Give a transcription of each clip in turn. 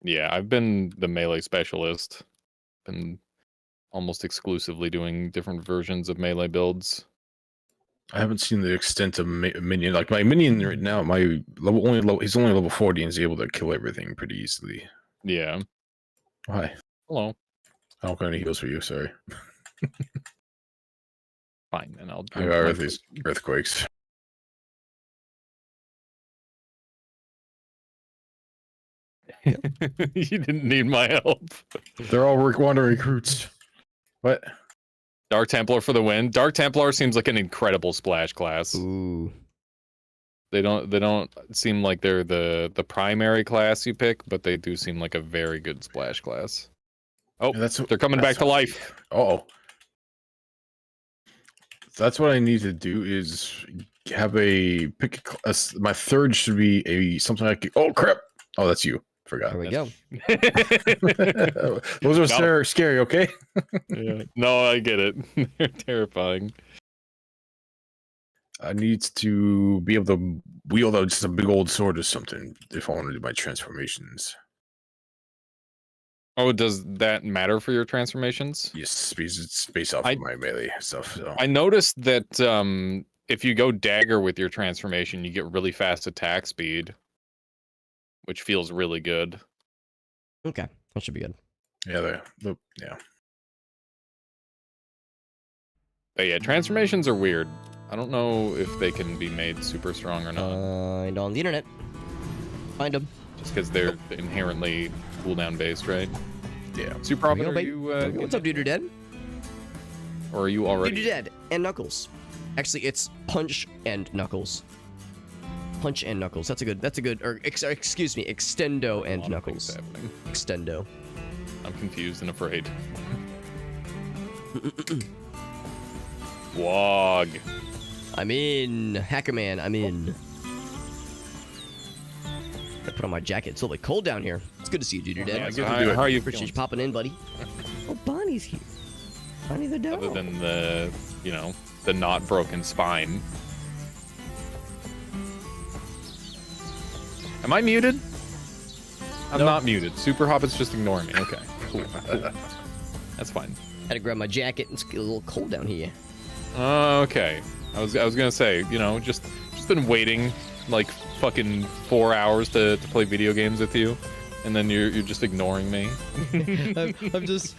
Yeah, I've been the melee specialist. Been almost exclusively doing different versions of melee builds. I haven't seen the extent of minion. Like my minion right now, my level he's only level 40 and he's able to kill everything pretty easily. Yeah. Why? Hello. I don't got any heals for you. Sorry. Fine, and I'll I drink got my these earthquakes. You didn't need my help. They're all wandering recruits. What? Dark Templar for the win. Dark Templar seems like an incredible splash class. Ooh. They don't seem like they're the primary class you pick, but they do seem like a very good splash class. Oh, Yeah, they're coming back to life. Oh. That's what I need to do is have my third should be something like, oh crap. Oh, that's you. Forgot. There we go. Those are scary, okay? Yeah. No, I get it. They're terrifying. I need to be able to wield out just a big old sword or something if I want to do my transformations. Oh, does that matter for your transformations? Yes, because it's based off of my melee stuff. So. I noticed that if you go dagger with your transformation, you get really fast attack speed, which feels really good. Okay, that should be good. Yeah, yeah. But yeah, transformations are weird. I don't know if they can be made super strong or not. Find on the internet. Find them. Just because they're inherently cooldown based, right? Yeah. Super Robin, are you... what's up, Dude Dead? Or are you already... Dude Dead and Knuckles. Actually, it's Punch and Knuckles. Punch and Knuckles. That's a good... Or, excuse me, Extendo and Knuckles. Extendo. I'm confused and afraid. Wog. I'm in. Hackerman, I'm in. I put on my jacket. It's a little bit cold down here. It's good to see you, Dude Dead. Yeah, how are you Appreciate you popping in, buddy. Oh, Bonnie's here. Bonnie the dog. Other than the, the not broken spine. Am I muted? I'm not muted. Super Hobbit's just ignoring me. Okay, cool. That's fine. Had to grab my jacket. It's a little cold down here. Okay. I was gonna say, just been waiting like fucking 4 hours to play video games with you, and then you're just ignoring me. I'm just.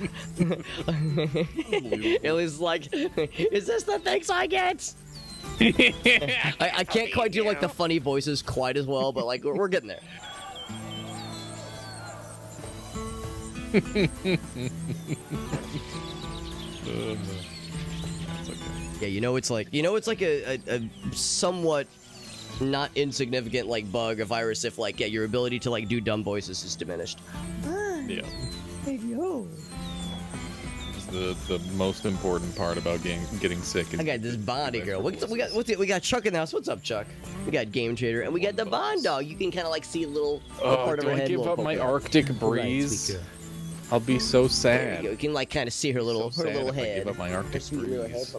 Ellie's like, is this the things I get? I can't quite do like the funny voices quite as well, but like we're getting there. Yeah, it's like a somewhat not insignificant like bug, a virus, if like your ability to like do dumb voices is diminished. Yeah. Hey yo. The most important part about getting sick. I got this Bonnie girl. We got Chuck in the house. What's up, Chuck? We got Game Trader, and we got the Bond dog. You can kind of like see a little part of her head. Do I give up my Arctic breeze? I'll be so sad. You can like kind of see her little head. I give up my Arctic breeze.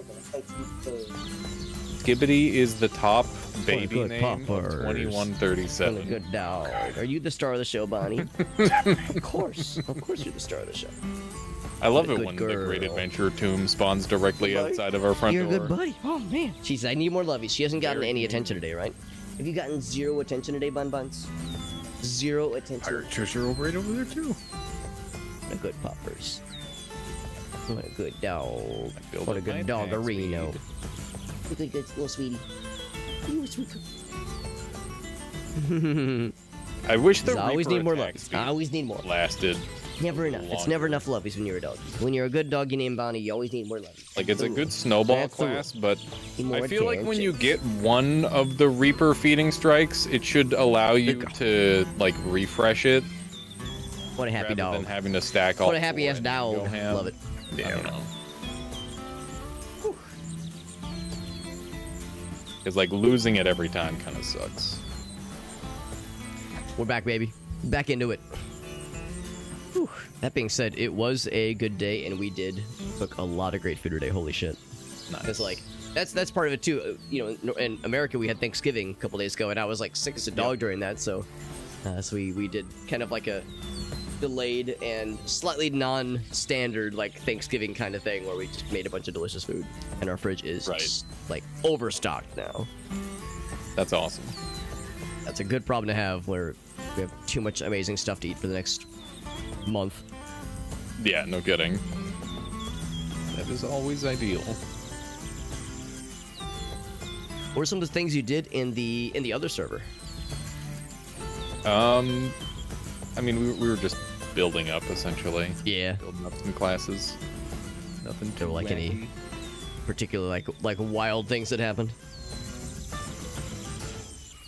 Skibbity is the top baby name of 2137. Good dog. Are you the star of the show, Bonnie? Of course you're the star of the show. I love it when the Great Adventure tomb spawns directly outside of our front door. You're a good buddy. Oh man. She said, I need more lovies. She hasn't gotten any attention today, right? Have you gotten 0 attention today, Bun Buns? 0 attention. Pirate treasure over there too. What a good poppers. What a good dog. What a good doggerino. Look at that little sweetie. You sweet. I wish the I always need more lovies. I always need more. Lasted. Never enough. It's never enough lovies when you're a dog. When you're a good doggy named Bonnie, you always need more lovies. Like, it's a good snowball class, but I feel like when you get one of the Reaper feeding strikes, it should allow you to, like, refresh it. What a happy dog. Rather than having to stack all. What a happy ass dog. Love it. Yeah, I don't know. Because, like, losing it every time kind of sucks. We're back, baby. Back into it. Whew. That being said, it was a good day, and we did cook a lot of great food today. Holy shit! Because like that's part of it too. In America we had Thanksgiving a couple days ago, and I was like sick as a dog during that. So we did kind of like a delayed and slightly non-standard, like Thanksgiving kind of thing, where we just made a bunch of delicious food, and our fridge is just, like overstocked now. That's awesome. That's a good problem to have, where we have too much amazing stuff to eat for the next month. Yeah, no kidding. That is always ideal. What are some of the things you did in the other server? I mean, we were just building up essentially. Yeah. Building up some classes. Nothing too Like any particular like wild things that happened?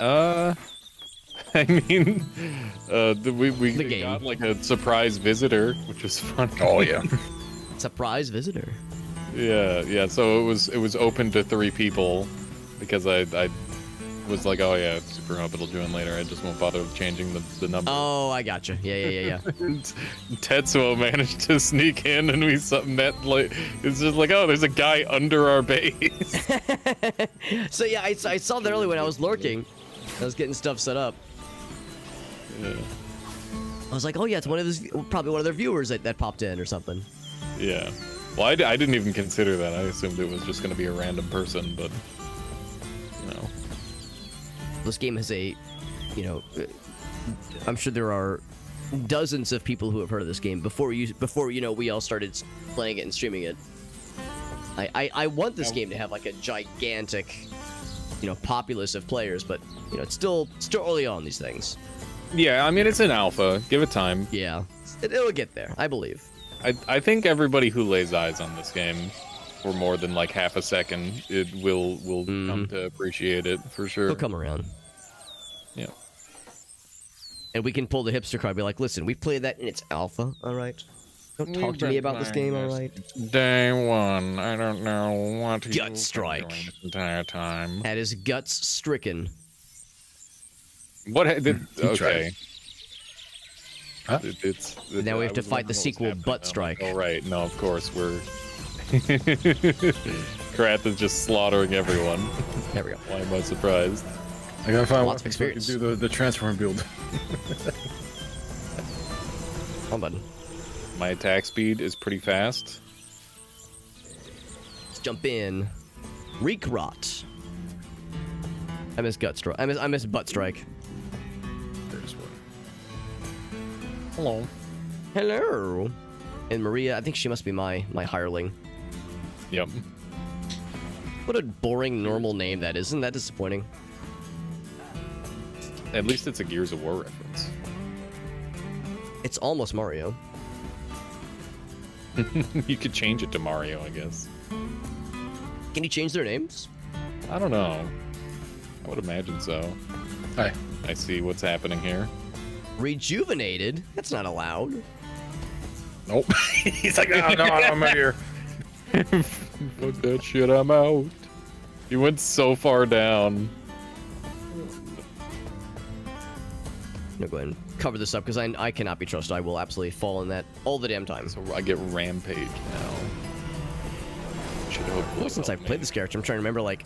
I mean, we game. got like a surprise visitor, which was fun. Oh yeah. Surprise visitor. Yeah. So it was open to 3 people because I was like, oh yeah, super hope it'll join later. I just won't bother changing the number. Oh, I gotcha. Yeah. Tetsuo managed to sneak in, and we met like it's just like, oh, there's a guy under our base. So yeah, I saw that earlier when I was lurking. I was getting stuff set up. Yeah. I was like, oh yeah, it's probably one of their viewers that popped in or something. Yeah. Well, I didn't even consider that. I assumed it was just going to be a random person, but no. This game has I'm sure there are dozens of people who have heard of this game before we all started playing it and streaming it. I want this game to have like a gigantic, populace of players, but it's still early on these things. Yeah, I mean, it's an alpha. Give it time. Yeah, it'll get there, I believe. I think everybody who lays eyes on this game for more than like half a second, it will come to appreciate it for sure. It'll come around. Yeah. And we can pull the hipster card, be like, listen, we played that in its alpha, all right? Don't talk to me about this game, all right? Day 1. I don't know what Gut you've been strike. doing this entire time. That is guts stricken. What? Okay. Huh? Now we have I to was fight wondering the what sequel, was happening. Butt Strike. Oh, right. No, of course, we're... Krath is just slaughtering everyone. There we go. Why am I surprised? I gotta find Lots of one so I can experience. do the transform build. One button. My attack speed is pretty fast. Let's jump in. Reek Rot. I miss Gut Strike. I miss Butt Strike. There's one. Hello. Hello. And Maria, I think she must be my hireling. Yep. What a boring normal name that is. Isn't that disappointing? At least it's a Gears of War reference. It's almost Mario. You could change it to Mario, I guess. Can you change their names? I don't know. I would imagine so. Hi. I see what's happening here. Rejuvenated? That's not allowed. Nope. He's like, oh, no, I'm out here. Fuck that shit, I'm out. You went so far down. No, go ahead and cover this up because I cannot be trusted. I will absolutely fall in that all the damn time. So I get rampage now. Should hopefully Well, since I've played this character, I'm trying to remember, like,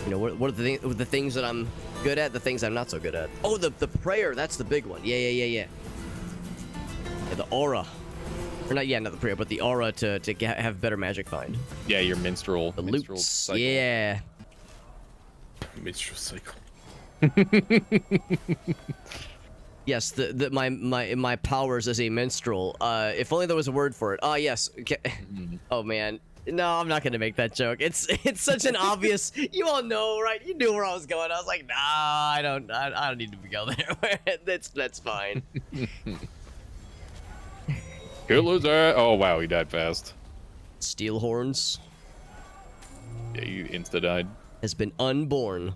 what are the things that I'm good at, the things I'm not so good at. Oh, the prayer, that's the big one. Yeah, the aura. Or not the prayer, but the aura to have better magic find. Yeah, your minstrel. The minstrel loots. cycle. Yeah. Minstrel cycle. Yes, my powers as a minstrel. If only there was a word for it. Yes. Okay. Oh man. No, I'm not gonna make that joke. It's such an obvious. You all know, right? You knew where I was going. I was like, nah, I don't need to go there. That's fine. Killer's ass. Oh wow, he died fast. Steel horns Yeah, you insta died. has been unborn.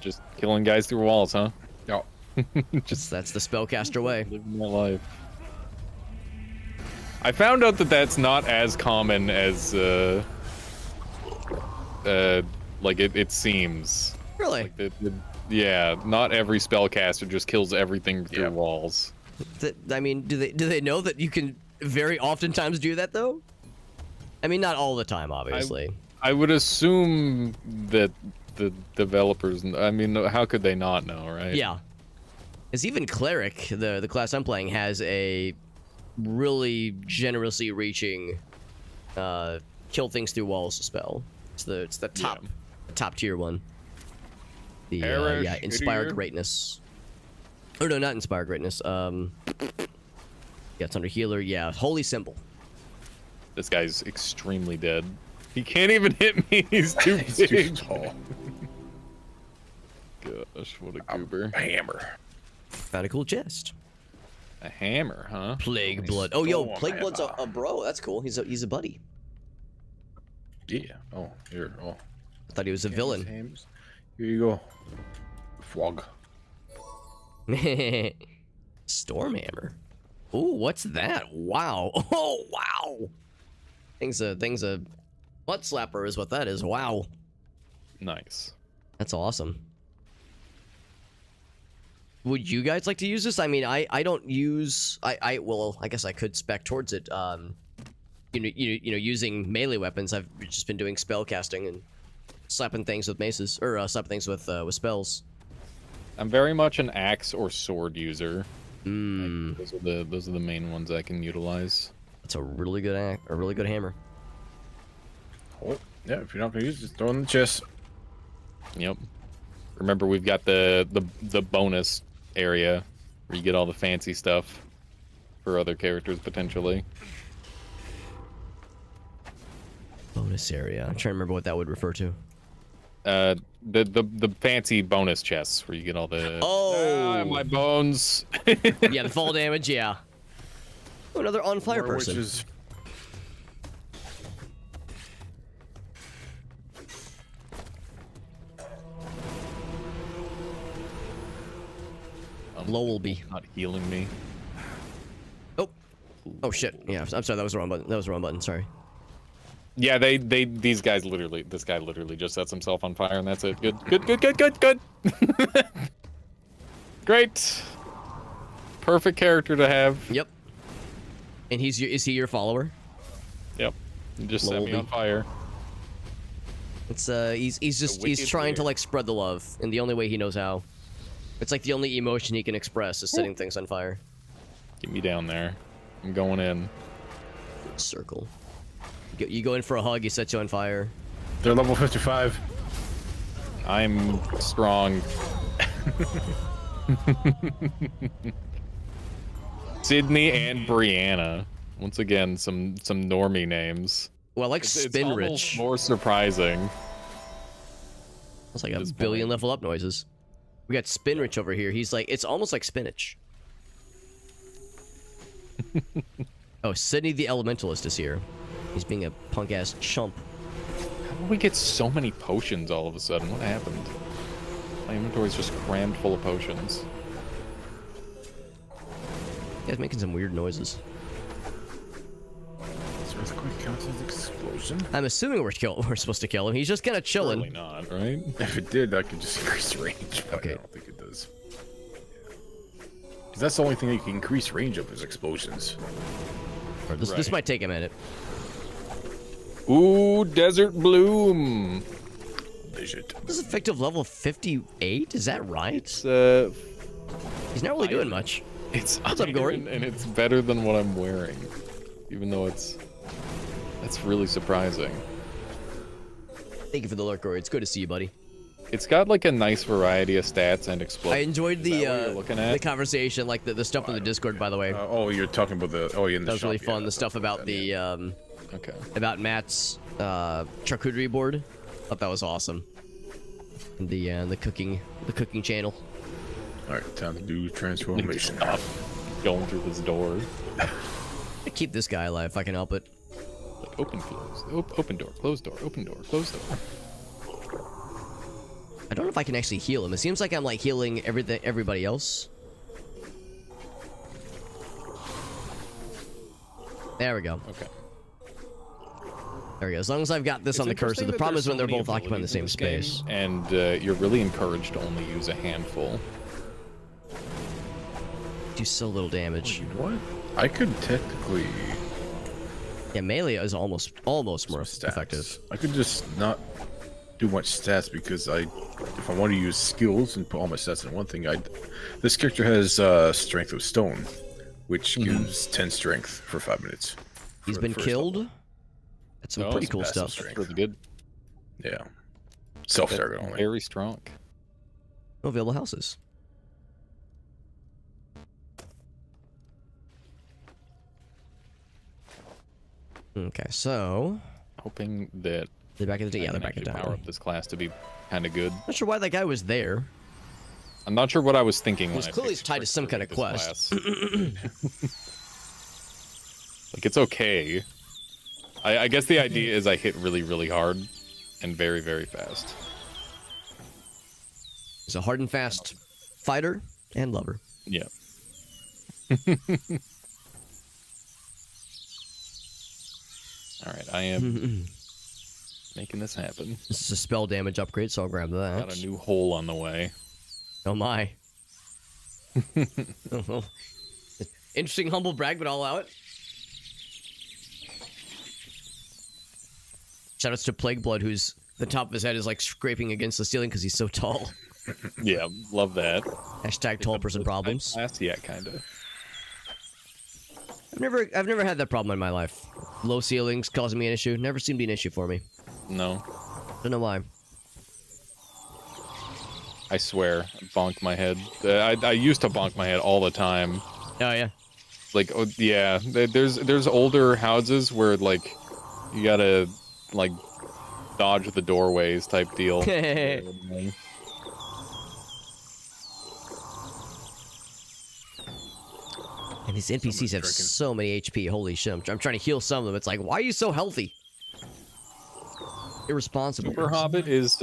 Just killing guys through walls, huh? No. Just That's the spellcaster way. living my life. I found out that that's not as common as like it seems. Really? Like yeah, not every spellcaster just kills everything through walls. I mean, do they know that you can very oftentimes do that though? I mean, not all the time, obviously. I would assume that the developers. I mean, how could they not know, right? Yeah. As even cleric, the class I'm playing, has a really generously reaching kill things through walls spell. It's the top tier one. The yeah, inspire greatness. Oh no, not inspire greatness. Yeah, it's under healer. Yeah, holy symbol. This guy's extremely dead. He can't even hit me. He's too He's big. too tall. Gosh, what a goober. A hammer. Found a cool chest. A hammer, huh? Plague blood. Oh, yo, Storm plague blood's hammer. a bro. That's cool. He's a buddy. Yeah. Oh, here. Oh. I thought he was a villain. Hammers. Here you go. Frog. Storm hammer. Ooh, what's that? Wow. Oh, wow. Thing's a butt slapper is what that is. Wow. Nice. That's awesome. Would you guys like to use this? I mean, I don't use well, I guess I could spec towards it. You know, using melee weapons. I've just been doing spell casting and slapping things with maces or slapping things with spells. I'm very much an axe or sword user. Mm. Those are the main ones I can utilize. That's a really good hammer. Oh, yeah. If you're not gonna use it, just throw it in the chest. Yep. Remember, we've got the bonus area where you get all the fancy stuff for other characters potentially. Bonus area. I'm trying to remember what that would refer to. The fancy bonus chests where you get all the my bones. Yeah, the fall damage. Yeah. Oh, another on fire More person. witches. Lowellby. Not healing me. Oh shit. Yeah, I'm sorry. That was the wrong button. That was the wrong button. Sorry. Yeah, these guys literally, this guy literally just sets himself on fire and that's it. Good. Great. Perfect character to have. Yep. And is he your follower? Yep. Just set me Lowellby. on fire. It's he's trying to like spread the love in the only way he knows how. It's like the only emotion he can express is setting things on fire. Get me down there. I'm going in. Circle. You go in for a hug, he sets you on fire. They're level 55. I'm strong. Sydney and Brianna. Once again, some normie names. Well, I like It's Spin almost Rich. more surprising. It's like a this billion point. level up noises. We got Spin Rich over here. He's like, it's almost like spinach. Oh, Sydney the Elementalist is here. He's being a punk ass chump. How did we get so many potions all of a sudden? What happened? My inventory's just crammed full of potions. He's making some weird noises. Does earthquake count as explosion? I'm assuming we're supposed to kill him. He's just kind of chilling. Probably not, right? If it did, I could just increase range. But Okay. I don't think it does. Because that's the only thing that you can increase range of is explosions. This Right. might take a minute. Ooh, Desert Bloom. Vision. This is effective level 58. Is that right? It's He's not really doing much. it's What's up, Gordon? iron, and it's better than what I'm wearing, even though that's really surprising. Thank you for the lurk, Rory. It's good to see you, buddy. It's got like a nice variety of stats and I explosions. enjoyed Is that what you're the looking at? the conversation, like the stuff in the Discord, by the way. Oh, you're talking about the. Oh, yeah, in the That was shop, really yeah, fun. The that's stuff not about bad, the yeah. Okay. about Matt's charcuterie board. Thought that was awesome. And the cooking channel. All right, time to do transformation. Stop going through this door. I keep this guy alive if I can help it. Like open, close, open door, closed door, open door, closed door. I don't know if I can actually heal him. It seems like I'm like healing everybody else. There we go. Okay. There we go. As long as I've got this on the cursor. The problem is when they're both occupying the same space. And you're really encouraged to only use a handful. Do so little damage. You know what? I could technically Yeah, melee is almost more stats. effective. I could just not do much stats because I if I want to use skills and put all my stats in one thing, this character has strength of stone, which gives 10 strength for 5 minutes. He's been killed. That's some pretty cool stuff. Strength. Pretty good. Yeah. Self-target only. Very strong. No available houses. Okay, so Hoping that they're back in the yeah, they're back in power town. up this class to be kind of good. Not sure why that guy was there. I'm not sure what I was thinking. He's when clearly I picked tied to some kind of this quest. class. Like, it's okay. I guess the idea is I hit really, really hard and very, very fast. He's a hard and fast fighter and lover. Yeah. All right, I am making this happen. This is a spell damage upgrade, so I'll grab that. Got a new hole on the way. Oh my. Interesting humble brag, but I'll allow it. Shoutouts to Plague Blood, who's the top of his head is like scraping against the ceiling because he's so tall. Yeah, love that. Hashtag tall person problems. Yeah, kind of. I've never had that problem in my life. Low ceilings causing me an issue. Never seemed to be an issue for me. No. Don't know why. I swear, bonk my head. I used to bonk my head all the time. Oh yeah. Like, oh, yeah, there's older houses where like you gotta like dodge the doorways type deal. And these NPCs have so many HP. Holy shit! I'm trying to heal some of them. It's like, why are you so healthy? Irresponsible. Super Hobbit is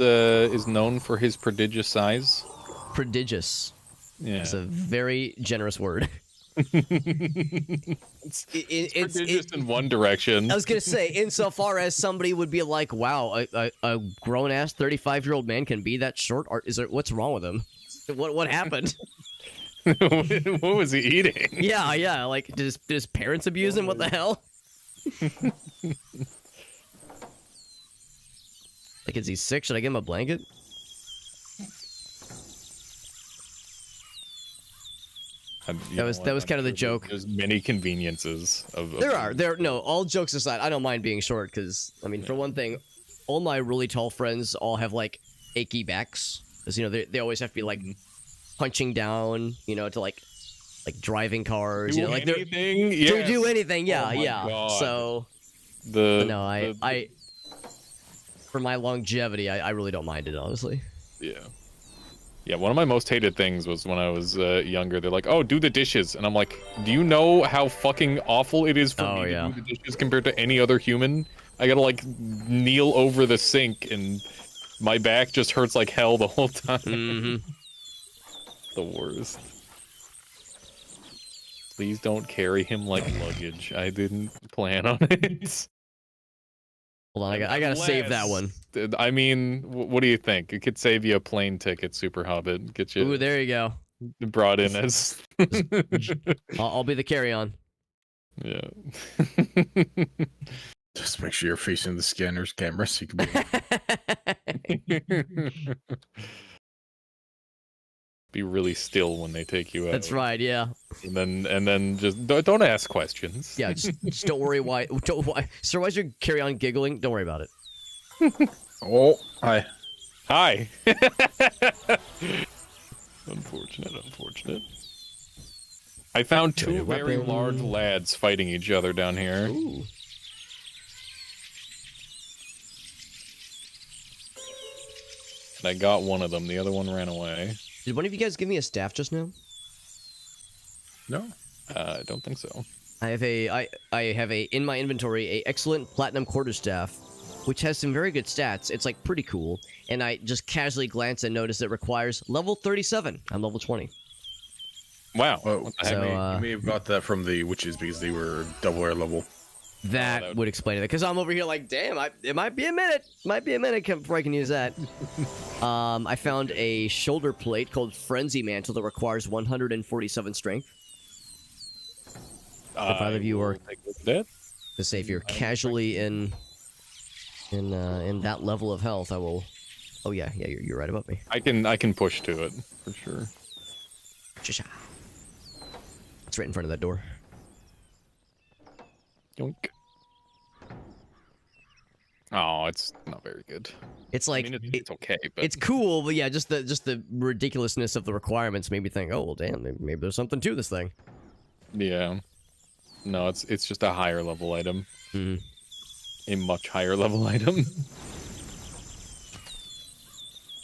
known for his prodigious size. Prodigious. Yeah. It's a very generous word. It's prodigious in one direction. I was gonna say, insofar as somebody would be like, "Wow, a grown ass 35-year-old man can be that short," or is there what's wrong with him? What happened? What was he eating? Yeah. Like, did his parents abuse him? What the hell? Like, is he sick? Should I give him a blanket? That was kind of the joke. There's many conveniences of No, all jokes aside, I don't mind being short because, I mean, for one thing, all my really tall friends all have like achy backs because, you know, they always have to be like punching down, you know, to like driving cars, you know, like anything? to do anything. Yeah, Oh my yeah. God. So I for my longevity, I really don't mind it, honestly. Yeah, one of my most hated things was when I was younger. They're like, "Oh, do the dishes," and I'm like, "Do you know how fucking awful it is for me to do the dishes compared to any other human? I gotta like kneel over the sink, and my back just hurts like hell the whole time." Mm-hmm. The worst. Please don't carry him like luggage. I didn't plan on it. Hold on, I gotta save that one. I mean, what do you think? It could save you a plane ticket, Super Hobbit. Get you. Ooh, there you go. Brought in as. I'll be the carry-on. Yeah. Just make sure you're facing the scanner's camera so you can be. Be really still when they take you out. That's right, yeah. And then just don't ask questions. Yeah, just don't worry why. Sir, why's your carry-on giggling? Don't worry about it. Oh, hi. Hi. Unfortunate. I found two very large lads fighting each other down here. Ooh. And I got one of them. The other one ran away. Did one of you guys give me a staff just now? No. I don't think so. I have a in my inventory a excellent platinum quarterstaff, which has some very good stats. It's like pretty cool, and I just casually glance and notice it requires level 37. I'm level 20. Wow. Oh, So, you may have got that from the witches because they were double air level. That would explain it, because I'm over here like, damn, it might be a minute. Before I can use that. I found a shoulder plate called Frenzy Mantle that requires 147 strength. If either of you are to say if you're casually in that level of health, I will Oh yeah, you're right above me. I can push to it for sure. It's right in front of that door. Yoink. Oh, it's not very good. It's like I mean, it's okay, but it's cool, but yeah, just the ridiculousness of the requirements made me think, oh well, damn, maybe there's something to this thing. yeah. No, it's just a higher level item. Mm. A much higher level item.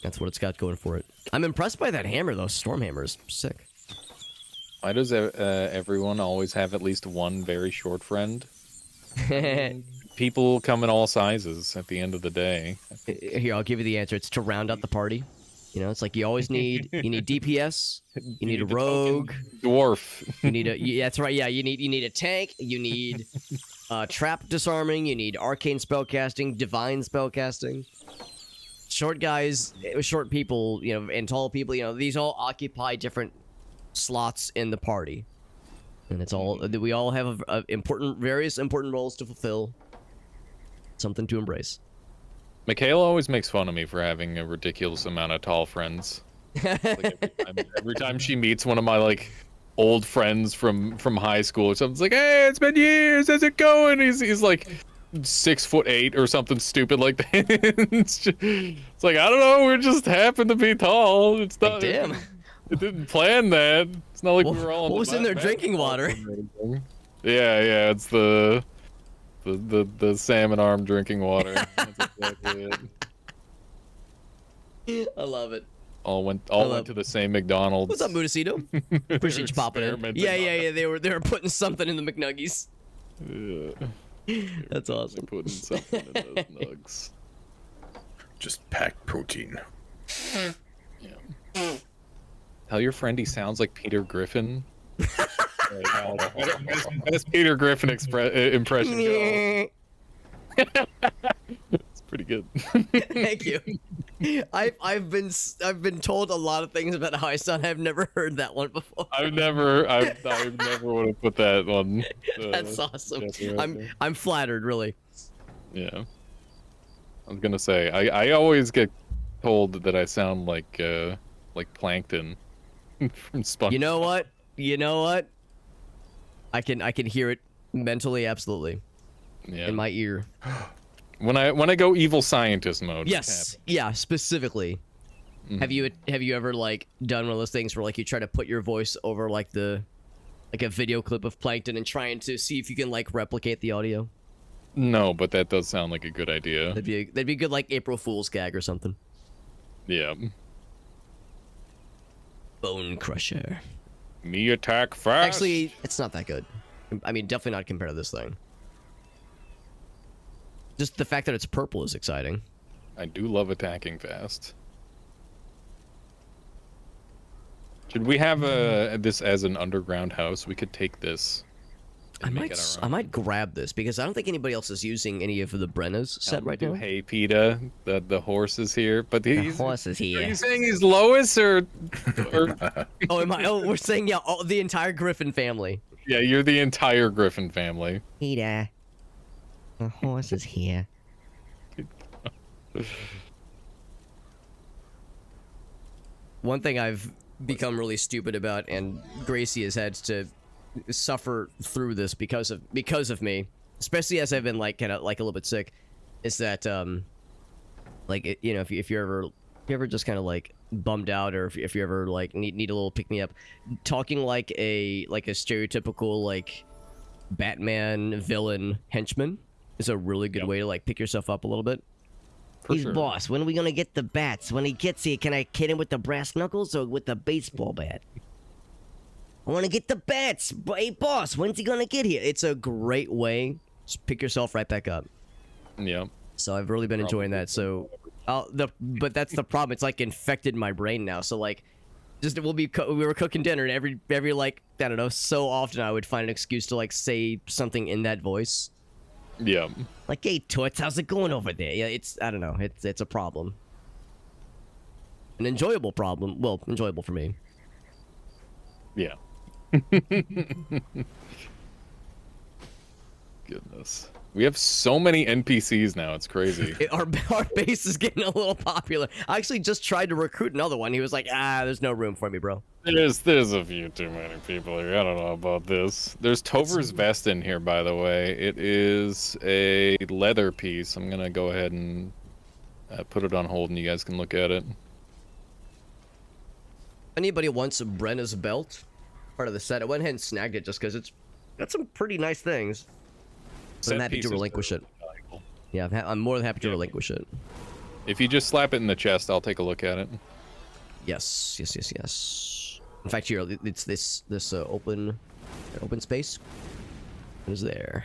That's what it's got going for it. I'm impressed by that hammer though. Storm hammer is sick. Why does everyone always have at least one very short friend? People come in all sizes at the end of the day. Here, I'll give you the answer. It's to round out the party. You know, it's like you always need DPS, you need a rogue, dwarf. You need that's right. Yeah, you need a tank. You need trap disarming. You need arcane spellcasting, divine spellcasting. Short guys, short people, you know, and tall people. You know, these all occupy different slots in the party, and it's all we all have various important roles to fulfill. Something to embrace. Michaela always makes fun of me for having a ridiculous amount of tall friends. Like every time she meets one of my like old friends from high school or something, it's like, hey, it's been years, how's it going? He's like 6'8" or something stupid like that. It's like, I don't know, we just happen to be tall. It's not. Damn. It didn't plan that. It's not like we were all. What was in their drinking water? Yeah, it's the salmon arm drinking water. That's exactly it. I love it. All went to the same McDonald's. What's up, Mudacito? Appreciate you popping in. Yeah. They were putting something in the McNuggies. Yeah. That's awesome. They're putting something in those nugs. Just packed protein. Yeah. Tell your friend he sounds like Peter Griffin. Best Peter Griffin impression. It's pretty good. Thank you. I've been told a lot of things about how I sound. I've never heard that one before. I never would have put that one. That's awesome. I'm flattered, really. Yeah. I was gonna say I always get told that I sound like Plankton from SpongeBob. You know what? I can hear it mentally, absolutely. Yeah. In my ear. When I go evil scientist mode. Yes. Yeah, specifically. Mm-hmm. Have you ever like done one of those things where like you try to put your voice over like a video clip of Plankton and trying to see if you can like replicate the audio? No, but that does sound like a good idea. That'd be a good like April Fool's gag or something. Yeah. Bone Crusher. Me attack fast. Actually, it's not that good. I mean, definitely not compared to this thing. Just the fact that it's purple is exciting. I do love attacking fast. Should we have this as an underground house? We could take this. I might grab this because I don't think anybody else is using any of the Brenna's set right now. Hey, PETA, the horse is here, but the horse is here. Are you saying he's Lois or... Oh, am I? Oh, we're saying the entire Griffin family. Yeah, you're the entire Griffin family. PETA, the horse is here. One thing I've become really stupid about, and Gracie has had to suffer through this because of me, especially as I've been like kind of like a little bit sick, is that like you know, if you're ever just kind of like bummed out, or if you ever like need a little pick me up, talking like a stereotypical like Batman villain henchman is a really good way to like pick yourself up a little bit. He's boss. When are we gonna get the bats? When he gets here, can I hit him with the brass knuckles or with the baseball bat? I want to get the bats. Hey, boss, when's he gonna get here? It's a great way to pick yourself right back up. Yeah. So I've really been enjoying that. So, but that's the problem. It's like infected my brain now. So like, just we were cooking dinner, and every like I don't know, so often I would find an excuse to like say something in that voice. Yeah. Like, hey, Toots, how's it going over there? Yeah, I don't know. It's a problem. An enjoyable problem. Well, enjoyable for me. Yeah. Goodness. We have so many NPCs now, it's crazy. Our base is getting a little popular. I actually just tried to recruit another one. He was like, there's no room for me, bro. There's a few too many people here. I don't know about this. There's Tover's vest in here, by the way. It is a leather piece. I'm gonna go ahead and put it on hold, and you guys can look at it. Anybody wants a Brenna's belt? Part of the set. I went ahead and snagged it just because it's got some pretty nice things. So I'm happy to relinquish it. Yeah, I'm more than happy to relinquish it. If you just slap it in the chest, I'll take a look at it. Yes. In fact, here it's this open space. What is there?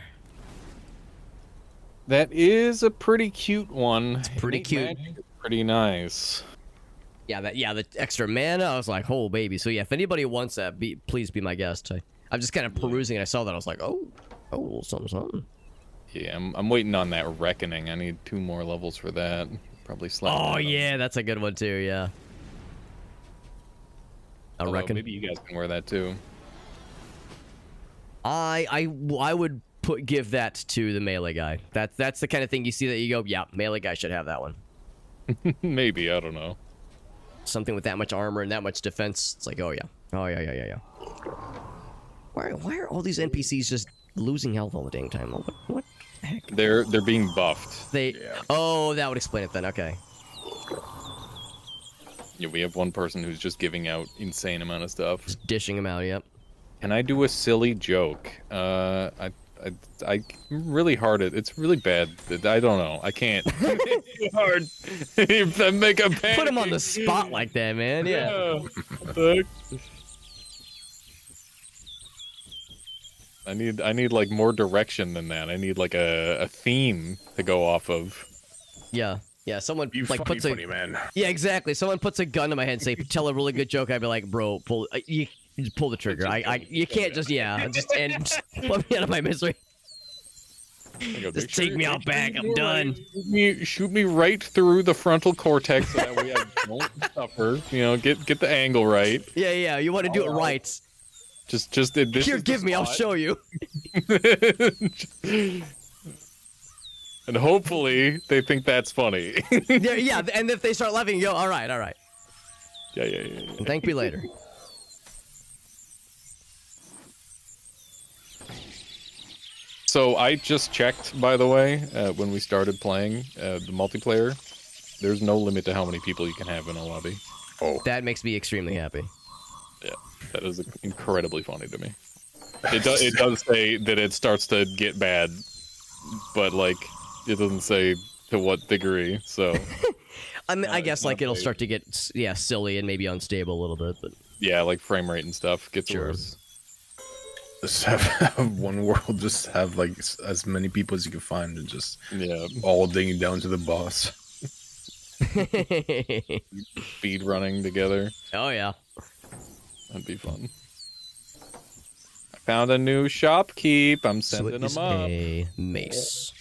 That is a pretty cute one. It's pretty cute. Pretty nice. Yeah, the extra mana. I was like, oh baby. So yeah, if anybody wants that, please be my guest. I'm just kind of perusing, and I saw that. I was like, oh, something. Yeah, I'm waiting on that reckoning. I need 2 more levels for that. Probably slap. Oh yeah, that's a good one too. Yeah. I reckon. Maybe you guys can wear that too. I would give that to the melee guy. That's the kind of thing you see that you go, yeah, melee guy should have that one. Maybe, I don't know. Something with that much armor and that much defense. It's like, oh yeah. Why are all these NPCs just losing health all the dang time? What the heck? They're being buffed. Oh, that would explain it then. Okay. Yeah, we have one person who's just giving out insane amount of stuff. Just dishing them out. Yep. Can I do a silly joke? I really hard at. It's really bad. I don't know. I can't. It's hard. Make a put him on the spot like that, man. Yeah. I need like more direction than that. I need like a theme to go off of. Yeah. Someone puts funny man. Yeah, exactly. Someone puts a gun to my head and say, "Tell a really good joke." I'd be like, "Bro, you just pull the trigger. You can't just let me out of my misery. Just take me out back. I'm done. Shoot me right through the frontal cortex so that way I don't suffer. You know, get the angle right. Yeah. You want to do it right. Just this. Here, give me. I'll show you. And hopefully they think that's funny. yeah. And if they start laughing, you go, all right. Yeah. And thank me later. So I just checked, by the way, when we started playing the multiplayer. There's no limit to how many people you can have in a lobby. Oh, that makes me extremely happy. Yeah, that is incredibly funny to me. It does say that it starts to get bad, but like it doesn't say to what degree. So I guess like it'll start to get silly and maybe unstable a little bit, but yeah, like frame rate and stuff gets worse. Just have one world, just have like as many people as you can find, and just all digging down to the boss. Speed running together. Oh yeah, that'd be fun. I found a new shopkeep. I'm sending them up. A mace.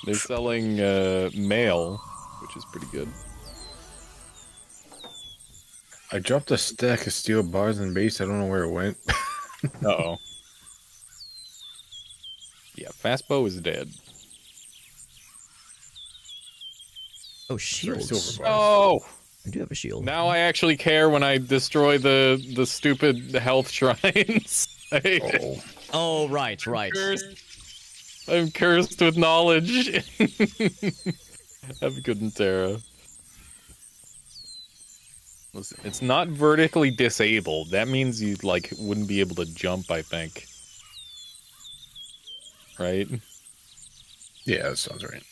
They're selling mail, which is pretty good. I dropped a stack of steel bars in base. I don't know where it went. Uh-oh. Yeah, fastbow is dead. Oh, shields. Oh! I do have a shield. Now I actually care when I destroy the stupid health shrines. Oh, right. I'm cursed with knowledge. Have a good one, Tara. Listen, it's not vertically disabled. That means you like wouldn't be able to jump, I think. Right? Yeah, that sounds right.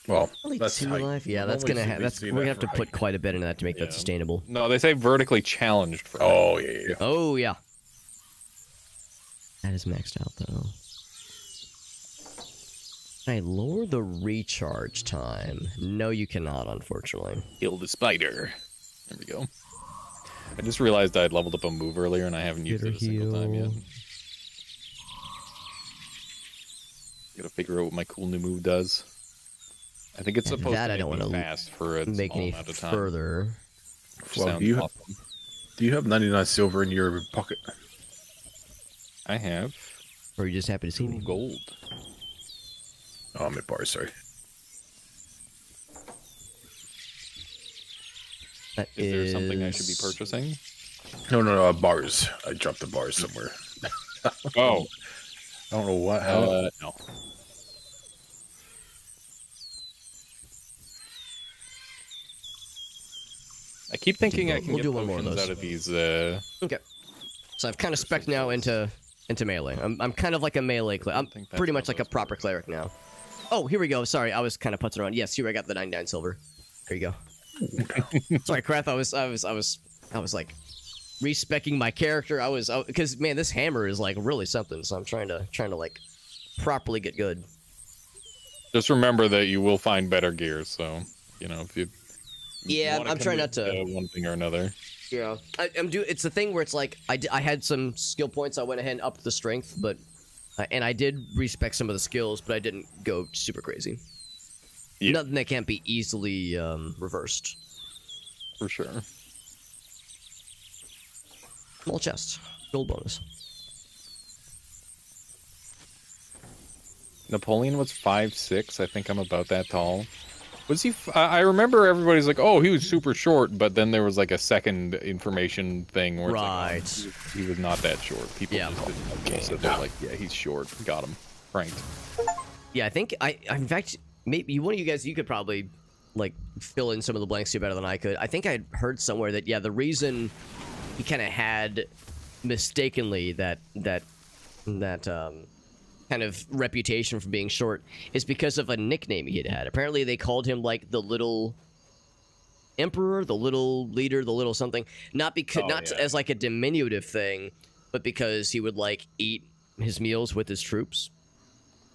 Well, that's life. Yeah, that's gonna we're gonna have to put quite a bit into that to make that sustainable. No, they say vertically challenged for yeah. Oh yeah. That is maxed out though. Can I lower the recharge time? No, you cannot, unfortunately. Kill the spider. There we go. I just realized I had leveled up a move earlier and I haven't used it a single time yet. Gotta figure out what my cool new move does. I think it's supposed to be fast for a small amount of time. Further. Well, do you have 99 silver in your pocket? I have. Or you just happy to see me? Gold. Oh, I'm at bars, sorry. That Is there something I should be purchasing? No, bars. I dropped the bars somewhere. Oh. I don't know what. How? No. I keep thinking I can we'll get do one more of potions those. out of these. Okay. So I've kind of spec'd now into melee. I'm kind of like a melee cleric. I'm pretty much like a proper cleric now. Oh, here we go. Sorry, I was kind of putzing around. Yes, here I got the 99 silver. Here you go. Sorry, Crath. I was like respecking my character. Because man, this hammer is like really something. So I'm trying to like properly get good. Just remember that you will find better gear. So you know if you. Yeah, I'm trying not to one thing or another. Yeah, it's the thing where it's like I had some skill points. I went ahead and upped the strength, but and I did respec some of the skills, but I didn't go super crazy. Yeah. Nothing that can't be easily reversed. For sure. Small chest, gold bonus. Napoleon was 5'6". I think I'm about that tall. Was he? I remember everybody's like, "Oh, he was super short," but then there was like a second information thing where it's like, oh, he was not that short. People just didn't know, so they're like, "Yeah, he's short. Got him, pranked." Yeah, I think in fact, maybe one of you guys, you could probably like fill in some of the blanks here better than I could. I think I heard somewhere that the reason he kind of had mistakenly that kind of reputation for being short is because of a nickname he had. Apparently they called him like the little emperor, the little leader, the little something, not because as like a diminutive thing, but because he would like eat his meals with his troops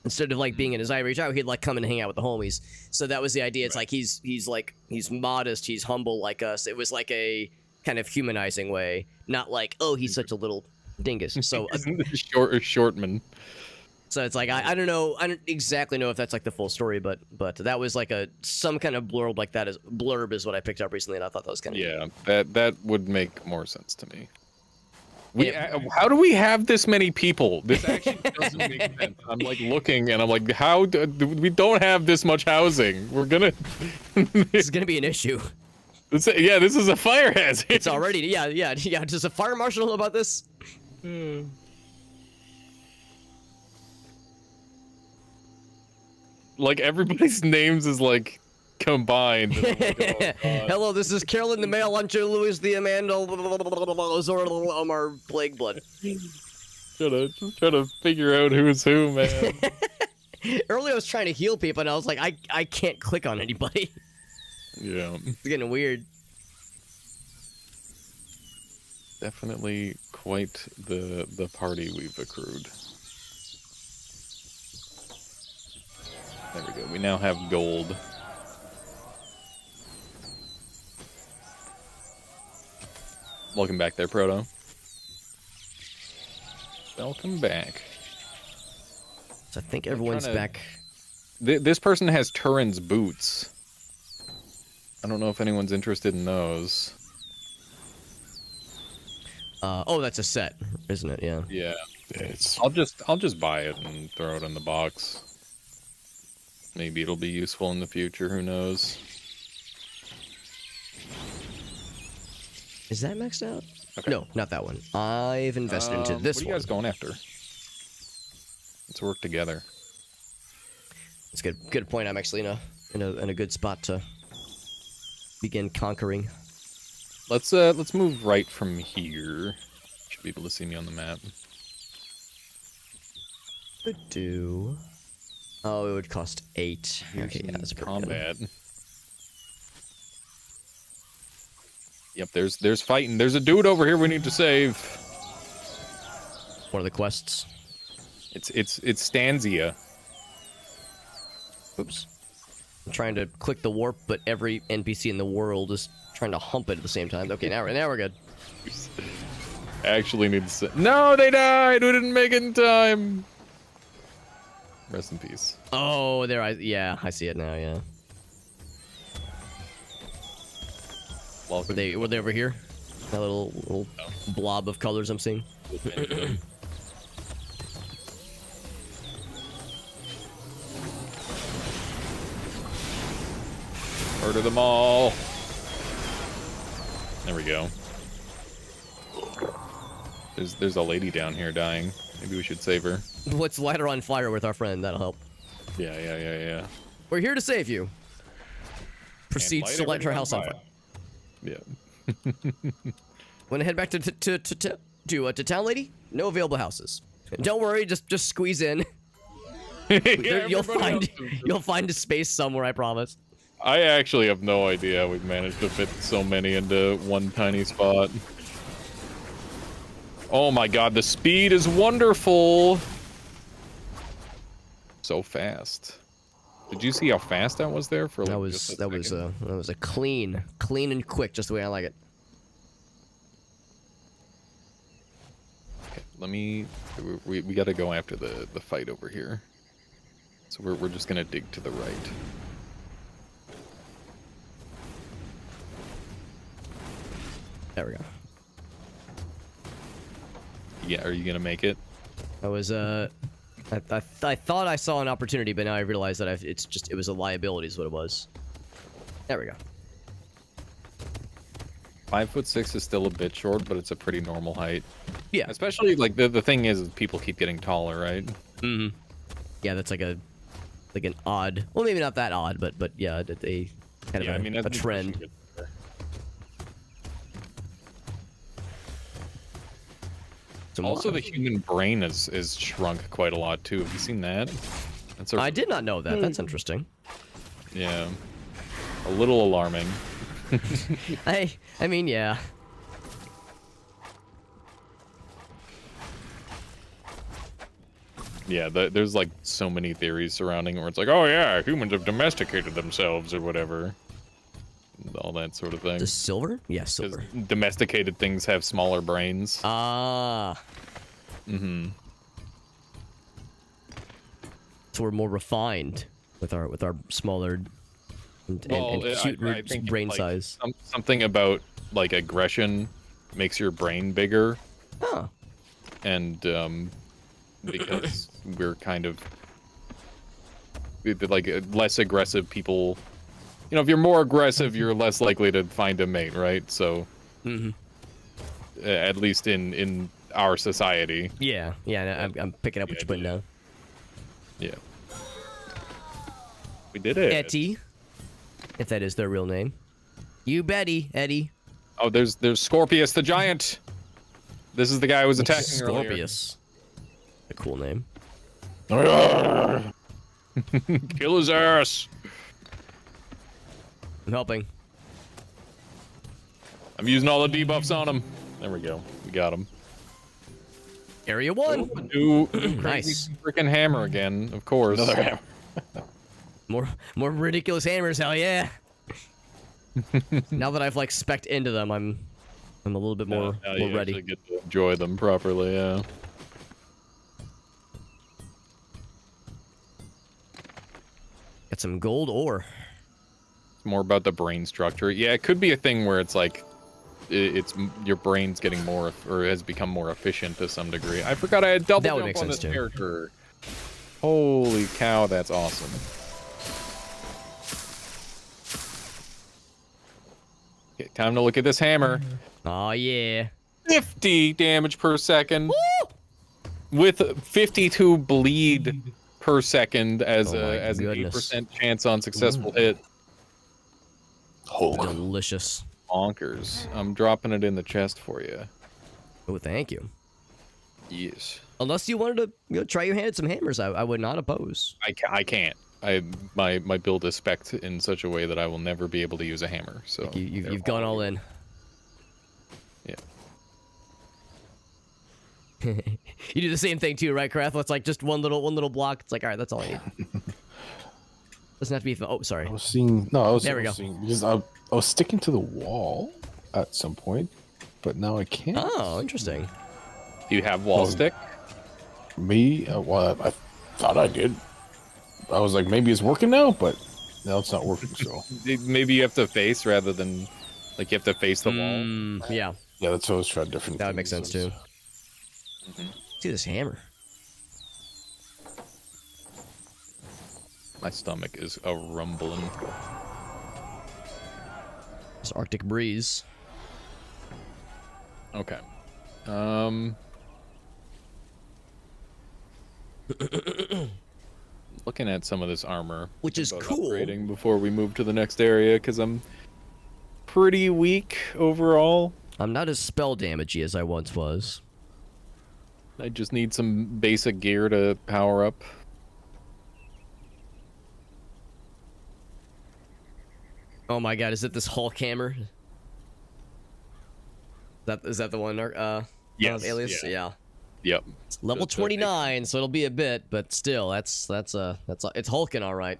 instead of like being in his ivory tower. He'd like come and hang out with the homies. So that was the idea. It's like he's modest, he's humble like us. It was like a kind of humanizing way, not like, oh, he's such a little dingus. So shortman. So it's like I don't know, I don't exactly know if that's like the full story, but that was like some kind of blurb like that blurb is what I picked up recently, and I thought that was kind of that would make more sense to me. How do we have this many people? This actually doesn't make sense. I'm like looking, and I'm like, we don't have this much housing? We're gonna. This is gonna be an issue. This is a fire hazard. It's already yeah. Does a fire marshal know about this? Like everybody's names is like combined. Like, oh, hello, this is Carolyn the Male, Luncher, Louis the Amanda, Omar Plague Blood. Trying to figure out who's who, man. Earlier I was trying to heal people, and I was like, I can't click on anybody. Yeah. It's getting weird. Definitely quite the party we've accrued. There we go. We now have gold. Welcome back there, Proto. Welcome back. So I think everyone's back. This person has Turin's boots. I don't know if anyone's interested in those. Oh, that's a set, isn't it? Yeah. Yeah. I'll just buy it and throw it in the box. Maybe it'll be useful in the future, who knows? Is that maxed out? Okay. No, not that one. I've invested into this one. What are you guys going after? Let's work together. It's good. Good point. I'm actually in a good spot to begin conquering. Let's move right from here. Should be able to see me on the map. Could do. Oh, it would cost 8. Okay, yeah, that's pretty combat. Good. Yep, there's fighting. There's a dude over here we need to save. One of the quests. It's Stanzia. Oops. I'm trying to click the warp, but every NPC in the world is trying to hump it at the same time. Okay, now we're good. Actually need to no, they died. We didn't make it in time. Rest in peace. Oh, there I see it now. Yeah. Were they over here? That little blob of colors I'm seeing. Murder them all. There we go. There's a lady down here dying. Maybe we should save her. Let's light her on fire with our friend. That'll help. Yeah. We're here to save you. Proceeds to light her house on fire. Yeah. Want to head back to town, lady? No available houses. Don't worry, just squeeze in. Yeah, you'll find a space somewhere, I promise. I actually have no idea how we've managed to fit so many into one tiny spot. Oh my god, the speed is wonderful! So fast. Did you see how fast that was there for like that was a clean and quick, just the way I like it. Okay, let me we gotta go after the fight over here. So we're just gonna dig to the right. There we go. Yeah, are you gonna make it? I was I thought I saw an opportunity, but now I realize that it was a liability is what it was. There we go. 5'6" is still a bit short, but it's a pretty normal height. Yeah. Especially like the thing is people keep getting taller, right? Mm-hmm. Yeah, that's like an odd. Well, maybe not that odd, but yeah, a kind of a trend. Also, the human brain is shrunk quite a lot too. Have you seen that? I did not know that. That's interesting. Yeah, a little alarming. I mean, yeah. Yeah, there's like so many theories surrounding where it's like, oh yeah, humans have domesticated themselves or whatever. All that sort of thing. The silver? Yeah, silver. Domesticated things have smaller brains. Ah. Mm-hmm. So we're more refined with our smaller and cute brain size. Something about like aggression makes your brain bigger. Huh. And because we're kind of like less aggressive people. You know, if you're more aggressive, you're less likely to find a mate, right? So, at least in our society. Yeah, I'm picking up what you're putting down. Yeah. We did it. Etty, if that is their real name. You betty, Eddie. Oh, there's Scorpius the giant. This is the guy who was attacking Scorpius. A cool name. Kill his ass. I'm helping. I'm using all the debuffs on him. There we go. We got him. Area 1. New Nice. Freaking hammer again, of course. Another hammer. more ridiculous hammers, hell yeah. Now that I've like spec'd into them, I'm a little bit more ready. Actually get to enjoy them properly, yeah. Got some gold ore. More about the brain structure. Yeah, it could be a thing where it's like it's your brain's getting more or has become more efficient to some degree. I forgot I had double jump on this character. Holy cow, that's awesome. Okay, time to look at this hammer. Oh yeah. 50 damage per second. Woo! With 52 bleed per second as an 8% chance on successful hit. Delicious. Bonkers. I'm dropping it in the chest for you. Oh, thank you. Yes. Unless you wanted to try your hand at some hammers, I would not oppose. I can't. My build is spec'd in such a way that I will never be able to use a hammer. So like you've gone all in. Yeah. You do the same thing too, right, Crath? It's like just one little block. It's like, all right, that's all I need. Doesn't have to be. Oh, sorry. I was seeing. No, I was. There we go. Because I was sticking to the wall at some point, but now I can't. Oh, interesting. Do you have wall stick? Me? Well, I thought I did. I was like, maybe it's working now, but now it's not working. So maybe you have to face rather than like you have to face the wall. Yeah. Yeah, that's what I was trying different. That would make sense too. See this hammer. My stomach is a rumbling. It's Arctic breeze. Okay. Looking at some of this armor, which is cool. Upgrading before we move to the next area, because I'm pretty weak overall. I'm not as spell damagey as I once was. I just need some basic gear to power up. Oh my god, is it this Hulk hammer? Is that the one? Yes. Alias? Yeah. Yep. It's level 29, so it'll be a bit, but still, it's hulking all right.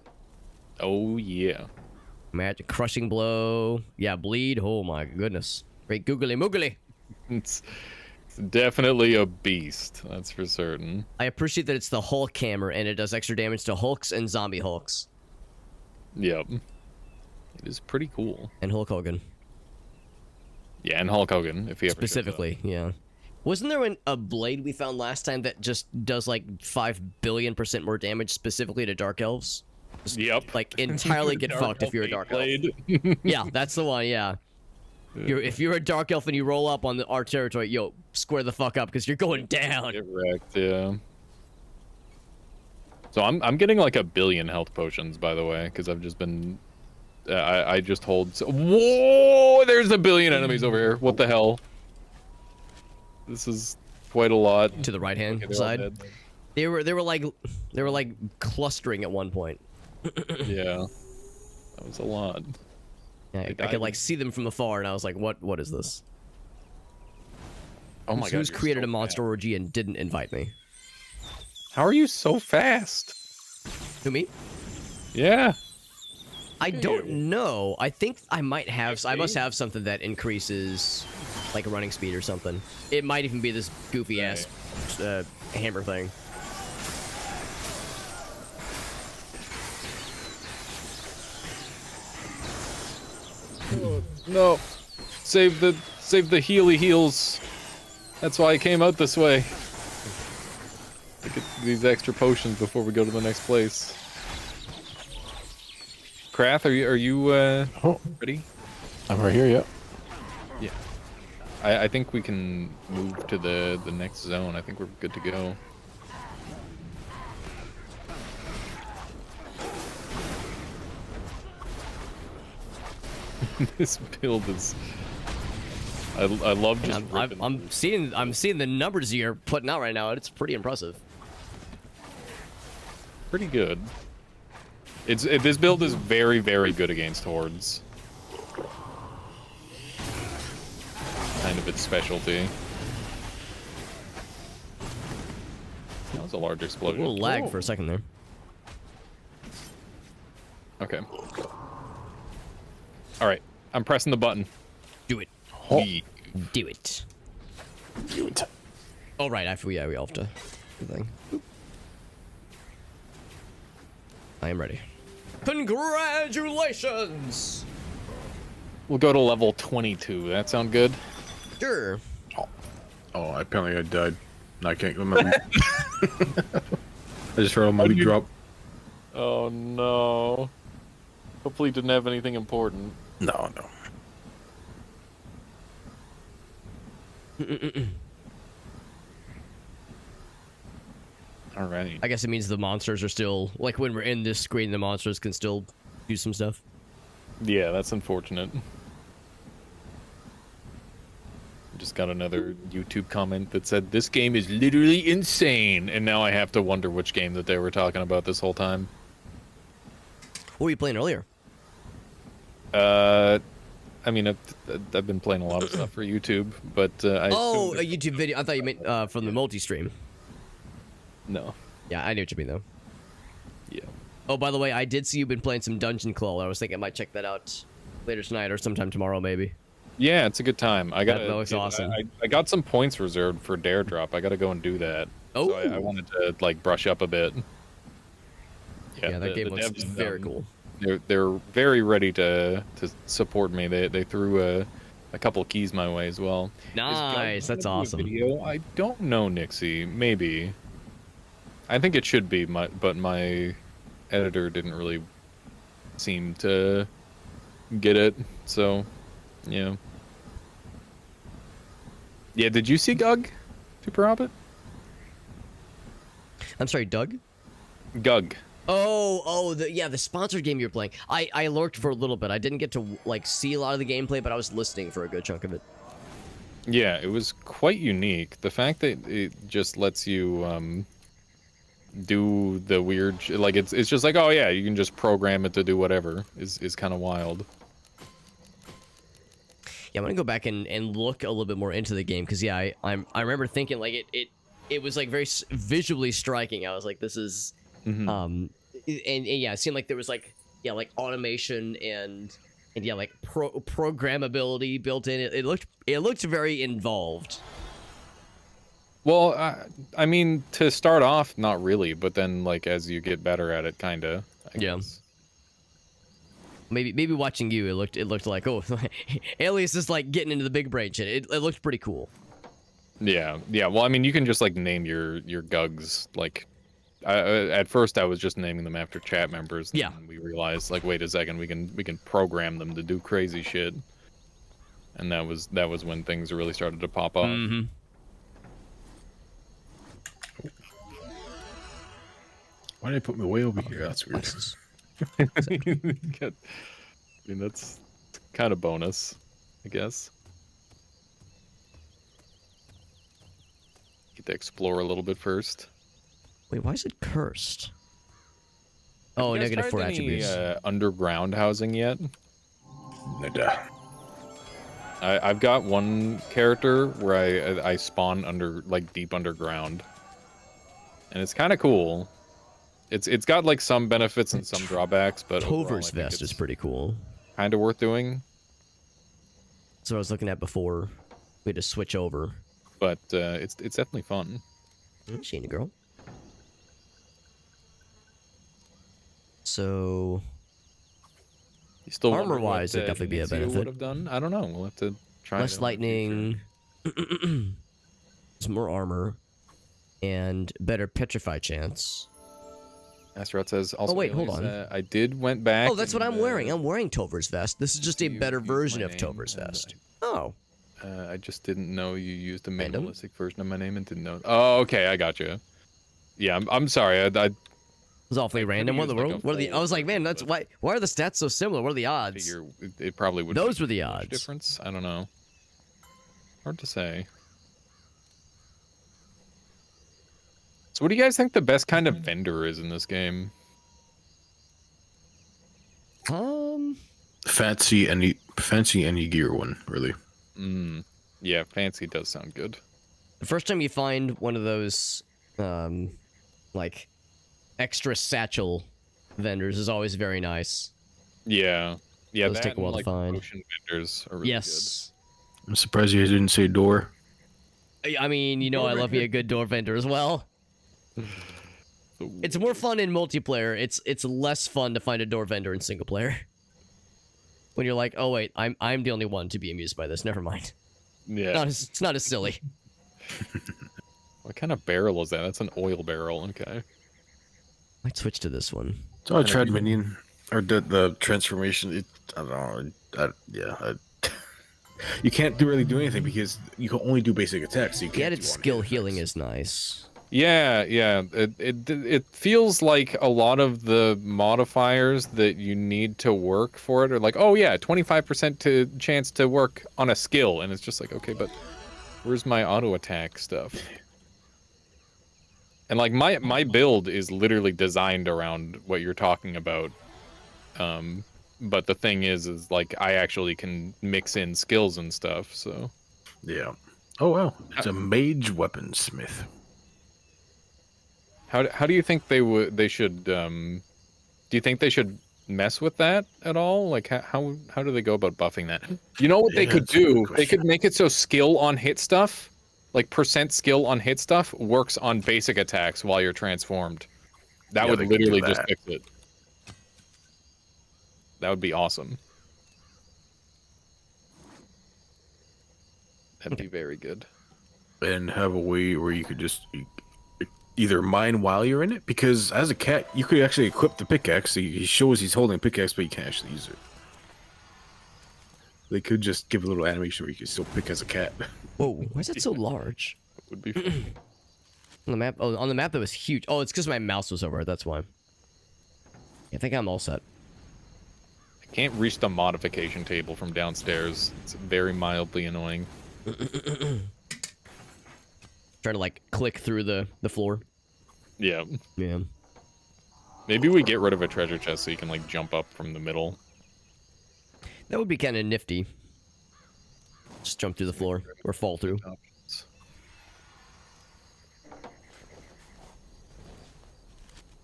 Oh yeah. Magic crushing blow. Yeah, bleed. Oh my goodness. Great googly moogly. It's definitely a beast, that's for certain. I appreciate that it's the Hulk hammer and it does extra damage to Hulks and zombie Hulks. Yep. It is pretty cool. And Hulk Hogan. Yeah, and Hulk Hogan, if he ever specifically, yeah. Wasn't there a blade we found last time that just does like 5 billion% more damage specifically to Dark Elves? Just, yep. Like entirely get fucked if you're a Dark Elf. Yeah, that's the one, yeah. If you're a Dark Elf and you roll up on our territory, yo, square the fuck up because you're going down. Get wrecked, yeah. So I'm getting like 1 billion health potions, by the way, because I've just been... I just hold... Whoa! There's 1 billion enemies over here. What the hell? This is quite a lot. To the right-hand side. They were like clustering at one point. Yeah. That was a lot. Yeah, I could like see them from afar, and I was like, "What is this?" Oh my god! Who's created a monster orgy and didn't invite me? How are you so fast? Who, me? Yeah. I don't know. I think I might have. I must have something that increases, like running speed or something. It might even be this goofy ass hammer thing. Oh, no. Save the healy heals. That's why I came out this way. To get these extra potions before we go to the next place. Krath, are you ready? I'm right here, yep. Yeah. I think we can move to the next zone. I think we're good to go. This build is... I love just I'm seeing the numbers you're putting out right now. It's pretty impressive. Pretty good. This build is very, very good against hordes. Kind of its specialty. That was a large explosion. A little lag for a second there. Okay. Alright, I'm pressing the button. Do it. Oh. Do it. Do it. Oh, right, we all have to... Good thing. Boop. I am ready. Congratulations! We'll go to level 22. That sound good? Sure. Oh, apparently I died. I can't remember. I just heard a money drop. Oh no. Hopefully it didn't have anything important. No. Alright. I guess it means the monsters are still... Like, when we're in this screen, the monsters can still do some stuff. Yeah, that's unfortunate. Just got another YouTube comment that said, this game is literally insane, and now I have to wonder which game that they were talking about this whole time. What were you playing earlier? I mean, I've been playing a lot of stuff for YouTube, but I Oh, a YouTube video. I thought you meant from the multi-stream. No. Yeah, I knew what you mean, though. Yeah. Oh, by the way, I did see you've been playing some Dungeon Clawler. I was thinking I might check that out later tonight or sometime tomorrow, maybe. Yeah, it's a good time. That looks awesome. I got some points reserved for Dare Drop. I got to go and do that. Oh. So I wanted to like brush up a bit. Yeah, that game looks very cool. They're very ready to support me. They threw a couple keys my way as well. Nice, that's awesome. Video? I don't know, Nixie. Maybe. I think it should be, but my editor didn't really seem to get it. So Yeah. Yeah, did you see Gug, Super Hobbit? I'm sorry, Doug? Gug. Oh, the sponsored game you're playing. I lurked for a little bit. I didn't get to, like, see a lot of the gameplay, but I was listening for a good chunk of it. Yeah, it was quite unique. The fact that it just lets you, do the weird like it's just like, oh yeah, you can just program it to do whatever is kind of wild. Yeah, I'm gonna go back and look a little bit more into the game because yeah, I remember thinking like it was like very visually striking. I was like, this is and yeah, it seemed like there was like like automation and yeah, like programmability built in. It looked very involved. Well, I mean, to start off, not really, but then, like, as you get better at it, kind of. Yeah. Maybe watching you, it looked like, oh, Alias is, like, getting into the big brain shit. It looked pretty cool. Yeah, yeah. Well, I mean, you can just, like, name your Gugs, like... at first, I was just naming them after chat members. Yeah. And we realized, like, wait a second, we can program them to do crazy shit. And that was when things really started to pop off. Mm-hmm. Why did I put me way over here? That's weird. I mean, that's kind of bonus, I guess. Get to explore a little bit first. Wait, why is it cursed? Oh, -4 attributes. Underground housing yet? Nada. I've got one character where I spawn deep underground, and it's kind of cool. It's got like some benefits and some drawbacks, but Tover's vest is pretty cool. Kind of worth doing. That's what I was looking at before. We had to switch over. But it's definitely fun. Sheena girl. So, still armor-wise, it'd definitely be a benefit. Would have done. I don't know. We'll have to try. Less lightning. Some more armor, and better petrify chance. Asteroth says also. Oh wait, hold on. I went back. Oh, that's what I'm wearing. I'm wearing Tover's vest. This is just a better version of Tover's vest. Oh. I just didn't know you used a minimalistic version of my name and didn't know. Oh, okay, I got you. Yeah, I'm sorry. I was awfully random. What in the world? What are the? I was like, man, that's why. Why are the stats so similar? What are the odds? It probably would. Those were the odds. Difference? I don't know. Hard to say. So, what do you guys think the best kind of vendor is in this game? Fancy any gear one, really. Yeah, fancy does sound good. The first time you find one of those, like, extra satchel vendors is always very nice. Yeah, those take a while to find. Potion vendors are really good. I'm surprised you didn't say door. I mean, you know, I love me a good door vendor as well. It's more fun in multiplayer. It's less fun to find a door vendor in single player. When you're like, oh wait, I'm the only one to be amused by this. Never mind. Yeah, it's not as silly. What kind of barrel is that? That's an oil barrel. Okay. Might switch to this one. So I tried minion or the transformation. I don't know. You can't really do anything because you can only do basic attacks. So you can't. Its skill healing is nice. Yeah. It feels like a lot of the modifiers that you need to work for it are like, oh yeah, 25% chance to work on a skill, and it's just like, okay, but where's my auto attack stuff? And like my build is literally designed around what you're talking about. But the thing is like I actually can mix in skills and stuff. So yeah. Oh wow, it's a mage weaponsmith. How do you think they should do you think they should mess with that at all? Like how do they go about buffing that? You know what they could do? They could make it so skill on hit stuff, like % skill on hit stuff, works on basic attacks while you're transformed. That would literally just fix it. That would be awesome. That'd be very good. And have a way where you could just either mine while you're in it, because as a cat, you could actually equip the pickaxe. So he shows he's holding a pickaxe, but you can't actually use it. They could just give a little animation where you can still pick as a cat. Whoa, why is it so large? Would be fun. On the map, oh, on the map that was huge. Oh, it's because my mouse was over it. That's why. I think I'm all set. I can't reach the modification table from downstairs. It's very mildly annoying. Trying to like click through the floor. Yeah. Yeah. Maybe we get rid of a treasure chest so you can like jump up from the middle. That would be kind of nifty. Just jump through the floor or fall through.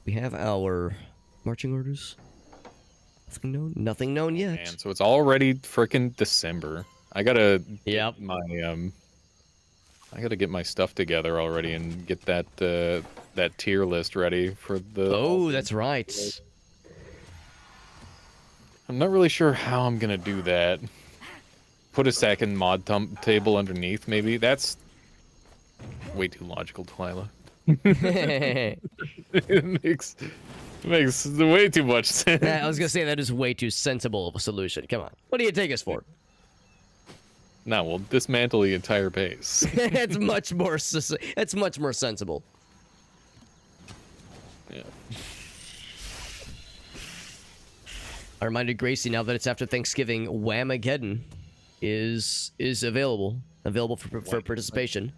We have our marching orders. Nothing known. Nothing known yet. And so it's already frickin' December. I gotta Yep. get my I gotta get my stuff together already and get that that tier list ready for the. Oh, that's right. I'm not really sure how I'm gonna do that. Put a second mod table underneath, maybe. That's way too logical, Twyla. It makes way too much sense. I was gonna say that is way too sensible of a solution. Come on, what do you take us for? No, we'll dismantle the entire base. It's much more. It's much more sensible. Yeah. I reminded Gracie now that it's after Thanksgiving, Whamageddon is available for participation.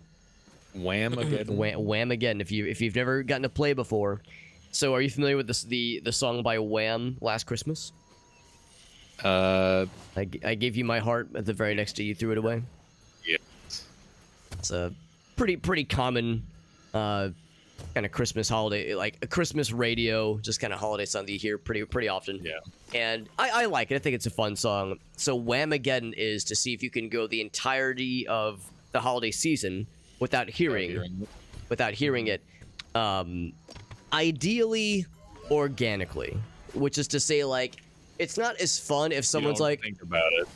Whamageddon. Whamageddon. If you've never gotten to play before, so are you familiar with the song by Wham, Last Christmas? I gave you my heart at the very next day you threw it away. Yes. It's a pretty common kind of Christmas holiday, like a Christmas radio, just kind of holiday song that you hear pretty often. Yeah. And I like it. I think it's a fun song. So Whamageddon is to see if you can go the entirety of the holiday season without hearing it. Ideally organically, which is to say, like, it's not as fun if someone's like, think about it.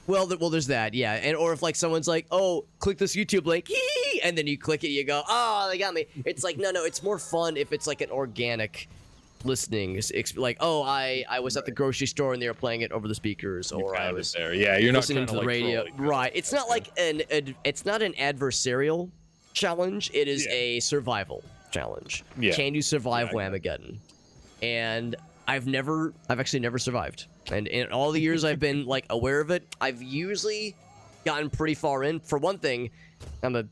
well, there's that, yeah, and or if like someone's like, oh, click this YouTube link, and then you click it, you go, oh, they got me. It's like, no, it's more fun if it's like an organic listening, like, oh, I was at the grocery store and they were playing it over the speakers, or I was there. Yeah, you're not listening to the radio, right? It's not like it's not an adversarial challenge. It is a survival challenge. Yeah. Can you survive Whamageddon? And I've actually never survived. And in all the years I've been like aware of it, I've usually gotten pretty far in. For one thing, I'm a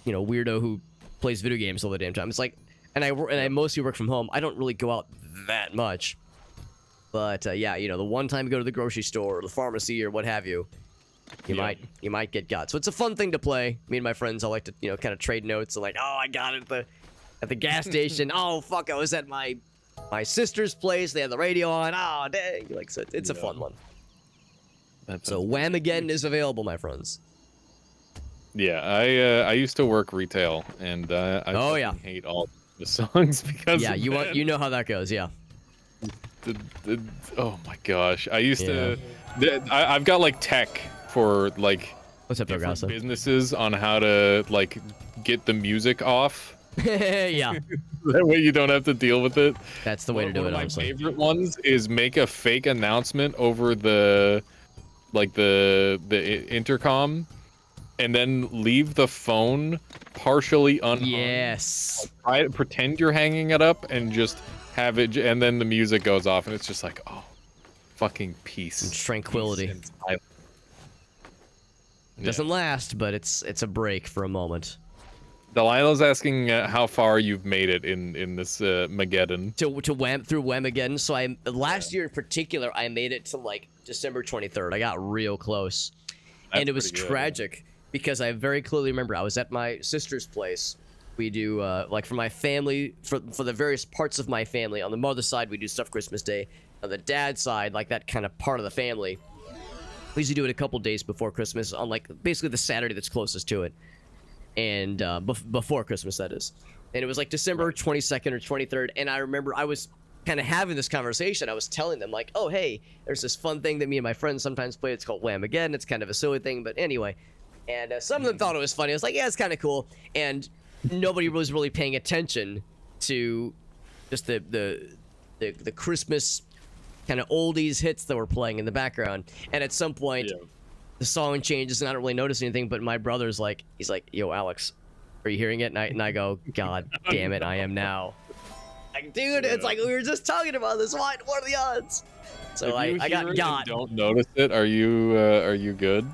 weirdo who plays video games all the damn time. It's like, and I mostly work from home. I don't really go out that much. But yeah, the one time you go to the grocery store or the pharmacy or what have you, you might get got. So it's a fun thing to play. Me and my friends all like to kind of trade notes. So like, oh, I got it at the gas station. Oh fuck, I was at my sister's place. They had the radio on. Oh dang! Like, so it's a fun one. So Whamageddon is available, my friends. Yeah, I used to work retail, and I hate all the songs because you know how that goes. Yeah. Oh my gosh, I used to. I've got like tech for like what's up, different businesses on how to like get the music off. Yeah. That way you don't have to deal with it. That's the way to do it. One of my honestly. favorite ones is make a fake announcement over the intercom, and then leave the phone partially unhung. Yes. Like, pretend you're hanging it up and just have it, and then the music goes off, and it's just like, oh, fucking peace. And tranquility. Peace and doesn't last, but it's a break for a moment. Delilah's asking how far you've made it in this Mageddon. Through Whamageddon. So last year in particular, I made it to like December 23rd. I got real close. And it was tragic because I very clearly remember I was at my sister's place. We do like for my family, for the various parts of my family. On the mother's side, we do stuff Christmas Day. On the dad's side, like that kind of part of the family, we usually do it a couple days before Christmas, on like basically the Saturday that's closest to it. And before Christmas, that is. And it was like December 22nd or 23rd, and I remember I was kind of having this conversation. I was telling them like, oh hey, there's this fun thing that me and my friends sometimes play. It's called Whamageddon. It's kind of a silly thing, but anyway. And some of them thought it was funny. I was like, yeah, it's kind of cool. And nobody was really paying attention to just the Christmas kind of oldies hits that were playing in the background. And at some point, the song changes and I don't really notice anything, but my brother's like, he's like, yo, Alex, are you hearing it? And I go, God damn it, I am now. Like, dude, it's like, we were just talking about this. What are the odds? So I got. Don't notice it. Are you good?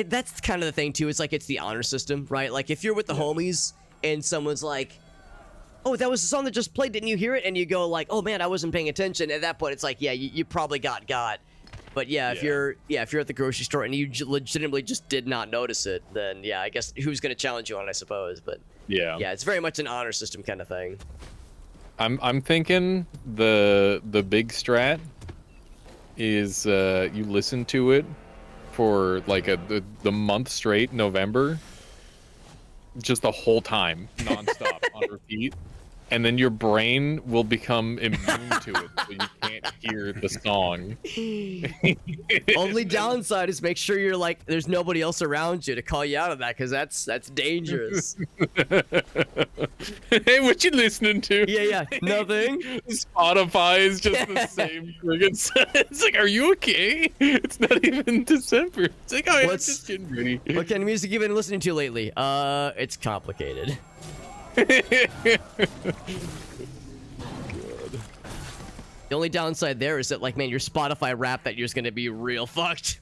That's kind of the thing too. It's like it's the honor system, right? Like if you're with the homies and someone's like, "Oh, that was the song that just played. Didn't you hear it?" And you go like, "Oh man, I wasn't paying attention." At that point, it's like, yeah, you probably got. But if you're at the grocery store and you legitimately just did not notice it, then yeah, I guess who's gonna challenge you on it, I suppose. But yeah, it's very much an honor system kind of thing. I'm thinking the big strat is you listen to it for like the month straight, November, just the whole time, nonstop on repeat, and then your brain will become immune to it, so you can't hear the song. Only downside is make sure you're like there's nobody else around you to call you out of that, because that's dangerous. Hey, what you listening to? Yeah, nothing. Spotify is just the same friggin' It's like, are you okay? It's not even December. It's like, oh, I'm just getting ready. What kind of music you been listening to lately? It's complicated. The only downside there is that, like, man, your Spotify rap that year's gonna be real fucked.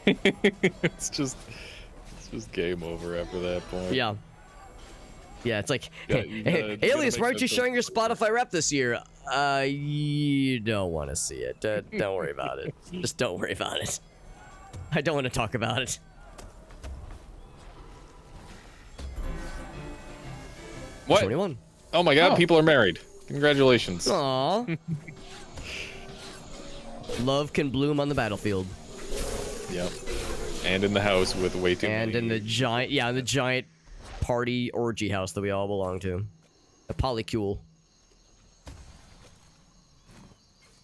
it's just game over after that point. Yeah, it's like, hey, Alias, why aren't you showing your Spotify rap this year? You don't want to see it. Don't worry about it. Just don't worry about it. I don't want to talk about it. What? 21. Oh my God, people are married. Congratulations. Aww. Love can bloom on the battlefield. Yep. And in the house with way too many. And in the giant party orgy house that we all belong to. A polycule.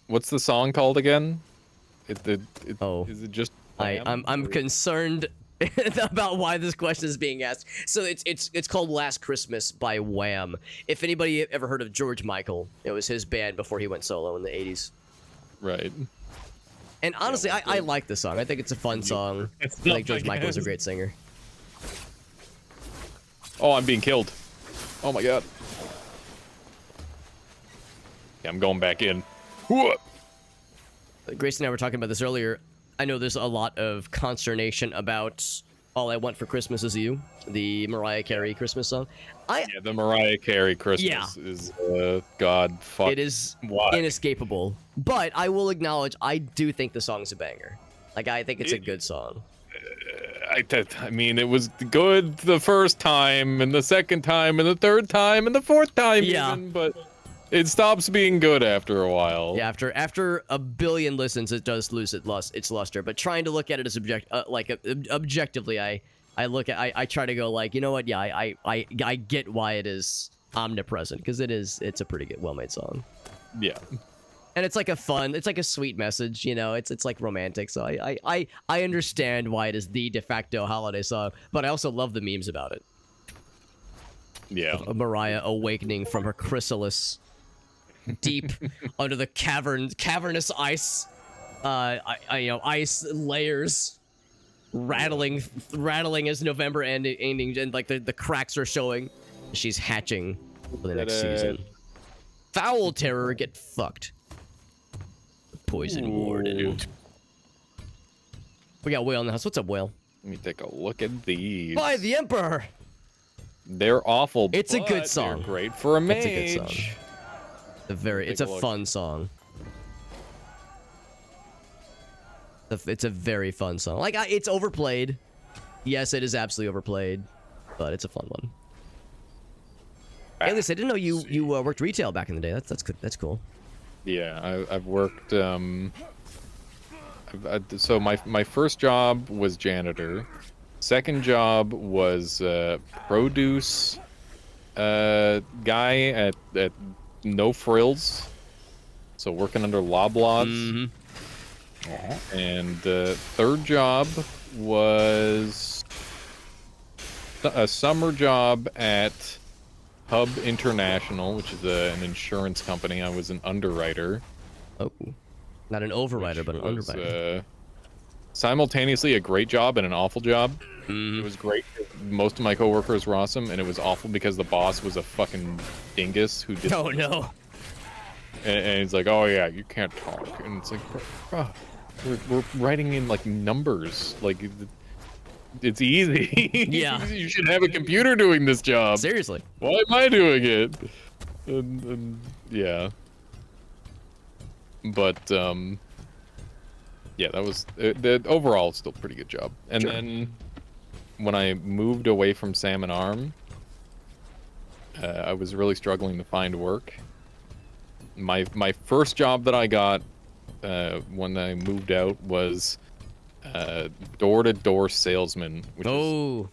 What's the song called again? Is it just I'm concerned about why this question is being asked. So it's called Last Christmas by Wham. If anybody ever heard of George Michael, it was his band before he went solo in the 80s. Right. And honestly, I like the song. I think it's a fun song. I think George Michael is a great singer. Oh, I'm being killed. Oh my God. Yeah, I'm going back in. Grace and I were talking about this earlier. I know there's a lot of consternation about All I Want for Christmas Is You, the Mariah Carey Christmas song. Yeah, the Mariah Carey Christmas is, God, fuck. It is inescapable. But I will acknowledge, I do think the song's a banger. Like, I think it's a good song. I mean, it was good the first time, and the second time, and the third time, and the fourth time even, but it stops being good after a while. Yeah, after a billion listens, it does lose its luster. But trying to look at it as objectively, I try to go like, you know what? Yeah, I get why it is omnipresent, because it's a pretty good, well-made song. Yeah. And it's like a sweet message, you know. It's like romantic. So I understand why it is the de facto holiday song, but I also love the memes about it. Yeah. Of Mariah awakening from her chrysalis. Deep under the cavernous ice, ice layers, rattling as November ending, and like the cracks are showing. She's hatching for the next season. Foul terror, get fucked. Poison warden. We got Whale in the house. What's up, Whale? Let me take a look at these. By the Emperor. They're awful. It's a good song. They're great for a mage. It's a good song. It's a fun song. It's a very fun song. Like, it's overplayed. Yes, it is absolutely overplayed, but it's a fun one. Hey, Alice, I didn't know you worked retail back in the day. That's good. That's cool. Yeah, I've worked. So my first job was janitor. Second job was produce guy at No Frills, so working under Loblaws. And third job was a summer job at Hub International, which is an insurance company. I was an underwriter. Oh, not an overwriter, but an underwriter. simultaneously a great job and an awful job. It was great. Most of my coworkers were awesome, and it was awful because the boss was a fucking dingus who did. Oh no. And he's like, "Oh yeah, you can't talk," and it's like, "Bro, we're writing in like numbers, like it's easy." Yeah. You should have a computer doing this job. Seriously. Why am I doing it? And yeah. But yeah, that was the overall still pretty good job. And then when I moved away from Salmon Arm, I was really struggling to find work. My first job that I got when I moved out was door-to-door salesman, which is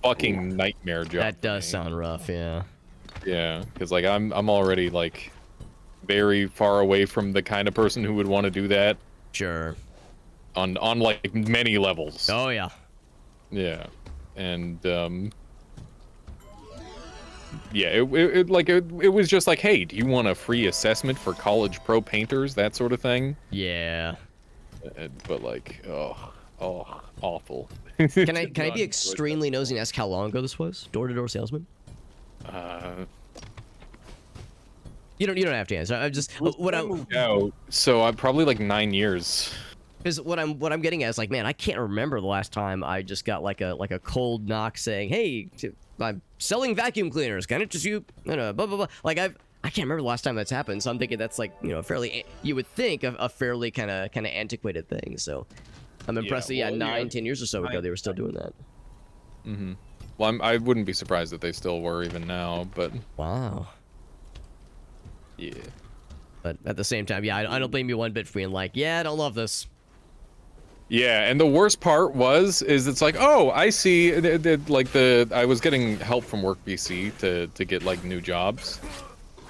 fucking nightmare job. That does sound rough, yeah. Yeah, because like I'm already like very far away from the kind of person who would want to do that. Sure. On like many levels. Oh yeah. Yeah, and yeah, it was just like, hey, do you want a free assessment for college pro painters, that sort of thing? Yeah. But like, awful. Can I be extremely nosy and ask how long ago this was? Door-to-door salesman? You don't have to answer. I'm just what I moved out. So I'm probably like 9 years. Because what I'm getting at is like, man, I can't remember the last time I just got like a cold knock saying, hey, I'm selling vacuum cleaners. Can I interest you? Blah blah blah. Like I can't remember the last time that's happened. So I'm thinking that's like, you know, fairly, you would think a fairly kind of antiquated thing. So I'm impressed that 9-10 years or so ago they were still doing that. Mm-hmm. Well, I wouldn't be surprised if they still were even now, but wow. Yeah. But at the same time, yeah, I don't blame you one bit for being like, yeah, I don't love this. Yeah, and the worst part is it's like, oh, I see, I was getting help from Work BC to get like new jobs,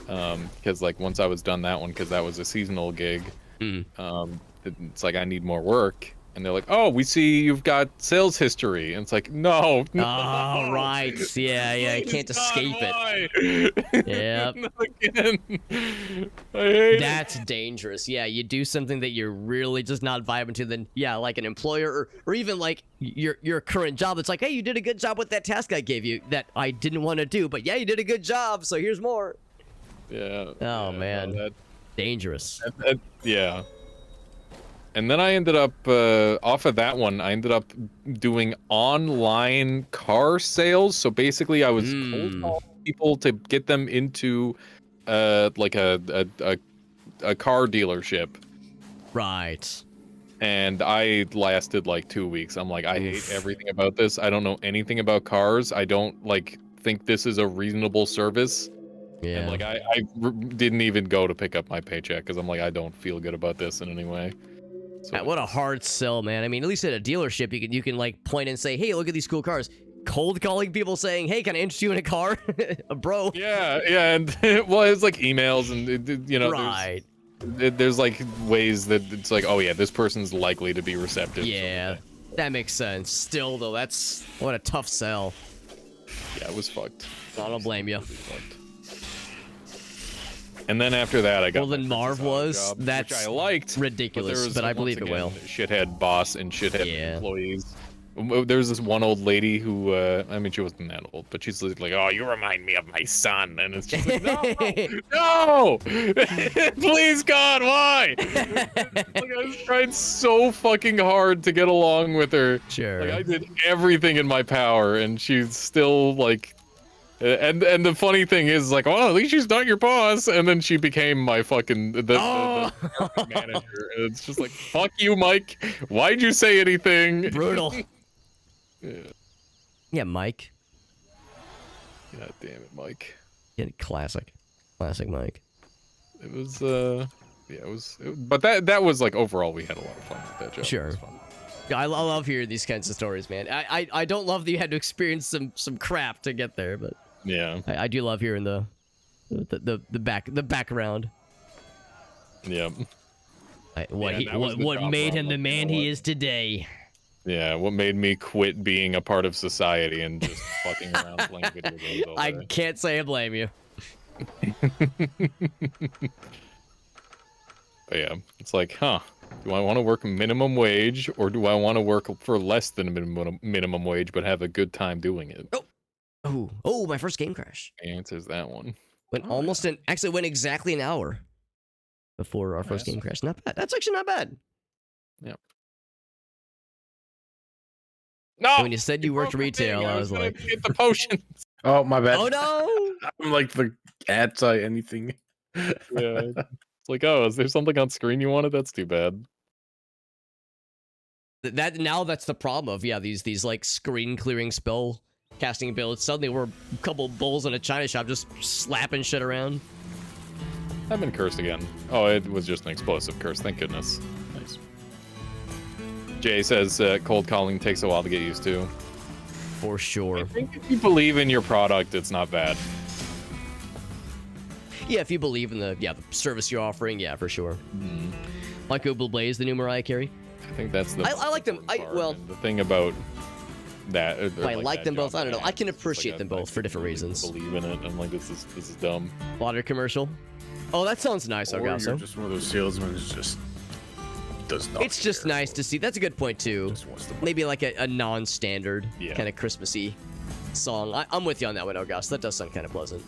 because like once I was done that one, because that was a seasonal gig, it's like I need more work, and they're like, oh, we see you've got sales history, and it's like, no. Oh, right, yeah, I can't escape it. Yep. I hate That's dangerous. Yeah, you do something that you're really just not vibing to, then yeah, like an employer or even like your current job. It's like, hey, you did a good job with that task I gave you that I didn't want to do, but yeah, you did a good job, so here's more. Yeah. Oh man, dangerous. Yeah. And then I ended up, off of that one, I ended up doing online car sales. So basically I was cold calling people to get them into, like a car dealership. Right. And I lasted like 2 weeks. I'm like, I hate everything about this. I don't know anything about cars. I don't like think this is a reasonable service. Yeah. And like, I didn't even go to pick up my paycheck because I'm like, I don't feel good about this in any way. So what a hard sell, man. I mean, at least at a dealership, you can like point and say, hey, look at these cool cars. Cold calling people saying, hey, can I interest you in a car? A bro. Yeah, and well, it's like emails and, you know, right. There's like ways that it's like, oh yeah, this person's likely to be receptive. Yeah, that makes sense. Still, though, what a tough sell. Yeah, it was fucked. I don't blame you. And then after that, I got. Well, then Marv was. That's which I liked. Ridiculous, but I believe it will. Shithead boss and shithead employees. There was this one old lady who, I mean, she wasn't that old, but she's like, oh, you remind me of my son. And it's just like, no! Please, God, why? Like, I tried so fucking hard to get along with her. Sure. Like, I did everything in my power, and she's still, like... And the funny thing is, like, well, at least she's not your boss. And then she became my fucking the manager. And it's just like, fuck you, Mike. Why'd you say anything? Brutal. Yeah. Yeah, Mike. God damn it, Mike. Yeah, classic Mike. It was yeah, but that was like overall we had a lot of fun with that job. Sure. I love hearing these kinds of stories, man. I don't love that you had to experience some crap to get there, but yeah, I do love hearing the background. Yeah. What made him the man he is today. Yeah, what made me quit being a part of society and just fucking around playing video games all day. I can't say I blame you. But yeah, it's like, huh. Do I want to work minimum wage, or do I want to work for less than minimum wage, but have a good time doing it? Oh, my first game crash. The answer is that one. Actually went exactly an hour before our first game crash. Not bad. That's actually not bad. Yeah. No. When you said you worked retail, I was like, get the potions. Oh, my bad. Oh no! I'm like the anti anything. Yeah. It's like, oh, is there something on screen you wanted? That's too bad. That's the problem of these like screen clearing spell casting builds. Suddenly we're a couple bulls in a china shop just slapping shit around. I've been cursed again. Oh, it was just an explosive curse. Thank goodness. Nice. Jay says cold calling takes a while to get used to. For sure. I think if you believe in your product, it's not bad. Yeah, if you believe in the service you're offering, yeah, for sure. Like Google Blaze, the new Mariah Carey. I think that's the. I like them. The thing about that. I like them both. I don't know. I can appreciate them both for different reasons. Believe in it. I'm like, this is dumb. Water commercial. Oh, that sounds nice, Argasso. You're just one of those salesmen who just does not. It's just nice to see. That's a good point too. Maybe like a non-standard kind of Christmassy song. I'm with you on that one, Argasso. That does sound kind of pleasant.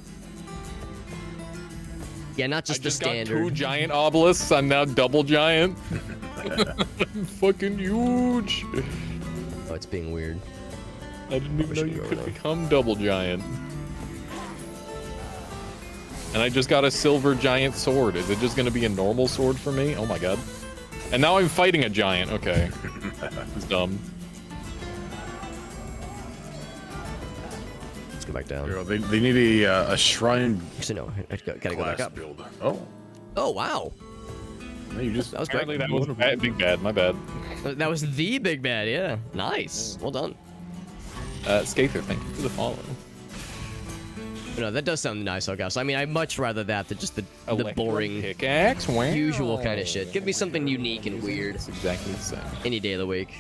Yeah, not just the standard. Got 2 giant obelisks. I'm now double giant. I'm fucking huge. Oh, it's being weird. I didn't even know you could become double giant. And I just got a silver giant sword. Is it just gonna be a normal sword for me? Oh my god. And now I'm fighting a giant. Okay. It's dumb. Let's go back down. Girl, they need a shrine. Actually, no. I gotta go back up. Build. Oh. Oh, wow. No, you just. That was great. That was big bad. My bad. That was the big bad, yeah. Nice. Well done. Skather, thank you for the follow. No, that does sound nice, August. I mean, I'd much rather that than just the boring, pickaxe, usual kind of shit. Give me something unique and weird. It's exactly the same. Any day of the week.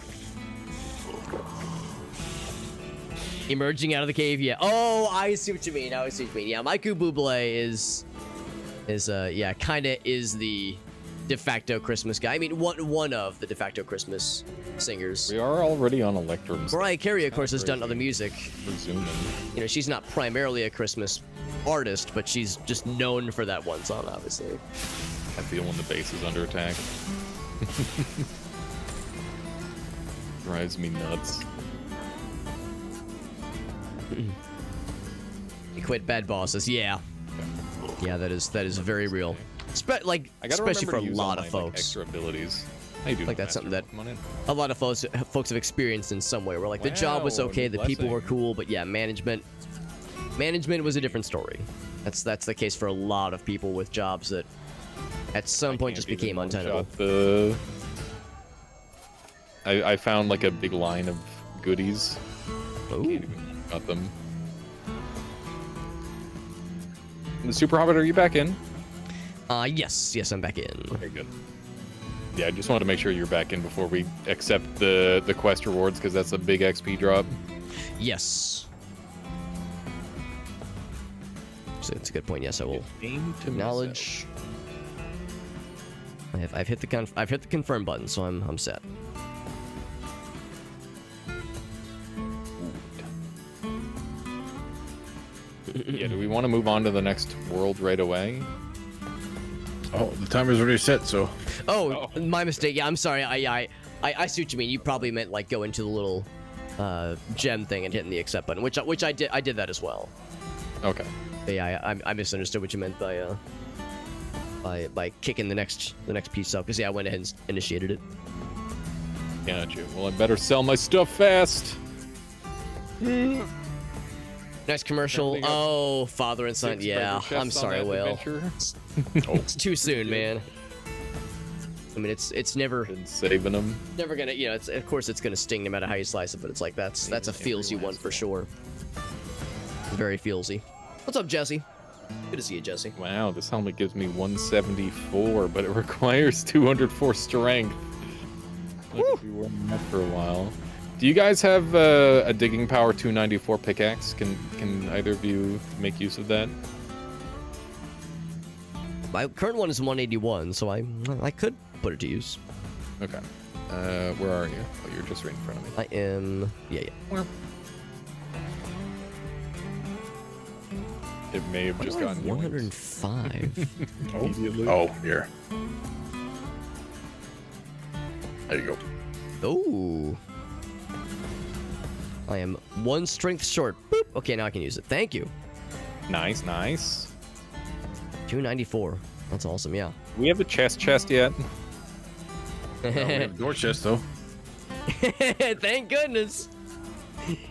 Emerging out of the cave, yeah. Oh, I see what you mean. Yeah, Michael Bublé is kind of is the de facto Christmas guy. I mean, one of the de facto Christmas singers. We are already on Electrum. Mariah Carey, of course, has done other music. Resuming. You know, she's not primarily a Christmas artist, but she's just known for that one song, obviously. I feel when the bass is under attack. Drives me nuts. You quit bad bosses, yeah. Yeah, that is very real. Especially for a lot of folks. Like, extra abilities. How you doing, like that's something that a lot of folks have experienced in some way. Where like the job was okay, the people were cool, but yeah, management was a different story. That's the case for a lot of people with jobs that at some point just became untenable. I found like a big line of goodies. Ooh. Got them. The Super Hobbit, are you back in? Yes, I'm back in. Okay, good. Yeah, I just wanted to make sure you're back in before we accept the quest rewards, because that's a big XP drop. Yes. So it's a good point. Yes, I will acknowledge. I've hit the confirm button, so I'm set. Yeah, do we want to move on to the next world right away? Oh, the timer's already set, so. Oh, my mistake. Yeah, I'm sorry. I see what you mean. You probably meant like go into the little gem thing and hitting the accept button, which I did. I did that as well. Okay. But yeah, I misunderstood what you meant by kicking the next piece up, because yeah, I went ahead and initiated it. Gotcha. Well, I better sell my stuff fast. Nice commercial. Oh, father and son. Yeah, I'm sorry, Will. It's too soon, man. I mean, it's never been saving them. Never gonna, you know. Of course it's gonna sting no matter how you slice it, but it's like that's a feelsy one for sure. Very feelsy. What's up, Jesse? Good to see you, Jesse. Wow, this helmet gives me 174, but it requires 204 strength. I'll be wearing that for a while. Do you guys have a digging power 294 pickaxe? Can either of you make use of that? My current one is 181, so I could put it to use. Okay. Where are you? Oh, you're just right in front of me. I am. Yeah. It may have just gotten 105. Oh, here. There you go. Oh. I am 1 strength short. Boop. Okay, now I can use it. Thank you. Nice, nice. 294. That's awesome, yeah. We have a chest yet? No, we have a door chest, though. Thank goodness.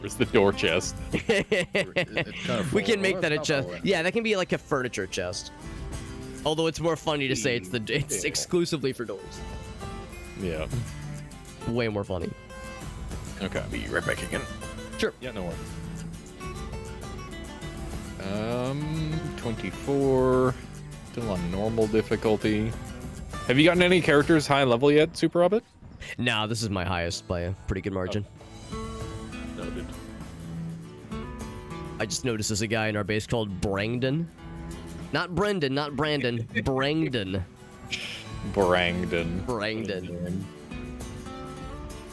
Where's the door chest? It's kind of We can make full. that a Well, it's chest. not full. Yeah, that can be like a furniture chest. Although it's more funny to say it's exclusively for doors. Yeah. Way more funny. Okay. Be right back again. Sure. Yeah, no worries. 24. Still on normal difficulty. Have you gotten any characters high level yet, Super Hobbit? Nah, this is my highest by a pretty good margin. Noted. I just noticed there's a guy in our base called Brangdon. Not Brendan, not Brandon. Brangdon. Brangdon.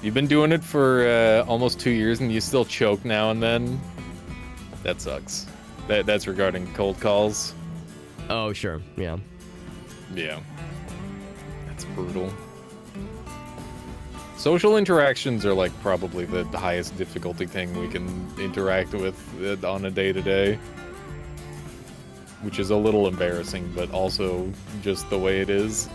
You've been doing it for almost 2 years and you still choke now and then? That sucks. That's regarding cold calls. Oh, sure. Yeah. Yeah. That's brutal. Social interactions are like probably the highest difficulty thing we can interact with on a day-to-day. Which is a little embarrassing, but also just the way it is.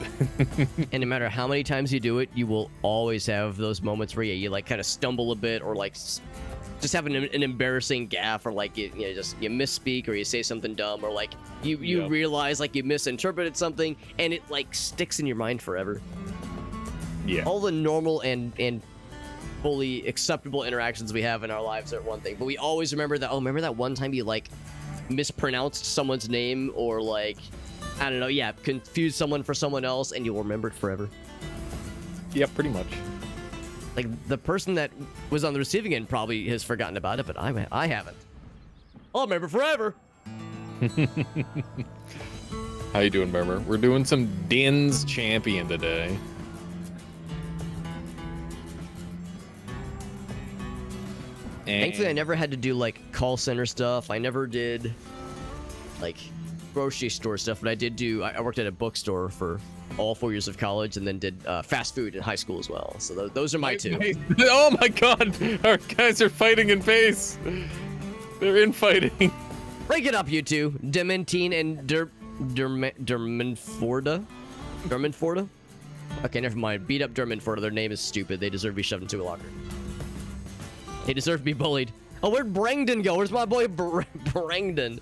And no matter how many times you do it, you will always have those moments where you like kind of stumble a bit, or like just have an embarrassing gaffe, or like you misspeak, or you say something dumb, or like you realize like you misinterpreted something, and it like sticks in your mind forever. Yeah. All the normal and fully acceptable interactions we have in our lives are one thing, but we always remember that. Oh, remember that one time you like mispronounced someone's name, or like, I don't know, yeah, confused someone for someone else, and you'll remember it forever. Yeah, pretty much. Like, the person that was on the receiving end probably has forgotten about it, but I haven't. I'll remember forever. How you doing, Murmur? We're doing some Din's Champion today. Thankfully, I never had to do, like, call center stuff. I never did, like, grocery store stuff, but I did do... I worked at a bookstore for all 4 years of college, and then did fast food in high school as well. So those are my two. Oh my god! Our guys are fighting in base! They're infighting. Break it up, you two. Dementine and Dermanforda? Dermanforda? Okay, never mind. Beat up Dermanforda. Their name is stupid. They deserve to be shoved into a locker. They deserve to be bullied. Oh, where'd Brangdon go? Where's my boy Brangdon?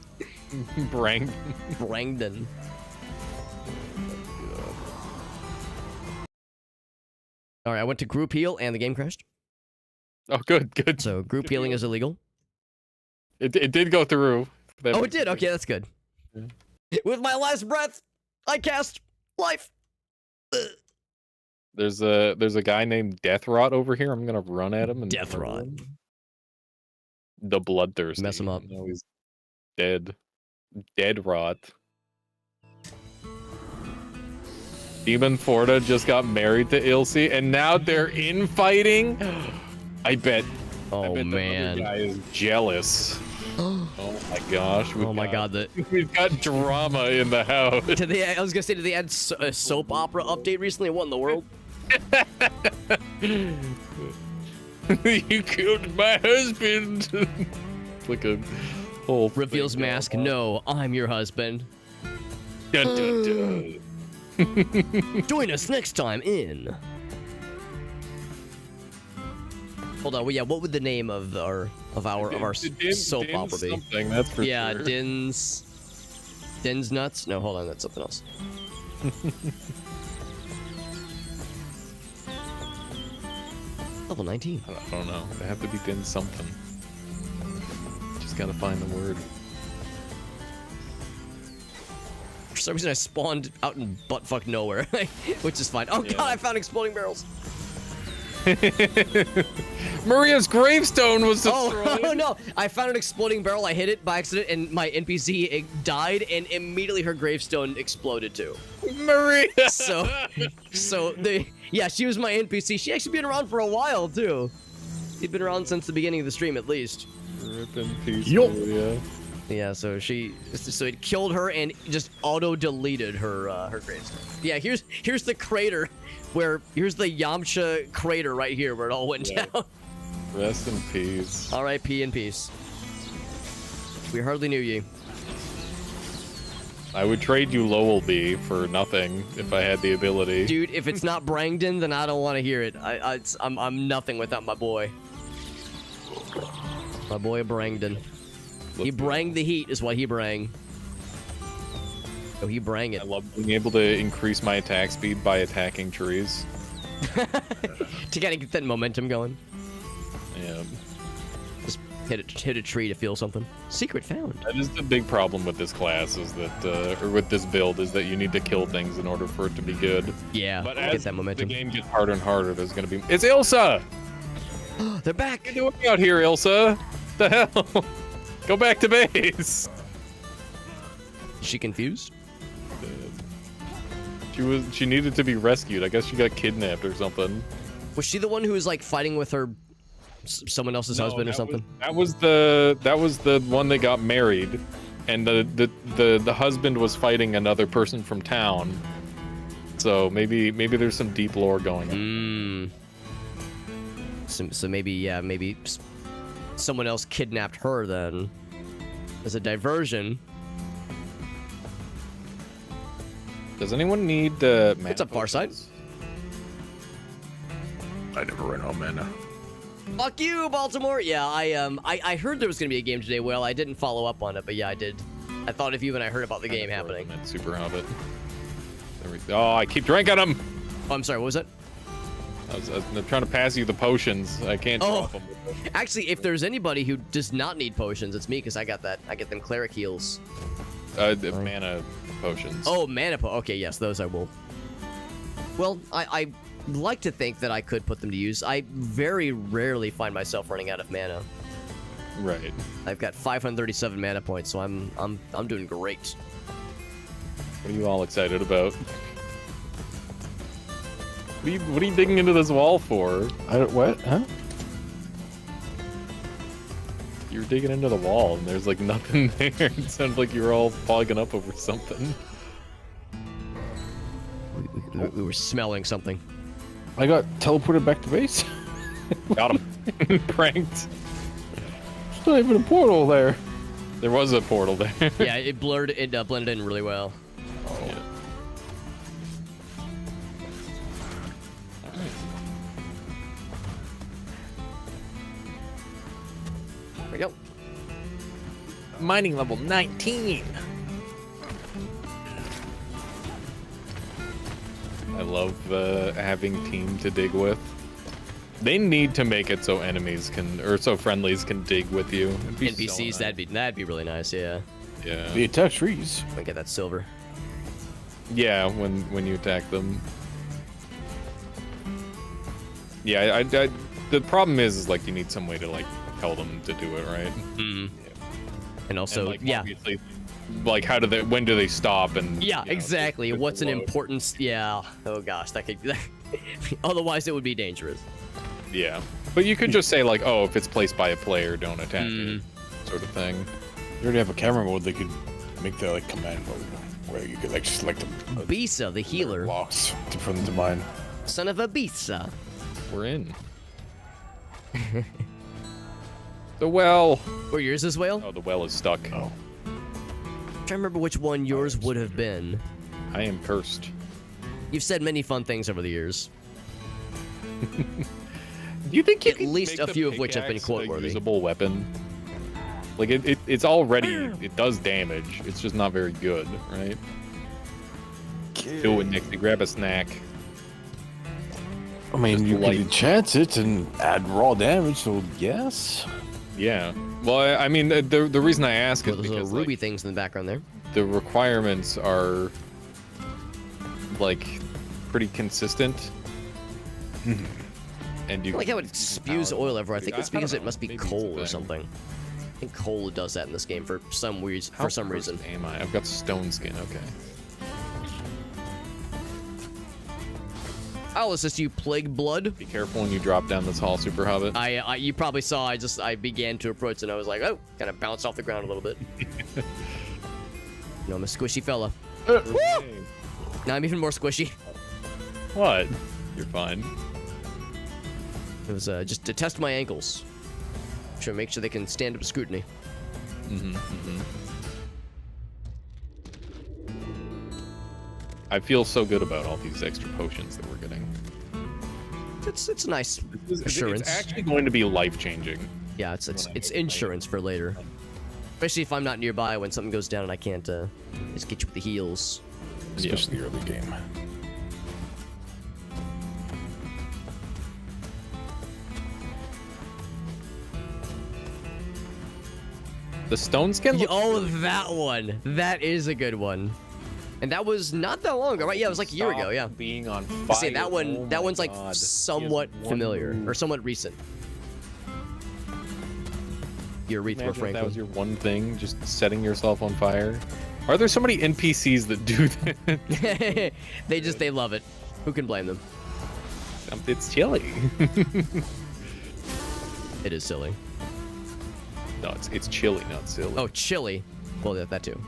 Brangdon. All right, I went to group heal and the game crashed. Oh, good. So group healing is illegal. It did go through. Oh, it did? Okay, that's good. Yeah. With my last breath, I cast life. There's a guy named Deathrot over here. I'm gonna run at him and Deathrot. The bloodthirsty. Mess him up. No, he's dead. Dead rot. Demon Forda just got married to Ilse, and now they're infighting. I bet. Oh, man. The guy is jealous. Oh my gosh. Oh my god. We've got drama in the house. I was gonna say, did they add a soap opera update recently? What in the world? You killed my husband. It's like a whole reveals mask. No, I'm your husband. Dun, dun, dun. Join us next time in. Hold on. Well, yeah. What would the name of our soap opera be? Something, that's for yeah, sure. Din's nuts. No, hold on. That's something else. Level 19. I don't know. They have to be Din something. Just gotta find the word. For some reason, I spawned out in buttfuck nowhere, which is fine. Oh god, I found exploding barrels. Maria's gravestone was destroyed. Oh no! I found an exploding barrel. I hit it by accident, and my NPC died, and immediately her gravestone exploded too. Maria. So yeah, she was my NPC. She actually been around for a while too. She'd been around since the beginning of the stream, at least. Rip in peace, Yup. Maria. Yeah, so it killed her and just auto deleted her her gravestone. Yeah, here's the crater, here's the Yamcha crater right here where it all went down. Rest in peace. R.I.P. in peace. We hardly knew ye. I would trade you Lowellby for nothing if I had the ability. Dude, if it's not Brangden, then I don't want to hear it. I'm nothing without my boy. My boy Brangden. He brang the heat is what he brang. Oh, he brang it. I love being able to increase my attack speed by attacking trees. To kind of get that momentum going. Yeah. Just hit a tree to feel something. Secret found. That is the big problem with this class, is that, or with this build, is that you need to kill things in order for it to be good. Yeah, but get as that momentum. the game gets harder and harder, there's gonna be... It's Ilsa! They're back! What are you doing out here, Ilsa? The hell? Go back to base! Is she confused? She needed to be rescued. I guess she got kidnapped or something. Was she the one who was like fighting with her someone else's husband or something? That was the one that got married, and the husband was fighting another person from town. So maybe there's some deep lore going on. So maybe someone else kidnapped her then. As a diversion. Does anyone need mana? What's up, Farside? I never ran out of mana. Fuck you, Baltimore! Yeah, I heard there was gonna be a game today. Well, I didn't follow up on it, but yeah, I did. I thought of you when I heard about the game happening. Super Hobbit. Oh, I keep drinking them! Oh, I'm sorry, what was that? I was trying to pass you the potions. I can't drop them. Actually, if there's anybody who does not need potions, it's me, because I got that. I get them cleric heals. Mana potions. Oh, mana okay, yes, those I will. Well, I like to think that I could put them to use. I very rarely find myself running out of mana. Right. I've got 537 mana points, so I'm doing great. What are you all excited about? What are you digging into this wall for? What? Huh? You're digging into the wall, and there's like nothing there. It sounds like you're all fogging up over something. We were smelling something. I got teleported back to base. Got him. Pranked. There's not even a portal there. There was a portal there. Yeah, it blurred, it blended in really well. Oh. Yeah. There we go. Mining level 19. I love having team to dig with. They need to make it so enemies can, or so friendlies can dig with you. NPCs, so nice. that'd be really nice. Yeah. Yeah. They attack trees. I get that silver. Yeah, when you attack them. Yeah, the problem is like you need some way to like tell them to do it, right? Mm-hmm. Yeah. And also, and, like, yeah. Obviously, like when do they stop and yeah, you know, exactly. What's an importance? Yeah. Oh gosh, that could. Otherwise, it would be dangerous. Yeah, but you could just say like, oh, if it's placed by a player, don't attack it, sort of thing. You already have a camera mode. They could make that like command mode where you could like select them. Bisa, the healer. Blocks to put them to mine. Son of a Bisa. We're in. The well. Or yours is whale? Oh, the well is stuck. Oh. I'm trying to remember which one yours would have been. I am cursed. You've said many fun things over the years. Do you think you at least a few of which have been quote-worthy? A usable weapon? Like it's already it does damage. It's just not very good, right? Do it, Nick. Grab a snack. I mean, Just you light. can enchant it and add raw damage. So yes. Yeah. Well, I mean, the reason I ask is Those little because ruby like, things in the background there. the requirements are like pretty consistent. And you I like how it spews oil everywhere. I think it's because it must be Maybe coal or it's a thing. something. I think coal does that in this game for some reason. How cursed am I? I've got stone skin. Okay. I'll assist you, Plague Blood. Be careful when you drop down this hall, Super Hobbit. You probably saw. I began to approach and I was like, oh, kind of bounced off the ground a little bit. No, I'm a squishy fella. Now I'm even more squishy. What? You're fine. It was just to test my ankles. Try to make sure they can stand up to scrutiny. I feel so good about all these extra potions that we're getting. It's nice assurance. It's actually going to be life-changing. Yeah, it's insurance for later. Especially if I'm not nearby when something goes down and I can't just get you with the heals. Especially early game. The stone skin? Oh, that one. That is a good one. And that was not that long ago, right? Yeah, it was like a year ago, yeah. Being on fire. See, that one, that one's like somewhat familiar, or somewhat recent. Your Urethra, Franklin. That was your one thing, just setting yourself on fire. Are there so many NPCs that do that? they love it. Who can blame them? It's chilly. It is silly. No, it's chilly, not silly. Oh, chilly. Well, that too.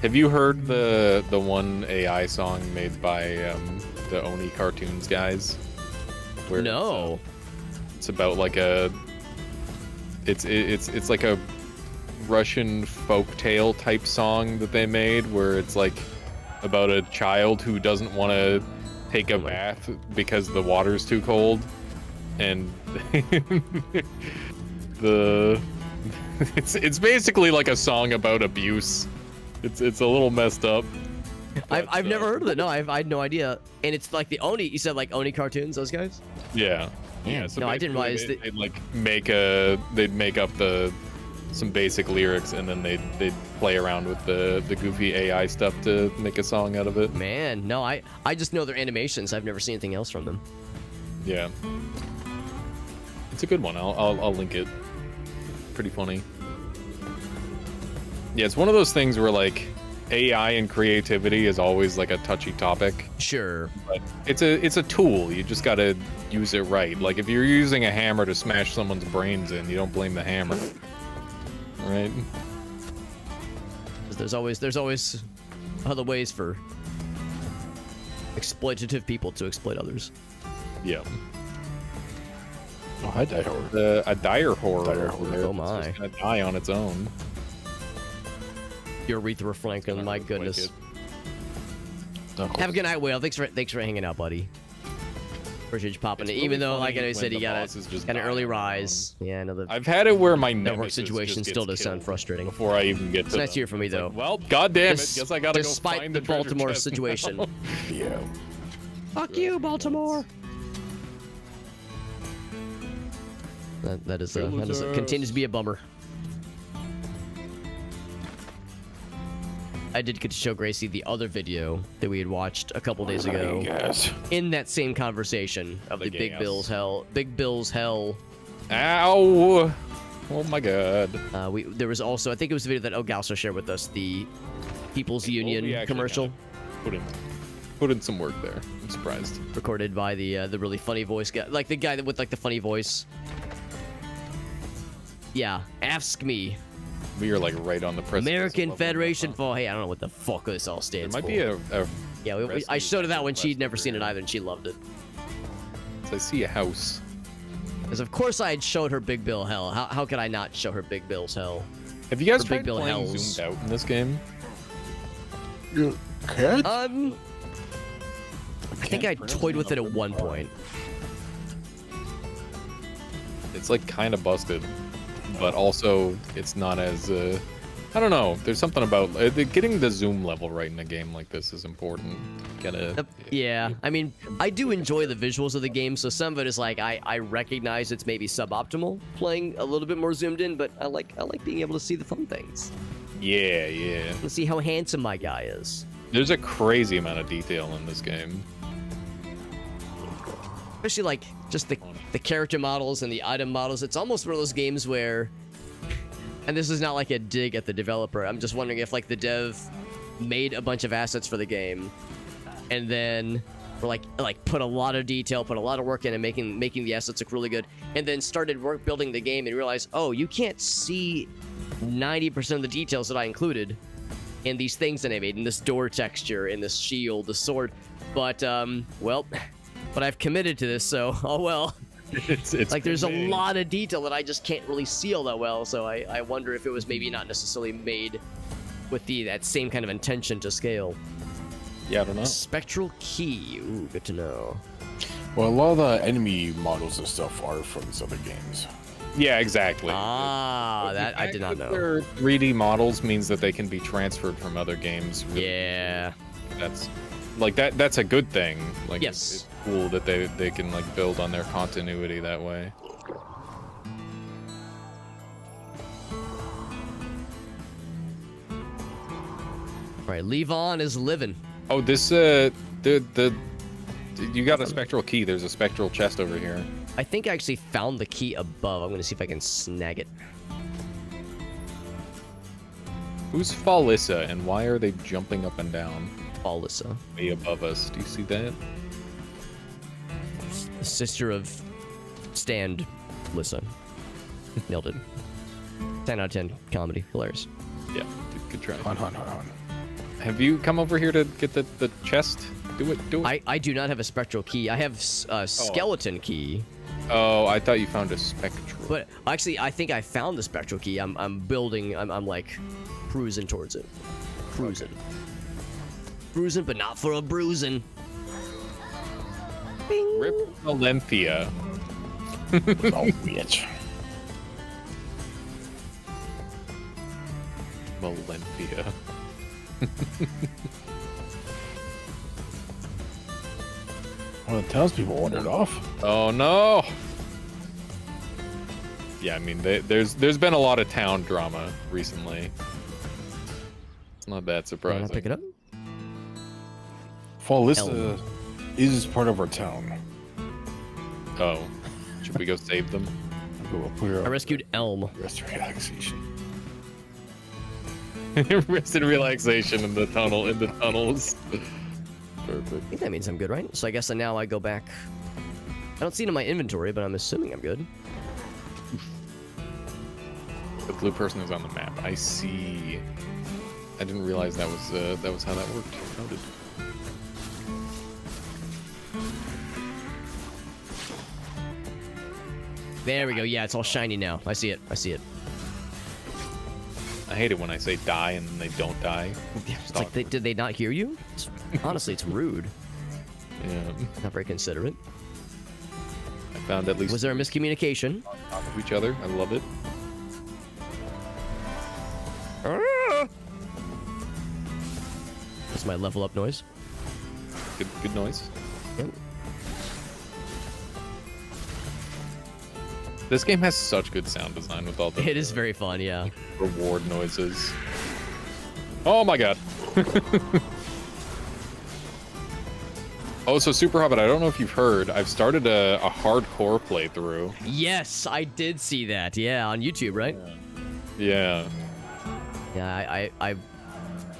Have you heard the one AI song made by the Oni Cartoons guys? Where no. It's about like a. It's like a Russian folktale type song that they made, where it's like about a child who doesn't want to take a bath because the water's too cold, and it's basically like a song about abuse. It's a little messed up. I've never heard of it. No, I had no idea. And it's like the Oni. You said like Oni Cartoons, those guys? Yeah. Yeah. So no, I didn't realize that. They'd like they'd make up some basic lyrics, and then they'd play around with the goofy AI stuff to make a song out of it. Man, no, I just know their animations. I've never seen anything else from them. Yeah. It's a good one. I'll link it. Pretty funny. Yeah, it's one of those things where like AI and creativity is always like a touchy topic. Sure. But it's a tool. You just gotta use it right. Like if you're using a hammer to smash someone's brains in, you don't blame the hammer. Right? There's always other ways for exploitative people to exploit others. Yeah. Oh, hi, Die Horror. A dire horror. Dire horror. Oh my. It's gonna die on its own. Your Urethra, Franklin. My goodness. Oh, Have a good night, Whale. Thanks for hanging out, buddy. Appreciate you popping in. Even though, like I said, you got an early rise. Yeah, I know the I've had it where my network situation still does sound frustrating. Before I even get to it's nice to hear from me, though. Like, well, goddamn it. Guess I gotta despite go find the treasure Baltimore chest situation. now. Yeah. Fuck you, Baltimore. That continues to be a bummer. I did get to show Gracie the other video that we had watched a couple days ago. Yes. In that same conversation of the Big Bill's Hell. Ow! Oh my god. There was also, I think it was the video that Ogauso shared with us, the People's Union commercial. Put in some work there. I'm surprised. Recorded by the really funny voice guy, like the guy with like the funny voice. Yeah, ask me. We are like right on the precipice. American Federation for, hey, I don't know what the fuck this all stands for. There might be a yeah, I showed her that when she'd never seen it either, and she loved it. So I see a house. Because of course I had showed her Big Bill Hell. How could I not show her Big Bill's Hell? Have you guys Or tried Big Bill playing Hells. zoomed out in this game? You can't? I think I toyed with it at one point. It's like kind of busted, but also it's not as I don't know. There's something about getting the zoom level right in a game like this is important. Yeah, I mean, I do enjoy the visuals of the game, so some of it is like I recognize it's maybe suboptimal playing a little bit more zoomed in, but I like being able to see the fun things. Yeah. Let's see how handsome my guy is. There's a crazy amount of detail in this game. Especially like just the character models and the item models. It's almost one of those games where, and this is not like a dig at the developer. I'm just wondering if like the dev made a bunch of assets for the game, and then were like put a lot of detail, put a lot of work in, and making the assets look really good, and then started building the game and realized, oh, you can't see 90% of the details that I included in these things that I made, in this door texture, in this shield, the sword. But well, but I've committed to this, so oh well. It's like there's a lot of detail that I just can't really see all that well. So I wonder if it was maybe not necessarily made with that same kind of intention to scale. Yeah, I don't know. Spectral key. Ooh, good to know. Well, a lot of the enemy models and stuff are from these other games. Yeah, exactly. Ah, that I did not know. Their 3D models means that they can be transferred from other games. Really. Yeah. That's like that's a good thing. Like, yes. It's cool that they can like build on their continuity that way. All right, Levon is living. Oh, this you got a spectral key. There's a spectral chest over here. I think I actually found the key above. I'm gonna see if I can snag it. Who's Falissa and why are they jumping up and down? Falissa. Way above us. Do you see that? The sister of Stand Lissa. Nailed it. 10 out of 10 comedy. Hilarious. Yeah, good try. Hold on. Have you come over here to get the chest? Do it. I do not have a spectral key. I have a skeleton key. Oh, I thought you found a spectral. But actually, I think I found the spectral key. I'm building. I'm like cruising towards it. Cruising. Okay. Cruising, but not for a bruising. Bing. Rip Olympia. Oh, bitch. Olympia. Well, the townspeople wandered off. Oh no! Yeah, I mean, there's been a lot of town drama recently. It's not that surprising. Wanna pick it up? Falissa is part of our town. Oh, should we go save them? I rescued Elm. Rest relaxation. Rest and relaxation in the tunnel, in the tunnels. Perfect. I think that means I'm good, right? So I guess now I go back. I don't see it in my inventory, but I'm assuming I'm good. The blue person is on the map. I see. I didn't realize that was how that worked. Noted. There we go. Yeah, it's all shiny now. I see it. I see it. I hate it when I say die and then they don't die. It's like, did they not hear you? Honestly, it's rude. Yeah. Not very considerate. I found at least... Was there a miscommunication? On top of each other. I love it. That's my level up noise. Good noise. Yep. This game has such good sound design with all the... It is very fun, yeah. Reward noises. Oh my god. Oh, so Super Hobbit, I don't know if you've heard, I've started a hardcore playthrough. Yes, I did see that. Yeah, on YouTube, right? Yeah. Yeah,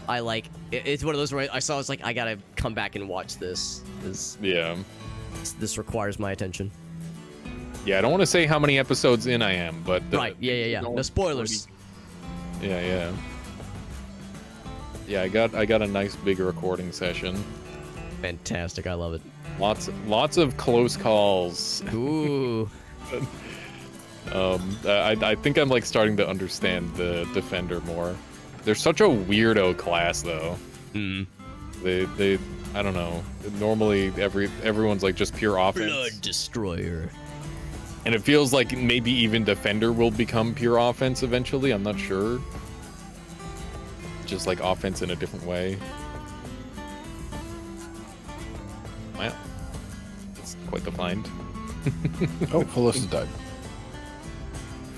I like, it's one of those where I saw, it's like, I gotta come back and watch this. Yeah. This requires my attention. Yeah, I don't want to say how many episodes in I am, but... Right, yeah. No spoilers. Yeah. Yeah, I got a nice big recording session. Fantastic, I love it. Lots of close calls. Ooh. I think I'm like starting to understand the Defender more. They're such a weirdo class though. Hmm. They I don't know. Normally everyone's like just pure offense. Blood Destroyer. And it feels like maybe even Defender will become pure offense eventually. I'm not sure. Just like offense in a different way. Wow. That's quite the find. Oh, Felissa died.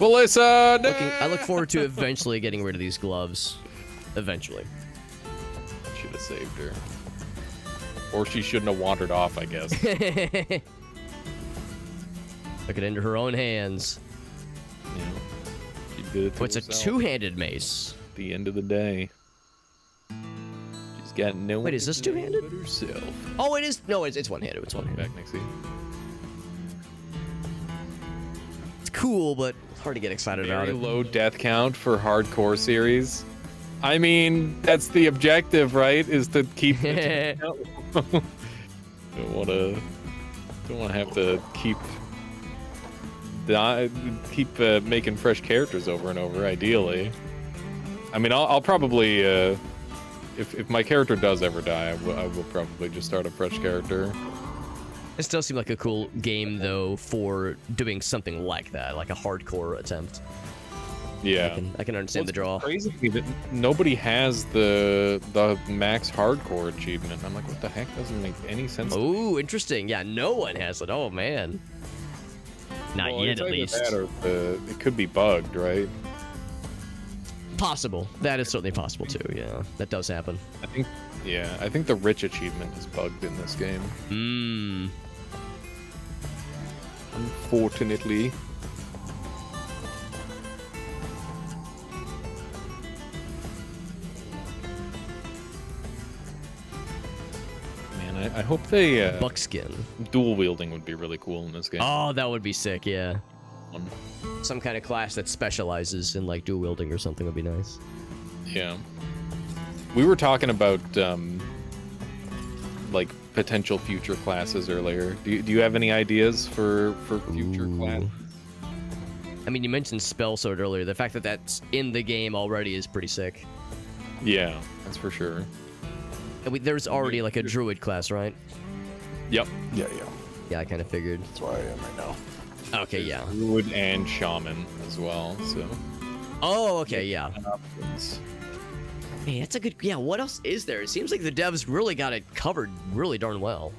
Felissa! No! I look forward to eventually getting rid of these gloves. Eventually. should have saved her. Or she shouldn't have wandered off, I guess. Took it into her own hands. Yeah. She did it to It's a herself. two-handed mace. At the end of the day. She's got no Wait, is this two-handed? but herself. Oh, it is. No, it's one-handed. It's one-handed. Back next to you. It's cool, but it's hard to get excited about Very it. low death count for hardcore series. I mean, that's the objective, right? Is to keep the death count low. Don't want to have to keep making fresh characters over and over. Ideally, I mean, I'll probably if my character does ever die, I will probably just start a fresh character. This does seem like a cool game, though, for doing something like that, like a hardcore attempt. Yeah, I can understand the draw. It's crazy to me that nobody has the max hardcore achievement. I'm like, what the heck? Doesn't make any sense. Oh, interesting. Yeah, no one has it. Oh man, not Well, yet it's at either least. that or it could be bugged, right? Possible. That is certainly possible too. Yeah, that does happen. I think the rich achievement is bugged in this game. Hmm. Unfortunately. Man, I hope they Buckskin. dual wielding would be really cool in this game. Oh, that would be sick. Yeah. Some kind of class that specializes in like dual wielding or something would be nice. Yeah. We were talking about like potential future classes earlier. Do you have any ideas for future classes? I mean, you mentioned spell sword earlier. The fact that that's in the game already is pretty sick. Yeah, that's for sure. And there's already like a druid class, right? Yep. Yeah. Yeah, I kind of figured. That's where I am right now. Okay, yeah. Druid and shaman as well. So. Oh, okay, yeah. Options. Man, that's a good. Yeah, what else is there? It seems like the devs really got it covered really darn well.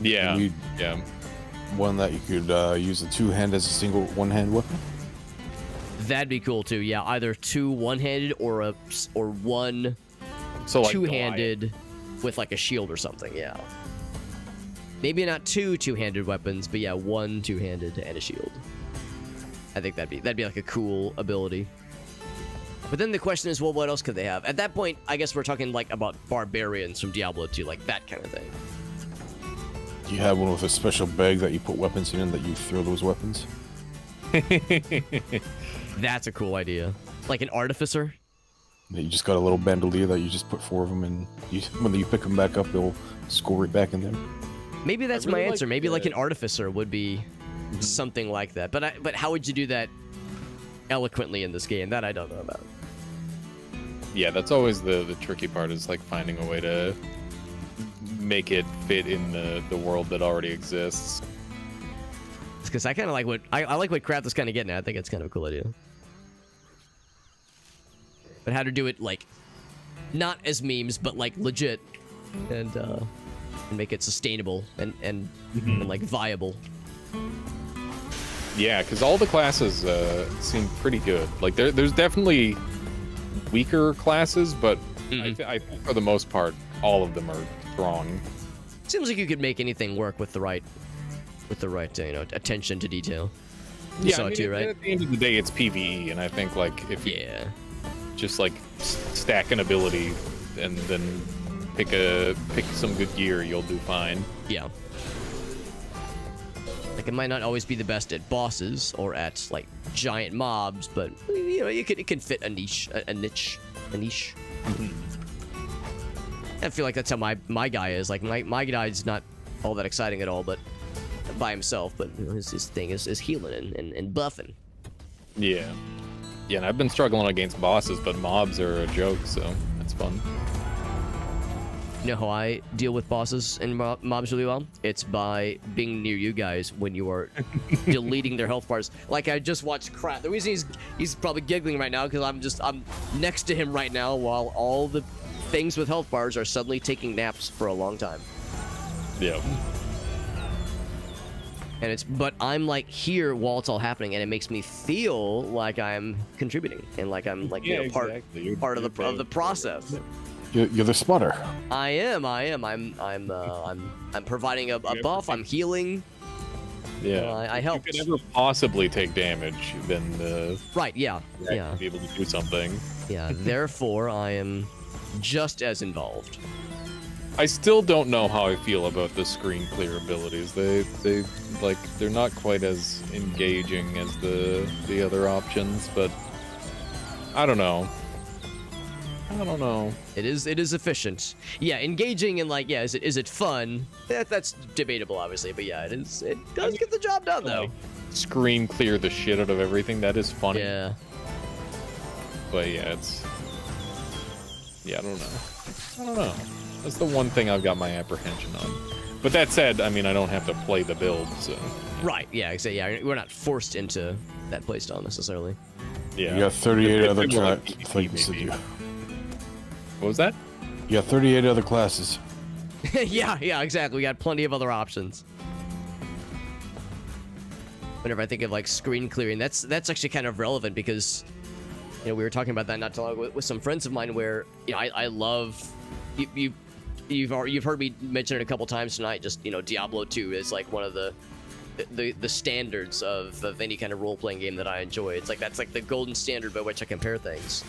Yeah. Yeah. One that you could use a two-hand as a single one-hand weapon. That'd be cool too. Yeah, either two one-handed or one So like two-handed with like a shield or something. Yeah. Maybe not two-handed weapons, but yeah, one two-handed and a shield. I think that'd be like a cool ability. But then the question is, well, what else could they have? At that point, I guess we're talking like about barbarians from Diablo 2, like that kind of thing. Do you have one with a special bag that you put weapons in and that you throw those weapons? That's a cool idea. Like an artificer? You just got a little bandolier that you just put 4 of them in. When you pick them back up, they'll score right back in there. Maybe that's really my answer. like Maybe like an artificer would be something like that. But how would you do that eloquently in this game? That I don't know about. Yeah, that's always the tricky part, is like finding a way to make it fit in the world that already exists. Because I kind of like what I like what Krath is kind of getting at. I think it's kind of a cool idea. But how to do it like not as memes, but like legit, and make it sustainable and like viable. Yeah, because all the classes seem pretty good. Like there's definitely weaker classes, but I think for the most part, all of them are strong. Seems like you could make anything work with the right attention to detail. You saw it too, right? At the end of the day, it's PvE, and I think like if you just like stack an ability and then pick some good gear, you'll do fine. Yeah. Like it might not always be the best at bosses or at like giant mobs, but you know, it can fit a niche. I feel like that's how my guy is. Like my guy's not all that exciting at all, but by himself. But you know, his thing is healing and buffing. Yeah, and I've been struggling against bosses, but mobs are a joke, so that's fun. You know how I deal with bosses and mobs really well? It's by being near you guys when you are deleting their health bars. Like I just watched Krath. The reason he's probably giggling right now because I'm next to him right now while all the things with health bars are suddenly taking naps for a long time. Yeah. But I'm like here while it's all happening, and it makes me feel like I'm contributing and like I'm like part of the process. You're the spotter. I am. I'm providing a buff. I'm healing. Yeah. I helped. If you could ever possibly take damage, then right. Yeah. Yeah. Be able to do something. Yeah. Therefore, I am just as involved. I still don't know how I feel about the screen clear abilities. They're not quite as engaging as the other options, but I don't know. It is efficient. Yeah, engaging and like, yeah, is it fun? That's debatable, obviously, but yeah, it does get the job done though. Like, screen clear the shit out of everything. That is funny. Yeah. But yeah, I don't know. That's the one thing I've got my apprehension on. But that said, I mean, I don't have to play the build, so. Right. Yeah. Exactly. Yeah. We're not forced into that playstyle necessarily. Yeah. You got 38 other things to do. What was that? You got 38 other classes. Yeah. Exactly. We got plenty of other options. Whenever I think of like screen clearing, that's actually kind of relevant because, we were talking about that not too long ago with some friends of mine where, I love you've heard me mention it a couple times tonight. Just Diablo 2 is like one of the standards of any kind of role-playing game that I enjoy. It's like that's like the golden standard by which I compare things.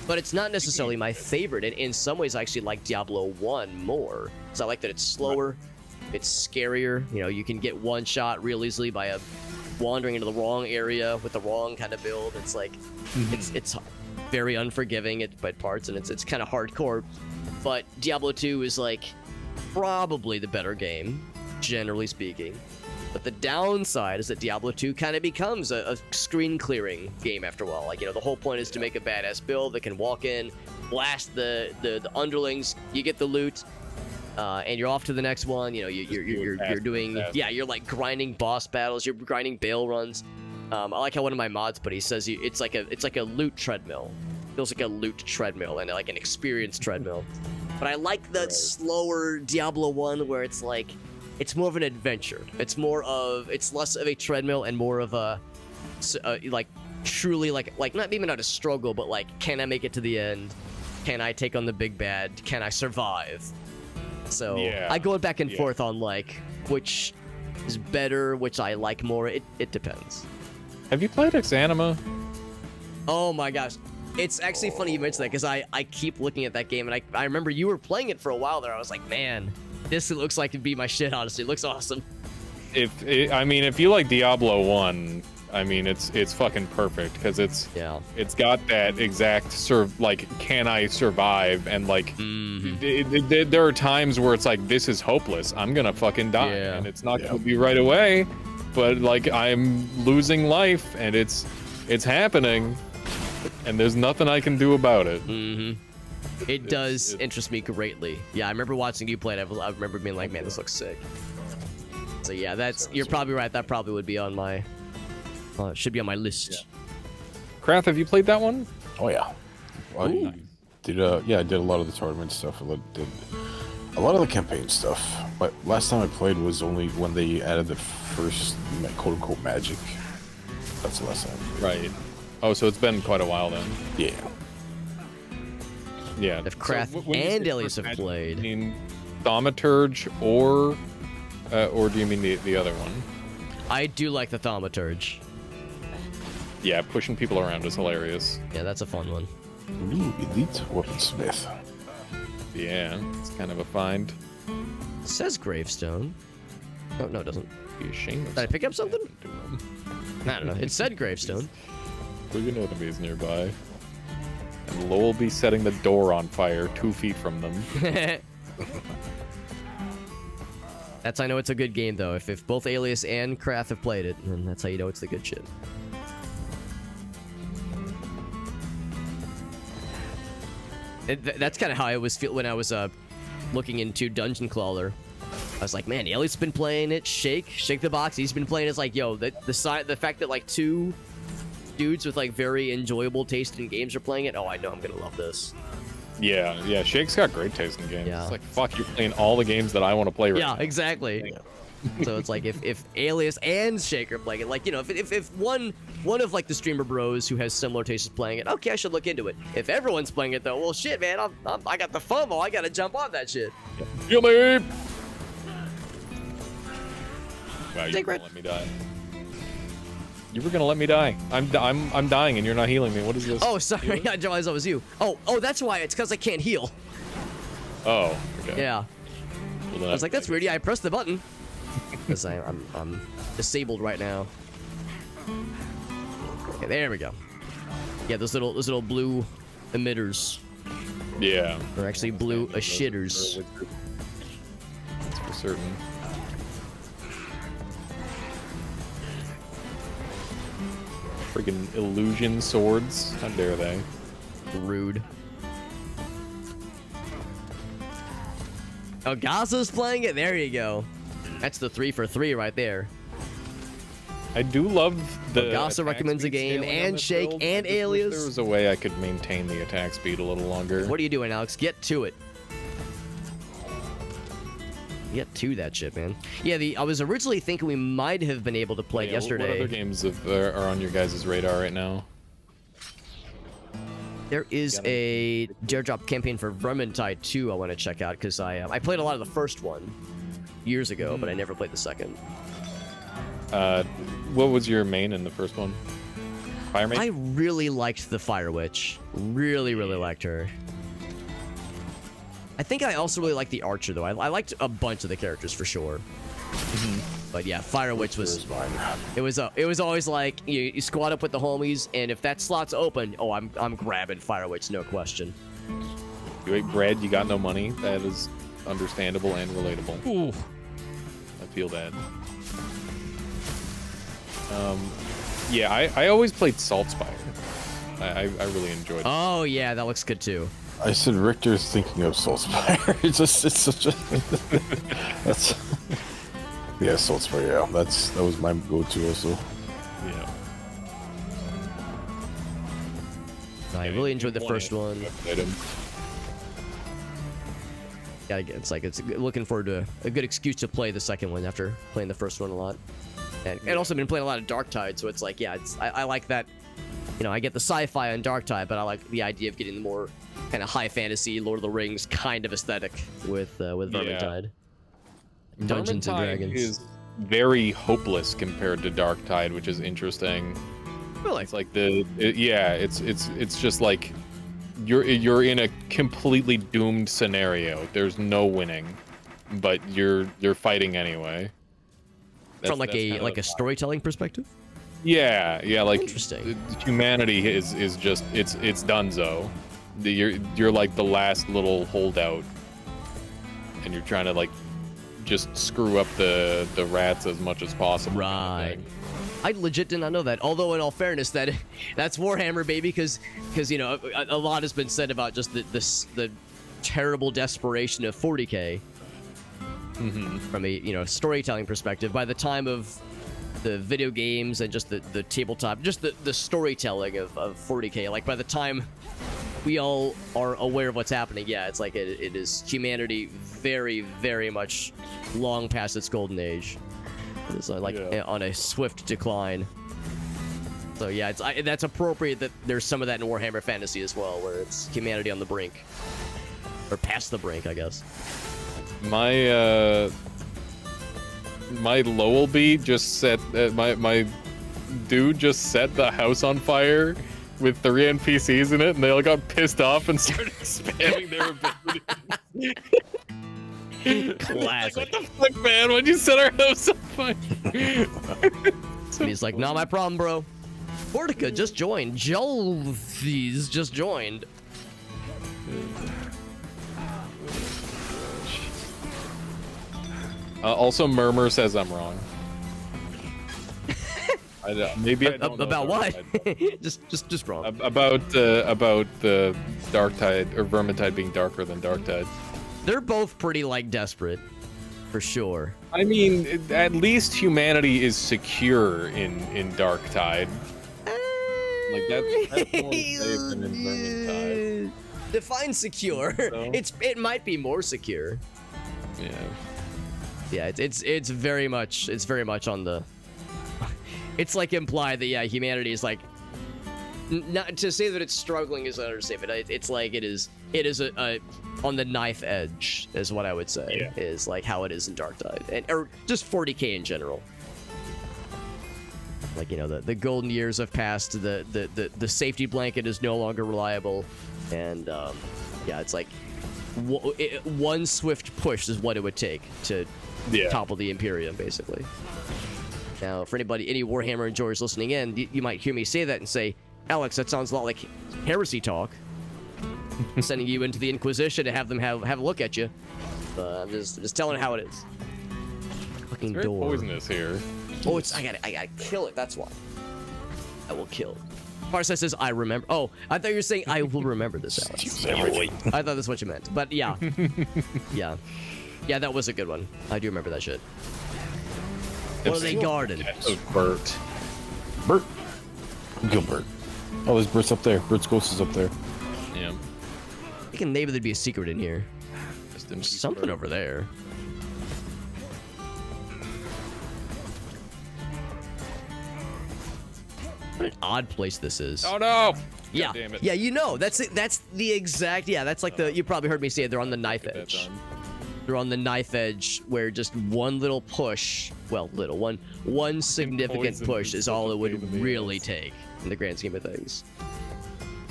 But it's not necessarily my favorite. And in some ways, I actually like Diablo 1 more. Because I like that it's slower, it's scarier. You can get one shot real easily by wandering into the wrong area with the wrong kind of build. It's like it's very unforgiving at parts, and it's kind of hardcore. But Diablo 2 is like probably the better game, generally speaking. But the downside is that Diablo 2 kind of becomes a screen clearing game after a while. Like, the whole point is to make a badass build that can walk in, blast the underlings, you get the loot, and you're off to the next one. You're doing, you're like grinding boss battles, you're grinding bail runs. I like how one of my mods, but he says it's like a loot treadmill. Feels like a loot treadmill and like an experience treadmill. But I like the slower Diablo 1 where it's like, it's more of an adventure. It's less of a treadmill and more of a like truly like maybe not a struggle, but like, can I make it to the end? Can I take on the big bad? Can I survive? So I go back and forth on like which is better, which I like more. It depends. Have you played Exanima? Oh my gosh. It's actually funny you mentioned that because I keep looking at that game, and I remember you were playing it for a while there. I was like, man, this looks like it'd be my shit, honestly. It looks awesome. If you like Diablo 1, I mean, it's fucking perfect because it's got that exact can I survive, and like there are times where it's like, this is hopeless. I'm gonna fucking die, and it's not gonna be right away, but like I'm losing life, and it's happening, and there's nothing I can do about it. It does interest me greatly. Yeah, I remember watching you play it. I remember being like, man, this looks sick. So yeah, you're probably right. That probably would be on my, should be on my list. Krath, have you played that one? Oh yeah. I did I did a lot of the tournament stuff. I did a lot of the campaign stuff. But last time I played was only when they added the first quote unquote magic. That's the last time. Right. Oh, so it's been quite a while then. Yeah. Yeah. If Krath and Elias have played. Do you mean Thaumaturge or do you mean the other one? I do like the Thaumaturge. Yeah, pushing people around is hilarious. Yeah, that's a fun one. Ooh, elite weaponsmith. Yeah, it's kind of a find. It says gravestone. Oh, no, it doesn't. Be ashamed. Did I pick up something? I don't know. It said gravestone. We're gonna enemies nearby. And Lowell will be setting the door on fire 2 feet from them. That's how I know it's a good game, though. If both Alias and Krath have played it, then that's how you know it's the good shit. That's kind of how I always feel when I was looking into Dungeon Clawler. I was like, man, Alias has been playing it. Shake the box. He's been playing it. It's like, yo, the fact that like 2 dudes with like very enjoyable taste in games are playing it. Oh, I know I'm gonna love this. Yeah. Shake's got great taste in games. Yeah. It's like, fuck, you're playing all the games that I want to play right now. Yeah, exactly. So it's like if Alias and Shaker playing it, like, you know, if one of like the streamer bros who has similar tastes is playing it, okay, I should look into it. If everyone's playing it though, well, shit, man, I got the FOMO. I gotta jump on that shit. Heal me! Wow, you were gonna let me die. You were gonna let me die. I'm dying and you're not healing me. What is this? Oh, sorry, I didn't realize that was you. Oh, that's why. It's because I can't heal. Oh, okay. Yeah. Well, I was like, that's weird. Yeah, I pressed the button. Because I'm disabled right now. Okay, there we go. Yeah, those little blue emitters. Yeah. They're actually blue shitters. That's for certain. Freaking illusion swords. How dare they? Rude. Oh, Gaza's playing it? There you go. That's the 3 for 3 right there. I do love the Gaza recommends a game, and Shake, build. and Alias. There was a way I could maintain the attack speed a little longer. What are you doing, Alex? Get to it. Get to that shit, man. Yeah, I was originally thinking we might have been able to play yesterday. What other games are on your guys' radar right now? There is a Daredrop campaign for Vermintide 2 I want to check out, because I played a lot of the first one years ago, but I never played the second. What was your main in the first one? Fire Mage? I really liked the Fire Witch. Really liked her. I think I also really liked the Archer, though. I liked a bunch of the characters for sure. But yeah, Fire Witch was mine. It was always like you squad up with the homies, and if that slot's open, oh, I'm grabbing Fire Witch, no question. You ate bread, you got no money. That is understandable and relatable. Ooh. I feel that. Yeah, I always played Saltspire. I really enjoyed it. Oh yeah, that looks good too. I said Richter's thinking of Soulspire. it's such a that's yeah, Soulspire. Yeah, that was my go-to also. Yeah. I really enjoyed the first one. Yeah, it's looking forward to a good excuse to play the second one after playing the first one a lot, and also been playing a lot of Darktide, so it's like, yeah, I like that. You know, I get the sci-fi on Darktide, but I like the idea of getting the more kind of high fantasy, Lord of the Rings kind of aesthetic with Vermintide. Dungeons and Dragons is very hopeless compared to Darktide, which is interesting. Really? It's like it's just like you're in a completely doomed scenario. There's no winning, but you're fighting anyway. From like a storytelling perspective. Yeah, like interesting. Humanity is just it's donezo. You're like the last little holdout, and you're trying to like just screw up the rats as much as possible. Right. I legit did not know that. Although, in all fairness, that's Warhammer, baby, because you know a lot has been said about just the terrible desperation of 40K from a storytelling perspective. By the time of the video games and just the tabletop, just the storytelling of 40K, like by the time we all are aware of what's happening, yeah, it's like it is humanity very, very much long past its golden age. It's like on a swift decline. So yeah, that's appropriate that there's some of that in Warhammer Fantasy as well, where it's humanity on the brink, or past the brink, I guess. My Lowellby just set my dude just set the house on fire with 3 NPCs in it, and they all got pissed off and started spamming their abilities. Classic. Like, what the fuck, man? Why'd you set our house on fire? And he's like, not my problem, bro. Portica just joined. Jolvies just joined. Also, Murmur says I'm wrong. Maybe I don't know about what? just wrong. About the Darktide or Vermintide being darker than Darktide. They're both pretty like desperate, for sure. I mean, at least humanity is secure in Darktide. Like that's more safe than in Vermintide. Define secure. So? It might be more secure. Yeah. Yeah, it's very much on the. It's like implied that humanity is like. Not to say that it's struggling is an understatement. It's like it is a on the knife edge is what I would say. Yeah. Is like how it is in Dark Tide or just 40K in general. Like, you know, the golden years have passed. The safety blanket is no longer reliable, and yeah, it's like one swift push is what it would take to topple the Imperium, basically. Now, for any Warhammer enjoyers listening in, you might hear me say that and say, Alex, that sounds a lot like heresy talk. Sending you into the Inquisition to have them have a look at you. I'm just telling how it is. Fucking it's very door. Poisonous here. Oh, I gotta kill it. That's why. I will kill it. Parsa says, I remember. Oh, I thought you were saying I will remember this, Alex. I thought that's what you meant. But yeah. Yeah, that was a good one. I do remember that shit. What are they guarding? Bert. Kill Bert. Oh, there's Bert's up there. Bert's ghost is up there. Yeah. I think maybe there'd be a secret in here. There's something over there. What an odd place this is. Oh no! Yeah, damn it. Yeah, you know, that's it. That's the exact. Yeah, that's like you probably heard me say it. They're on the knife edge. They're on the knife edge where just one little push, well, one significant push is all it would really take in the grand scheme of things.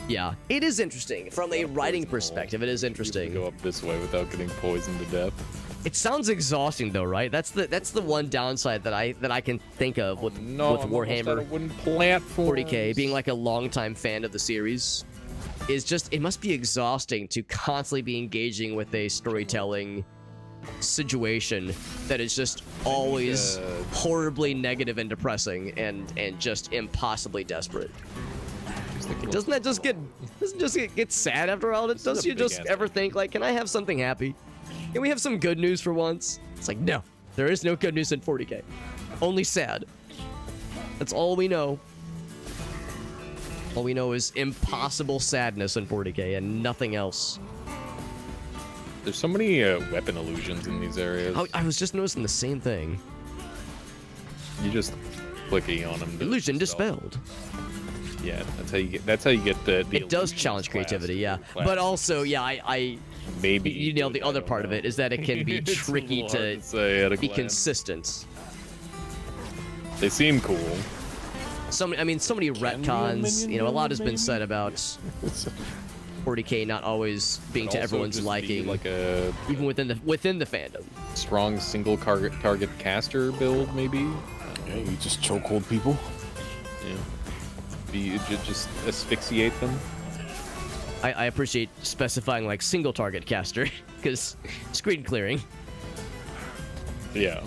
Yeah, it is interesting from a writing perspective. It is interesting. Go up this way without getting poisoned to death. It sounds exhausting though, right? That's the one downside that I can think of with Warhammer wooden platform 40K being like a longtime fan of the series. Is just it must be exhausting to constantly be engaging with a storytelling situation that is just always horribly negative and depressing and just impossibly desperate. Doesn't that just get sad after a while? Doesn't you just ever think like, can I have something happy? Can we have some good news for once? It's like, no, there is no good news in 40K. Only sad. That's all we know. All we know is impossible sadness in 40K and nothing else. There's so many weapon illusions in these areas. I was just noticing the same thing. You just click E on them. Illusion dispelled. Yeah, that's how you get the it does challenge creativity, yeah. But also, yeah, I maybe you nailed the other part of it is that it can be tricky to be consistent. They seem cool. So many retcons. You know, a lot has been said about 40K not always being to everyone's liking, like even within the fandom. Strong single target caster build, maybe. Yeah, you just chokehold people. Yeah. You just asphyxiate them. I appreciate specifying like single target caster because screen clearing. Yeah.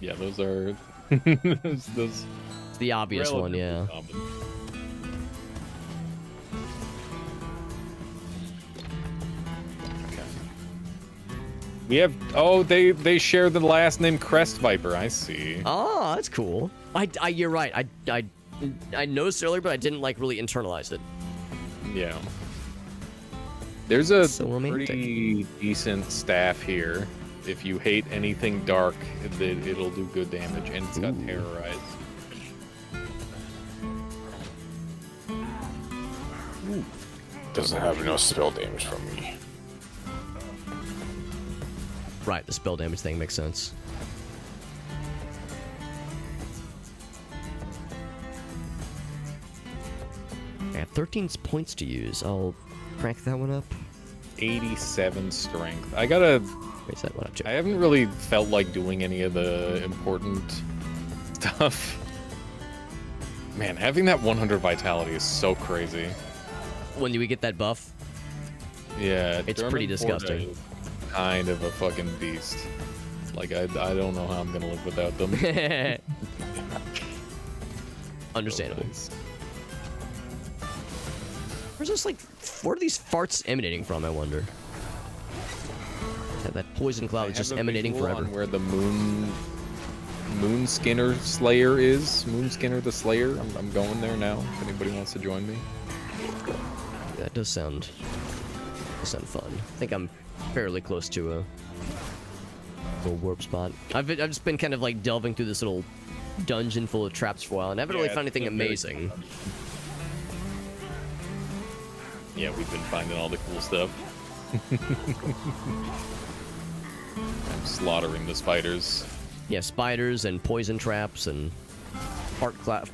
Yeah, those are those. It's the obvious one, yeah. Common. We have they share the last name Crest Viper. I see. Oh, that's cool. You're right. I noticed earlier, but I didn't like really internalize it. Yeah. There's a so pretty decent staff here. If you hate anything dark, it'll do good damage, and it's got Terrorize. Doesn't have enough spell damage from me. Right, the spell damage thing makes sense. I have 13 points to use. I'll crank that one up. 87 strength. I gotta... Raise that one up too. I haven't really felt like doing any of the important stuff. Man, having that 100 vitality is so crazy. When do we get that buff? Yeah, it's pretty disgusting. Kind of a fucking beast. Like, I don't know how I'm gonna live without them. Understandable. Where's this, like, where are these farts emanating from, I wonder? Yeah, that poison cloud is just emanating forever. Where the Moonskinner Slayer is. Moonskinner the Slayer. I'm going there now, if anybody wants to join me. Yeah, that does sound fun. I think I'm fairly close to Little warp spot. I've just been kind of like delving through this little dungeon full of traps for a while, and I haven't really found anything amazing. Yeah, we've been finding all the cool stuff. I'm slaughtering the spiders. Yeah, spiders and poison traps and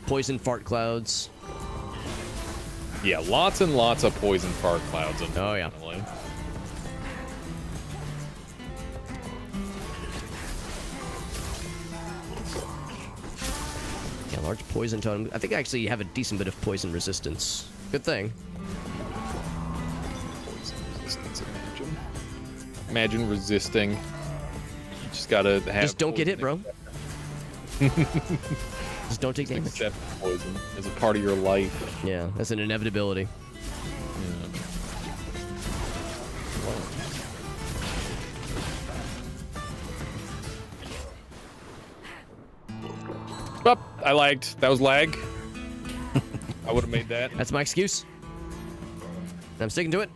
poison fart clouds. Yeah, lots and lots of poison fart clouds. Oh yeah. Yeah, large poison totem. I think I actually have a decent bit of poison resistance. Good thing. Poison resistance, imagine resisting. You just gotta have. Just don't get hit, bro. Just don't take damage. Accept poison as a part of your life. Yeah, that's an inevitability. Yeah. Oh, I lagged. That was lag. I would have made that. That's my excuse. I'm sticking to it.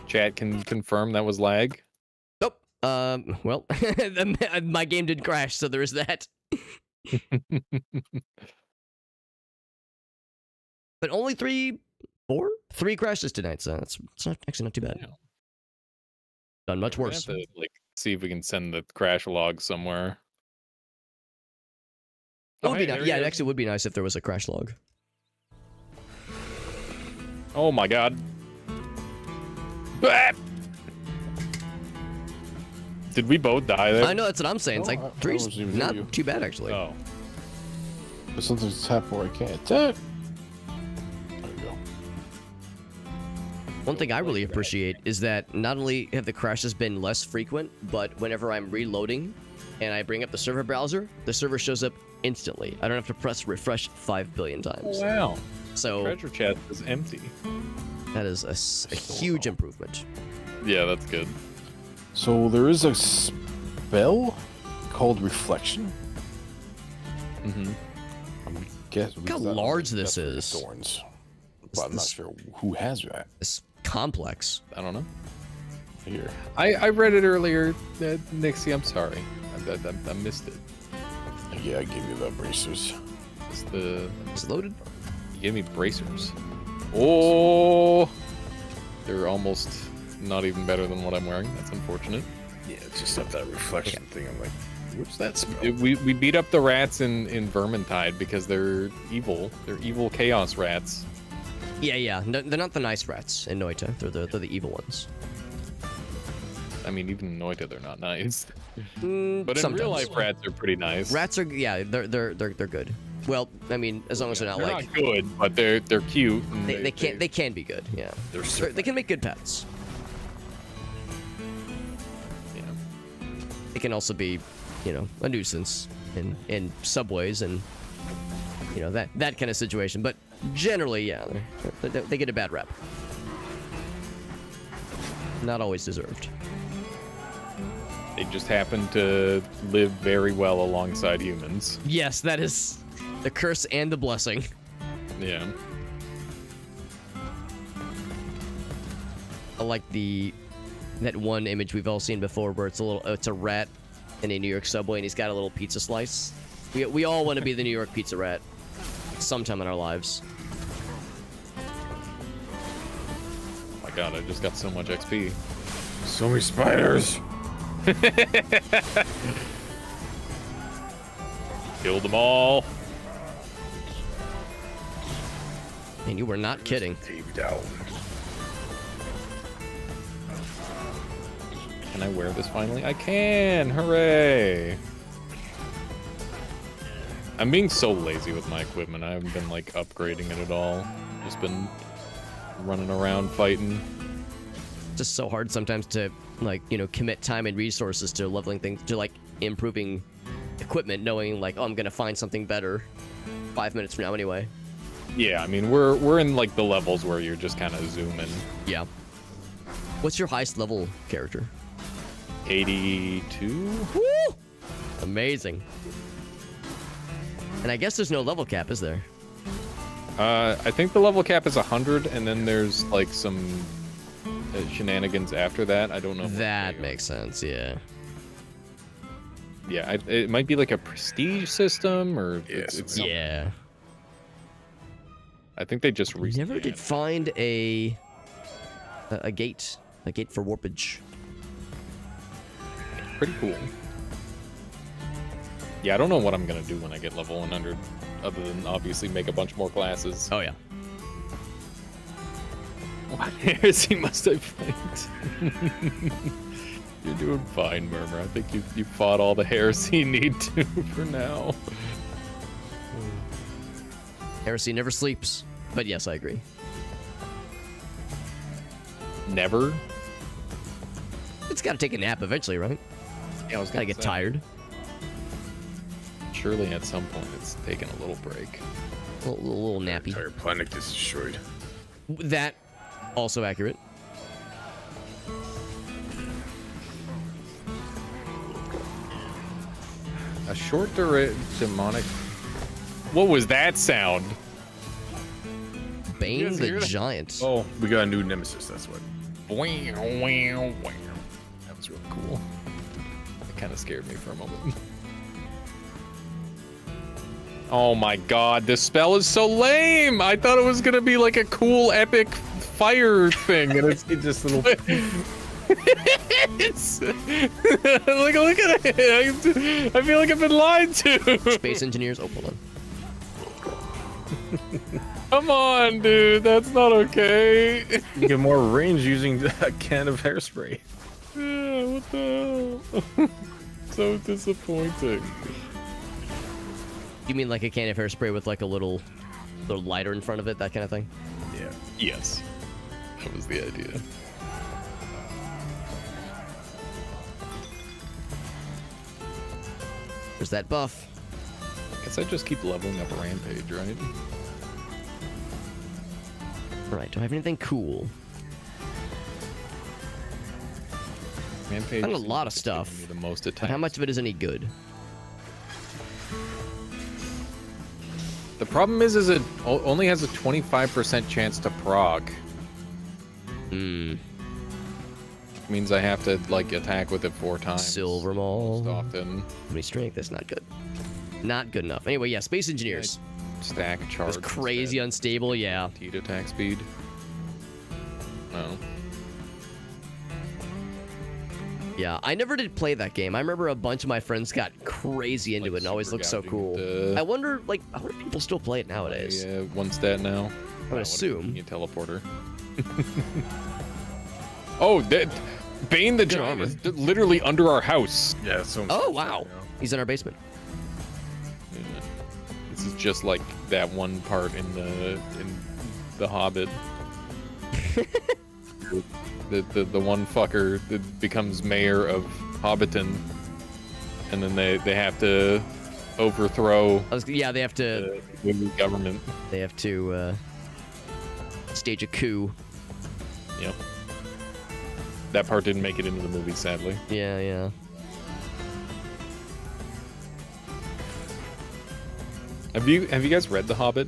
Chat can confirm that was lag. Nope. Well, my game did crash, so there is that. But only three crashes tonight, so it's not actually not too bad. Yeah. Done much We're worse. gonna have to, like, see if we can send the crash log somewhere. It would be hey, nice. Yeah, it actually would be nice if there was a crash log. Oh my god. Ah! Did we both die there? I know, that's what I'm saying. It's No, like I three's wasn't even near not you. too bad, actually. Oh. But sometimes tap where I can't attack. There we go. One thing I really appreciate is that not only have the crashes been less frequent, but whenever I'm reloading and I bring up the server browser, the server shows up instantly. I don't have to press refresh 5 billion times. Wow. So Treasure chest is empty. that is a huge improvement. Yeah, that's good. So there is a spell called Reflection. Mm-hmm. Look how large this is. Thorns. But I'm not sure who has that. It's complex. I don't know. Here. I read it earlier, Nixie. I'm sorry. I missed it. Yeah, I gave you the bracers. It's loaded. You gave me bracers. Oh, they're almost not even better than what I'm wearing. That's unfortunate. Yeah, it's just not that reflection thing. I'm like, what's that spell? We beat up the rats in Vermintide because they're evil. They're evil chaos rats. Yeah. No, they're not the nice rats in Noita. They're the evil ones. I mean, even in Noita, they're not nice. But in sometimes. real life, rats are pretty nice. Rats are they're good. Well, I mean, as long as they're not they're like not good, but they're cute. And they can be good. Yeah, they can make good pets. Yeah. It can also be, a nuisance in subways and that kind of situation. But generally, yeah, they get a bad rap. Not always deserved. They just happen to live very well alongside humans. Yes, that is the curse and the blessing. Yeah. I like that one image we've all seen before where it's a rat in a New York subway and he's got a little pizza slice. We all want to be the New York pizza rat sometime in our lives. Oh my god, I just got so much XP. So many spiders. Killed them all. And you were not kidding. Deep down. Can I wear this finally? I can! Hooray! I'm being so lazy with my equipment. I haven't been, like, upgrading it at all. Just been running around fighting. Just so hard sometimes to, commit time and resources to leveling things, to, improving equipment, knowing, I'm gonna find something better 5 minutes from now anyway. Yeah, I mean, we're in, the levels where you're just kind of zooming. Yeah. What's your highest level character? 82? Woo! Amazing. And I guess there's no level cap, is there? I think the level cap is 100, and then there's, some shenanigans after that. I don't know. That makes sense. Yeah. Yeah, it might be like a prestige system, or it's yeah. I think they just recently never did find a gate for warpage. Pretty cool. Yeah, I don't know what I'm gonna do when I get level 100, other than obviously make a bunch more classes. Oh yeah. What heresy must I fight? You're doing fine, Murmur. I think you fought all the heresy you need to for now. Heresy never sleeps. But yes, I agree. Never? It's got to take a nap eventually, right? Yeah, I was gotta get tired. Surely at some point it's taking a little break. A little nappy. Entire planet gets destroyed. That also accurate. A short demonic. What was that sound? Bane the Giant. Oh, we got a new nemesis. That's what. That was really cool. It kind of scared me for a moment. Oh my god, this spell is so lame! I thought it was gonna be like a cool, epic fire thing, and it's just little. It's... look at it! I feel like I've been lied to! Space engineers, oh, hold on. Come on, dude, that's not okay. You get more range using a can of hairspray. Yeah, what the hell? So disappointing. You mean like a can of hairspray with like a little lighter in front of it, that kind of thing? Yeah. Yes. That was the idea. There's that buff. Guess I just keep leveling up Rampage, right? Right, do I have anything cool? Rampage. I've got a lot of stuff. The most but how much of it is any good? The problem is it only has a 25% chance to proc. Hmm. Means I have to like attack with it 4 times. Silver Maul. Most often. How many strength? That's not good. Not good enough. Anyway, yeah, Space Engineers. Stack charge. It's crazy unstable, yeah. T attack speed. No. Yeah, I never did play that game. I remember a bunch of my friends got crazy into it and always looked so cool. I wonder, like, how many people still play it nowadays? Yeah, 1 stat now. I would assume. You teleporter. Oh, Bane the Giant is literally under our house. Yeah, so. Oh wow, he's in our basement. Yeah. This is just like that one part in the Hobbit. the one fucker that becomes mayor of Hobbiton, and then they have to overthrow. Yeah, they have to. The government. They have to stage a coup. Yep. That part didn't make it into the movie, sadly. Yeah, yeah. Have you guys read The Hobbit?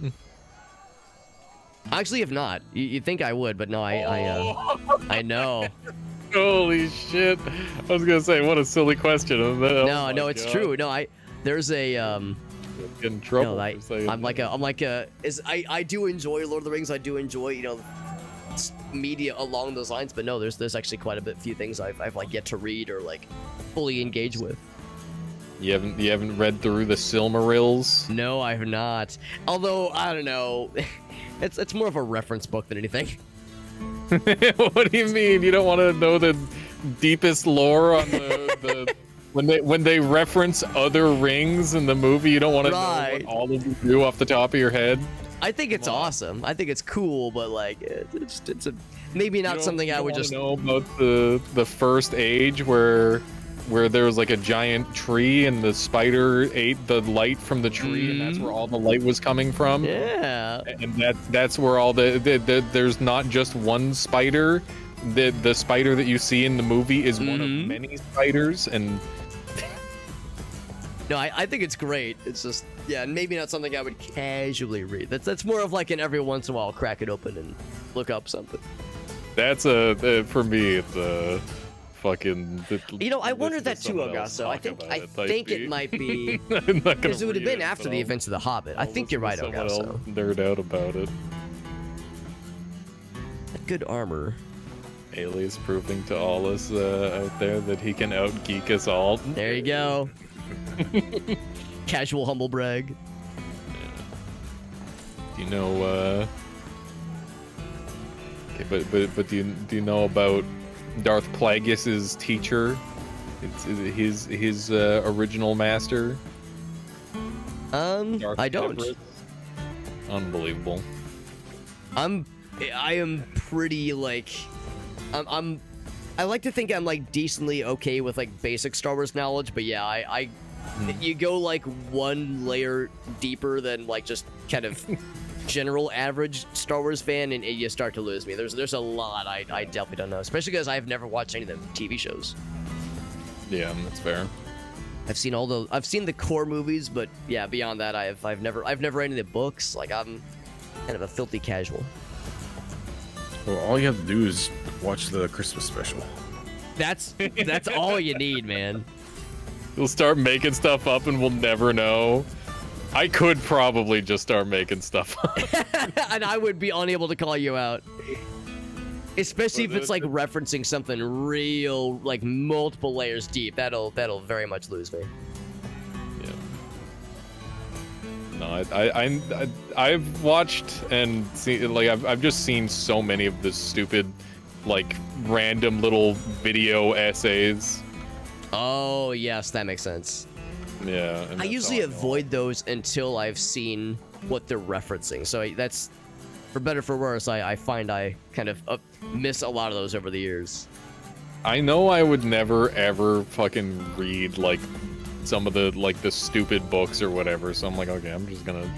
I actually have not. You'd think I would, but no, I know. Holy shit! I was gonna say, what a silly question. No, it's true. No, there's a Get in trouble. No, I do enjoy Lord of the Rings. I do enjoy media along those lines, but no, there's actually quite a few things I've like yet to read or like fully engage with. You haven't read through the Silmarils? No, I have not. Although I don't know, it's more of a reference book than anything. What do you mean? You don't want to know the deepest lore on the when they reference other rings in the movie? You don't want to know what all of you do off the top of your head? I think it's awesome. I think it's cool, but like it's maybe not something I would just know about the first age where there was like a giant tree and the spider ate the light from the tree and that's where all the light was coming from. Yeah. And that's where all there's not just one spider. The spider that you see in the movie is one of many spiders, and no, I think it's great. It's just, yeah, maybe not something I would casually read. That's more of like an every once in a while crack it open and look up something. That's for me. It's a fucking. You know, I wondered that too, Augusto. I think it might be because it would have been after the events of The Hobbit. I think you're right, Augusto. Nerd out about it. Good armor. Alias proving to all us out there that he can out-geek us all. There you go. Casual humble brag. Do you know, okay, but do you know about Darth Plagueis's teacher? It's his original master. Darth I don't. Everett. Unbelievable. I am pretty like, I like to think I'm like decently okay with like basic Star Wars knowledge, but yeah, you go like one layer deeper than like just kind of general average Star Wars fan, and you start to lose me. There's a lot I definitely don't know, especially because I've never watched any of the TV shows. Yeah, that's fair. I've seen the core movies, but yeah, beyond that, I've never read any of the books. Like I'm kind of a filthy casual. Well, all you have to do is watch the Christmas special. That's all you need, man. We'll start making stuff up and we'll never know. I could probably just start making stuff up. And I would be unable to call you out. Especially if it's like referencing something real, like multiple layers deep. That'll very much lose me. No, I've watched and seen, like I've just seen so many of the stupid, like random little video essays. Oh yes, that makes sense. Yeah. I usually avoid those until I've seen what they're referencing. So that's, for better or for worse, I find I kind of miss a lot of those over the years. I know I would never ever fucking read like some of the stupid books or whatever, so I'm like, okay, I'm just gonna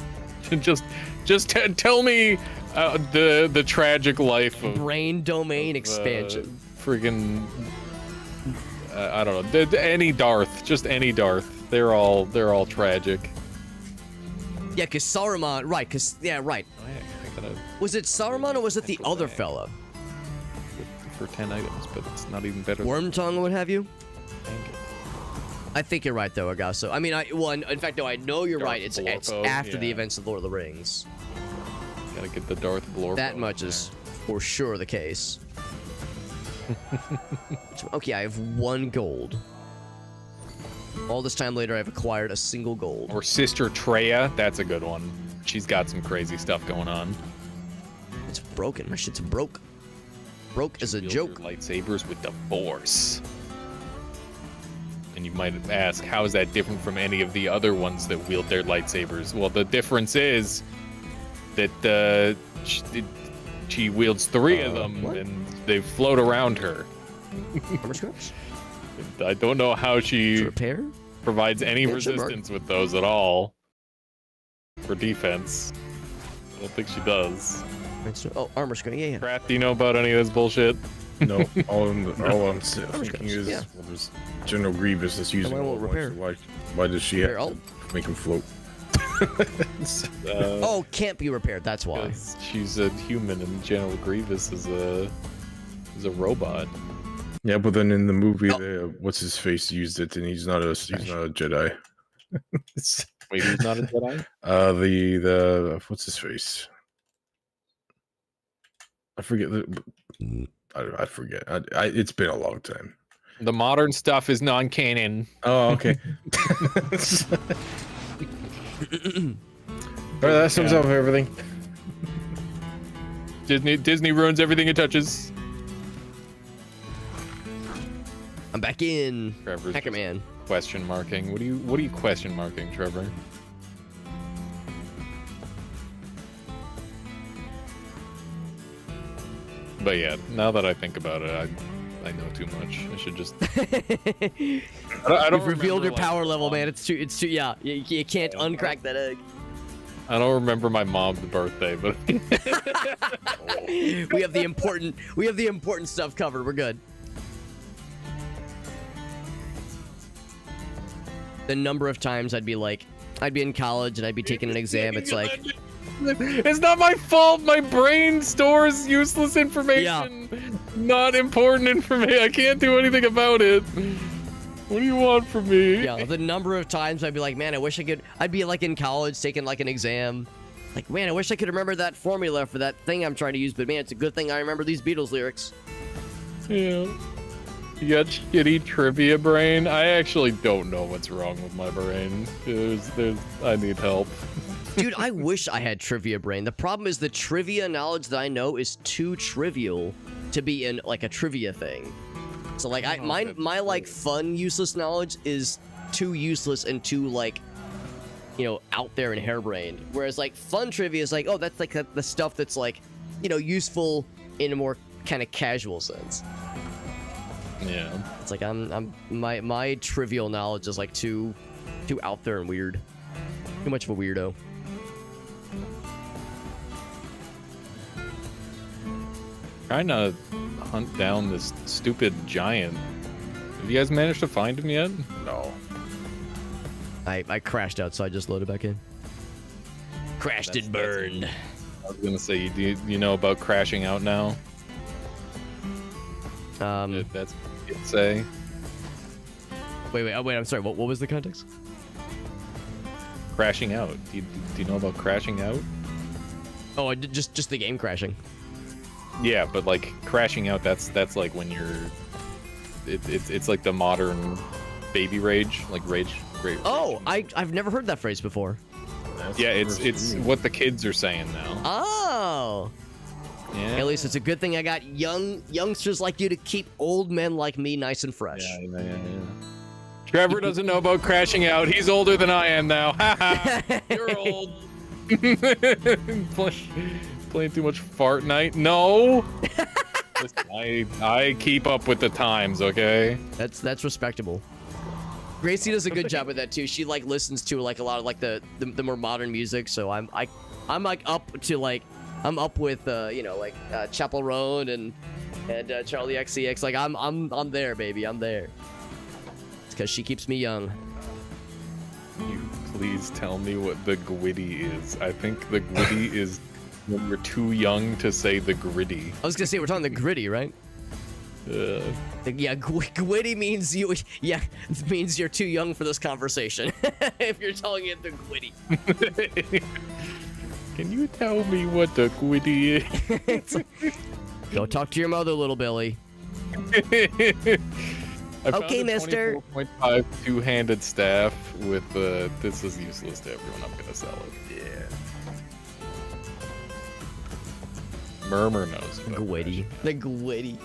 tell me the tragic life of brain domain expansion. Friggin' I don't know, any Darth, just any Darth. They're all tragic. Yeah, cause Saruman, right? Cause yeah, right. Was it Saruman or was it the other fella? For 10 items, but it's not even better. Wormtongue or what have you? Dang it. I think you're right, though, Augusto. I mean, in fact, no, I know you're right. It's after the events of Lord of the Rings. Gotta get the Darth Blorpo. That much is for sure the case. Okay, I have 1 gold. All this time later, I've acquired a single gold. Or Sister Treya, that's a good one. She's got some crazy stuff going on. It's broken. My shit's broke. Broke as a joke. Lightsabers with the Force. And you might ask, how is that different from any of the other ones that wield their lightsabers? Well, the difference is that she wields 3 of them, and they float around her. I don't know how she provides any resistance with those at all for defense. I don't think she does. Oh, armor screen, yeah. Krath, do you know about any of this bullshit? No, all I'm thinking is, well, there's General Grievous that's using all repair. Why does she have to make him float? Oh, can't be repaired. That's why. She's a human, and General Grievous is a robot. Yeah, but then in the movie, what's his face used it, and he's not a Jedi. Wait, he's not a Jedi? The what's his face? I forget. I forget. It's been a long time. The modern stuff is non-canon. Oh, okay. Alright, that sums up everything. Disney ruins everything it touches. I'm back in. Trevor's Hacker Man. Question marking. What are you question marking, Trevor? But yeah, now that I think about it, I know too much. I should just. I don't You've revealed your power level, man. It's too. Yeah, you can't uncrack that egg. I don't remember my mom's birthday, but we have the important stuff covered. We're good. The number of times I'd be in college and I'd be taking an exam. It's like, It's not my fault. My brain stores useless information. Yeah. Not important information. I can't do anything about it. What do you want from me? Yeah, the number of times I'd be like, man, I wish I could. I'd be like in college taking like an exam. Like, man, I wish I could remember that formula for that thing I'm trying to use. But man, it's a good thing I remember these Beatles lyrics. Yeah. You got shitty trivia brain. I actually don't know what's wrong with my brain. I need help. Dude, I wish I had trivia brain. The problem is the trivia knowledge that I know is too trivial to be in like a trivia thing. So like my like fun useless knowledge is too useless and too like, you know, out there and harebrained. Whereas like fun trivia is like, oh, that's like the stuff that's like, you know, useful in a more kind of casual sense. Yeah. It's like my trivial knowledge is like too out there and weird. Too much of a weirdo. Trying to hunt down this stupid giant. Have you guys managed to find him yet? No. I crashed out, so I just loaded back in. Crashed and burned. I was gonna say, do you know about crashing out now? That's what you'd say. Wait, I'm sorry. What was the context? Crashing out. Do you know about crashing out? Oh, just the game crashing. Yeah, but like crashing out, that's like when you're, it's like the modern baby rage, like rage. Oh, I've never heard that phrase before. Yeah, it's what the kids are saying now. Oh. Yeah. At least it's a good thing I got youngsters like you to keep old men like me nice and fresh. Yeah. Trevor doesn't know about crashing out. He's older than I am now. Haha. You're old. Playing too much Fortnite? No. Listen, I keep up with the times, okay? That's respectable. Gracie does a good job with that too. She like listens to like a lot of like the more modern music, so I'm like up to like I'm up with you know, like Chapel Roan and Charlie XCX. Like I'm there, baby. I'm there. It's because she keeps me young. You please tell me what the gwitty is. I think the gwitty is when you're too young to say the gritty. I was gonna say we're talking the gritty, right? Yeah, gwitty means you. Yeah, it means you're too young for this conversation. If you're telling it the gwitty. Can you tell me what the gwitty is? Go talk to your mother, little Billy. Okay, mister. 24.5 two-handed staff with this is useless to everyone. I'm gonna sell it. Yeah. Murmur knows. Gwitty. The gwitty.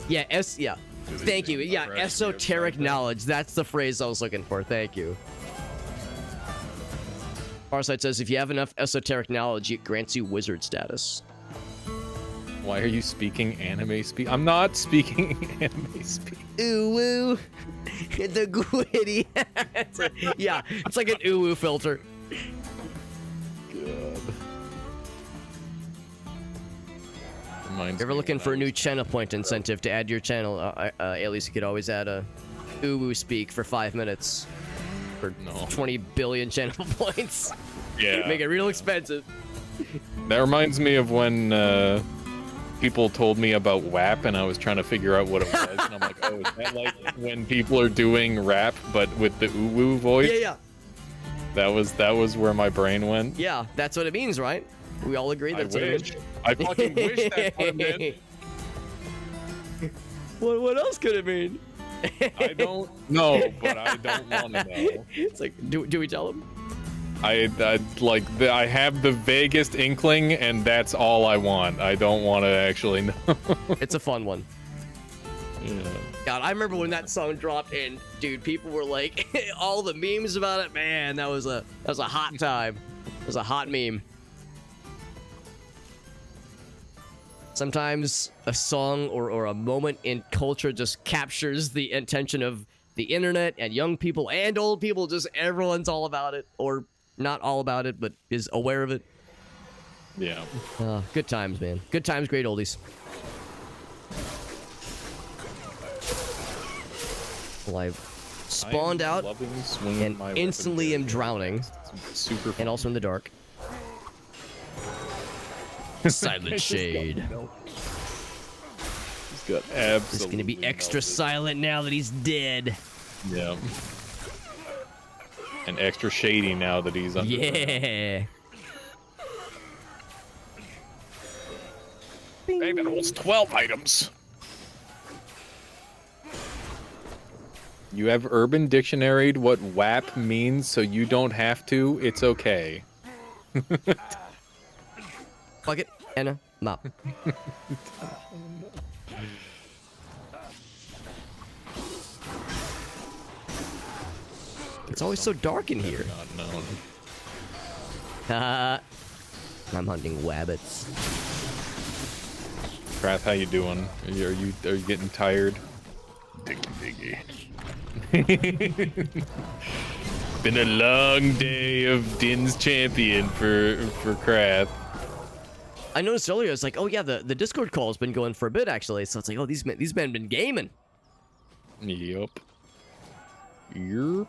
Yeah, yeah. Thank you. Yeah, esoteric knowledge. That's the phrase I was looking for. Thank you. Farsight says, if you have enough esoteric knowledge, it grants you wizard status. Why are you speaking anime speak? I'm not speaking anime speak. Ooh woo. The gwitty. Yeah, it's like an ooh woo filter. God. If you're ever looking for a new channel point incentive to add your channel, at least you could always add a ooh speak for 5 minutes for 20 billion channel points. Yeah. Make it real expensive. That reminds me of when people told me about WAP and I was trying to figure out what it was. And I'm like, oh, is that like when people are doing rap but with the ooh voice? Yeah. That was where my brain went. Yeah, that's what it means, right? We all agree that's what it means. I fucking wish that's what it meant. What else could it mean? I don't know, but I don't want to know. It's like, do we tell him? I have the vaguest inkling, and that's all I want. I don't want to actually know. It's a fun one. Yeah. God, I remember when that song dropped, and dude, people were like, all the memes about it. Man, that was a hot time. It was a hot meme. Sometimes a song or a moment in culture just captures the attention of the internet and young people and old people. Just everyone's all about it, or not all about it, but is aware of it. Yeah. Good times, man. Good times, great oldies. Well, I've spawned out and instantly am drowning. Super fun. And also in the dark. Silent shade. He's got absolutely. It's gonna be extra silent now that he's dead. Yeah. And extra shady now that he's under. Yeah. Hey, that holds 12 items. You have Urban Dictionaried what WAP means, so you don't have to. It's okay. Bucket and a mop. It's always so dark in here. Not known. I'm hunting wabbits. Krath, how you doing? Are you getting tired? Diggy. Been a long day of Din's champion for Krath. I noticed earlier, I was like, oh yeah, the Discord call's been going for a bit actually. So it's like, oh, these men been gaming. Yup. You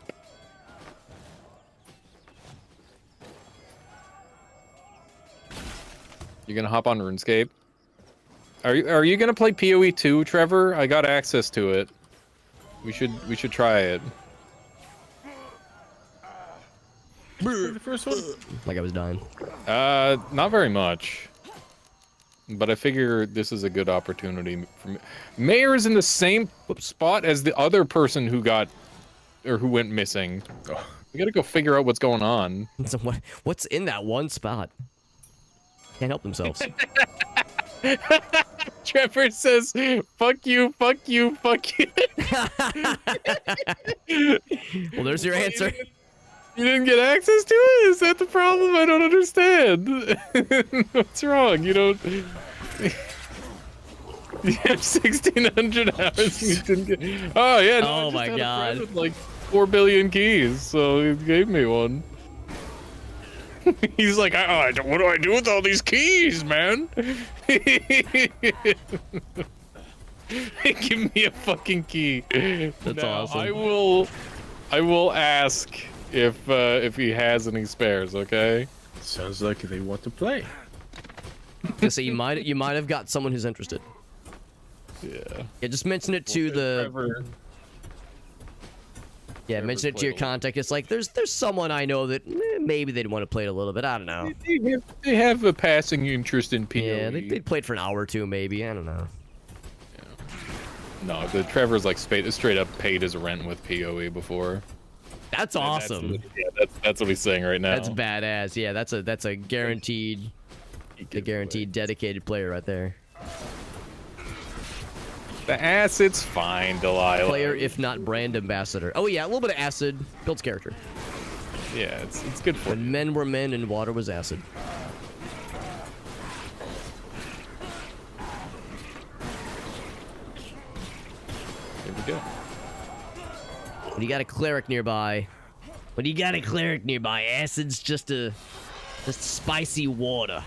gonna hop on RuneScape? Are you gonna play PoE 2, Trevor? I got access to it. We should try it. The first one? Like I was dying. Not very much. But I figure this is a good opportunity for me. Mayor's in the same spot as the other person who went missing. Oh. We gotta go figure out what's going on. So what's in that one spot? Can't help themselves. Trevor says, fuck you, fuck you, fuck you. Well, there's your answer. You didn't get access to it? Is that the problem? I don't understand. What's wrong? You don't... You have 1,600 hours and you didn't get... Oh, yeah. No, oh, my God. With like 4 billion keys, so he gave me one. He's like, what do I do with all these keys, man? Give me a fucking key. That's awesome. I will ask if he has any spares, okay? Sounds like they want to play. So you might have got someone who's interested. Yeah. Yeah, just mention it to the... Trevor. Yeah, mention it to your contact. It's like, there's someone I know that maybe they'd want to play it a little bit. I don't know. They have a passing interest in PoE. Yeah, they played for an hour or two, maybe. I don't know. Yeah. No, the Trevor's like straight up paid his rent with PoE before. That's awesome. That's what he's saying right now. That's badass. Yeah, that's a guaranteed, dedicated player right there. The acid's fine, Delilah. Player, if not brand ambassador. Oh yeah, a little bit of acid builds character. Yeah, it's good for when men were men and water was acid. There we go. When you got a cleric nearby, acid's just spicy water.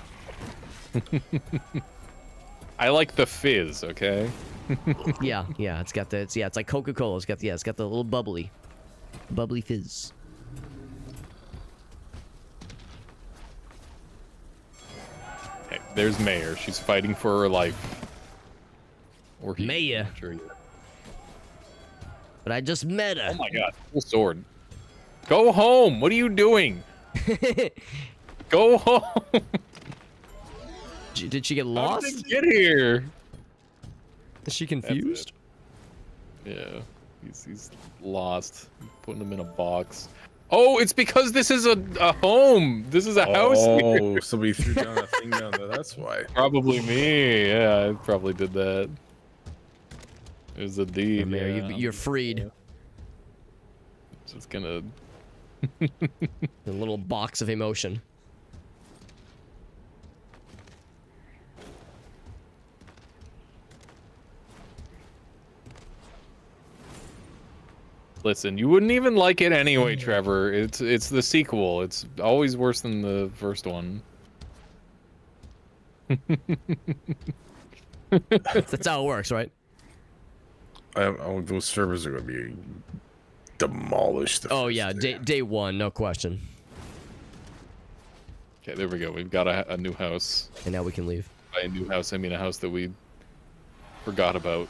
I like the fizz, okay? yeah, it's got the it's like Coca-Cola. It's got the little bubbly fizz. Hey, there's Mayor. She's fighting for her life. Or he. Mayor. Sure you. But I just met her. Oh my God! Full sword. Go home. What are you doing? Go home. Did she get How lost? did they get here? Is she confused? Yeah, he's lost. Putting him in a box. Oh, it's because this is a home. This is a house here. Oh, somebody threw down a thing down there. That's why. Probably me. Yeah, I probably did that. It was a deed. Mayor, Yeah. you're freed. Just gonna. A little box of emotion. Listen, you wouldn't even like it anyway, Trevor. It's the sequel. It's always worse than the first one. That's how it works, right? Those servers are going to be demolished. Oh yeah, day one, no question. Okay, there we go. We've got a new house. And now we can leave. By a new house, I mean a house that we forgot about.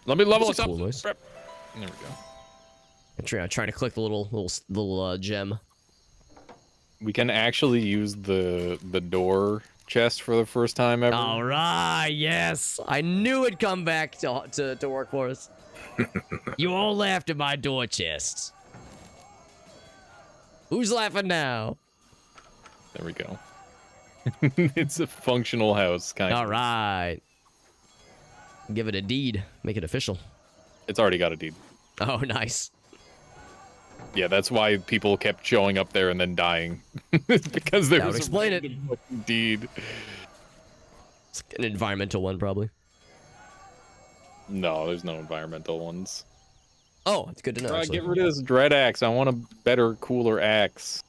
Let me level us up. Noise. There we go. I'm trying to click the little gem. We can actually use the door chest for the first time ever. All right, yes. I knew it'd come back to work for us. You all laughed at my door chests. Who's laughing now? There we go. It's a functional house, kind of. All right. Give it a deed. Make it official. It's already got a deed. Oh, nice. Yeah, that's why people kept showing up there and then dying. Because there was explain it. Deed. It's an environmental one, probably. No, there's no environmental ones. Oh, it's good to know. Get rid of this dread axe. I want a better, cooler axe.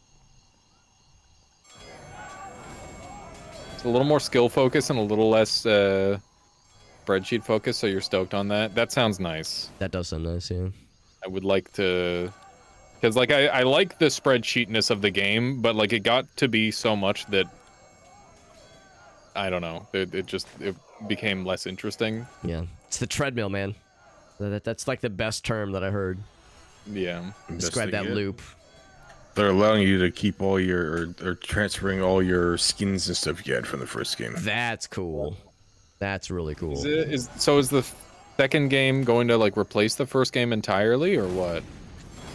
It's a little more skill focus and a little less spreadsheet focus, so you're stoked on that. That sounds nice. That does sound nice, yeah. I would like to... Because, like, I like the spreadsheetness of the game, but, like, it got to be so much that... I don't know. It became less interesting. Yeah. It's the treadmill, man. That's like the best term that I heard. Yeah. Describe that loop. They're allowing you to keep all your, or transferring all your skins and stuff you had from the first game. That's cool. That's really cool. So is the second game going to, like, replace the first game entirely, or what?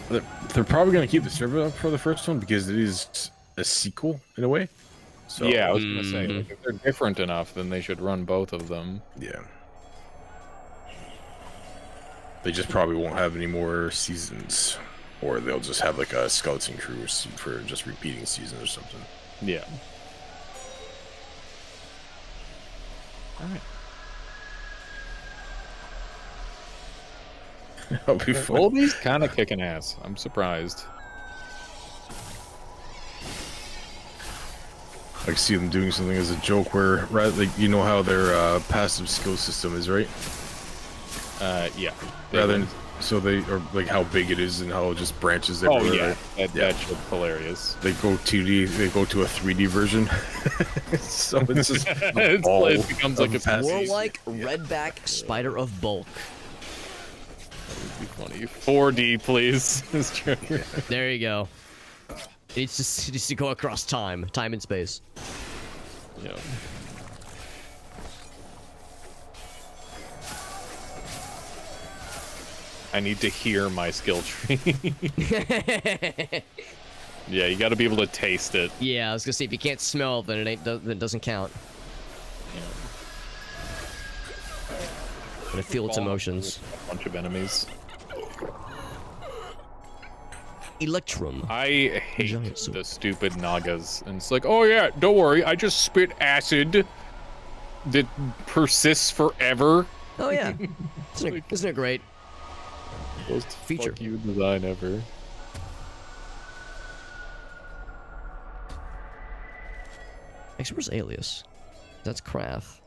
They're probably going to keep the server up for the first one because it is a sequel in a way. So, yeah, I was going to say, like, if they're different enough, then they should run both of them. Yeah. They just probably won't have any more seasons. Or they'll just have, like, a skeleton crew for just repeating seasons or something. Yeah. Alright. That'll be fun. Goldie's kind of kicking ass. I'm surprised. I can see them doing something as a joke where, right, like, you know how their passive skill system is, right? Yeah. Rather than, so they, or like how big it is and how it just branches everywhere. Oh, yeah. Right? That shit's hilarious. They go 2D, they go to a 3D version. So it's just it becomes like a warlike redback spider of bulk. That would be funny. 4D, please. There you go. It needs to go across time and space. Yeah. I need to hear my skill tree. Yeah, you got to be able to taste it. Yeah, I was gonna say if you can't smell, then it doesn't count. Yeah. But I feel its emotions. A bunch of enemies. Electrum. I hate the stupid Nagas. And it's like, oh yeah, don't worry, I just spit acid that persists forever. Oh yeah. Isn't it great? Most feature. Fuck you design ever. Actually, where's Alias? That's Crath.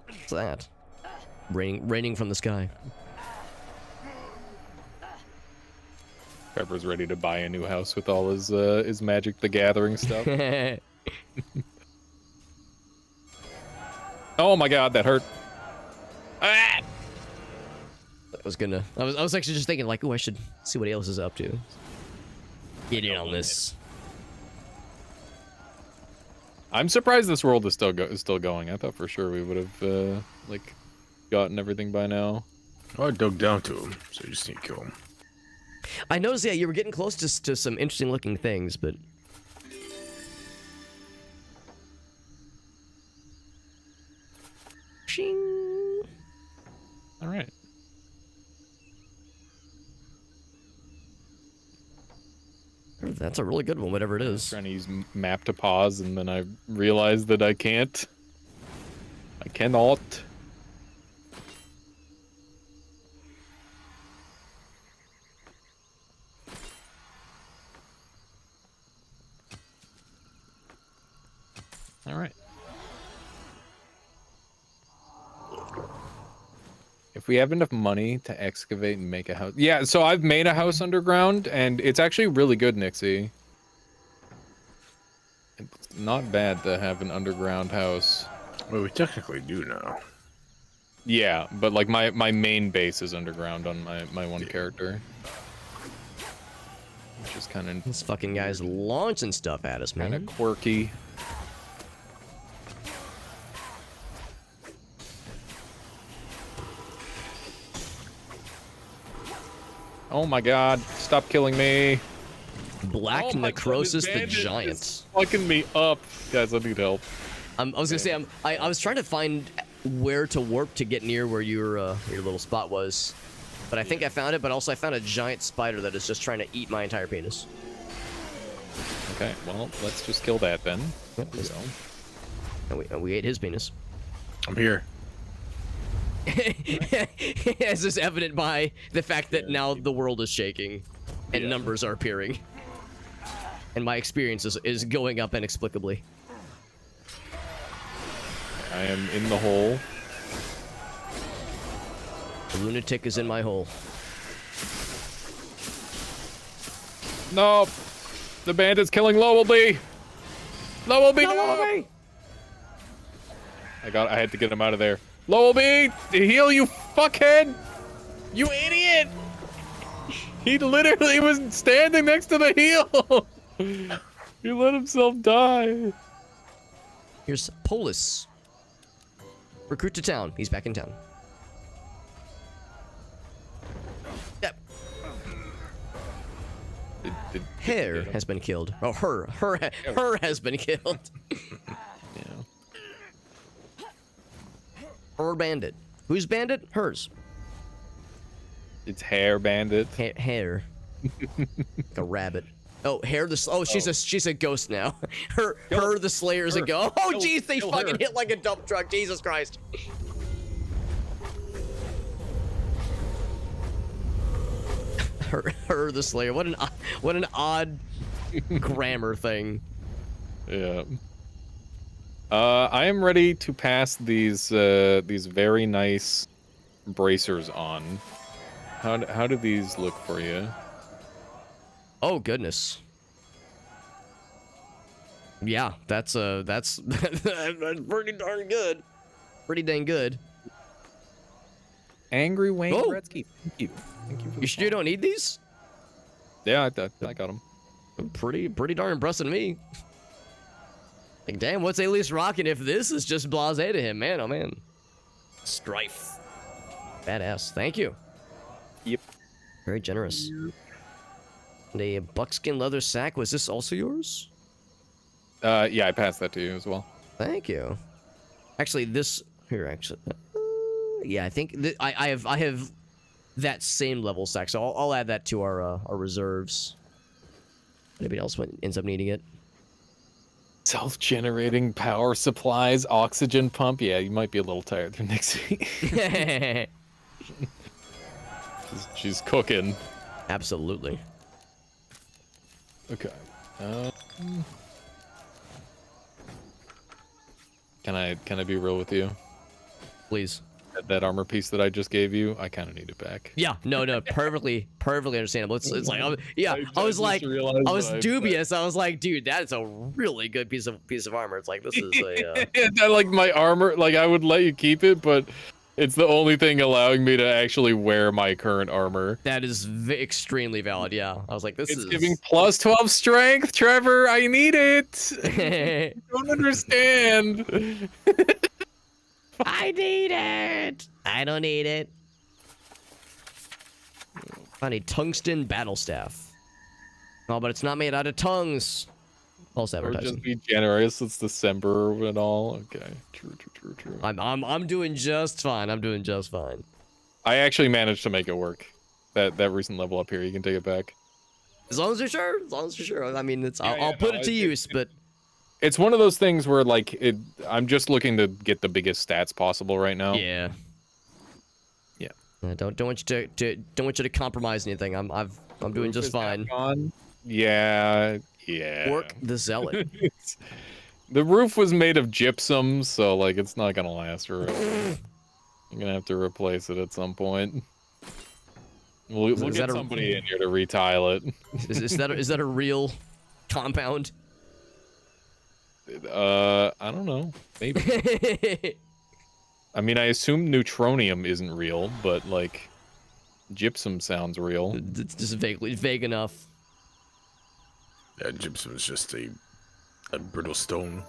What's that? Raining from the sky. Pepper's ready to buy a new house with all his Magic the Gathering stuff. Oh my god, that hurt. Ah! I was actually just thinking like, oh, I should see what Alias is up to. Get in on this. I'm surprised this world is still going. I thought for sure we would have like gotten everything by now. Oh, I dug down to him, so you just need to kill him. I noticed, yeah, you were getting close to some interesting looking things, but... Shing. Alright. That's a really good one, whatever it is. Trying to use map to pause, and then I realized that I can't. I cannot. All right. If we have enough money to excavate and make a house. Yeah, so I've made a house underground, and it's actually really good, Nixie. It's not bad to have an underground house. Well, we technically do now. Yeah, but like my main base is underground on my one character. Which is kind of... This fucking guy's launching stuff at us, man. Kind of quirky. Oh my god, stop killing me. Black Necrosis the Giant. Fucking me up. Guys, I need help. I was gonna say, I was trying to find where to warp to get near where your little spot was. But I think I found it, but also I found a giant spider that is just trying to eat my entire penis. Okay, well, let's just kill that then. Yep, and we ate his penis. I'm here. As is evident by the fact that now the world is shaking and numbers are appearing. And my experience is going up inexplicably. I am in the hole. The lunatic is in my hole. No! The bandit's killing Lowellby! Lowellby! No! Lowellby! I had to get him out of there. Lowellby! Heal, you fuckhead! You idiot! He literally was standing next to the heal! He let himself die. Here's Polis. Recruit to town. He's back in town. Yep. Hare has been killed. Oh, her has been killed. Yeah. Her bandit. Who's bandit? Hers. It's Hare Bandit. Hare. Like a rabbit. Oh, Hare the she's a ghost now. Her the Slayer's a ghost. Oh jeez, they fucking hit like a dump truck. Jesus Christ. Her the Slayer. What an odd grammar thing. Yeah. I am ready to pass these very nice bracers on. How do these look for you? Oh goodness. Yeah, that's pretty darn good. Pretty dang good. Angry Wayne Oh. Gretzky. Thank you. Thank you. You sure you don't need these? Yeah, I got them. Pretty darn impressive to me. Like, damn, what's Alias rocking if this is just blasé to him, man? Oh man. Strife. Badass. Thank you. Yep. Very generous. And a buckskin leather sack. Was this also yours? Yeah, I passed that to you as well. Thank you. Actually, this here actually. Yeah, I think I have that same level sack, so I'll add that to our reserves. Anybody else ends up needing it? Self-generating power supplies, oxygen pump. Yeah, you might be a little tired there, Nixie. She's cooking. Absolutely. Okay. Can I be real with you? Please. That armor piece that I just gave you, I kind of need it back. Yeah, no, perfectly understandable. It's like, I was dubious. I was like, dude, that's a really good piece of armor. It's like, this is a. Like my armor, like I would let you keep it, but it's the only thing allowing me to actually wear my current armor. That is extremely valid. Yeah, I was like, this is giving plus 12 strength, Trevor. I need it. I don't understand. I need it. I don't need it. Found a tungsten battle staff. Oh, but it's not made out of tongues. False Or advertising. just be generous. It's December and all. Okay, true. I'm doing just fine. I'm doing just fine. I actually managed to make it work. That recent level up here, you can take it back. As long as you're sure. As long as you're sure. I mean, I'll put it to use, but. It's one of those things where, like, I'm just looking to get the biggest stats possible right now. Yeah. Don't want you to compromise anything. I'm doing just fine. Yeah. Orc the Zealot. The roof was made of gypsum, so like it's not gonna last for real. I'm gonna have to replace it at some point. We'll get somebody in here to retile it. Is that a real compound? I don't know. Maybe. I mean, I assume neutronium isn't real, but like, gypsum sounds real. It's just vague enough. Yeah, gypsum is just a brittle stone.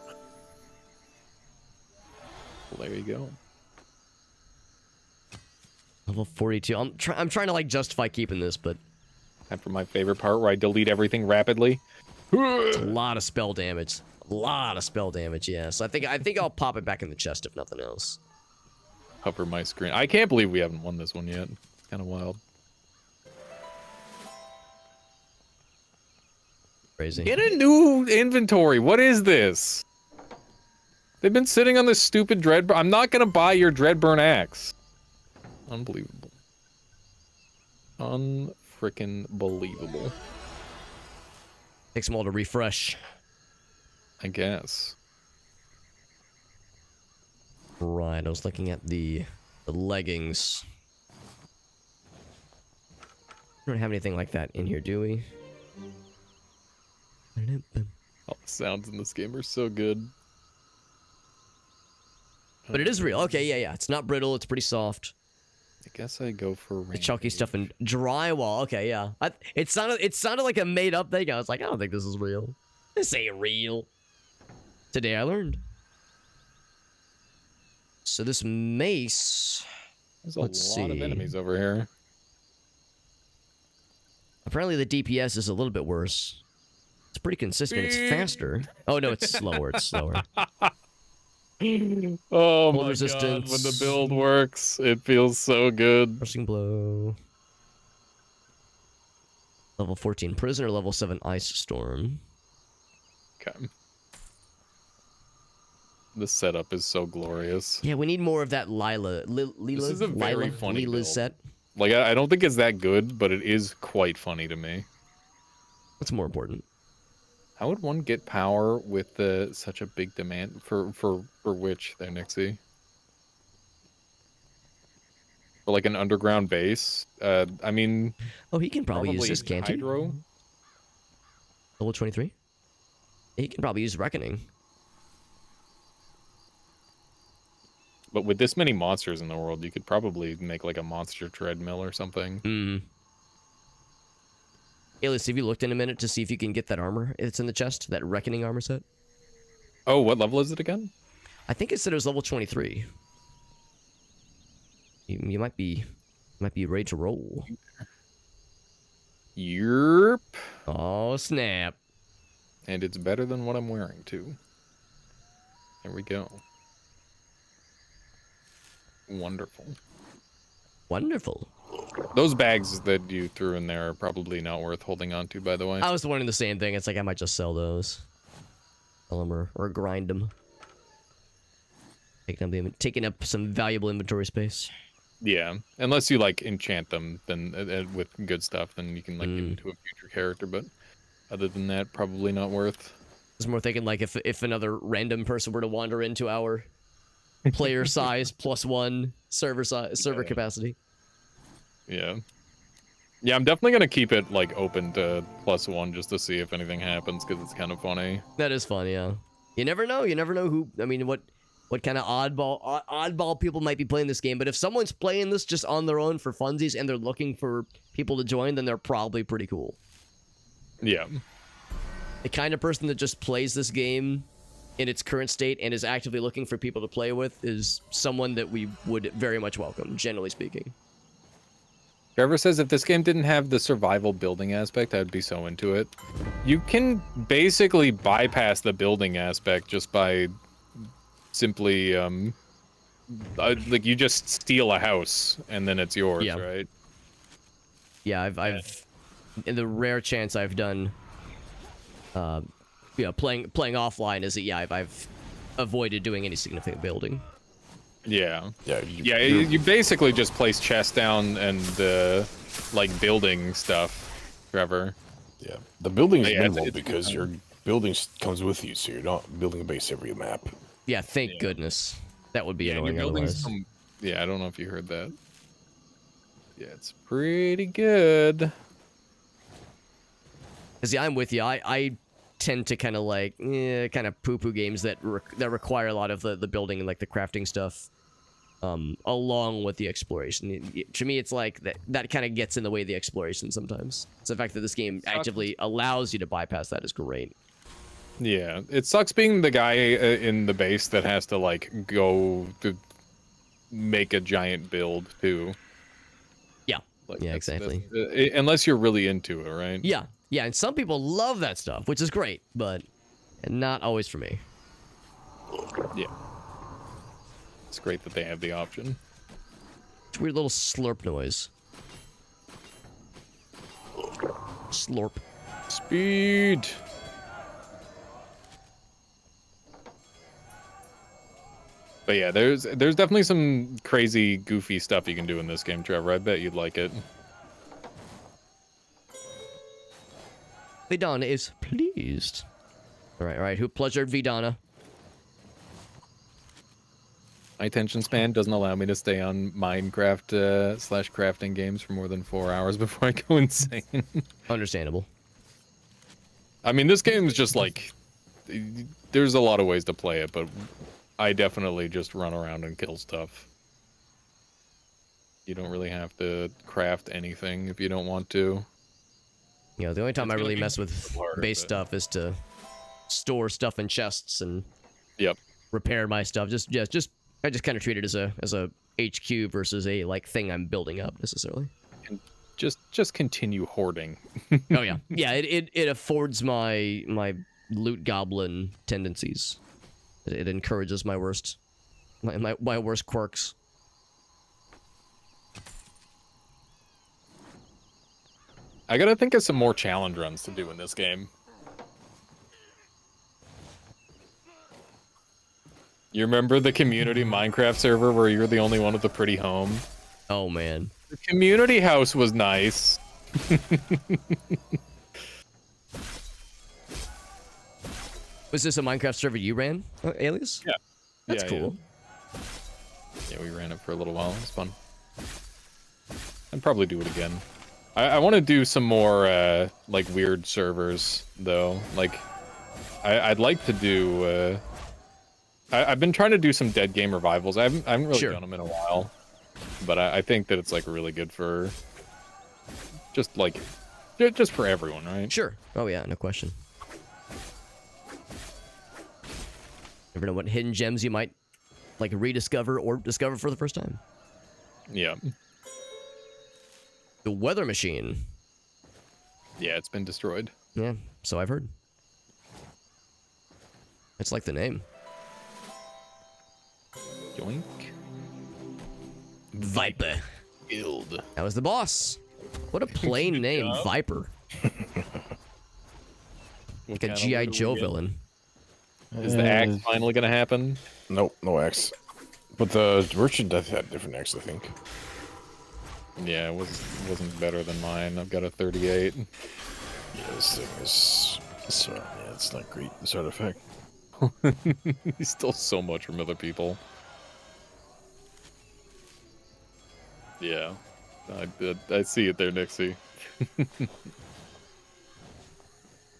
Well, there you go. Level 42. I'm trying to like justify keeping this, but after my favorite part where I delete everything rapidly. It's a lot of spell damage. A lot of spell damage, yeah. So I think I'll pop it back in the chest if nothing else. Cover my screen. I can't believe we haven't won this one yet. It's kind of wild. Crazy. Get a new inventory. What is this? They've been sitting on this stupid Dreadburn. I'm not gonna buy your Dreadburn axe. Unbelievable. Unfrickin' believable. Takes them all to refresh. I guess. Right, I was looking at the leggings. We don't have anything like that in here, do we? All the sounds in this game are so good. But it is real. Okay, yeah. It's not brittle. It's pretty soft. I guess I go for the chunky stuff in drywall. Okay, yeah. It sounded like a made up thing. I was like, I don't think this is real. This ain't real. Today I learned. So this mace. There's a lot of enemies over here. Apparently the DPS is a little bit worse. It's pretty consistent. It's faster. Oh no, it's slower. It's slower. Oh my god, when the build works, it feels so good. Crushing blow. Level 14 prisoner, level 7 ice storm. Okay. The setup is so glorious. Yeah, we need more of that Lila. This is a very funny build. Set. Like, I don't think it's that good, but it is quite funny to me. What's more important? How would one get power with such a big demand for which there, Nixie? For like an underground base? I mean... Oh, he can probably use this, can't he? Hydro? Level 23? He can probably use Reckoning. But with this many monsters in the world, you could probably make like a monster treadmill or something. Mm. Alias, have you looked in a minute to see if you can get that armor? It's in the chest, that Reckoning armor set. Oh, what level is it again? I think it said it was level 23. You might be ready to roll. Yerp. Oh, snap. And it's better than what I'm wearing, too. There we go. Wonderful. Wonderful. Those bags that you threw in there are probably not worth holding on to, by the way. I was wondering the same thing. It's like I might just sell those. Sell them or grind them. Taking up some valuable inventory space. Yeah, unless you like enchant them, then with good stuff, then you can like give them to a future character. But other than that, probably not worth. I was more thinking like if another random person were to wander into our player size +1 server capacity. Yeah. Yeah, I'm definitely gonna keep it like open to +1 just to see if anything happens because it's kind of funny. That is fun, yeah. You never know. You never know who. I mean, what kind of oddball people might be playing this game. But if someone's playing this just on their own for funsies and they're looking for people to join, then they're probably pretty cool. Yeah. The kind of person that just plays this game in its current state and is actively looking for people to play with is someone that we would very much welcome, generally speaking. Trevor says if this game didn't have the survival building aspect, I'd be so into it. You can basically bypass the building aspect just by simply, like you just steal a house and then it's yours, right? Yeah, I've in the rare chance I've done, playing offline is that I've avoided doing any significant building. Yeah. You basically just place chests down and like building stuff, Trevor. Yeah, the building is minimal because you're building comes with you, so you're not building a base every map. Yeah, thank goodness. That would be annoying you're building otherwise. Yeah, I don't know if you heard that. Yeah, it's pretty good. Cause yeah, I'm with you. I tend to kind of like kind of poo-poo games that require a lot of the building and like the crafting stuff, along with the exploration. To me, it's like that kind of gets in the way of the exploration sometimes. So the fact that this game actively allows you to bypass that is great. Yeah, it sucks being the guy in the base that has to like go to make a giant build too. Yeah, like, yeah, exactly. Unless you're really into it, right? Yeah, yeah, and some people love that stuff, which is great, but not always for me. Yeah, it's great that they have the option. It's a weird little slurp noise. Slurp. Speed. But yeah, there's definitely some crazy, goofy stuff you can do in this game, Trevor. I bet you'd like it. Vidana is pleased. All right. Who pleasured Vidana? My attention span doesn't allow me to stay on Minecraft / crafting games for more than 4 hours before I go insane. Understandable. I mean, this game's just like, there's a lot of ways to play it, but I definitely just run around and kill stuff. You don't really have to craft anything if you don't want to. You know, the only time I really mess with base stuff is to store stuff in chests and repair my stuff. I just kind of treat it as a HQ versus a like thing I'm building up necessarily. And just continue hoarding. Oh yeah, yeah. It affords my loot goblin tendencies. It encourages my worst quirks. I gotta think of some more challenge runs to do in this game. You remember the community Minecraft server where you're the only one with a pretty home? Oh man. The community house was nice. Was this a Minecraft server you ran, Alias? Yeah. That's cool. Yeah, we ran it for a little while. It was fun. I'd probably do it again. I want to do some more, like, weird servers, though. Like, I'd like to do, I've been trying to do some dead game revivals. I haven't really done them in a while. But I think that it's, like, really good for, just for everyone, right? Sure. Oh, yeah, no question. Never know what hidden gems you might, like, rediscover or discover for the first time. Yeah. The weather machine. Yeah, it's been destroyed. Yeah, so I've heard. It's like the name. Yoink. Viper. Guild. That was the boss. What a plain name, Viper. Like a G.I. Joe villain. Is the axe finally gonna happen? Nope, no axe. But the merchant death had different axe, I think. Yeah, it wasn't better than mine. I've got a 38. Yeah, this thing is... yeah, it's not great, this artifact. He stole so much from other people. Yeah. I see it there, Nixie.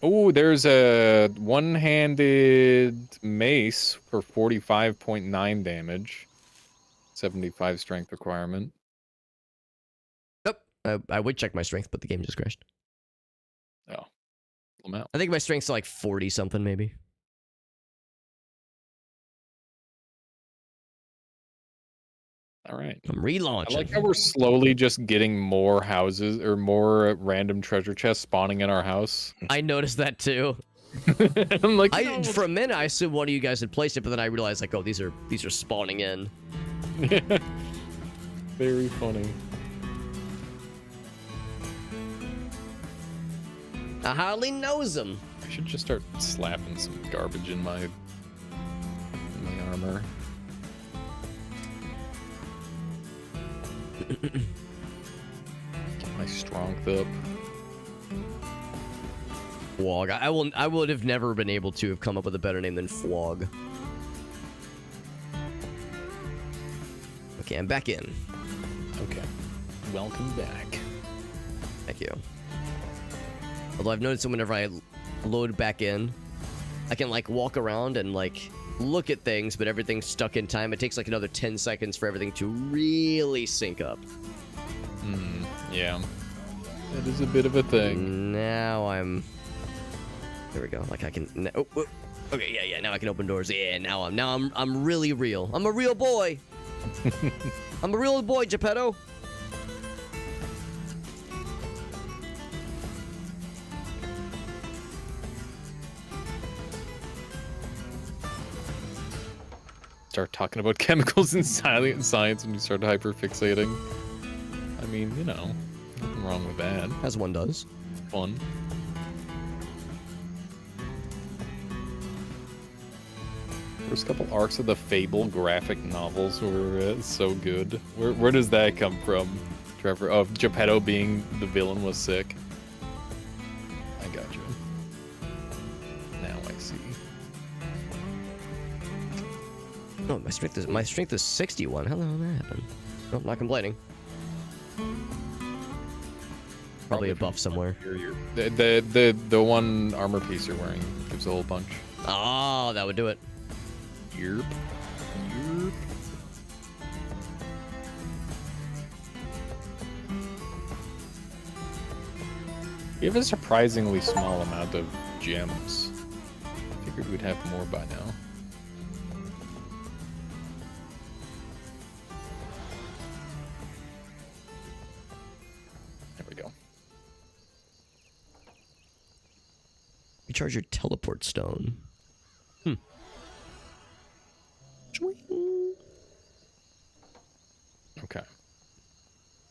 Oh, there's a one-handed mace for 45.9 damage. 75 strength requirement. Nope. I would check my strength, but the game just crashed. Oh. I'm out. I think my strength's like 40-something, maybe. All right. I'm relaunching. I like how we're slowly just getting more houses or more random treasure chests spawning in our house. I noticed that too. I'm like, no. For a minute, I assumed one of you guys had placed it, but then I realized, like, oh, these are spawning in. Very funny. I hardly knows them. I should just start slapping some garbage in my armor. Get my strength up. Flog. I would have never been able to have come up with a better name than Flog. Okay, I'm back in. Okay. Welcome back. Thank you. Although I've noticed that whenever I load back in, I can like walk around and like look at things, but everything's stuck in time. It takes like another 10 seconds for everything to really sync up. Yeah. That is a bit of a thing. Now I'm... There we go. Like I can... Oh, oh. Okay, yeah. Now I can open doors. Yeah, now I'm really real. I'm a real boy. I'm a real boy, Geppetto. Start talking about chemicals and science and you start hyperfixating. I mean, you know, nothing wrong with that. As one does. Fun. First couple arcs of the Fable graphic novels were so good. Where does that come from, Trevor? Oh, Geppetto being the villain was sick. I got you. Now I see. Oh, my strength is 61. How the hell did that happen? Oh, not complaining. Probably a buff somewhere. The one armor piece you're wearing gives a whole bunch. Oh, that would do it. Yerp. We have a surprisingly small amount of gems. Figured we'd have more by now. There we go. Recharge your teleport stone. Okay.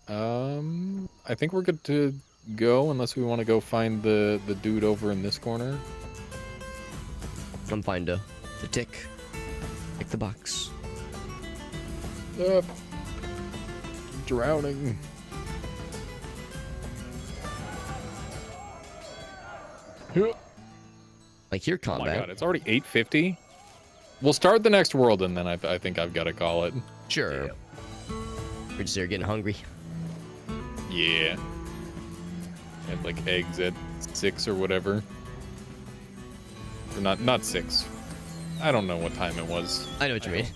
I think we're good to go unless we want to go find the dude over in this corner. I'm fine to tick the box. Drowning. Like your Oh combat. my god, it's already 8:50. We'll start the next world and then I think I've got to call it. Sure. Yeah. We're just there getting hungry. Yeah. Had like eggs at 6 or whatever. Or not 6. I don't know what time it was. I know what you mean.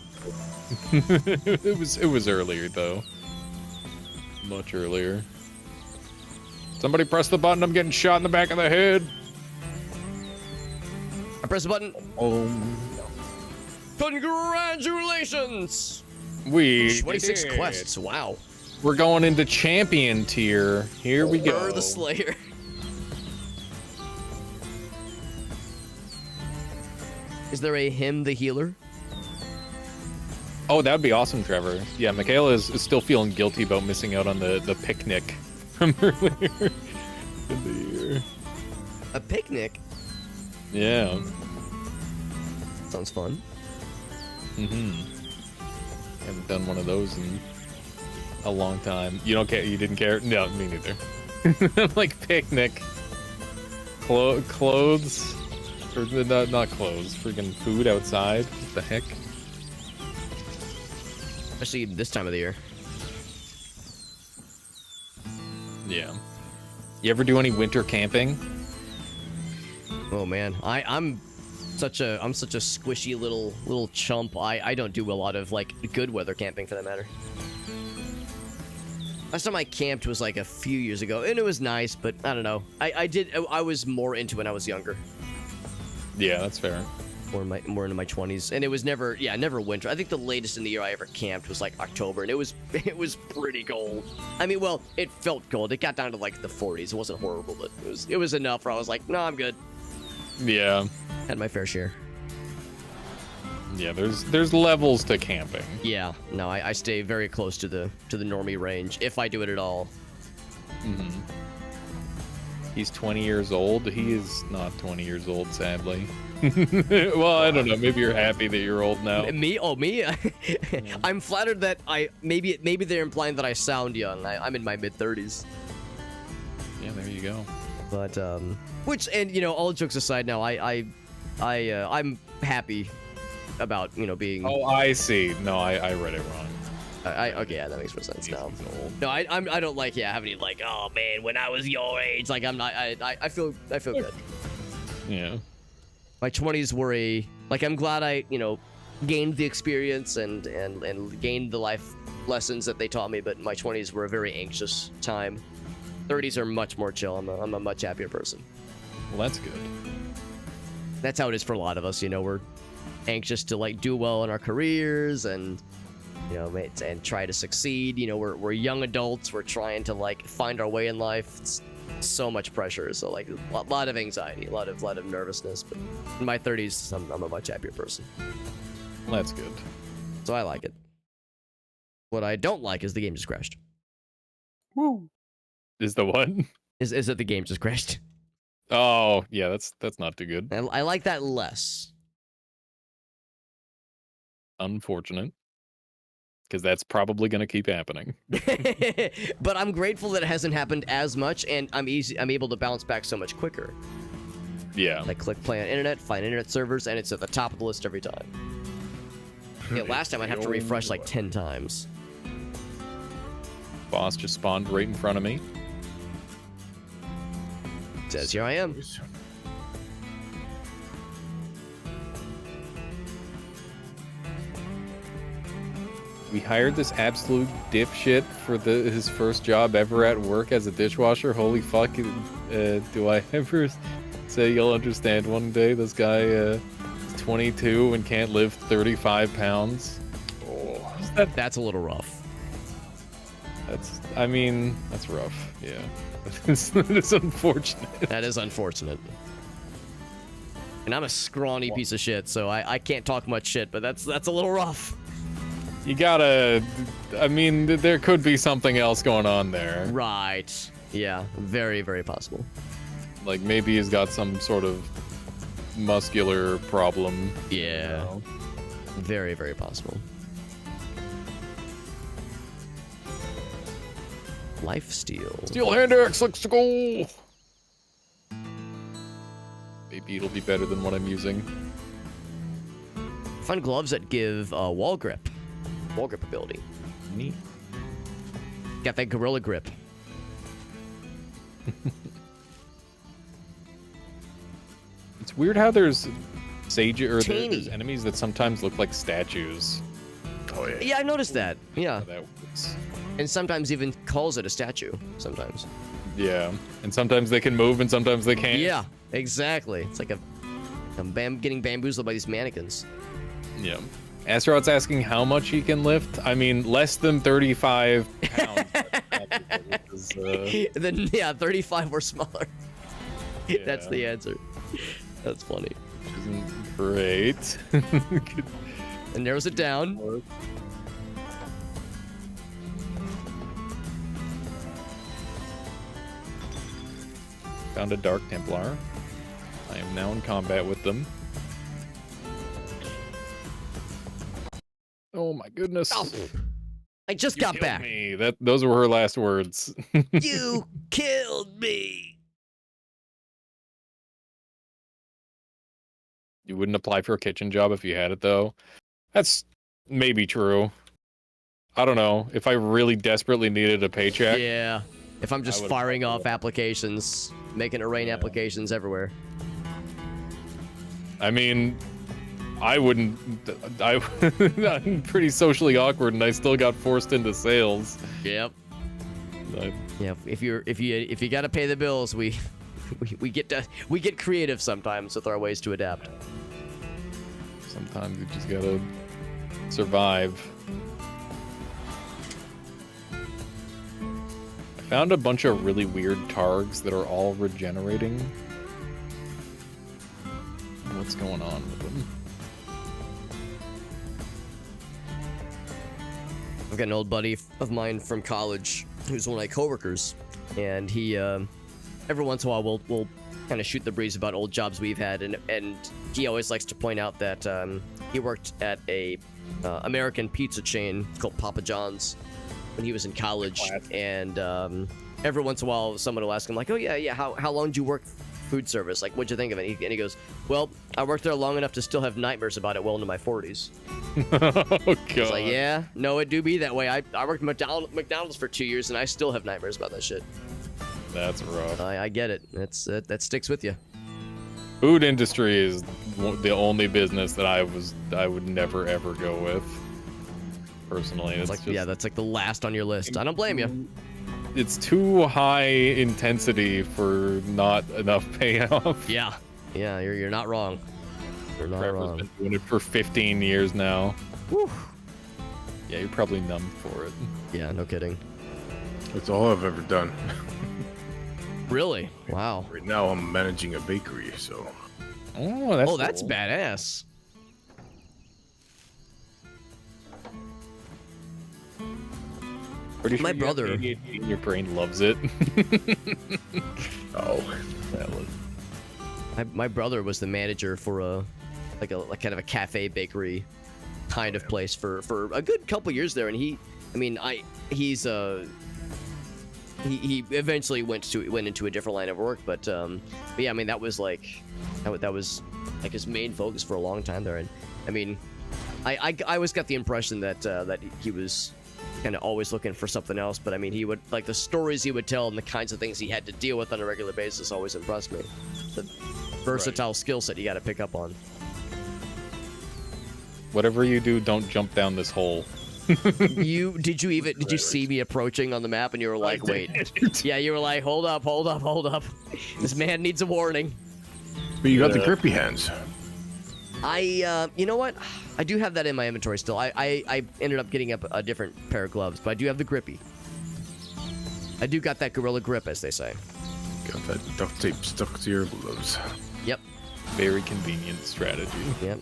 It was earlier though. Much earlier. Somebody press the button. I'm getting shot in the back of the head. I press the button. Oh. Congratulations! We 26 did. quests. Wow. We're going into champion tier. Here we go. The Slayer. Is there a him the healer? Oh, that would be awesome, Trevor. Yeah, Michaela is still feeling guilty about missing out on the picnic from earlier in the year. A picnic? Yeah. Sounds fun. Haven't done one of those in a long time. You don't care? You didn't care? No, me neither. I'm like picnic. Clothes? Or not clothes. Freaking food outside. What the heck? Especially this time of the year. Yeah. You ever do any winter camping? Oh man, I'm such a squishy little chump. I don't do a lot of like good weather camping for that matter. Last time I camped was like a few years ago, and it was nice, but I don't know. I was more into it when I was younger. Yeah, that's fair. More into my 20s, and it was never winter. I think the latest in the year I ever camped was like October, and it was pretty cold. I mean, well, it felt cold. It got down to like the 40s. It wasn't horrible, but it was enough where I was like, no, I'm good. Yeah. Had my fair share. Yeah, there's levels to camping. Yeah, no, I stay very close to the normie range if I do it at all. He's 20 years old. He is not 20 years old, sadly. Well, I don't know. Maybe you're happy that you're old now. Me? Oh, me? I'm flattered that maybe they're implying that I sound young. I'm in my mid-30s. Yeah, there you go. But which, and you know, all jokes aside, now I'm happy about, you know, being. Oh, I see. No, I read it wrong. Okay, yeah, that makes more sense now. No, I don't like having like, oh man, when I was your age, like I'm not. I feel good. Yeah. My 20s were I'm glad I, you know, gained the experience and gained the life lessons that they taught me, but my 20s were a very anxious time. 30s are much more chill. I'm a much happier person. Well, that's good. That's how it is for a lot of us, you know. We're anxious to like do well in our careers and, you know, and try to succeed. You know, we're young adults. We're trying to like find our way in life. It's so much pressure. So like a lot of anxiety, a lot of nervousness. But in my 30s, I'm a much happier person. Well, that's good. So I like it. What I don't like is the game just crashed. Woo. Is the what? Is that the game just crashed? Oh, yeah, that's not too good. I like that less. Unfortunate. Because that's probably going to keep happening. But I'm grateful that it hasn't happened as much, and I'm able to bounce back so much quicker. Yeah. Like click play on internet, find internet servers, and it's at the top of the list every time. Yeah, last time I'd have to refresh like 10 times. Boss just spawned right in front of me. Says here I am. We hired this absolute dipshit for his first job ever at work as a dishwasher. Holy fuck, do I ever say you'll understand one day? This guy is 22 and can't lift 35 pounds. Oh, that's a little rough. I mean, that's rough, yeah. It's unfortunate. That is unfortunate. And I'm a scrawny piece of shit, so I can't talk much shit, but that's a little rough. You gotta... I mean, there could be something else going on there. Right. Yeah, very, very possible. Like, maybe he's got some sort of muscular problem. Yeah. You know? Very, very possible. Lifesteal. Steel hand axe, let's go! Maybe it'll be better than what I'm using. Find gloves that give wall grip. Wall grip ability. Neat. Got that gorilla grip. It's weird how there's there's Teeny. enemies that sometimes look like statues. Oh yeah. Yeah, I noticed that. Yeah. How that works. And sometimes even calls it a statue. Sometimes. Yeah, and sometimes they can move and sometimes they can't. Yeah, exactly. It's like I'm getting bamboozled by these mannequins. Yeah. Asteroid's asking how much he can lift. I mean, less than 35 pounds. Then yeah, 35 or smaller. Yeah. That's the answer. That's funny. Which isn't great. And narrows it down. Found a Dark Templar. I am now in combat with them. Oh my goodness. Oh, I just got back. Me. Those were her last words. You killed me. You wouldn't apply for a kitchen job if you had it, though. That's maybe true. I don't know. If I really desperately needed a paycheck. Yeah. If I'm just firing off applications, making it rain applications everywhere. I mean, I wouldn't. I'm pretty socially awkward, and I still got forced into sales. Yep. Yeah. If you gotta pay the bills, we get creative sometimes with our ways to adapt. Sometimes you just gotta survive. I found a bunch of really weird targs that are all regenerating. What's going on with them? I've got an old buddy of mine from college who's one of my coworkers, and he every once in a while we'll kind of shoot the breeze about old jobs we've had, and he always likes to point out that he worked at a American pizza chain called Papa John's when he was in college, and every once in a while, someone will ask him like, "Oh yeah, how long did you work food service? Like, what'd you think of it?" And he goes, "Well, I worked there long enough to still have nightmares about it well into my 40s." Oh God. It's like, yeah, no, it do be that way. I worked McDonald's for 2 years, and I still have nightmares about that shit. That's rough. I get it. That sticks with you. Food industry is the only business that I would never ever go with. Personally, it's like just, yeah, that's like the last on your list. I don't blame you. It's too high intensity for not enough payoff. Yeah, you're not wrong. You're not Trevor's wrong. been doing it for 15 years now. Whew. Yeah, you're probably numb for it. Yeah, no kidding. That's all I've ever done. Really? Wow. Right now I'm managing a bakery, so. Oh, That's cool. badass. Pretty sure My you have brother- ADHD and your brain loves it. Oh. That was. My brother was the manager for a kind of a cafe bakery kind of place for a good couple years there, and he eventually went into a different line of work, but yeah, I mean that was like his main focus for a long time there, and I mean I always got the impression that he was kind of always looking for something else, but I mean he would like the stories he would tell and the kinds of things he had to deal with on a regular basis always impressed me. The versatile skill set you got to pick up on. Whatever you do, don't jump down this hole. Did you see me approaching on the map and you were like, wait. Yeah, you were like, hold up. This man needs a warning. But you got the grippy hands. You know what? I do have that in my inventory still. I ended up getting a different pair of gloves, but I do have the grippy. I do got that gorilla grip, as they say. Got that duct tape stuck to your gloves. Yep. Very convenient strategy. Yep.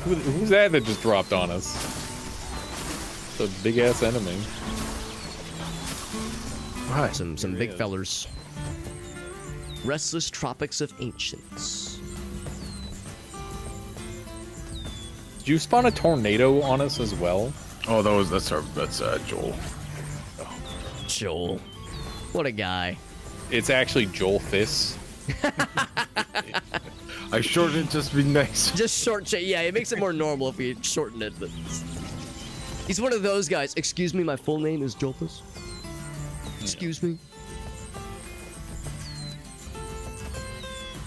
Who's that just dropped on us? It's a big ass enemy. Hi. Some big fellers. Restless Tropics of Ancients. Did you spawn a tornado on us as well? Oh, that's Joel. Joel. What a guy. It's actually Joel Fiss. I shortened it just to be nice. Just short. Yeah, it makes it more normal if we shorten it. But he's one of those guys. Excuse me, my full name is Jolpus. Excuse me.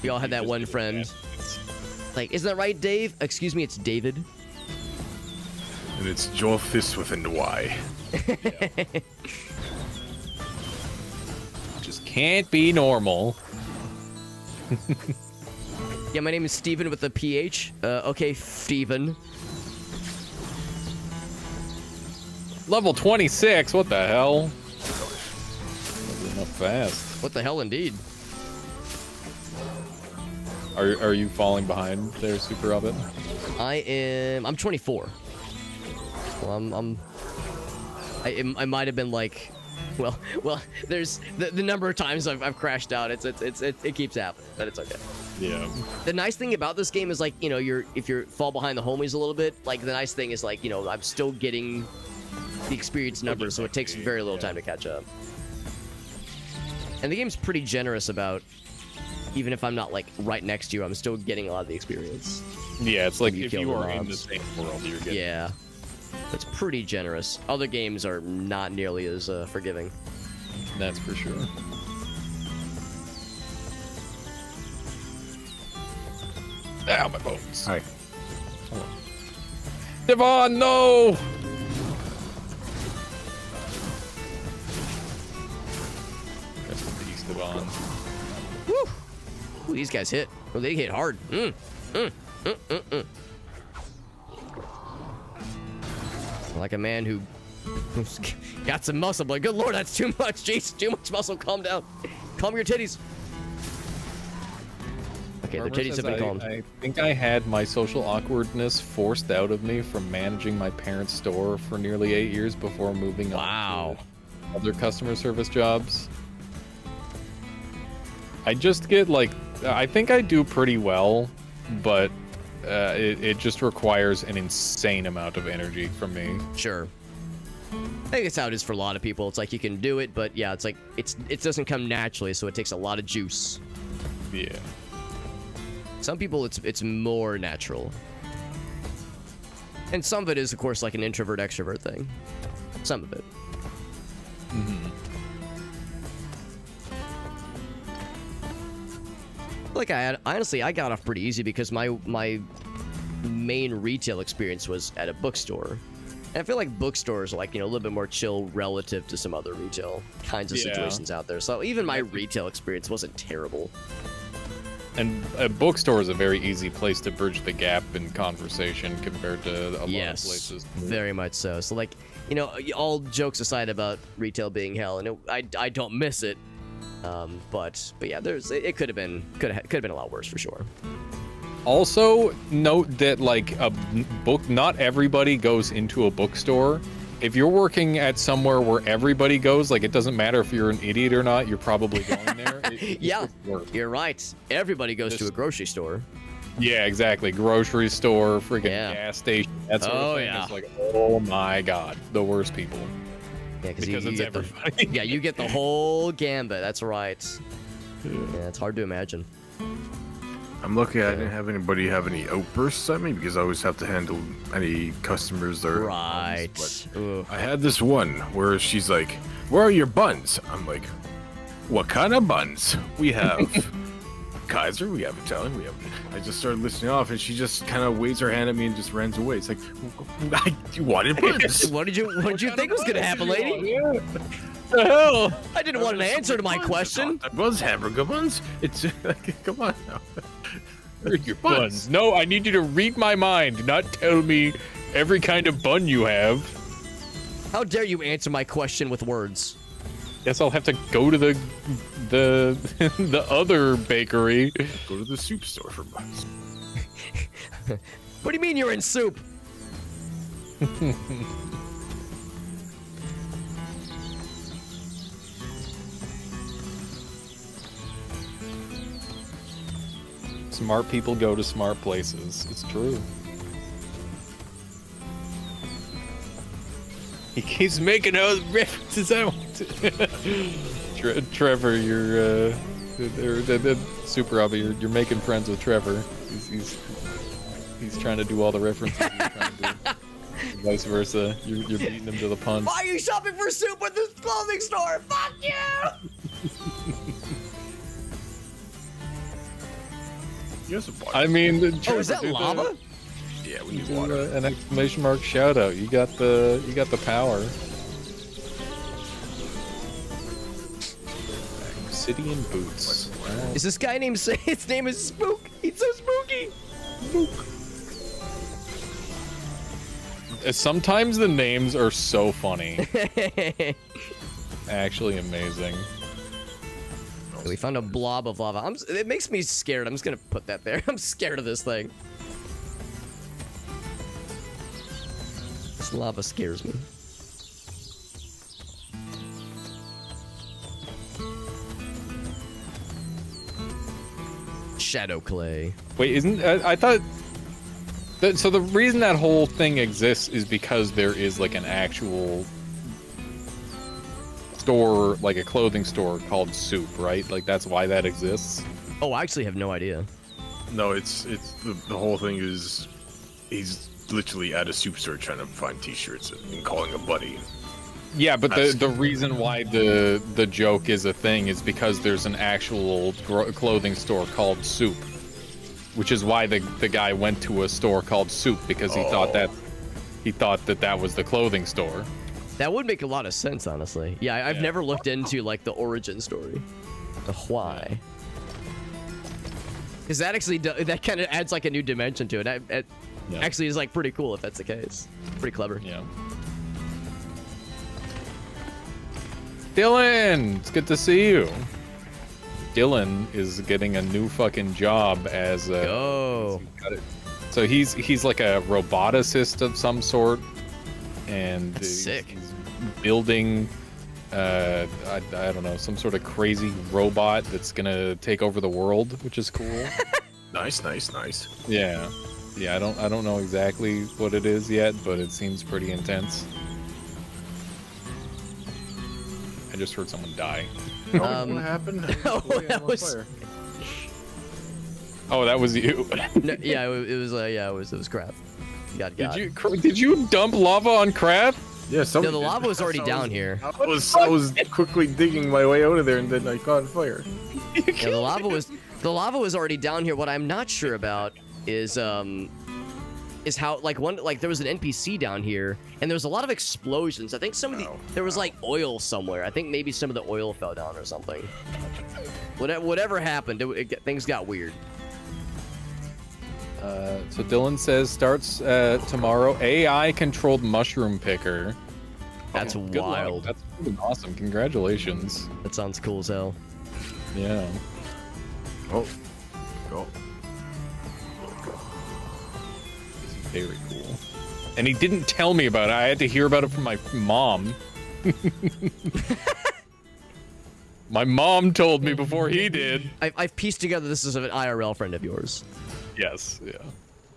We all had that one friend. Like, isn't that right, Dave? Excuse me, it's David. And it's Joel Fist with a Y. Just can't be normal. Yeah, my name is Steven with a PH. Okay, Steven. Level 26, what the hell? Wasn't enough fast. What the hell, indeed. Are you falling behind there, Super Robin? I'm 24. Well, I might have been like, well, there's the number of times I've crashed out. It keeps happening, but it's okay. Yeah. The nice thing about this game is like, you know, if you fall behind the homies a little bit, like the nice thing is like, you know, I'm still getting the experience numbers, so it takes very little time to catch up. And the game's pretty generous about, even if I'm not like right next to you, I'm still getting a lot of the experience. Yeah, it's like You if kill you the are in the mobs. same world, you're getting. Yeah. It's pretty generous. Other games are not nearly as forgiving. That's for sure. Ow, my bones. Hi. Devon, no! Rest in peace, Devon. Woo! Ooh, these guys hit. Oh, they hit hard. Like a man who's got some muscle, but good lord, that's too much. Jeez, too much muscle. Calm down. Calm your titties. Okay, their Armor titties says have been calmed. I think I had my social awkwardness forced out of me from managing my parents' store for nearly 8 years before moving Wow. on to other customer service jobs. I just get like, I think I do pretty well, but it just requires an insane amount of energy from me. Sure. I think it's how it is for a lot of people. It's like you can do it, but yeah, it's like it doesn't come naturally, so it takes a lot of juice. Yeah. Some people it's more natural. And some of it is, of course, like an introvert extrovert thing. Some of it. Mm-hmm. Like honestly, I got off pretty easy because my main retail experience was at a bookstore. And I feel like bookstores are like, you know, a little bit more chill relative to some other retail kinds of situations out there. So even my retail experience wasn't terrible. And a bookstore is a very easy place to bridge the gap in conversation compared to a lot of places. Very much so. So like, you know, all jokes aside about retail being hell, and I don't miss it. But yeah, it could have been a lot worse for sure. Also, note that like not everybody goes into a bookstore. If you're working at somewhere where everybody goes, like it doesn't matter if you're an idiot or not, you're probably going there. Yeah, you're right. Everybody goes to a grocery store. Yeah, exactly. Grocery store, freaking gas station, that sort of thing. It's like, oh my god, the worst people. Yeah, because you get everybody. Yeah, you get the whole gambit. That's right. Yeah, it's hard to imagine. I'm lucky I didn't have anybody have any outbursts at me because I always have to handle any customers that are right. I had this one where she's like, "Where are your buns?" I'm like, "What kind of buns? We have Kaiser, we have Italian, we have." I just started listing off, and she just kind of waves her hand at me and just runs away. It's like, you wanted buns. What did you think was gonna happen, lady? Yeah. The hell? I didn't want an answer to my question. That was hamburger buns. It's like, come on now. Your buns. No, I need you to read my mind, not tell me every kind of bun you have. How dare you answer my question with words? Guess I'll have to go to the other bakery. Go to the soup store for buns. What do you mean you're in soup? Smart people go to smart places. It's true. He keeps making those references. I want to. Trevor, you're super obby. You're making friends with Trevor. He's trying to do all the references you're trying to do. Vice versa. You're beating him to the punch. Why are you shopping for soup at this clothing store? Fuck you! I mean, oh, is that lava? Yeah, we need water. An exclamation mark shout out. You got the power. Obsidian boots. Is this guy named? His name is Spook. He's so spooky. Spook. Sometimes the names are so funny. Actually amazing. We found a blob of lava. It makes me scared. I'm just gonna put that there. I'm scared of this thing. This lava scares me. Shadow clay. Wait, isn't I thought that, so the reason that whole thing exists is because there is like an actual store, like a clothing store called Soup, right? Like that's why that exists. Oh, I actually have no idea. No, it's the whole thing is he's literally at a soup store trying to find t-shirts and calling a buddy. Yeah, but the reason why the joke is a thing is because there's an actual clothing store called Soup, which is why the guy went to a store called Soup, because he thought that was the clothing store. That would make a lot of sense, honestly. Yeah, I've never looked into like the origin story, the why. Because that actually that kind of adds like a new dimension to it. It actually is like pretty cool if that's the case. Pretty clever. Yeah. Dylan, it's good to see you. Dylan is getting a new fucking job as a. Oh. So he's like a roboticist of some sort, and that's sick. He's building, I don't know, some sort of crazy robot that's gonna take over the world, which is cool. Nice. Yeah. I don't know exactly what it is yet, but it seems pretty intense. just heard someone die. What happened? Oh, that was... Oh, that was you. No, yeah, it was crap. Did you dump lava on Crath? Yeah, no, the lava was already down here. I was quickly digging my way out of there, and then I caught fire. Yeah, the lava was already down here. What I'm not sure about is how there was an NPC down here, and there was a lot of explosions. I think there was like oil somewhere. I think maybe some of the oil fell down or something. Whatever happened, things got weird. So Dylan says starts tomorrow. AI controlled mushroom picker. That's wild. That's awesome. Congratulations. That sounds cool as hell. Yeah. Oh. Go. This is very cool. And he didn't tell me about it. I had to hear about it from my mom. My mom told me before he did. I've pieced together this is an IRL friend of yours. Yes, yeah.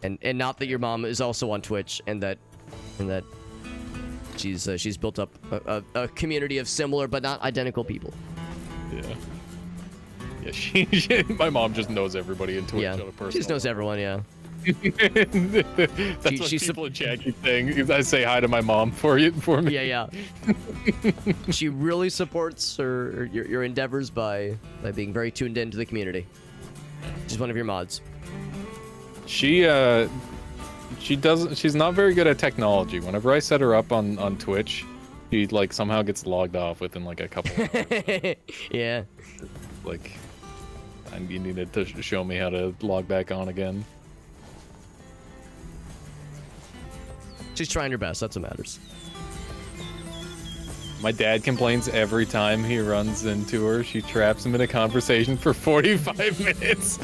And not that your mom is also on Twitch, and that she's built up a community of similar but not identical people. Yeah. Yeah, my mom just knows everybody in Twitch on a personal she just knows everyone, yeah. That's what people in chat keep saying. I say hi to my mom for me. Yeah. She really supports your endeavors by being very tuned into the community. She's one of your mods. She's not very good at technology. Whenever I set her up on Twitch, she like somehow gets logged off within like a couple hours. Yeah. Like, you needed to show me how to log back on again. She's trying her best. That's what matters. My dad complains every time he runs into her. She traps him in a conversation for 45 minutes.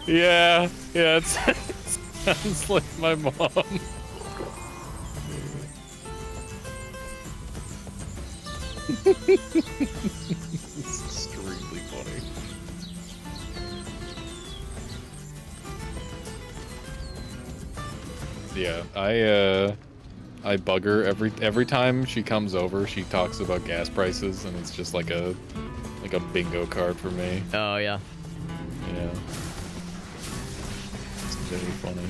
Yeah, it sounds like my mom. It's extremely funny. Yeah, I bug her every time she comes over. She talks about gas prices, and it's just like a bingo card for me. Oh yeah. Yeah. It's very funny.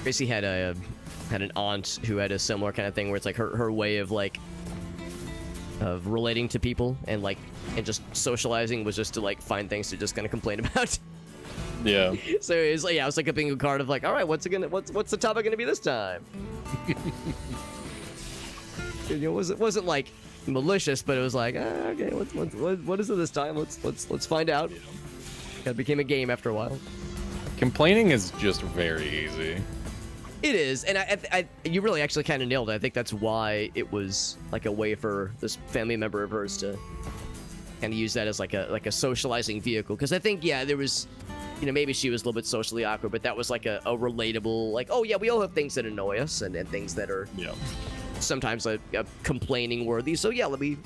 Gracie had an aunt who had a similar kind of thing where it's like her way of of relating to people and just socializing was just to like find things to just kind of complain about. Yeah. So it was like a bingo card of like, all right, what's the topic gonna be this time? It wasn't like malicious, but it was like, okay, what is it this time? Let's find out. It became a game after a while. Complaining is just very easy. It is, and you really actually kind of nailed it. I think that's why it was like a way for this family member of hers to kind of use that as like a socializing vehicle. Because I think there was, maybe she was a little bit socially awkward, but that was like a relatable, like, oh yeah, we all have things that annoy us and things that are sometimes a complaining worthy. So yeah, let me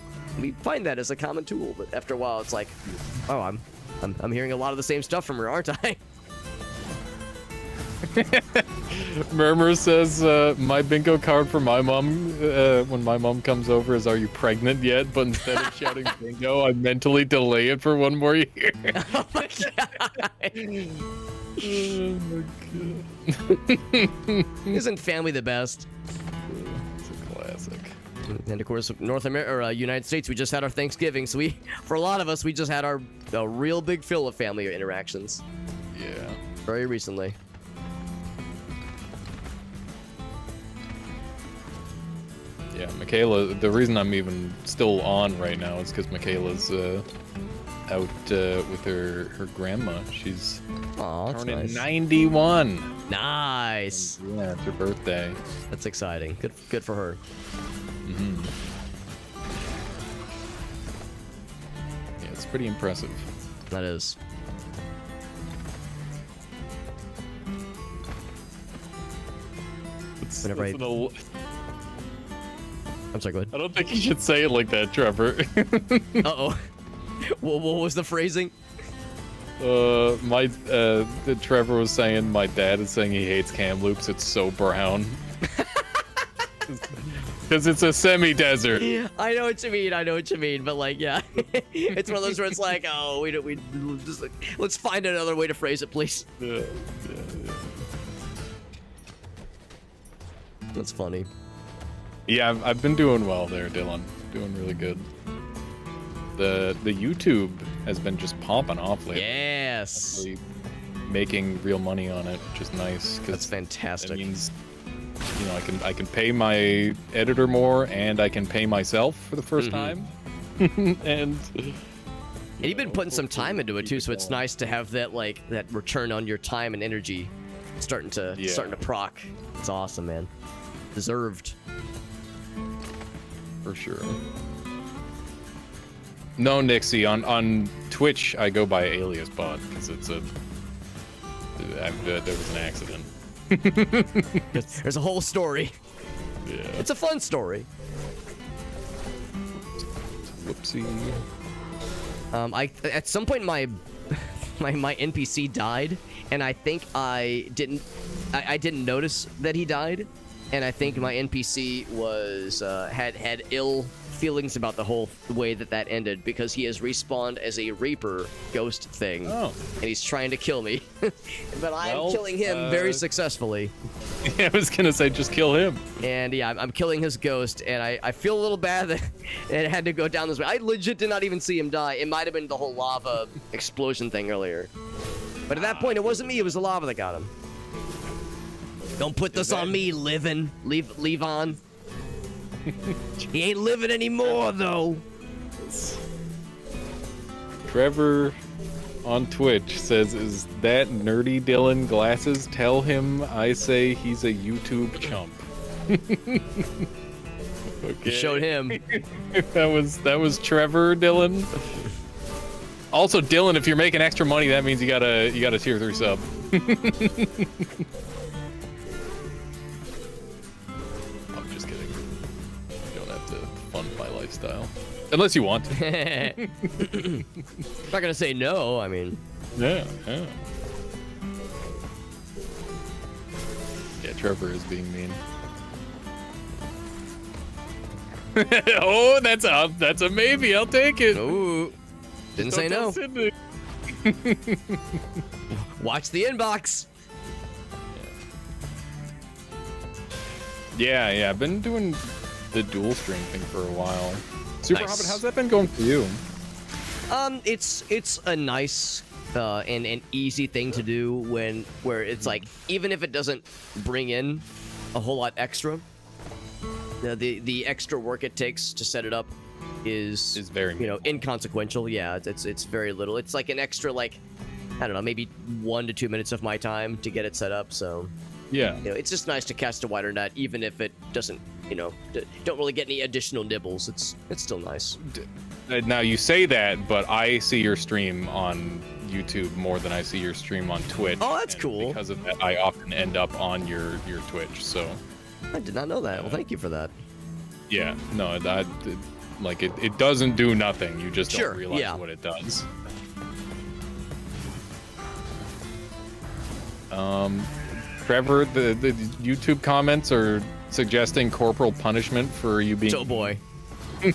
find that as a common tool. But after a while, it's like, oh, I'm hearing a lot of the same stuff from her, aren't I? Murmur says, my bingo card for my mom when my mom comes over is, are you pregnant yet? But instead of shouting bingo, I mentally delay it for one more year. Oh my god. Oh my god. Isn't family the best? It's a classic. And of course, North America or United States, we just had our Thanksgiving, so for a lot of us, we just had a real big fill of family interactions. Yeah. Very recently. Yeah, Michaela, the reason I'm even still on right now is because Michaela's out with her grandma. She's turning nice. 91. Nice. Yeah, it's her birthday. That's exciting. Good for her. Mm-hmm. Yeah, it's pretty impressive. That is. Whenever I'm sorry, go ahead. I don't think you should say it like that, Trevor. Uh-oh. What was the phrasing? Trevor was saying my dad is saying he hates cam loops. It's so brown. Because it's a semi-desert. I know what you mean. I know what you mean. But like, yeah, it's one of those where it's like, oh, we just like, let's find another way to phrase it, please. Yeah. That's funny. Yeah, I've been doing well there, Dylan. Doing really good. The YouTube has been just popping off lately. Yes. Actually making real money on it, which is nice. That's fantastic. That means, you know, I can pay my editor more, and I can pay myself for the first time. And you've been putting some time into it too, so it's nice to have that that return on your time and energy starting to proc. It's awesome, man. Deserved. For sure. No, Nixie, on Twitch I go by alias bot because it's there was an accident. There's a whole story. Yeah. It's a fun story. Whoopsie. At some point my NPC died, and I think I didn't notice that he died, and I think my NPC was had ill feelings about the whole way that ended, because he has respawned as a Reaper ghost thing, and he's trying to kill me. But I'm killing him very successfully. I was gonna say, just kill him. And yeah, I'm killing his ghost, and I feel a little bad that it had to go down this way. I legit did not even see him die. It might have been the whole lava explosion thing earlier. But at that point, it wasn't me, it was the lava that got him. Don't put this on me, leave on. He ain't living anymore, though. Trevor on Twitch says, "Is that nerdy Dylan glasses? Tell him I say he's a YouTube chump." Okay. You showed him. that was Trevor, Dylan. Also, Dylan, if you're making extra money, that means you got a tier 3 sub. Fund my lifestyle, unless you want to. Not gonna say no. I mean, yeah. Trevor is being mean. Oh, that's a maybe. I'll take it. Ooh, didn't say no. Watch the inbox. Yeah. I've been doing the dual stream thing for a while. Super Nice. Hobbit, how's that been going for you? It's a nice and an easy thing to do where it's like, even if it doesn't bring in a whole lot extra, the extra work it takes to set it up is very inconsequential. Yeah, it's very little. It's like an extra, like, I don't know, maybe 1 to 2 minutes of my time to get it set up. So yeah, it's just nice to cast a wider net, even if it doesn't, don't really get any additional nibbles. It's still nice. Now you say that, but I see your stream on YouTube more than I see your stream on Twitch. Oh, that's cool. Because of that, I often end up on your Twitch. So I did not know that. Well, thank you for that. Yeah, no, it doesn't do nothing. You just don't realize what it does. Trevor, the YouTube comments are suggesting corporal punishment for you being... Oh boy. A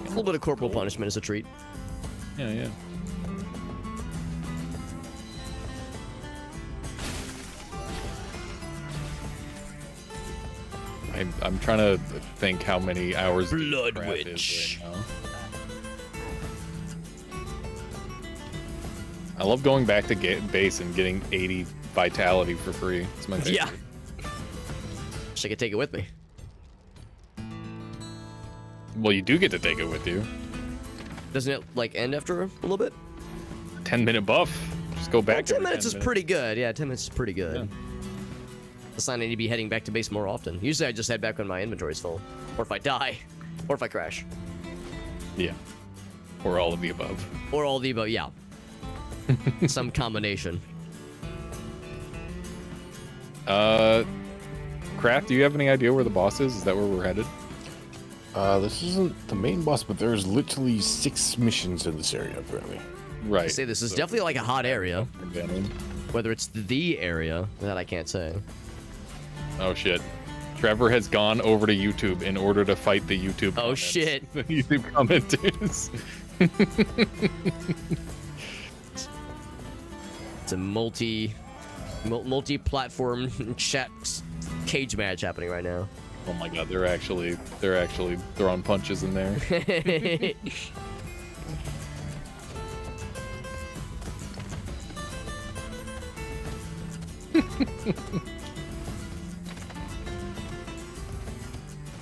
little bit of corporal punishment is a treat. Yeah. I'm trying to think how many hours Blood Witch. Right now. I love going back to base and getting 80 vitality for free. It's my favorite. Yeah. Wish I could take it with me. Well, you do get to take it with you. Doesn't it end after a little bit? 10-minute buff. Just go back. 10 minutes is pretty good. Yeah, 10 minutes is pretty good. Yeah. That's not need to be heading back to base more often. Usually I just head back when my inventory's full. Or if I die. Or if I crash. Yeah. Or all of the above. Or all of the above, yeah. Some combination. Craft, do you have any idea where the boss is? Is that where we're headed? This isn't the main boss, but there's literally 6 missions in this area, apparently. Right. I say this is definitely like a hot area. Whether it's the area, that I can't say. Oh shit. Trevor has gone over to YouTube in order to fight the YouTube Oh comments. shit. The YouTube commenters. It's a multi-platform chat cage match happening right now. Oh my god, they're actually throwing punches in there.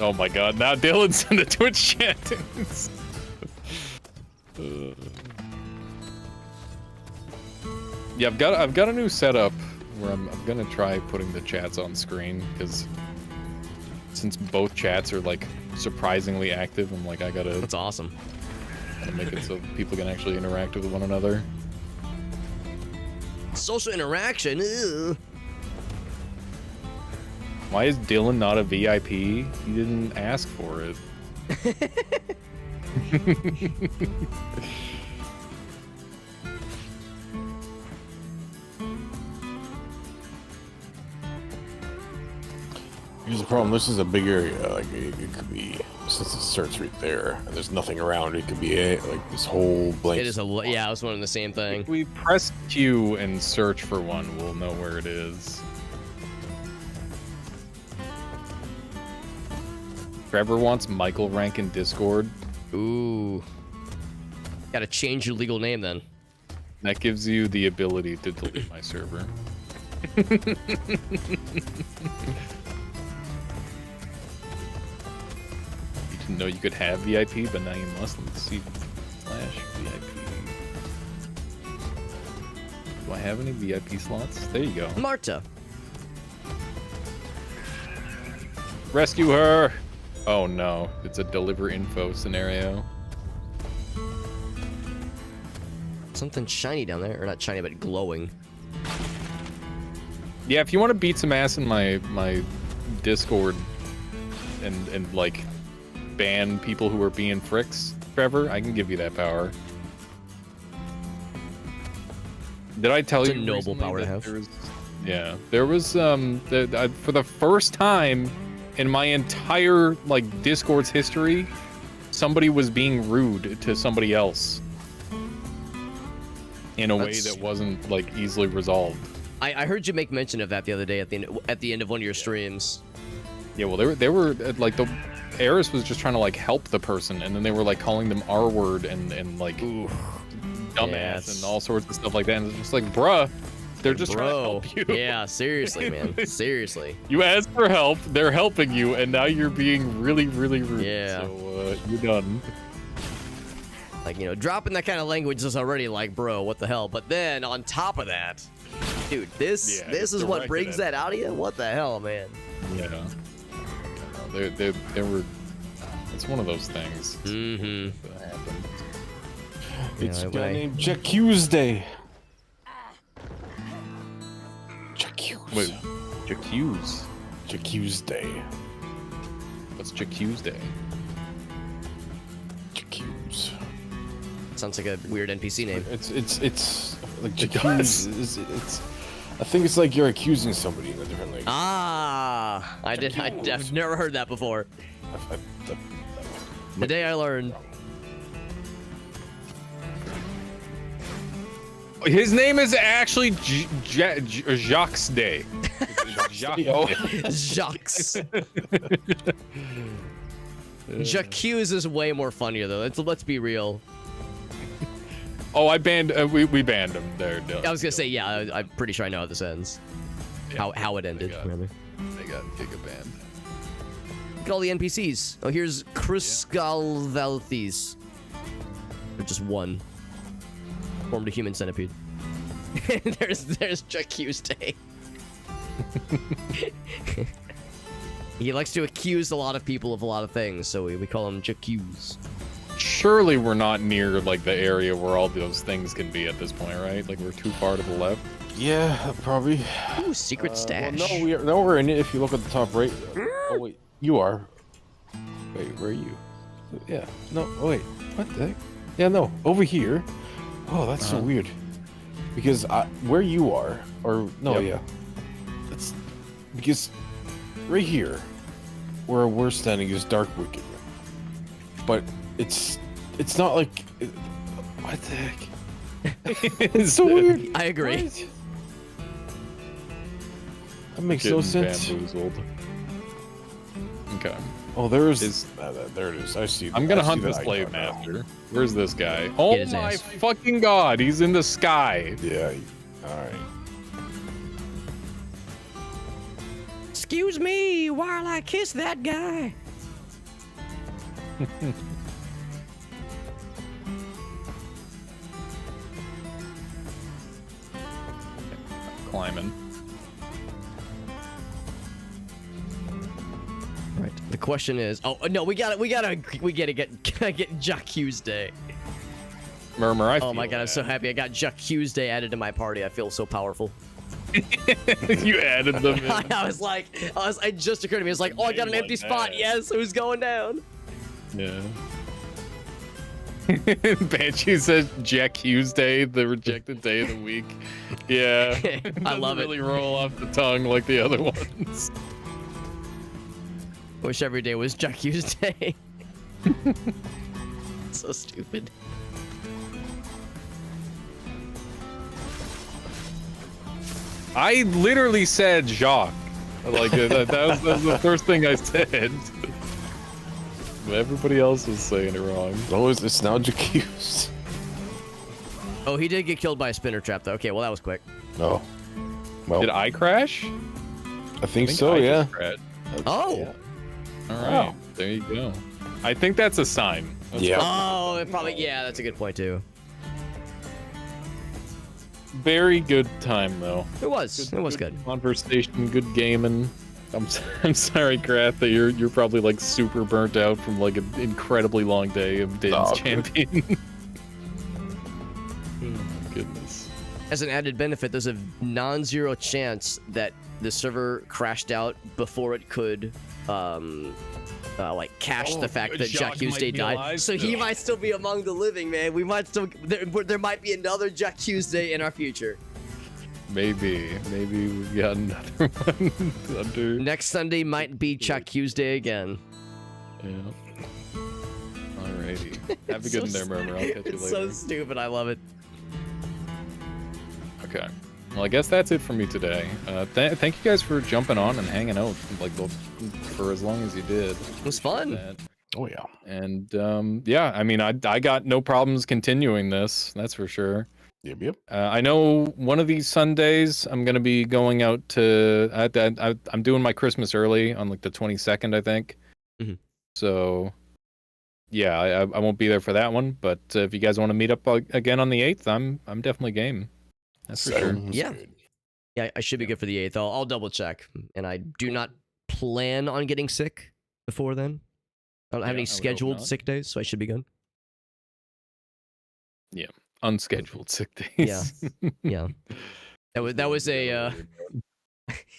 Oh my god, now Dylan's in the Twitch chat. Yeah, I've got a new setup where I'm gonna try putting the chats on screen, because since both chats are like surprisingly active, I'm like, That's awesome. Gotta make it so people can actually interact with one another. Social interaction. Ew. Why is Dylan not a VIP? He didn't ask for it. Here's the problem. This is a big area. Like it could be, since it starts right there, and there's nothing around. It could be like this whole blank. It is yeah, I was wondering the same thing. If we press Q and search for one, we'll know where it is. Trevor wants Michael rank in Discord. Ooh. Gotta change your legal name then. That gives you the ability to delete my server. You didn't know you could have VIP, but now you must. Let's see. /VIP. Do I have any VIP slots? There you go. Marta. Rescue her! Oh no, it's a deliver info scenario. Something shiny down there. Or not shiny, but glowing. Yeah, if you want to beat some ass in my Discord and like ban people who are being fricks, Trevor, I can give you that power. Did I tell It's you a noble recently power to that have. there was, yeah, there was for the first time in my entire like Discord's history, somebody was being rude to somebody else in a way that wasn't like easily resolved. I heard you make mention of that the other day at the end of one of your streams. Yeah, well, they were like the Eris was just trying to like help the person, and then they were like calling them R word and like dumbass and all sorts of stuff like that. And it's just like, bruh, they're just trying to help you. Yeah, seriously, man, seriously. You asked for help, they're helping you, and now you're being really, really rude. Yeah. So you're done. Like, you know, dropping that kind of language is already like, bro, what the hell? But then on top of that, dude, this is what brings that out of you? What the hell, man? Yeah. They were. It's one of those things. Mm-hmm. That happened. It's a guy named Jacuzday. Wait, Jacuse? Jacuzday. What's Jacuzday? Jacuse. Sounds like a weird NPC name. It's like Jacuse. It's. I think it's like you're accusing somebody in a different language. Ah, I've never heard that before. Today I learned. His name is actually Jacques Day. Jacques. Jacuse is way more funnier though. Let's be real. Oh, I banned. We banned him there. I was gonna say, yeah. I'm pretty sure I know how this ends. Yeah, how it ended. They got giga banned. Look at all the NPCs. Oh, here's Kruskalvalthis. Or just one. Formed a human centipede. there's Jacuse Day. He likes to accuse a lot of people of a lot of things, so we call him Jacuse. Surely we're not near like the area where all those things can be at this point, right? Like we're too far to the left. Yeah, probably. Ooh, secret stash. Well, we're in it. If you look at the top right. Oh wait, you are. Wait, where are you? Yeah. No. Oh wait. What the heck? Yeah. No. Over here. Oh, that's so weird. Because where you are, or no, Yep. yeah, it's because right here, where we're standing, is Dark Wicked, but it's not like what the heck? It's so weird. I agree. What? That makes no sense. Bamboozled. Okay. Oh, there it is. I see. I'm gonna hunt that this icon slave now. master. Where's this guy? Oh his my ass. fucking god, he's in the sky. Yeah. All right. Excuse me while I kiss that guy. Climbing. Right. The question is, oh no, we gotta get Jack Hughes Day. Murmur, I Oh my feel god, I'm so that. happy I got Jack Hughes Day added to my party. I feel so powerful. You added them in. I just occurred to me. It's like, oh, I got an empty spot. Yes, who's going down? Yeah. Banshee says Jack Hughes Day, the rejected day of the week. Yeah. I love Doesn't really it. roll off the tongue like the other ones. Wish every day was Jack Hughes Day. So stupid. I literally said Jacques. Like that was the first thing I said. But everybody else was saying it wrong. Oh, it's now Jacques. Oh, he did get killed by a spinner trap, though. Okay, well, that was quick. No. Well, Did I crash? I think I so. just Yeah. crashed. Oh! Yeah. All right, there you go. I think that's a sign. That's Yeah. Oh, it probably, yeah, that's a good point, too. Very good time though. It was. It was good. Conversation, good gaming. I'm sorry, Krath, that you're probably like super burnt out from like an incredibly long day of Din's Oh, champion. Oh, goodness. As an added benefit, there's a non-zero chance that the server crashed out before it could, like cache the fact that Jack Jacques Hughes might Day be died. alive So he still. might still be among the living, man. We might still there might be another Jack Hughes Day in our future. Maybe we've got another one under. Next Sunday might be Jack Hughes Day again. Yeah. Alrighty. Have a good one there, Murmur. I'll catch you later. It's so stupid. I love it. Okay. Well, I guess that's it for me today. Thank you guys for jumping on and hanging out like for as long as you did. It was fun. That. Oh yeah. And yeah, I mean, I got no problems continuing this. That's for sure. Yep. I know one of these Sundays I'm gonna be going out to. I'm doing my Christmas early on like the 22nd, I think. Mhm. So yeah, I won't be there for that one. But if you guys want to meet up again on the 8th, I'm definitely game. That's for sure. Sounds Yeah. good. Yeah, I should be good for the 8th. I'll double check. And I do not plan on getting sick before then. I don't have Yeah, any I would hope scheduled not. sick days, so I should be good. Unscheduled sick days. Yeah. That was a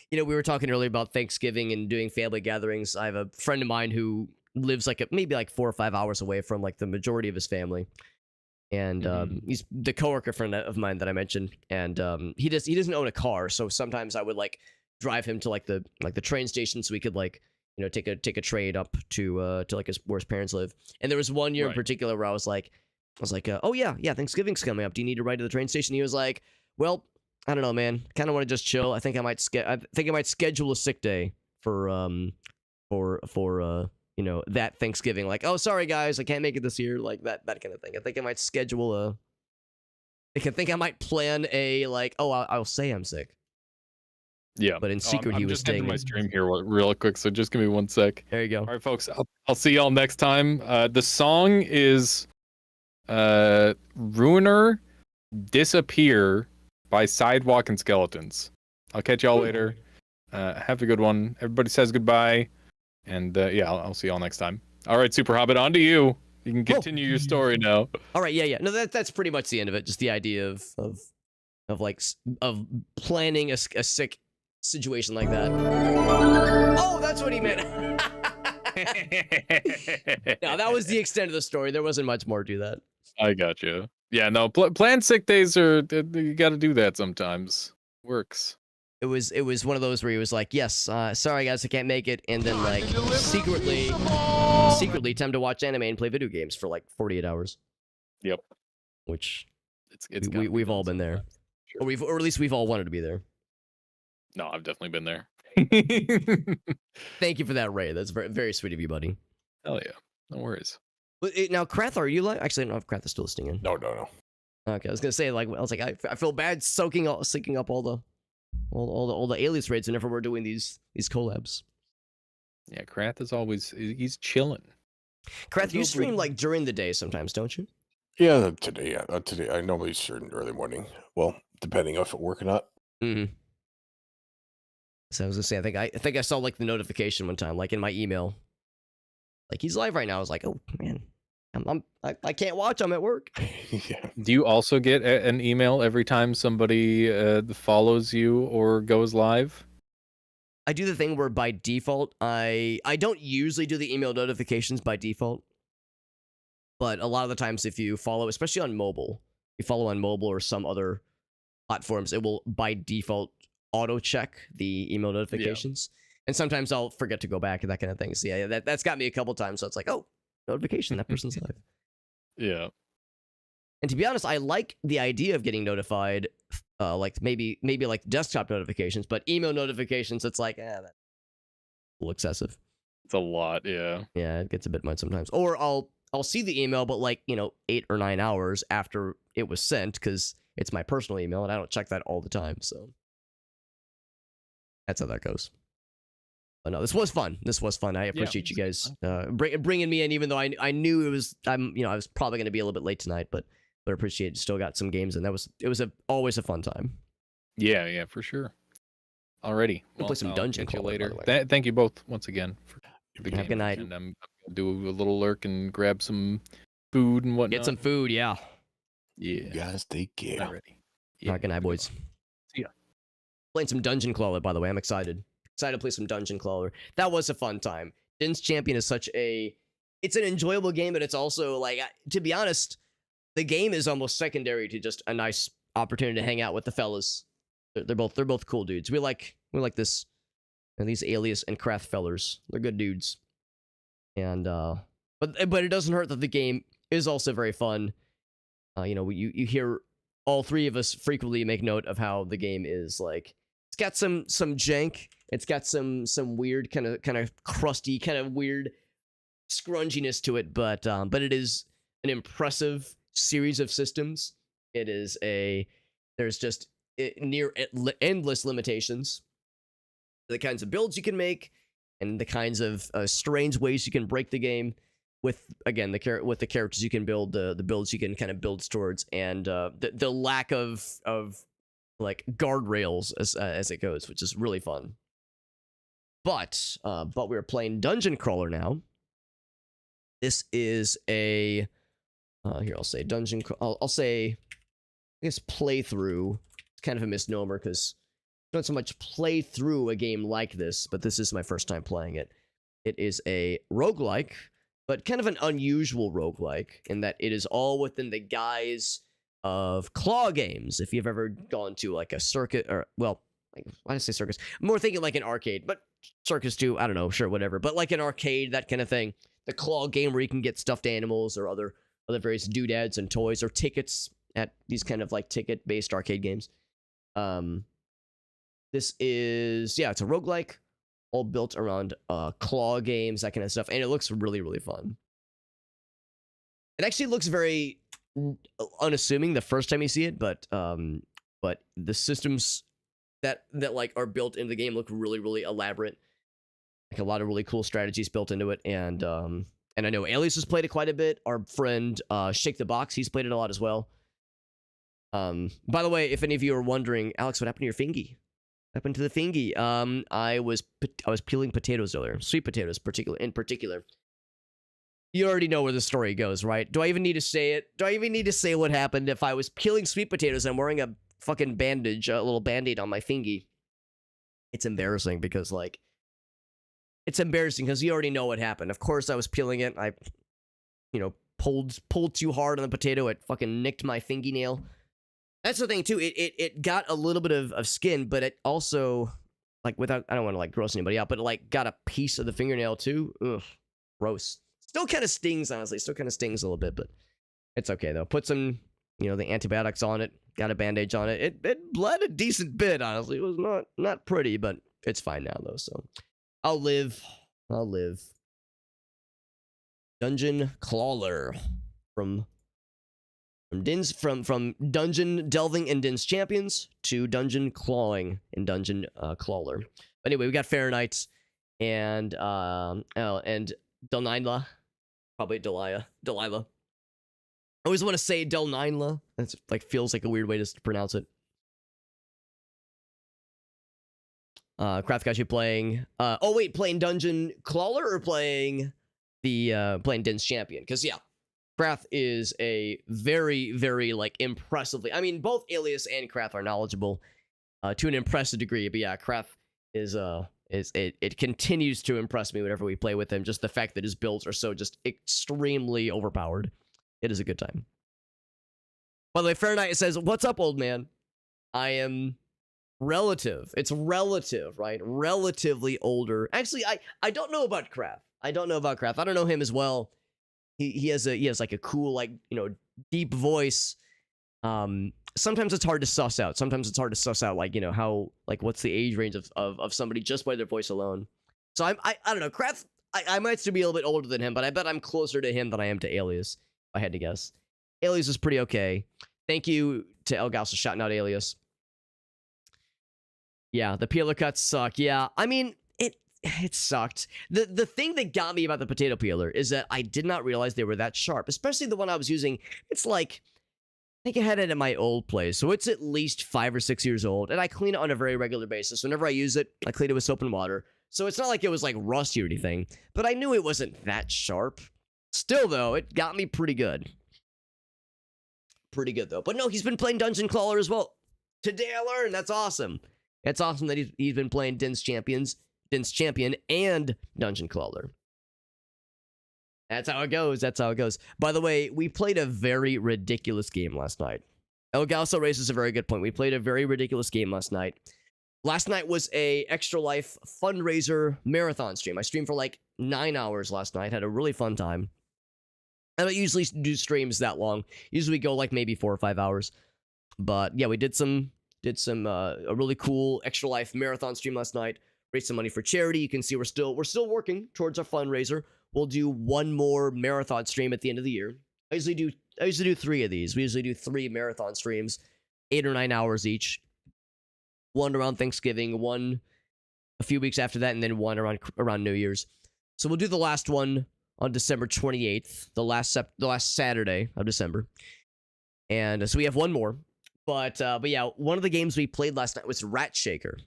you know, we were talking earlier about Thanksgiving and doing family gatherings. I have a friend of mine who lives like maybe like 4 or 5 hours away from like the majority of his family. And he's the coworker friend of mine that I mentioned, and he doesn't own a car, so sometimes I would like drive him to like the train station so we could like, you know, take a train up to like where his parents live. And there was one year in Right. particular where I was like, oh yeah, Thanksgiving's coming up. Do you need to ride to the train station? He was like, well, I don't know, man. Kind of want to just chill. I think I might schedule a sick day for you know, that Thanksgiving. Like, oh, sorry guys, I can't make it this year. Like that kind of thing. I think I might schedule I might plan a like, oh, I'll say I'm sick. Yeah. But in secret, I'm he was just ending staying my in. stream here real quick, so just give me 1 sec. There you go. All right, folks. I'll see y'all next time. The song is Ruiner Disappear by Sidewalk and Skeletons. I'll catch y'all later. Have a good one. Everybody says goodbye. And yeah, I'll see y'all next time. All right, Super Hobbit, on to you. You can continue your story now. All right, yeah. No, that's pretty much the end of it. Just the idea of planning a sick situation like that. Oh, that's what he meant. Now that was the extent of the story. There wasn't much more to that. I got you. Yeah, no, planned sick days are you got to do that sometimes. Works. It was one of those where he was like, "Yes, sorry guys, I can't make it," and then like secretly time to watch anime and play video games for like 48 hours. Yep. Which it's we've all been there, sure. or at least we've all wanted to be there. No, I've definitely been there. Thank you for that, Ray. That's very, very sweet of you, buddy. Hell yeah, no worries. Now, Krath, are you like? Actually, I don't know if Krath is still listening in. No. Okay, I was gonna say like I was like I feel bad syncing up all the alias raids whenever we're doing these collabs. Yeah, Krath is always he's chilling. Krath, you stream like during the day sometimes, don't you? Yeah, today I normally stream early morning. Well, depending if at work or not. Mm-hmm. So I was gonna say I think I saw like the notification one time, like in my email, like he's live right now. I was like, oh man, I can't watch. I'm at work. Yeah. Do you also get an email every time somebody follows you or goes live? I do the thing where by default, I don't usually do the email notifications by default, but a lot of the times if you follow, especially on mobile, or some other platforms, it will by default auto check the email notifications. Yeah. And sometimes I'll forget to go back and that kind of thing. So yeah, that's got me a couple times. So it's like, oh, notification, that person's live. Yeah. And to be honest, I like the idea of getting notified, like maybe like desktop notifications, but email notifications, it's like, that's a little excessive. It's a lot, yeah. Yeah, it gets a bit much sometimes. Or I'll see the email, but like 8 or 9 hours after it was sent, because it's my personal email and I don't check that all the time. So that's how that goes. But no, this was fun. I appreciate you guys bringing me in, even though I knew I was probably going to be a little bit late tonight, but I appreciate it. Still got some games, and it was always a fun time. Yeah, for sure. Alrighty, we'll play some Dungeon Clawler later. Thank you both once again for the game. Have a good night. And I'm gonna do a little lurk and grab some food and whatnot. Get some food, yeah. Yeah, you guys, take care. Alrighty. Yeah, good night, boys. See ya. Playing some Dungeon Clawler, by the way. I'm excited. Excited to play some Dungeon Clawler. That was a fun time. Din's Champion is it's an enjoyable game, but it's also like, to be honest, the game is almost secondary to just a nice opportunity to hang out with the fellas. They're both cool dudes. We like this, these Alias and Krath fellers. They're good dudes. And but it doesn't hurt that the game is also very fun. You hear all three of us frequently make note of how the game is like. It's got some jank. It's got some weird kind of crusty, kind of weird scrunginess to it, but it is an impressive series of systems. There's just near endless limitations. The kinds of builds you can make, and the kinds of strange ways you can break the game. With again the characters you can build, the builds you can kind of build towards, and the lack of like guardrails as it goes, which is really fun. But we're playing Dungeon Crawler now. This is a here I'll say dungeon. I'll say I guess playthrough. It's kind of a misnomer because I don't so much play through a game like this, but this is my first time playing it. It is a roguelike, but kind of an unusual roguelike in that it is all within the guise of claw games. If you've ever gone to like a circuit, or well, like, why did I say circus? I'm more thinking like an arcade, but circus too. I don't know, sure, whatever. But like an arcade, that kind of thing. The claw game where you can get stuffed animals or other various doodads and toys or tickets at these kind of like ticket-based arcade games. This is it's a roguelike, all built around claw games, that kind of stuff, and it looks really, really fun. It actually looks very unassuming the first time you see it, but the systems that like are built into the game look really, really elaborate. Like a lot of really cool strategies built into it, and I know Alias has played it quite a bit. Our friend Shake the Box, he's played it a lot as well. By the way, if any of you are wondering, Alex, what happened to your fingy? What happened to the fingy? I was peeling potatoes earlier, sweet potatoes, in particular. You already know where the story goes, right? Do I even need to say it? Do I even need to say what happened if I was peeling sweet potatoes and I'm wearing a fucking bandage, a little band-aid on my fingy? It's embarrassing because, like, it's embarrassing because you already know what happened. Of course, I was peeling it. I, pulled too hard on the potato. It fucking nicked my fingernail. That's the thing too. It got a little bit of skin, but it also, like, without, I don't want to like gross anybody out, but it, like, got a piece of the fingernail too. Ugh, gross. Still kind of stings, honestly. Still kind of stings a little bit, but it's okay though. Put some, the antibiotics on it. Got a bandage on it. It bled a decent bit, honestly. It was not pretty, but it's fine now though. So I'll live. Dungeon Clawler from Dungeon Delving in Din's Champions to Dungeon Clawing in Dungeon Clawler. But anyway, we got Fahrenheit and Delnyla. Probably Delilah. I always want to say Delnyla. That's like feels like a weird way to pronounce it. Crath got you playing. Playing Dungeon Clawler or playing playing Din's Champion? Because yeah, Crath is a very, very like impressively. I mean, both Alias and Crath are knowledgeable to an impressive degree. But yeah, Crath is it continues to impress me whenever we play with him. Just the fact that his builds are so just extremely overpowered. It is a good time. By the way, Fahrenheit says, "What's up, old man? I am relative. It's relative, right? Relatively older. Actually, I don't know about Crath. I don't know him as well. He has like a cool, like, deep voice. Sometimes it's hard to suss out. Like, how, like, what's the age range of somebody just by their voice alone. So I don't know. Crath, I might still be a little bit older than him, but I bet I'm closer to him than I am to Alias, if I had to guess. Alias is pretty okay. Thank you to Elgaus for shouting out Alias. Yeah, the peeler cuts suck. Yeah, I mean, it sucked. The thing that got me about the potato peeler is that I did not realize they were that sharp, especially the one I was using. It's like, I think I had it at my old place, so it's at least 5 or 6 years old, and I clean it on a very regular basis. Whenever I use it, I clean it with soap and water, so it's not like it was like rusty or anything, but I knew it wasn't that sharp. Still, though, it got me pretty good. Pretty good, though. But no, he's been playing Dungeon Clawler as well. Today I learned. That's awesome. It's awesome that he's been playing Din's Champion and Dungeon Clawler. That's how it goes. By the way, we played a very ridiculous game last night. El Galso raises a very good point. We played a very ridiculous game last night. Last night was a Extra Life fundraiser marathon stream. I streamed for like 9 hours last night. Had a really fun time. I don't usually do streams that long. Usually go like maybe 4 or 5 hours. But yeah, we did a really cool Extra Life marathon stream last night. Raised some money for charity. You can see we're still working towards our fundraiser. We'll do one more marathon stream at the end of the year. I usually do 3 of these. We usually do 3 marathon streams, 8 or 9 hours each. One around Thanksgiving, one a few weeks after that, and then one around New Year's. So we'll do the last one on December 28th, the last Saturday of December. And so we have one more. But yeah, one of the games we played last night was Rat Shaker.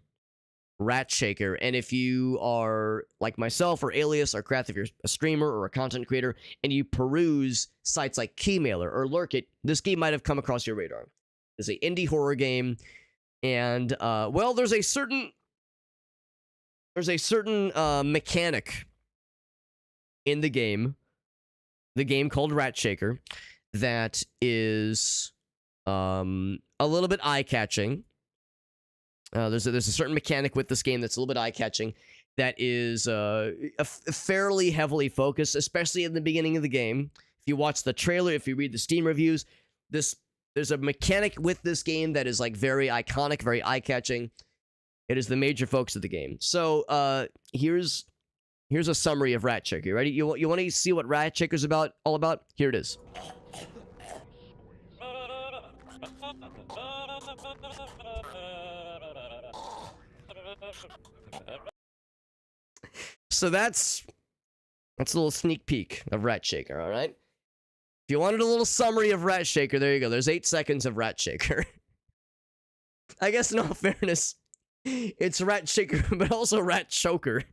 And if you are like myself or Alias or Crath, if you're a streamer or a content creator and you peruse sites like Keymailer or Lurkit, this game might have come across your radar. It's an indie horror game, and well, there's a certain mechanic in the game called Rat Shaker that is a little bit eye-catching. There's a certain mechanic with this game that's a little bit eye-catching that is fairly heavily focused, especially in the beginning of the game. If you watch the trailer, if you read the Steam reviews, there's a mechanic with this game that is like very iconic, very eye-catching. It is the major focus of the game. So here's a summary of Rat Shaker. Ready? You want to see what Rat Shaker's all about? Here it is. So that's a little sneak peek of Rat Shaker, all right? If you wanted a little summary of Rat Shaker, there you go. There's 8 seconds of Rat Shaker. I guess in all fairness, it's Rat Shaker, but also Rat Choker.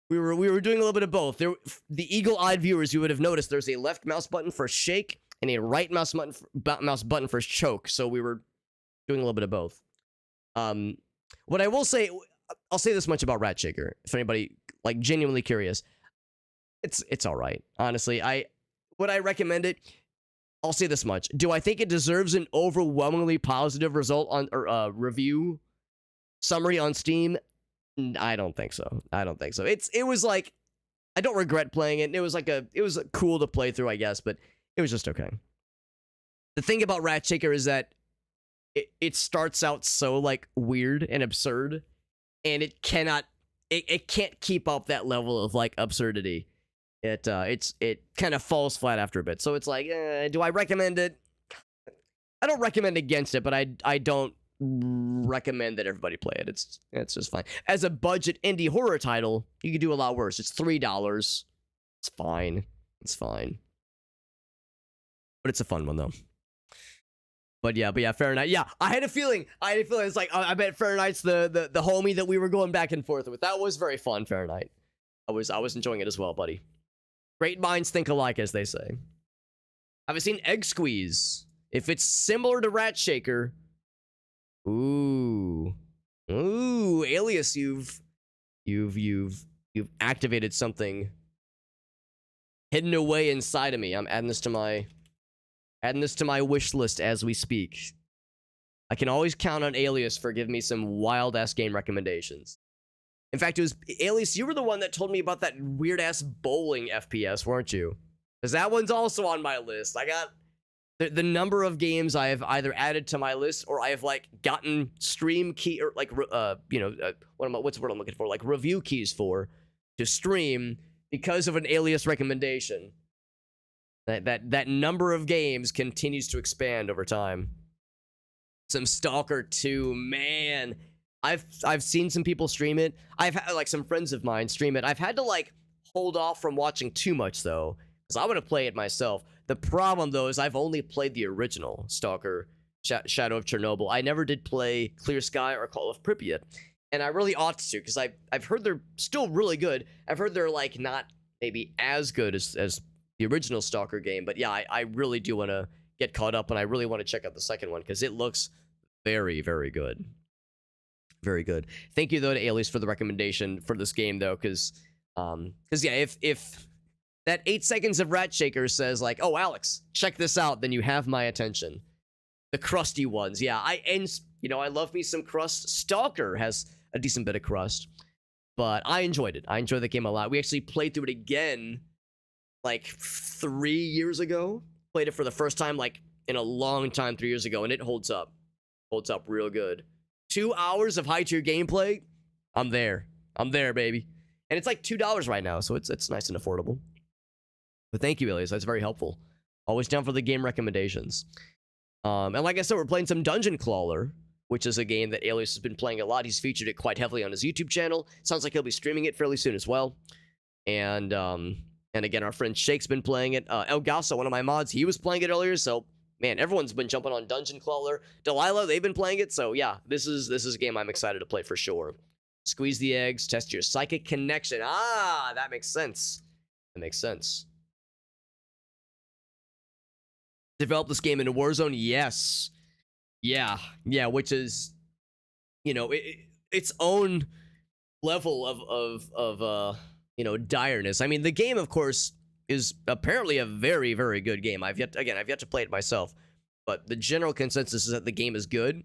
We were doing a little bit of both. The eagle-eyed viewers, you would have noticed there's a left mouse button for shake and a right mouse button for choke. So we were doing a little bit of both. What I will say, I'll say this much about Rat Shaker. If anybody like genuinely curious, it's all right. Honestly, would I recommend it? I'll say this much. Do I think it deserves an overwhelmingly positive result on or review summary on Steam? I don't think so. I don't think so. It was like, I don't regret playing it. It was cool to play through, I guess, but it was just okay. The thing about Rat Shaker is that it starts out so like weird and absurd, and it can't keep up that level of like absurdity. It kind of falls flat after a bit. So it's like, do I recommend it? I don't recommend against it, but I don't recommend that everybody play it. It's just fine. As a budget indie horror title, you could do a lot worse. It's $3. It's fine. It's fine. But it's a fun one though. But yeah, Fahrenheit. Yeah, I had a feeling. It's like, I bet Fahrenheit's the homie that we were going back and forth with. That was very fun, Fahrenheit. I was enjoying it as well, buddy. Great minds think alike, as they say. Have I seen Egg Squeeze? If it's similar to Rat Shaker, ooh, Alias, you've activated something hidden away inside of me. I'm adding this to my wish list as we speak. I can always count on Alias for giving me some wild ass game recommendations. In fact, it was Alias, you were the one that told me about that weird ass bowling FPS, weren't you? Because that one's also on my list. I got the number of games I have either added to my list or I have like gotten stream key or like what's the word I'm looking for? Like review keys for to stream because of an Alias recommendation. That number of games continues to expand over time. Some Stalker 2, man. I've seen some people stream it. I've had like some friends of mine stream it. I've had to like hold off from watching too much though, because I want to play it myself. The problem though is I've only played the original Stalker, Shadow of Chernobyl. I never did play Clear Sky or Call of Pripyat, and I really ought to because I've heard they're still really good. I've heard they're like not maybe as good as the original Stalker game, but yeah, I really do want to get caught up, and I really want to check out the second one because it looks very, very good. Very good. Thank you though to Alias for the recommendation for this game though, because yeah, if that 8 seconds of Rat Shaker says like, oh Alex, check this out, then you have my attention. The crusty ones, yeah. I love me some crust. Stalker has a decent bit of crust, but I enjoyed it. I enjoyed the game a lot. We actually played through it again like 3 years ago. Played it for the first time like in a long time 3 years ago, and it holds up. Holds up real good. 2 hours of high tier gameplay. I'm there, baby. And it's like $2 right now, so it's nice and affordable. But thank you, Elias. That's very helpful. Always down for the game recommendations. And like I said, we're playing some Dungeon Clawler, which is a game that Alias has been playing a lot. He's featured it quite heavily on his YouTube channel. Sounds like he'll be streaming it fairly soon as well. And again, our friend Shake's been playing it. El Gaso, one of my mods, he was playing it earlier, so man, everyone's been jumping on Dungeon Clawler. Delilah, they've been playing it, so yeah, this is a game I'm excited to play for sure. Squeeze the eggs, test your psychic connection. Ah, that makes sense. That makes sense. Develop this game in Warzone? Yes. Yeah, which is, its own level of direness. I mean, the game, of course, is apparently a very, very good game. I've yet to play it myself, but the general consensus is that the game is good.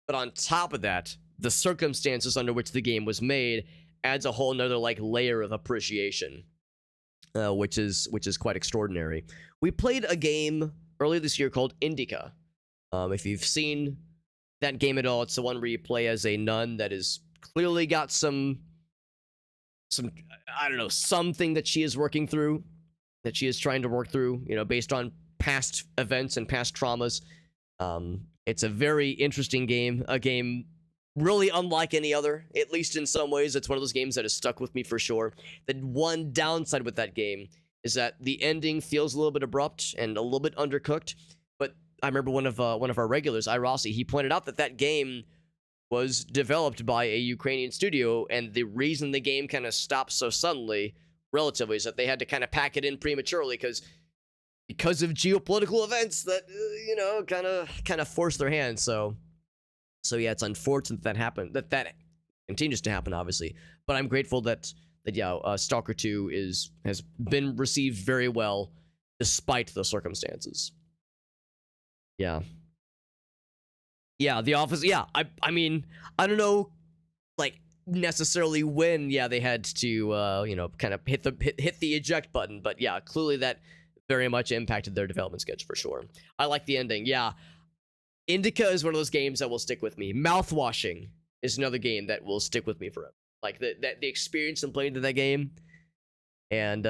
But on top of that, the circumstances under which the game was made adds a whole nother like layer of appreciation, which is quite extraordinary. We played a game earlier this year called Indica. If you've seen that game at all, it's the one where you play as a nun that is clearly got some I don't know, something that she is working through, that she is trying to work through, based on past events and past traumas. It's a very interesting game, a game really unlike any other, at least in some ways. It's one of those games that has stuck with me for sure. The one downside with that game is that the ending feels a little bit abrupt and a little bit undercooked. But I remember one of our regulars, Irasi, he pointed out that game was developed by a Ukrainian studio, and the reason the game kind of stopped so suddenly, relatively, is that they had to kind of pack it in prematurely because of geopolitical events that kind of forced their hand. So yeah, it's unfortunate that happened. That continues to happen, obviously. But I'm grateful that Stalker 2 has been received very well despite the circumstances. Yeah. Yeah, The Office. Yeah, I mean, I don't know, like, necessarily when they had to kind of hit the eject button, but yeah, clearly that very much impacted their development schedule for sure. I like the ending. Yeah, Indica is one of those games that will stick with me. Mouthwashing is another game that will stick with me forever. Like the experience in playing that game, and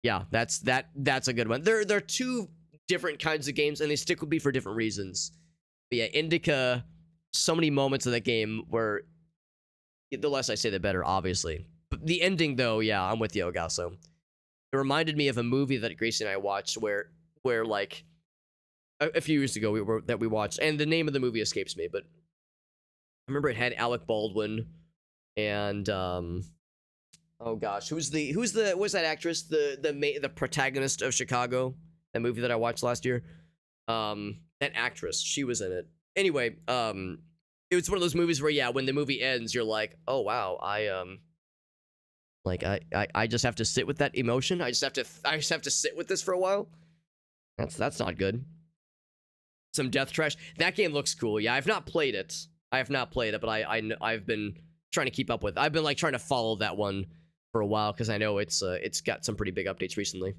yeah, that's a good one. There are two different kinds of games, and they stick with me for different reasons. But yeah, Indica, so many moments of that game where the less I say, the better, obviously. But the ending, though, yeah, I'm with you, Ogasso. It reminded me of a movie that Gracie and I watched where like a few years ago we watched, and the name of the movie escapes me, but I remember it had Alec Baldwin and oh gosh, who's that actress, the protagonist of Chicago, that movie that I watched last year? That actress, she was in it. Anyway, it was one of those movies where when the movie ends, you're like, oh wow, I just have to sit with that emotion. I just have to sit with this for a while. That's not good. Some death trash. That game looks cool. Yeah, I've not played it, but I've been trying to keep up with. I've been like trying to follow that one for a while because I know it's got some pretty big updates recently.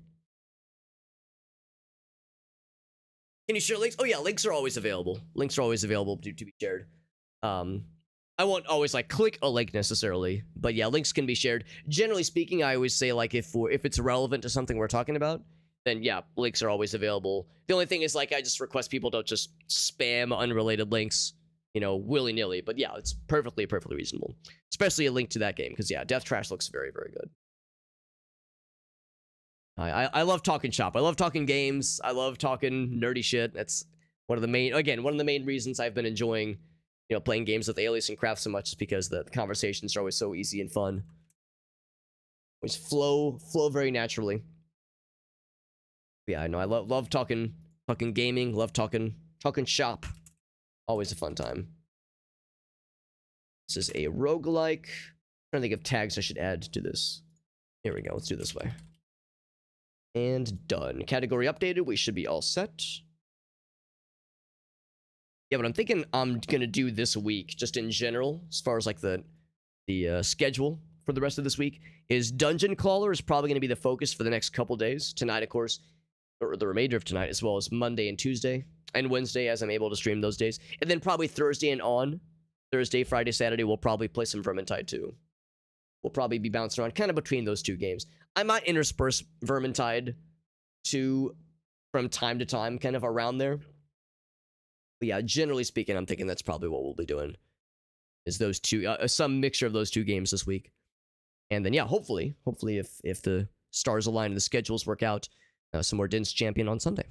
Can you share links? Oh yeah, links are always available. Links are always available to be shared. I won't always like click a link necessarily, but yeah, links can be shared. Generally speaking, I always say like if it's relevant to something we're talking about, then yeah, links are always available. The only thing is like I just request people don't just spam unrelated links, willy-nilly. But yeah, it's perfectly reasonable, especially a link to that game because yeah, Death Trash looks very good. I love talking shop. I love talking games. I love talking nerdy shit. That's one of the main reasons I've been enjoying playing games with Alias and Craft so much, is because the conversations are always so easy and fun. Always flow very naturally. Yeah, I know. I love talking gaming. Love talking shop. Always a fun time. This is a roguelike. I'm trying to think of tags I should add to this. Here we go. Let's do it this way. And done. Category updated. We should be all set. Yeah, but I'm thinking I'm gonna do this week, just in general, as far as like the schedule for the rest of this week, is Dungeon Clawler is probably gonna be the focus for the next couple days. Tonight, of course, or the remainder of tonight, as well as Monday and Tuesday, and Wednesday, as I'm able to stream those days, and then probably Thursday and on. Thursday, Friday, Saturday, we'll probably play some Vermintide too. We'll probably be bouncing around kind of between those two games. I might intersperse Vermintide 2 from time to time, kind of around there. But yeah, generally speaking, I'm thinking that's probably what we'll be doing, is those two, some mixture of those two games this week. And then yeah, hopefully if the stars align and the schedules work out, some more Din's Champion on Sunday.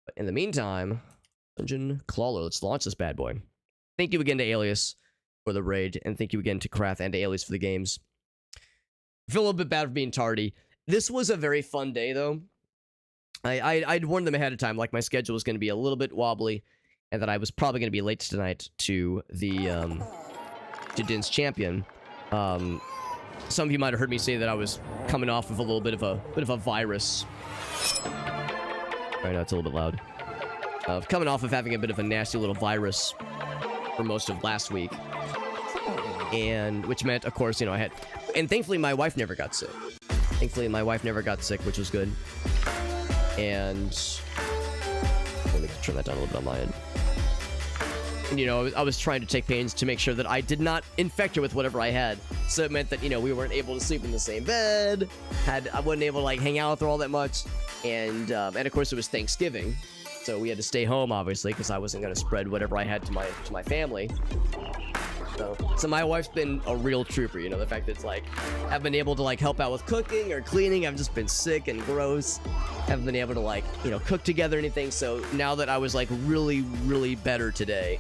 But in the meantime, Dungeon Clawler, let's launch this bad boy. Thank you again to Alias for the raid, and thank you again to Crath and to Alias for the games. I feel a little bit bad for being tardy. This was a very fun day, though. I'd warned them ahead of time, like my schedule was going to be a little bit wobbly, and that I was probably going to be late tonight to the to Din's Champion. Some of you might have heard me say that I was coming off of a little bit of a virus. I know it's a little bit loud. Coming off of having a bit of a nasty little virus for most of last week, and which meant, of course, I had, and thankfully my wife never got sick. Which was good. And let me turn that down a little bit on my end. And, I was trying to take pains to make sure that I did not infect her with whatever I had. So it meant that, we weren't able to sleep in the same bed. I wasn't able to, like, hang out with her all that much. And of course, it was Thanksgiving. So we had to stay home, obviously, because I wasn't going to spread whatever I had to my family. So my wife's been a real trooper, the fact that it's like, I've been able to like help out with cooking or cleaning. I've just been sick and gross. Haven't been able to like, cook together or anything. So now that I was like really better today,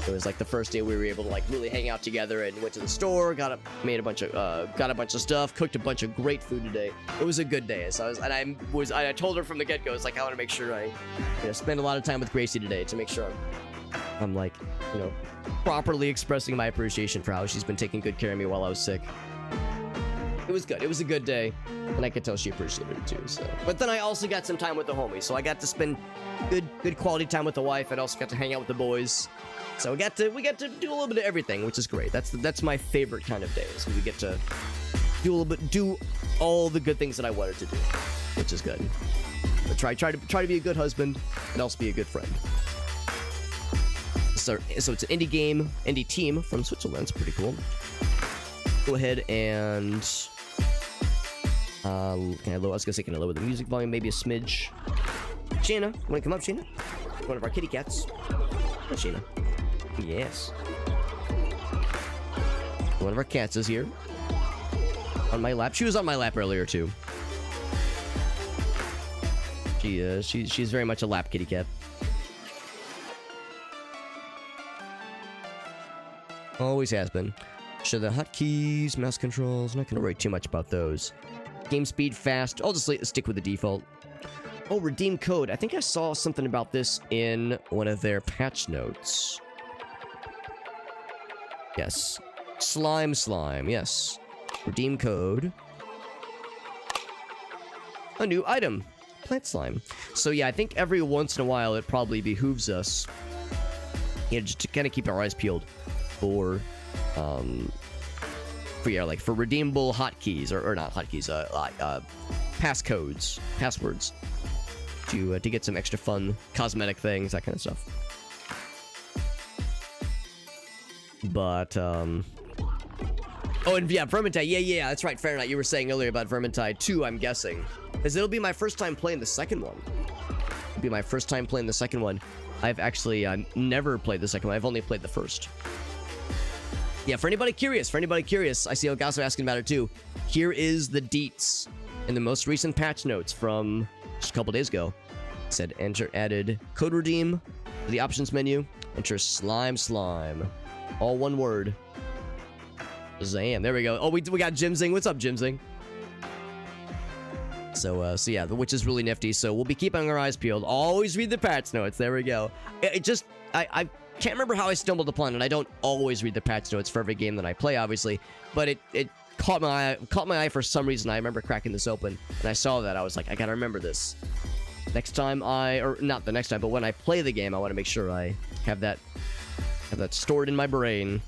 it was like the first day we were able to like really hang out together, and went to the store, got a bunch of stuff, cooked a bunch of great food today. It was a good day. So I told her from the get-go, it's like, I want to make sure I spend a lot of time with Gracie today to make sure I'm like, you know, properly expressing my appreciation for how she's been taking good care of me while I was sick. It was good. It was a good day, and I could tell she appreciated it too. So, but then I also got some time with the homies, so I got to spend good quality time with the wife. I also got to hang out with the boys. So we got to do a little bit of everything, which is great. That's my favorite kind of day. Is when we get to do all the good things that I wanted to do, which is good. But try to be a good husband and also be a good friend. So it's an indie team from Switzerland. It's pretty cool. Go ahead and can I lower the music volume maybe a smidge. Shayna, wanna come up, Shayna? One of our kitty cats. Oh, Shayna. Yes. One of our cats is here. On my lap. She was on my lap earlier too. She's very much a lap kitty cat. Always has been. Show the hotkeys, mouse controls. Not gonna worry too much about those. Game speed fast. I'll just stick with the default. Oh, redeem code. I think I saw something about this in one of their patch notes. Yes. Slime. Yes. Redeem code. A new item. Plant slime. So yeah, I think every once in a while it probably behooves us, you know, just to kind of keep our eyes peeled for for redeemable hotkeys or not hotkeys, passwords to get some extra fun cosmetic things, that kind of stuff. But oh, and yeah, Vermintide. Yeah, that's right, Fahrenheit. You were saying earlier about Vermintide 2, I'm guessing. Because it'll be my first time playing the second one. It'll be my first time playing the second one. I've actually never played the second one. I've only played the first. Yeah, for anybody curious, I see Elgaso asking about it too. Here is the deets in the most recent patch notes from just a couple days ago. It said added code redeem to the options menu. Enter slime. All one word. Zam. There we go. Oh, we got Jimzing. What's up, Jimzing? So yeah, which is really nifty. So we'll be keeping our eyes peeled. Always read the patch notes. There we go. I can't remember how I stumbled upon it. I don't always read the patch notes for every game that I play, obviously, but it caught my eye for some reason. I remember cracking this open, and I saw that. I was like, I gotta remember this. Next time or not the next time, but when I play the game, I want to make sure I have that stored in my brain.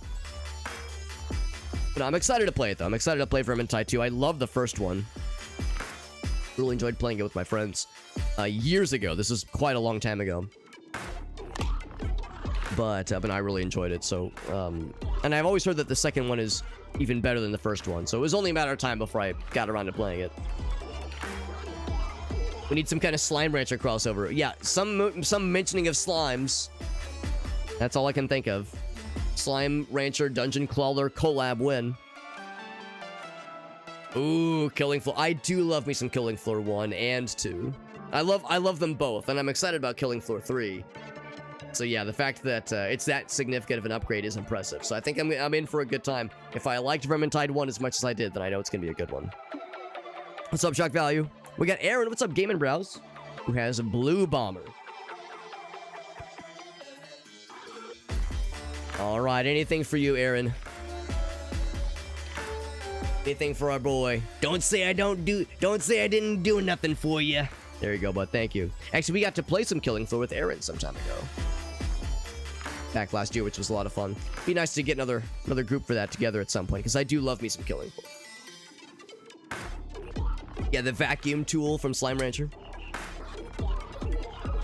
But I'm excited to play it, though. I'm excited to play Vermintide 2. I love the first one. Really enjoyed playing it with my friends years ago. This is quite a long time ago. But I really enjoyed it. So, and I've always heard that the second one is even better than the first one. So it was only a matter of time before I got around to playing it. We need some kind of Slime Rancher crossover. Yeah, some mentioning of slimes. That's all I can think of. Slime Rancher, Dungeon Clawler, collab win. Ooh, Killing Floor. I do love me some Killing Floor 1 and 2. I love them both, and I'm excited about Killing Floor 3. So yeah, the fact that it's that significant of an upgrade is impressive. So I think I'm in for a good time. If I liked Vermintide 1 as much as I did, then I know it's going to be a good one. What's up, Shock Value? We got Aaron. What's up, Game & Browse? Who has a Blue Bomber. All right, anything for you, Aaron. Anything for our boy. Don't say I didn't do nothing for you. There you go, bud. Thank you. Actually, we got to play some Killing Floor with Aaron some time ago. Back last year, which was a lot of fun. Be nice to get another group for that together at some point, because I do love me some Killing Floor. Yeah, the vacuum tool from Slime Rancher.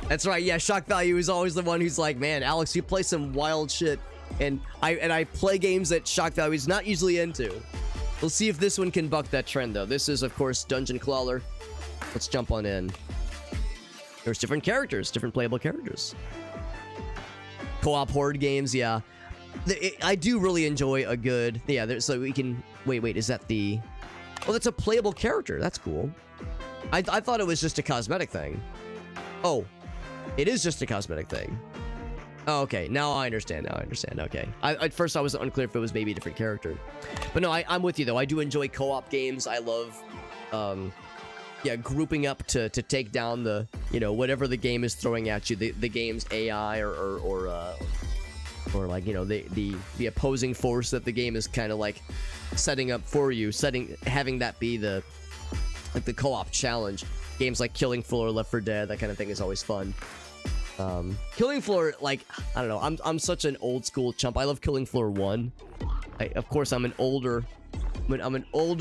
That's right. Yeah, Shock Value is always the one who's like, man, Alex, you play some wild shit, and I play games that Shock Value is not usually into. We'll see if this one can buck that trend, though. This is, of course, Dungeon Clawler. Let's jump on in. There's different characters, different playable characters. Co-op horde games, yeah. I do really enjoy a good... Yeah, so we can... Wait, is that the... Oh, that's a playable character. That's cool. I thought it was just a cosmetic thing. Oh, it is just a cosmetic thing. Oh, okay, now I understand. Okay. At first, I was unclear if it was maybe a different character. But no, I'm with you, though. I do enjoy co-op games. I love... yeah, grouping up to take down the, whatever the game is throwing at you, the game's AI or or like, you know, the opposing force that the game is kind of like setting up for you, having that be the co-op challenge. Games like Killing Floor, Left 4 Dead, that kind of thing is always fun. Killing Floor, like, I don't know, I'm such an old school chump. I love Killing Floor 1. Of course, I'm an older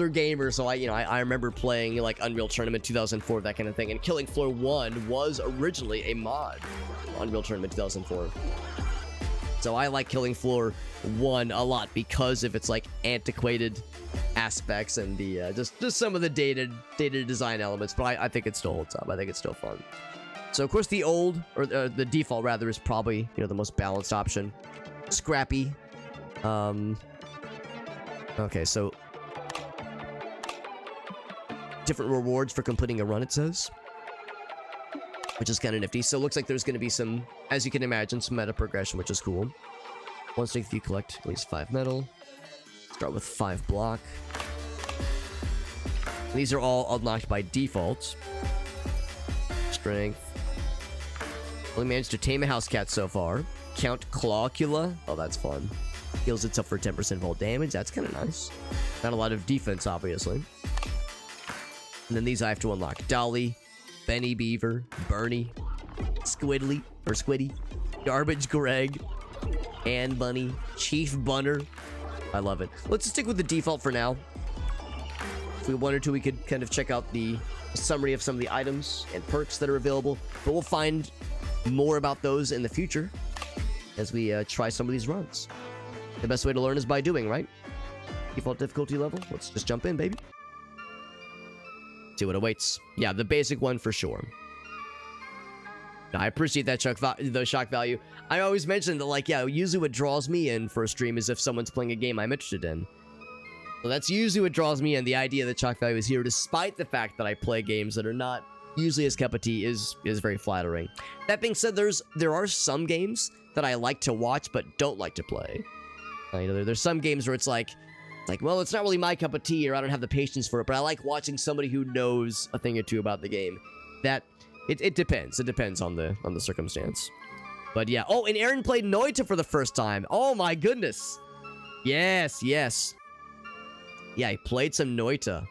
gamer, so I remember playing like Unreal Tournament 2004, that kind of thing. And Killing Floor 1 was originally a mod on Unreal Tournament 2004. So I like Killing Floor 1 a lot because of its like antiquated aspects and the just some of the dated design elements. But I think it still holds up. I think it's still fun. So of course the the default rather is probably, you know, the most balanced option. Scrappy. Okay, so different rewards for completing a run, it says, which is kind of nifty. So it looks like there's going to be some, as you can imagine, some meta progression, which is cool. Once if you collect at least 5 metal, start with 5 block. These are all unlocked by default. Strength. Only managed to tame a house cat so far. Count Clawler. Oh, that's fun. Heals itself for 10% of all damage. That's kind of nice. Not a lot of defense, obviously. And then these I have to unlock. Dolly, Benny Beaver, Bernie, Squidly, or Squiddy, Garbage Greg, Ann Bunny, Chief Bunner. I love it. Let's stick with the default for now. If we wanted to, we could kind of check out the summary of some of the items and perks that are available. But we'll find more about those in the future as we try some of these runs. The best way to learn is by doing, right? Default difficulty level. Let's just jump in, baby. See what awaits. Yeah, the basic one for sure. I appreciate that shock value. I always mention that, like, yeah, usually what draws me in for a stream is if someone's playing a game I'm interested in. So that's usually what draws me in. The idea that shock value is here, despite the fact that I play games that are not usually as cup of tea, is very flattering. That being said, there are some games that I like to watch but don't like to play. You know, there's some games where it's like, well, it's not really my cup of tea, or I don't have the patience for it, but I like watching somebody who knows a thing or two about the game. That it depends. It depends on the circumstance. But yeah. Oh, and Aaron played Noita for the first time. Oh my goodness. Yes. Yeah, he played some Noita.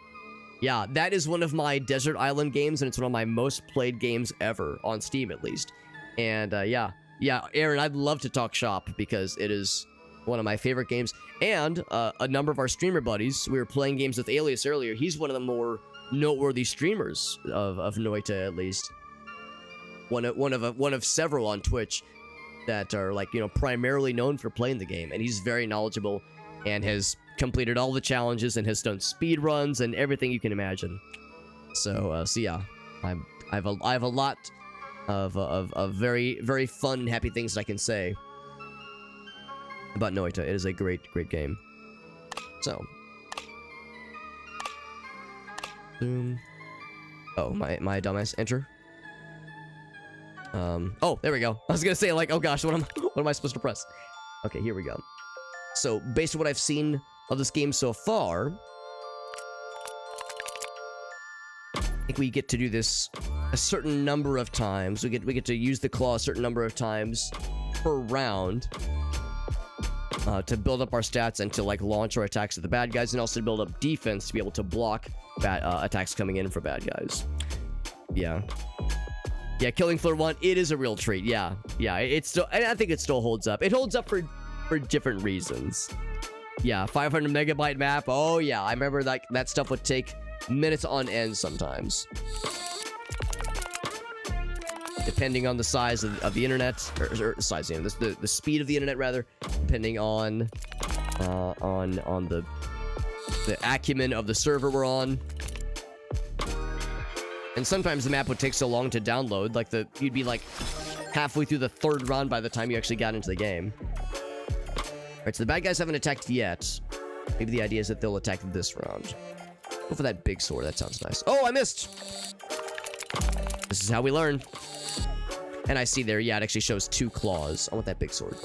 Yeah, that is one of my Desert Island games, and it's one of my most played games ever, on Steam at least. And yeah, Aaron, I'd love to talk shop because it is one of my favorite games. And a number of our streamer buddies, we were playing games with Alias earlier. He's one of the more noteworthy streamers of Noita, at least. One of several on Twitch that are, like, you know, primarily known for playing the game, and he's very knowledgeable and has completed all the challenges and has done speed runs and everything you can imagine. So yeah, I have a lot of very, very fun, happy things that I can say about Noita. It is a great game. So, boom. Oh, my dumbass. Enter. Oh, there we go. I was gonna say, like, oh gosh, what am I supposed to press? Okay, here we go. So, based on what I've seen of this game so far, I think we get to do this a certain number of times. We get to use the claw a certain number of times per round to build up our stats and to, like, launch our attacks at the bad guys, and also to build up defense to be able to block attacks coming in for bad guys. Yeah, Killing Floor 1, it is a real treat. Yeah, it's still, and I think it still holds up. It holds up for different reasons. Yeah, 500 megabyte map. Oh yeah, I remember that stuff would take minutes on end sometimes, depending on the size of the internet, or size, you know, the speed of the internet rather, depending on the acumen of the server we're on. And sometimes the map would take so long to download, like you'd be like halfway through the 3rd round by the time you actually got into the game. Alright, so the bad guys haven't attacked yet. Maybe the idea is that they'll attack this round. Go for that big sword, that sounds nice. Oh, I missed! This is how we learn. And I see there, yeah, it actually shows 2 claws. I want that big sword.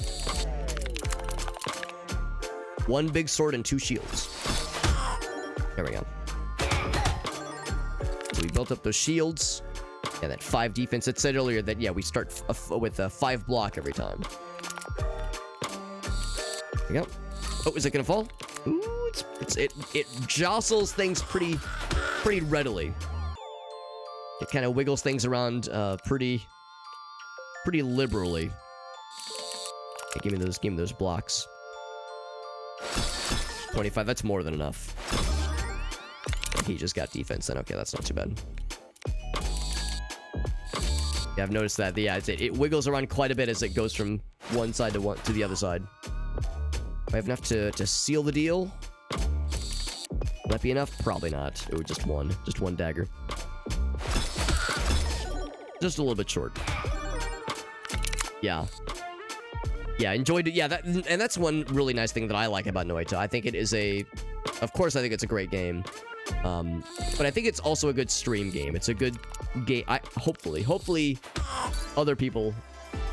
1 big sword and 2 shields. There we go. So we built up those shields. Yeah, that 5 defense. It said earlier that, yeah, we start with a 5 block every time. we go. Oh, is it gonna fall? Ooh, it jostles things pretty readily. It kind of wiggles things around pretty liberally. Okay, give me those blocks. 25, that's more than enough. He just got defense then. Okay, that's not too bad. Yeah, I've noticed that. Yeah, it wiggles around quite a bit as it goes from one side to the other side. Do I have enough to seal the deal? Will that be enough? Probably not. It was just one dagger. Just a little bit short. Yeah. Yeah, enjoyed it. Yeah, and that's one really nice thing that I like about Noita. I think it is of course I think it's a great game. But I think it's also a good stream game. It's a good game. Hopefully other people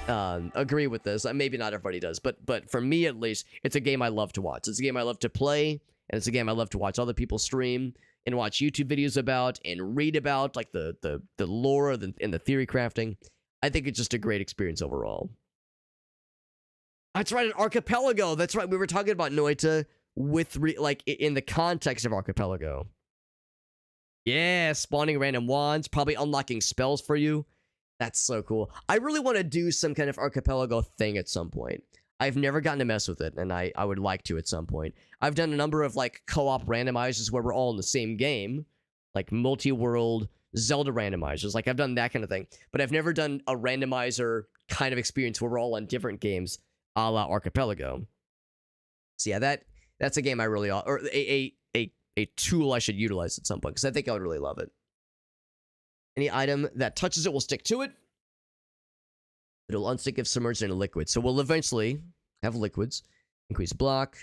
agree with this. Maybe not everybody does, but for me at least, it's a game I love to watch. It's a game I love to play, and it's a game I love to watch other people stream and watch YouTube videos about and read about, like the lore and the theory crafting. I think it's just a great experience overall. That's right, an archipelago. That's right. We were talking about Noita with like in the context of archipelago. Yeah, spawning random wands, probably unlocking spells for you. That's so cool. I really want to do some kind of archipelago thing at some point. I've never gotten to mess with it, and I would like to at some point. I've done a number of like co-op randomizers where we're all in the same game, like multi-world Zelda randomizers. Like I've done that kind of thing, but I've never done a randomizer kind of experience where we're all on different games, a la Archipelago. So yeah, that's a game I really or a tool I should utilize at some point because I think I would really love it. Any item that touches it will stick to it. It'll unstick if submerged in a liquid. So we'll eventually have liquids. Increase block.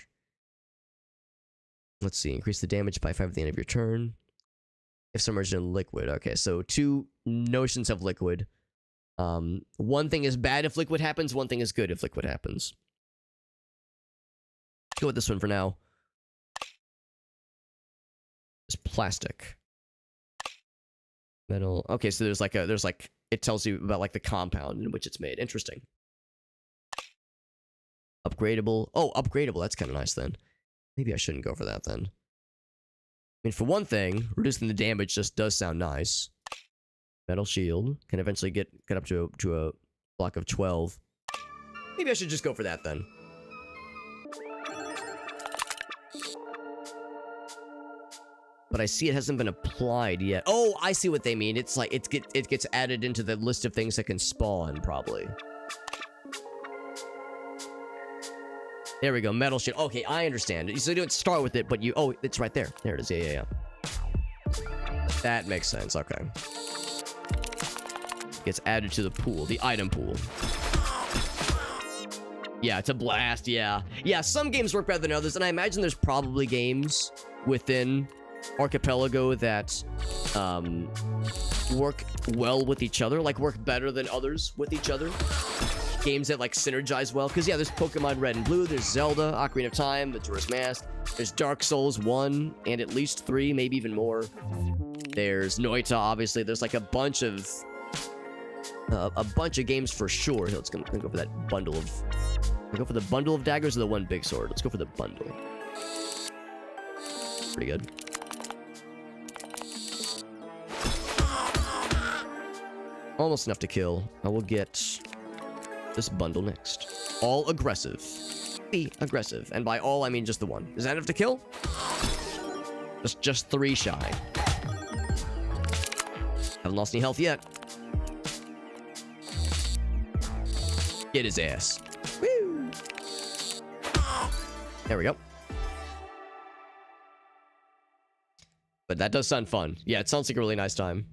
Let's see. Increase the damage by 5 at the end of your turn. If submerged in a liquid. Okay, so 2 notions of liquid. One thing is bad if liquid happens. One thing is good if liquid happens. Go with this one for now. It's plastic. Metal. Okay, so there's like it tells you about like the compound in which it's made. Interesting. Upgradable. Oh, upgradable. That's kind of nice then. Maybe I shouldn't go for that then. I mean, for one thing, reducing the damage just does sound nice. Metal shield can eventually get up to a block of 12. Maybe I should just go for that then. But I see it hasn't been applied yet. Oh, I see what they mean. It's like it gets added into the list of things that can spawn, probably. There we go, metal shit. Okay, I understand. So you don't start with it, but you... Oh, it's right there. There it is. Yeah. That makes sense. Okay. Gets added to the pool, the item pool. Yeah, it's a blast. Yeah. Yeah, some games work better than others, and I imagine there's probably games within Archipelago that work well with each other, like work better than others with each other. Games that like synergize well, because yeah, there's Pokemon Red and Blue, there's Zelda, Ocarina of Time, Majora's Mask, there's Dark Souls 1 and at least 3, maybe even more. There's Noita, obviously. There's like a bunch of games for sure. Let's go for that bundle of. Go for the bundle of daggers or the one big sword. Let's go for the bundle. Pretty good. Almost enough to kill. I will get this bundle next. All aggressive. Be aggressive. And by all, I mean just the one. Is that enough to kill? Just 3 shy. Haven't lost any health yet. Get his ass. Woo! There we go. But that does sound fun. Yeah, it sounds like a really nice time.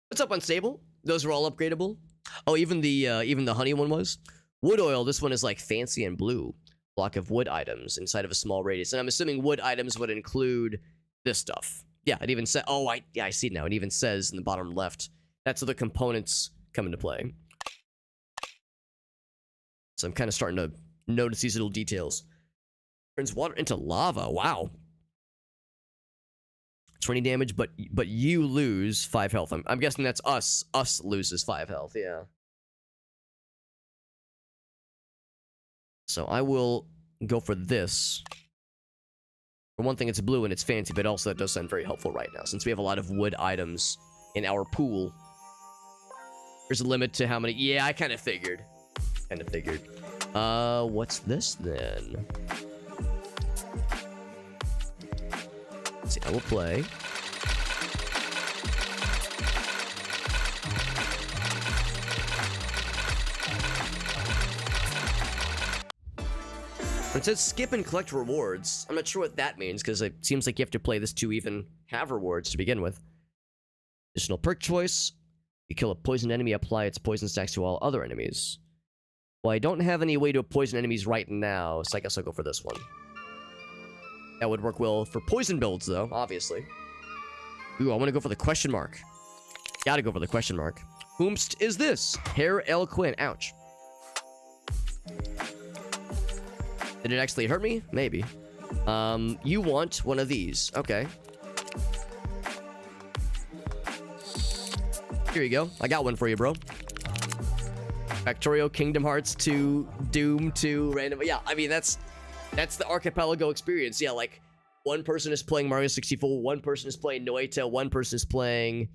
What's up, Unstable? Those are all upgradable. Oh, even the honey one was. Wood oil, this one is like fancy and blue. Block of wood items inside of a small radius. And I'm assuming wood items would include this stuff. Yeah, it even said, oh, I see it now. It even says in the bottom left, that's where the components come into play. So I'm kind of starting to notice these little details. Turns water into lava. Wow. 20 damage, but you lose 5 health. I'm guessing that's us. Us loses 5 health, yeah. So I will go for this. For one thing, it's blue and it's fancy, but also that does sound very helpful right now, since we have a lot of wood items in our pool. There's a limit to how many... Yeah, I kind of figured. What's this then? Let's see, I will play. It says skip and collect rewards. I'm not sure what that means, because it seems like you have to play this to even have rewards to begin with. Additional perk choice. You kill a poisoned enemy, apply its poison stacks to all other enemies. Well, I don't have any way to poison enemies right now, so I guess I'll go for this one. That would work well for poison builds, though, obviously. Ooh, I want to go for the question mark. Gotta go for the question mark. Whomst is this? Hair L. Quinn. Ouch. Did it actually hurt me? Maybe. You want one of these. Okay. Here you go. I got one for you, bro. Factorio, Kingdom Hearts 2, Doom 2, random. Yeah, I mean, that's the Archipelago experience. Yeah, like, one person is playing Mario 64, one person is playing Noita, one person is playing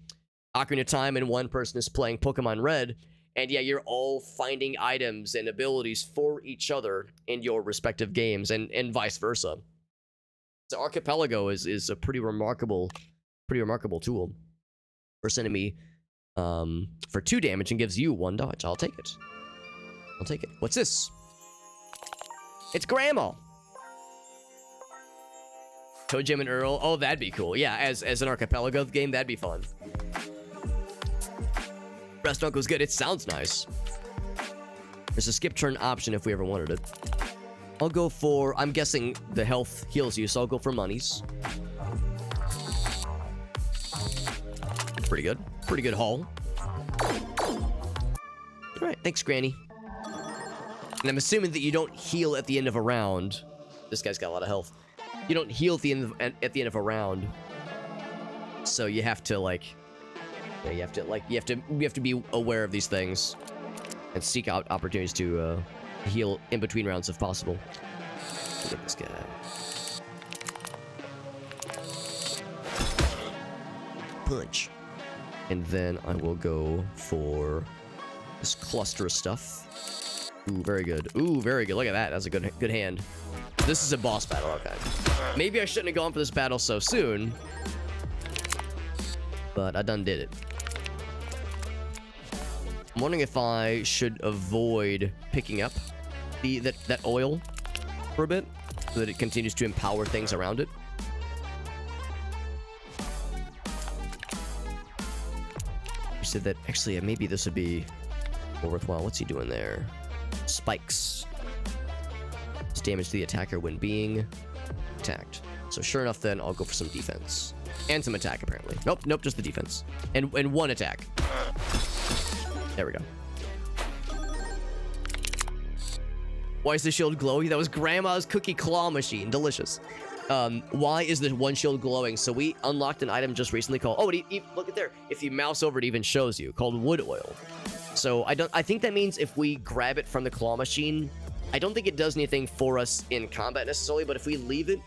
Ocarina of Time, and one person is playing Pokemon Red. And yeah, you're all finding items and abilities for each other in your respective games, and vice versa. So Archipelago is a pretty remarkable tool. First enemy for 2 damage and gives you 1 dodge. I'll take it. What's this? It's Grandma. Toe Jam and Earl. Oh, that'd be cool. Yeah, as an Archipelago game, that'd be fun. Restaurant was good. It sounds nice. There's a skip turn option if we ever wanted it. I'll go for... I'm guessing the health heals you, so I'll go for monies. Pretty good. Pretty good haul. Alright, thanks, Granny. And I'm assuming that you don't heal at the end of a round. This guy's got a lot of health. You don't heal at the end of a round. So you have to, like... Yeah, you have to be aware of these things and seek out opportunities to heal in between rounds if possible. Look at this guy. Punch. And then I will go for this cluster of stuff. Ooh, very good. Ooh, very good. Look at that. That's a good hand. This is a boss battle. Okay. Maybe I shouldn't have gone for this battle so soon, but I done did it. I'm wondering if I should avoid picking up that oil for a bit, so that it continues to empower things around it. You said that actually maybe this would be more worthwhile. What's he doing there? Spikes. It's damage to the attacker when being attacked. So sure enough, then I'll go for some defense and some attack. Apparently, nope, just the defense and 1 attack. There we go. Why is the shield glowy? That was Grandma's cookie claw machine. Delicious. Why is the 1 shield glowing? So we unlocked an item just recently called... Oh, look at there. If you mouse over, it even shows you. Called wood oil. So I think that means if we grab it from the claw machine, I don't think it does anything for us in combat necessarily, but if we leave it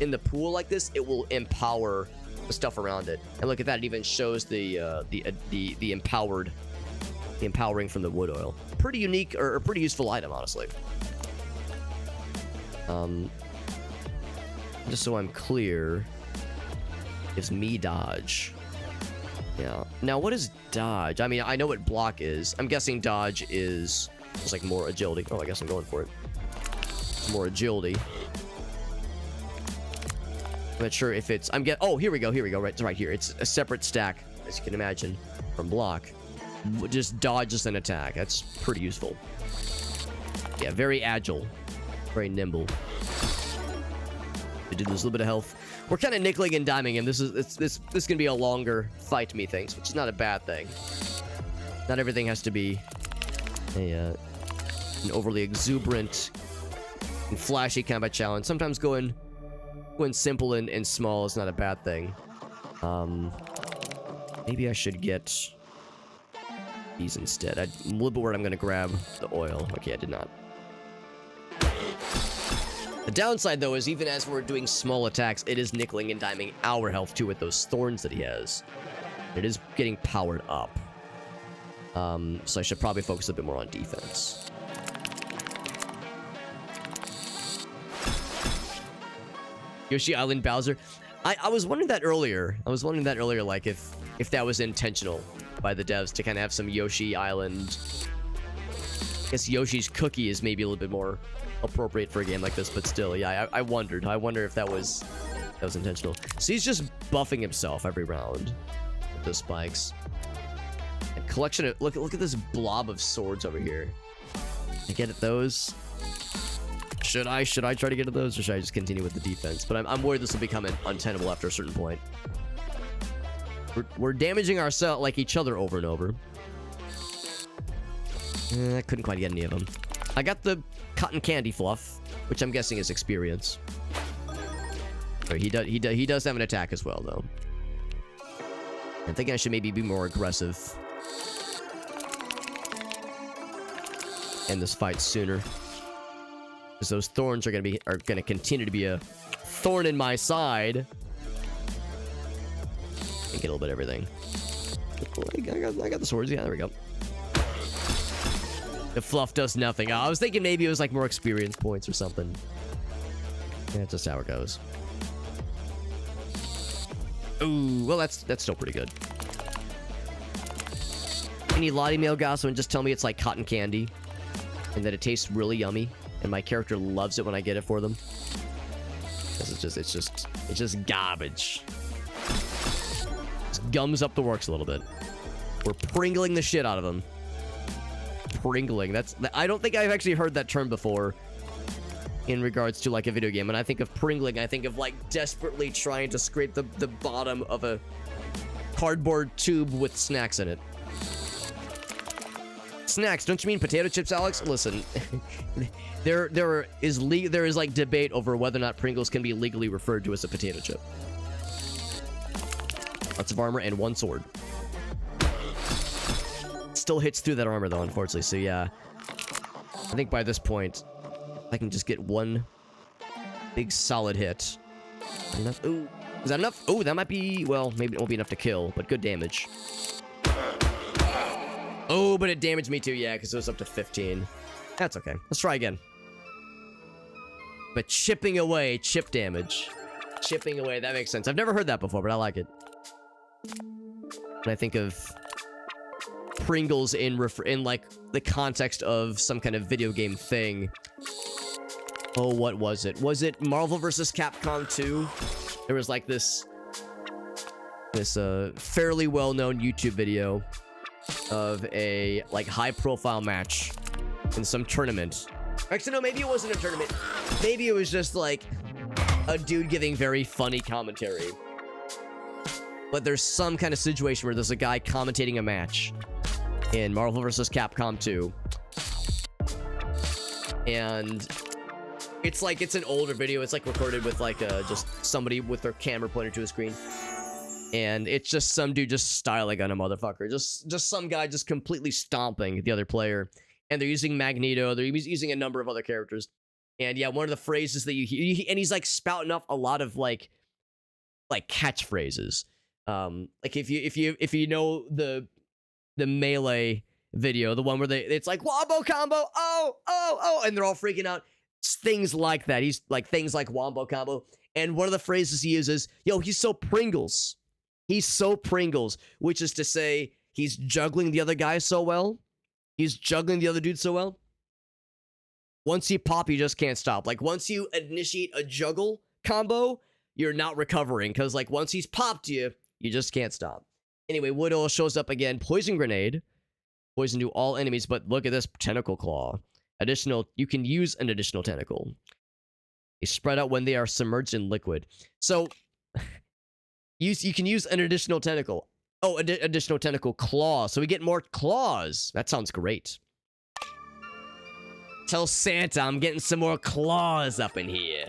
in the pool like this, it will empower the stuff around it. And look at that. It even shows the empowering from the wood oil. Pretty unique or pretty useful item, honestly. Just so I'm clear, gives me dodge. Yeah. Now, what is dodge? I mean, I know what block is. I'm guessing dodge is just like more agility. Oh, I guess I'm going for it. More agility. I'm not sure if it's... Oh, here we go. Right here. It's a separate stack, as you can imagine, from block. Just dodges an attack. That's pretty useful. Yeah, very agile. Very nimble. We did lose a little bit of health. We're kind of nickeling and diming him. This is gonna be a longer fight, methinks, which is not a bad thing. Not everything has to be an overly exuberant and flashy combat challenge. Sometimes going simple and small is not a bad thing. Maybe I should get these instead. I'm a little bit worried I'm gonna grab the oil. Okay, I did not. The downside, though, is even as we're doing small attacks, it is nickeling and diming our health, too, with those thorns that he has. It is getting powered up. So I should probably focus a bit more on defense. Yoshi Island Bowser. I was wondering that earlier. Like, if that was intentional by the devs to kind of have some Yoshi Island. I guess Yoshi's Cookie is maybe a little bit more appropriate for a game like this, but still, yeah, I wondered. I wonder if that was intentional. So he's just buffing himself every round with those spikes. A collection of look at this blob of swords over here. I get at those. Should I try to get at those, or should I just continue with the defense? But I'm worried this will become untenable after a certain point. We're damaging ourselves like each other over and over. I couldn't quite get any of them. I got the cotton candy fluff, which I'm guessing is experience. Oh, he does have an attack as well, though. I'm thinking I should maybe be more aggressive. End this fight sooner. Because those thorns are gonna continue to be a thorn in my side. And get a little bit of everything. I got the swords. Yeah, there we go. The fluff does nothing. I was thinking maybe it was like more experience points or something. Yeah, that's just how it goes. Ooh, well, that's still pretty good. Any Lottie Mail Gossip and just tell me it's like cotton candy and that it tastes really yummy and my character loves it when I get it for them. It's just garbage. Just gums up the works a little bit. We're pringling the shit out of them. Pringling. I don't think I've actually heard that term before in regards to like a video game. When I think of pringling, I think of like desperately trying to scrape the bottom of a cardboard tube with snacks in it. Snacks? Don't you mean potato chips, Alex? Listen, there is like debate over whether or not Pringles can be legally referred to as a potato chip. Lots of armor and one sword. Still hits through that armor though, unfortunately. So yeah, I think by this point, I can just get one big solid hit. Enough? Ooh, is that enough? Oh, that might be. Well, maybe it won't be enough to kill, but good damage. Oh, but it damaged me too, yeah, because it was up to 15. That's okay. Let's try again. But chipping away, chip damage. Chipping away, that makes sense. I've never heard that before, but I like it. When I think of Pringles in like the context of some kind of video game thing. Oh, what was it? Was it Marvel vs. Capcom 2? There was like this fairly well-known YouTube video of a like high-profile match in some tournament. Actually, no, maybe it wasn't a tournament. Maybe it was just like a dude giving very funny commentary. But there's some kind of situation where there's a guy commentating a match in Marvel vs. Capcom 2. And it's like, it's an older video. It's like recorded with like just somebody with their camera pointed to a screen. And it's just some dude just styling on a motherfucker. Just some guy just completely stomping the other player. And they're using Magneto. They're using a number of other characters. And yeah, one of the phrases that you hear, and he's like spouting off a lot of like catchphrases. Like if you know the Melee video, the one where it's like wombo combo, oh, and they're all freaking out. Things like that. He's like things like wombo combo. And one of the phrases he uses, yo, he's so Pringles. He's so Pringles, which is to say he's juggling the other guy so well. He's juggling the other dude so well. Once you pop, you just can't stop. Like once you initiate a juggle combo, you're not recovering. Because like once he's popped you, you just can't stop. Anyway, Wood Oil shows up again. Poison Grenade. Poison to all enemies, but look at this Tentacle Claw. Additional, you can use an additional tentacle. They spread out when they are submerged in liquid. So, you can use an additional tentacle. Oh, additional tentacle claw. So we get more claws. That sounds great. Tell Santa I'm getting some more claws up in here.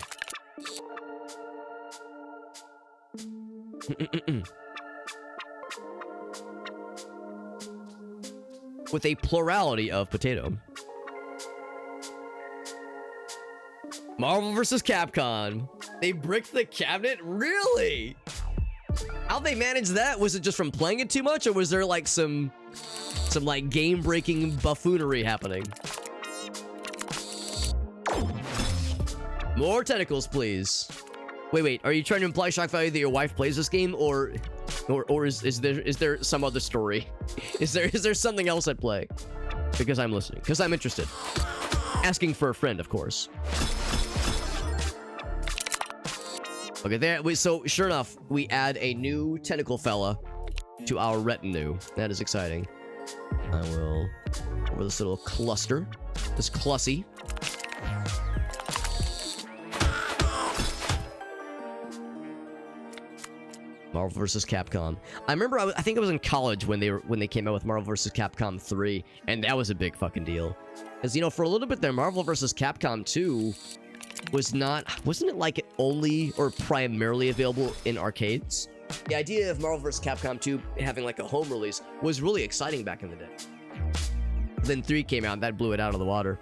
With a plurality of potato. Marvel vs. Capcom. They bricked the cabinet? Really? How'd they manage that? Was it just from playing it too much, or was there like some like game-breaking buffoonery happening? More tentacles, please. Wait. Are you trying to imply, shock value, that your wife plays this game, or is there some other story? Is there something else at play? Because I'm listening. Because I'm interested. Asking for a friend, of course. Okay, there. So sure enough, we add a new tentacle fella to our retinue. That is exciting. I will over this little cluster, this clussy. Marvel vs. Capcom. I remember I think I was in college when they came out with Marvel vs. Capcom 3, and that was a big fucking deal. Because, you know, for a little bit there, Marvel vs. Capcom 2 wasn't it like only or primarily available in arcades? The idea of Marvel vs. Capcom 2 having like a home release was really exciting back in the day. Then 3 came out, and that blew it out of the water.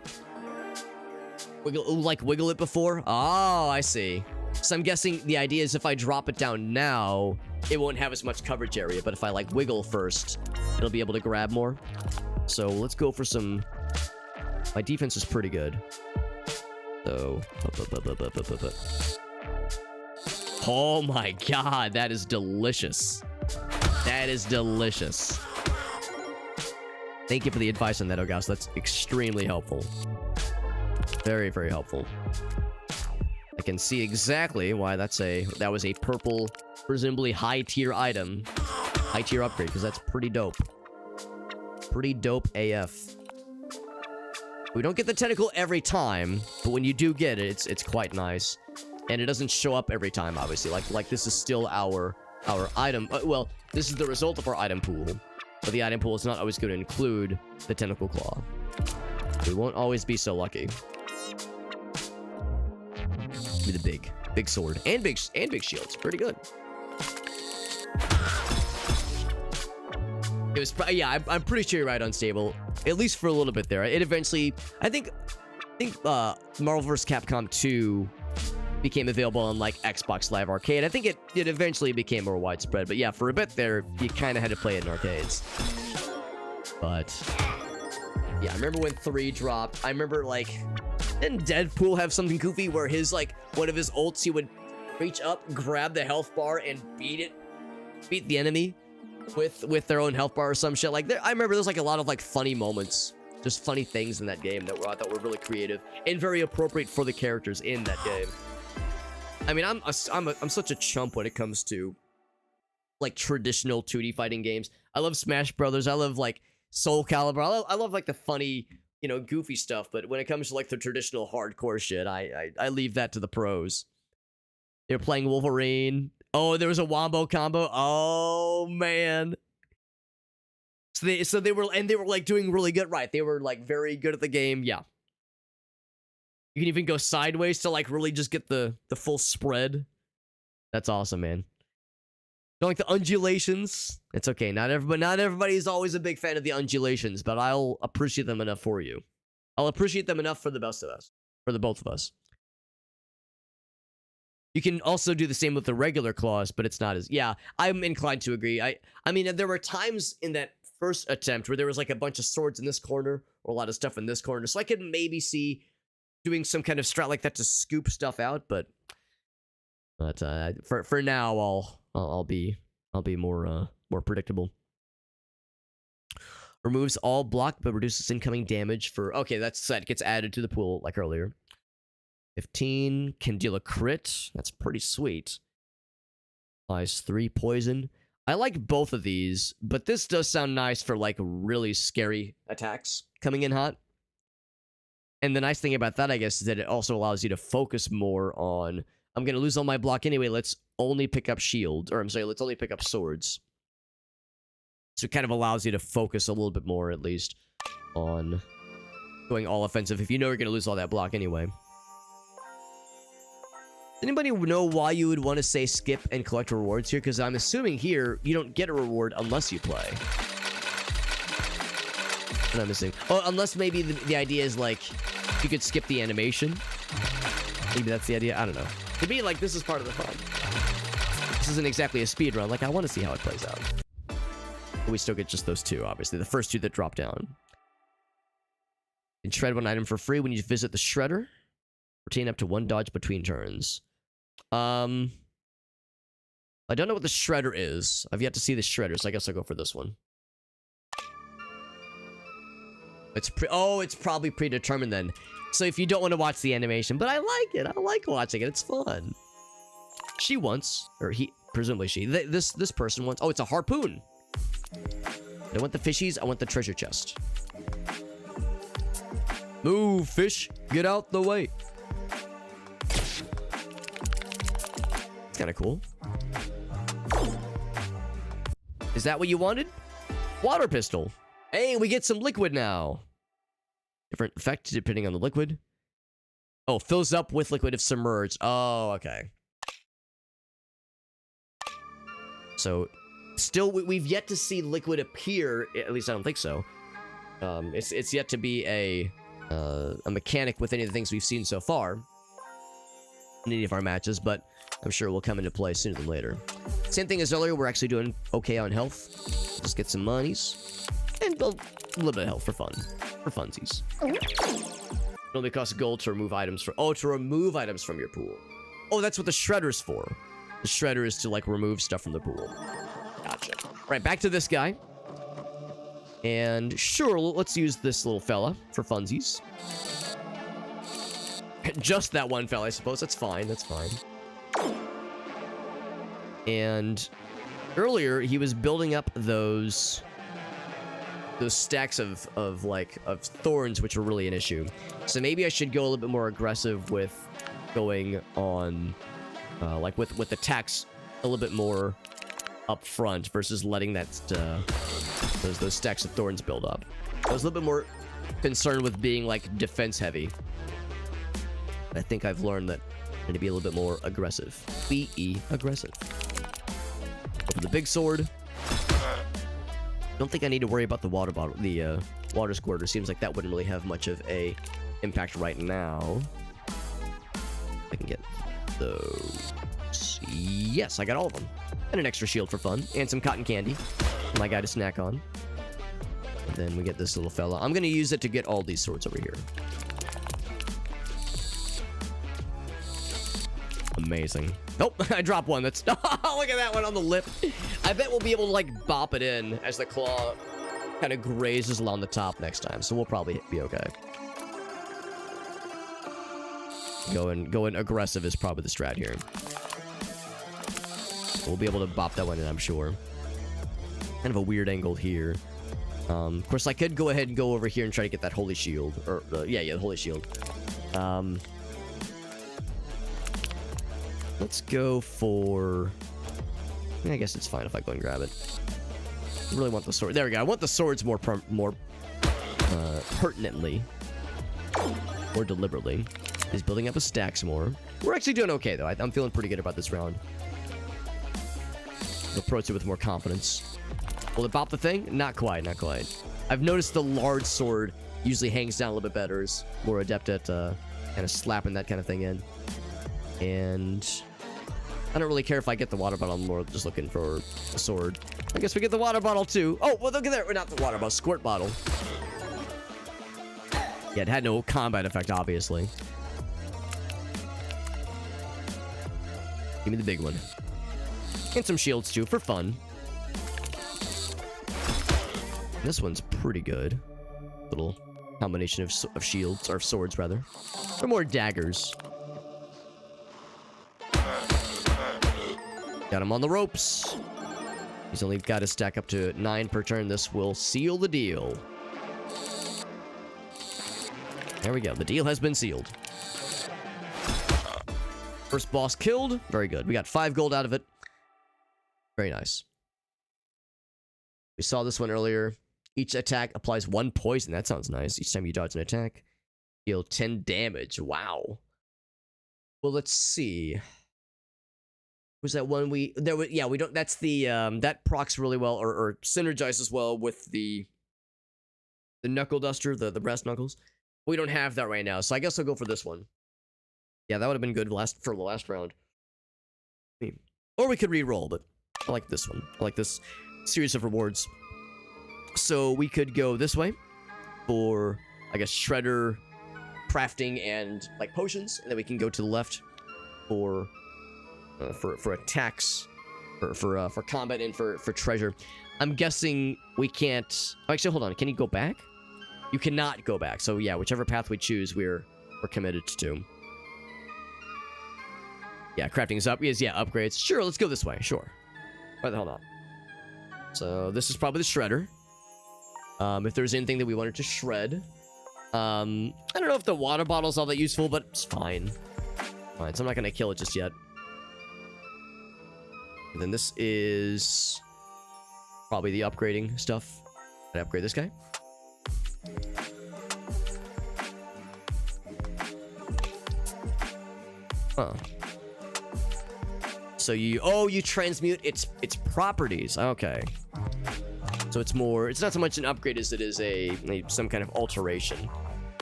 Wiggle it before? Oh, I see. So I'm guessing the idea is if I drop it down now, it won't have as much coverage area, but if I like wiggle first, it'll be able to grab more. So let's go for some... My defense is pretty good. So... Oh my god, that is delicious. That is delicious. Thank you for the advice on that, Ogas. That's extremely helpful. Very, very helpful. I can see exactly why that was a purple, presumably high-tier item. High-tier upgrade, because that's pretty dope. Pretty dope AF. We don't get the tentacle every time, but when you do get it, it's quite nice. And it doesn't show up every time, obviously. Like this is still our item. Well, this is the result of our item pool. But the item pool is not always going to include the tentacle claw. We won't always be so lucky. With a big sword and big shields. Pretty good. It was, yeah, I'm pretty sure you're right, Unstable. At least for a little bit there. It eventually, I think Marvel vs. Capcom 2 became available on like Xbox Live Arcade. I think it eventually became more widespread, but yeah, for a bit there, you kind of had to play it in arcades. But yeah, I remember when 3 dropped. I remember like, didn't Deadpool have something goofy where his like one of his ults, he would reach up, grab the health bar, and beat the enemy with their own health bar or some shit like that. I remember there's like a lot of like funny moments, just funny things in that game that I thought were really creative and very appropriate for the characters in that game. I mean, I'm such a chump when it comes to like traditional 2D fighting games. I love Smash Brothers. I love like Soul Calibur. I love like the funny, you know, goofy stuff. But when it comes to like the traditional hardcore shit, I leave that to the pros. They're playing Wolverine. Oh, there was a wombo combo. Oh man. So they were like doing really good, right? They were like very good at the game. Yeah. You can even go sideways to like really just get the full spread. That's awesome, man. Don't like the undulations. It's okay. Not everybody's always a big fan of the undulations, but I'll appreciate them enough for you. I'll appreciate them enough for the best of us. For the both of us. You can also do the same with the regular claws, but it's not as... Yeah, I'm inclined to agree. I mean, there were times in that first attempt where there was like a bunch of swords in this corner, or a lot of stuff in this corner, so I could maybe see doing some kind of strat like that to scoop stuff out, but for now, I'll be more predictable. Removes all block, but reduces incoming damage for... Okay, that gets added to the pool like earlier. 15 can deal a crit. That's pretty sweet. Applies 3 poison. I like both of these, but this does sound nice for like really scary attacks coming in hot. And the nice thing about that, I guess, is that it also allows you to focus more on, I'm going to lose all my block anyway, let's only pick up shield. Or I'm sorry, let's only pick up swords. So it kind of allows you to focus a little bit more, at least, on going all offensive if you know you're going to lose all that block anyway. Does anybody know why you would want to say skip and collect rewards here? Because I'm assuming here, you don't get a reward unless you play. What am I missing? Oh, unless maybe the idea is like, you could skip the animation. Maybe that's the idea. I don't know. To me, like, this is part of the fun. This isn't exactly a speed run. Like, I want to see how it plays out. But we still get just those two, obviously. The first two that drop down. You can shred one item for free when you visit the shredder. Retain up to 1 dodge between turns. I don't know what the shredder is. I've yet to see the shredder, so I guess I'll go for this one. It's probably predetermined then. So if you don't want to watch the animation, but I like it. I like watching it. It's fun. She wants, or he, presumably she, this person wants, oh, it's a harpoon. I want the fishies. I want the treasure chest. Move, fish. Get out the way. It's kind of cool. Is that what you wanted? Water pistol. Hey, we get some liquid now. Different effect depending on the liquid. Oh, fills up with liquid if submerged. Oh, okay. So, still, we've yet to see liquid appear. At least I don't think so. It's yet to be a mechanic with any of the things we've seen so far in any of our matches, but I'm sure it will come into play sooner than later. Same thing as earlier, we're actually doing okay on health. Just get some monies. And a little bit of health for fun. For funsies. It only costs gold to remove items from... Oh, to remove items from your pool. Oh, that's what the shredder's for. The shredder is to, like, remove stuff from the pool. Gotcha. Right, back to this guy. And sure, let's use this little fella for funsies. Just that one fella, I suppose. That's fine. That's fine. And earlier, he was building up those stacks of thorns, which were really an issue. So maybe I should go a little bit more aggressive with going on, like with attacks a little bit more up front versus letting that those stacks of thorns build up. I was a little bit more concerned with being like defense heavy. I think I've learned that I need to be a little bit more aggressive. Be aggressive. Go for the big sword. Don't think I need to worry about the water bottle, the water squirter. Seems like that wouldn't really have much of a impact right now. I can get those. Yes, I got all of them. And an extra shield for fun. And some cotton candy for my guy to snack on. And then we get this little fella. I'm going to use it to get all these swords over here. Amazing. Nope, I dropped one. That's... Look at that one on the lip. I bet we'll be able to, like, bop it in as the claw kind of grazes along the top next time. So we'll probably be okay. Going aggressive is probably the strat here. We'll be able to bop that one in, I'm sure. Kind of a weird angle here. Of course, I could go ahead and go over here and try to get that holy shield. Or, yeah, the holy shield. Let's go for... I guess it's fine if I go and grab it. I really want the sword. There we go. I want the swords more pertinently. More deliberately. He's building up his stacks more. We're actually doing okay, though. I'm feeling pretty good about this round. We'll approach it with more confidence. Will it bop the thing? Not quite, not quite. I've noticed the large sword usually hangs down a little bit better. Is more adept at kind of slapping that kind of thing in. And... I don't really care if I get the water bottle. I'm more just looking for a sword. I guess we get the water bottle too. Oh, well, look at that. We're not the water bottle. Squirt bottle. Yeah, it had no combat effect, obviously. Give me the big one. And some shields too, for fun. This one's pretty good. Little combination of shields, or swords, rather. Or more daggers. Got him on the ropes. He's only got to stack up to 9 per turn. This will seal the deal. There we go. The deal has been sealed. First boss killed. Very good. We got 5 gold out of it. Very nice. We saw this one earlier. Each attack applies 1 poison. That sounds nice. Each time you dodge an attack, deal 10 damage. Wow. Well, let's see. Was that one we... Yeah, we don't... That's the... that procs really well, or synergizes well with the knuckle duster, the brass knuckles. We don't have that right now, so I guess I'll go for this one. Yeah, that would have been good for the last round. Or we could re-roll, but I like this one. I like this series of rewards. So we could go this way for, I guess, shredder, crafting, and like potions, and then we can go to the left for attacks, for combat, and for treasure. I'm guessing we can't. Oh, actually, hold on. Can you go back? You cannot go back. So yeah, whichever path we choose, we're committed to. Yeah, crafting is up. Yeah, upgrades. Sure, let's go this way. Sure. Right, hold on. So this is probably the shredder. If there's anything that we wanted to shred. I don't know if the water bottle's all that useful, but it's fine. Fine, so I'm not gonna kill it just yet. And then this is probably the upgrading stuff. Can I upgrade this guy? Huh. So you transmute its properties. Okay. So it's not so much an upgrade as it is some kind of alteration.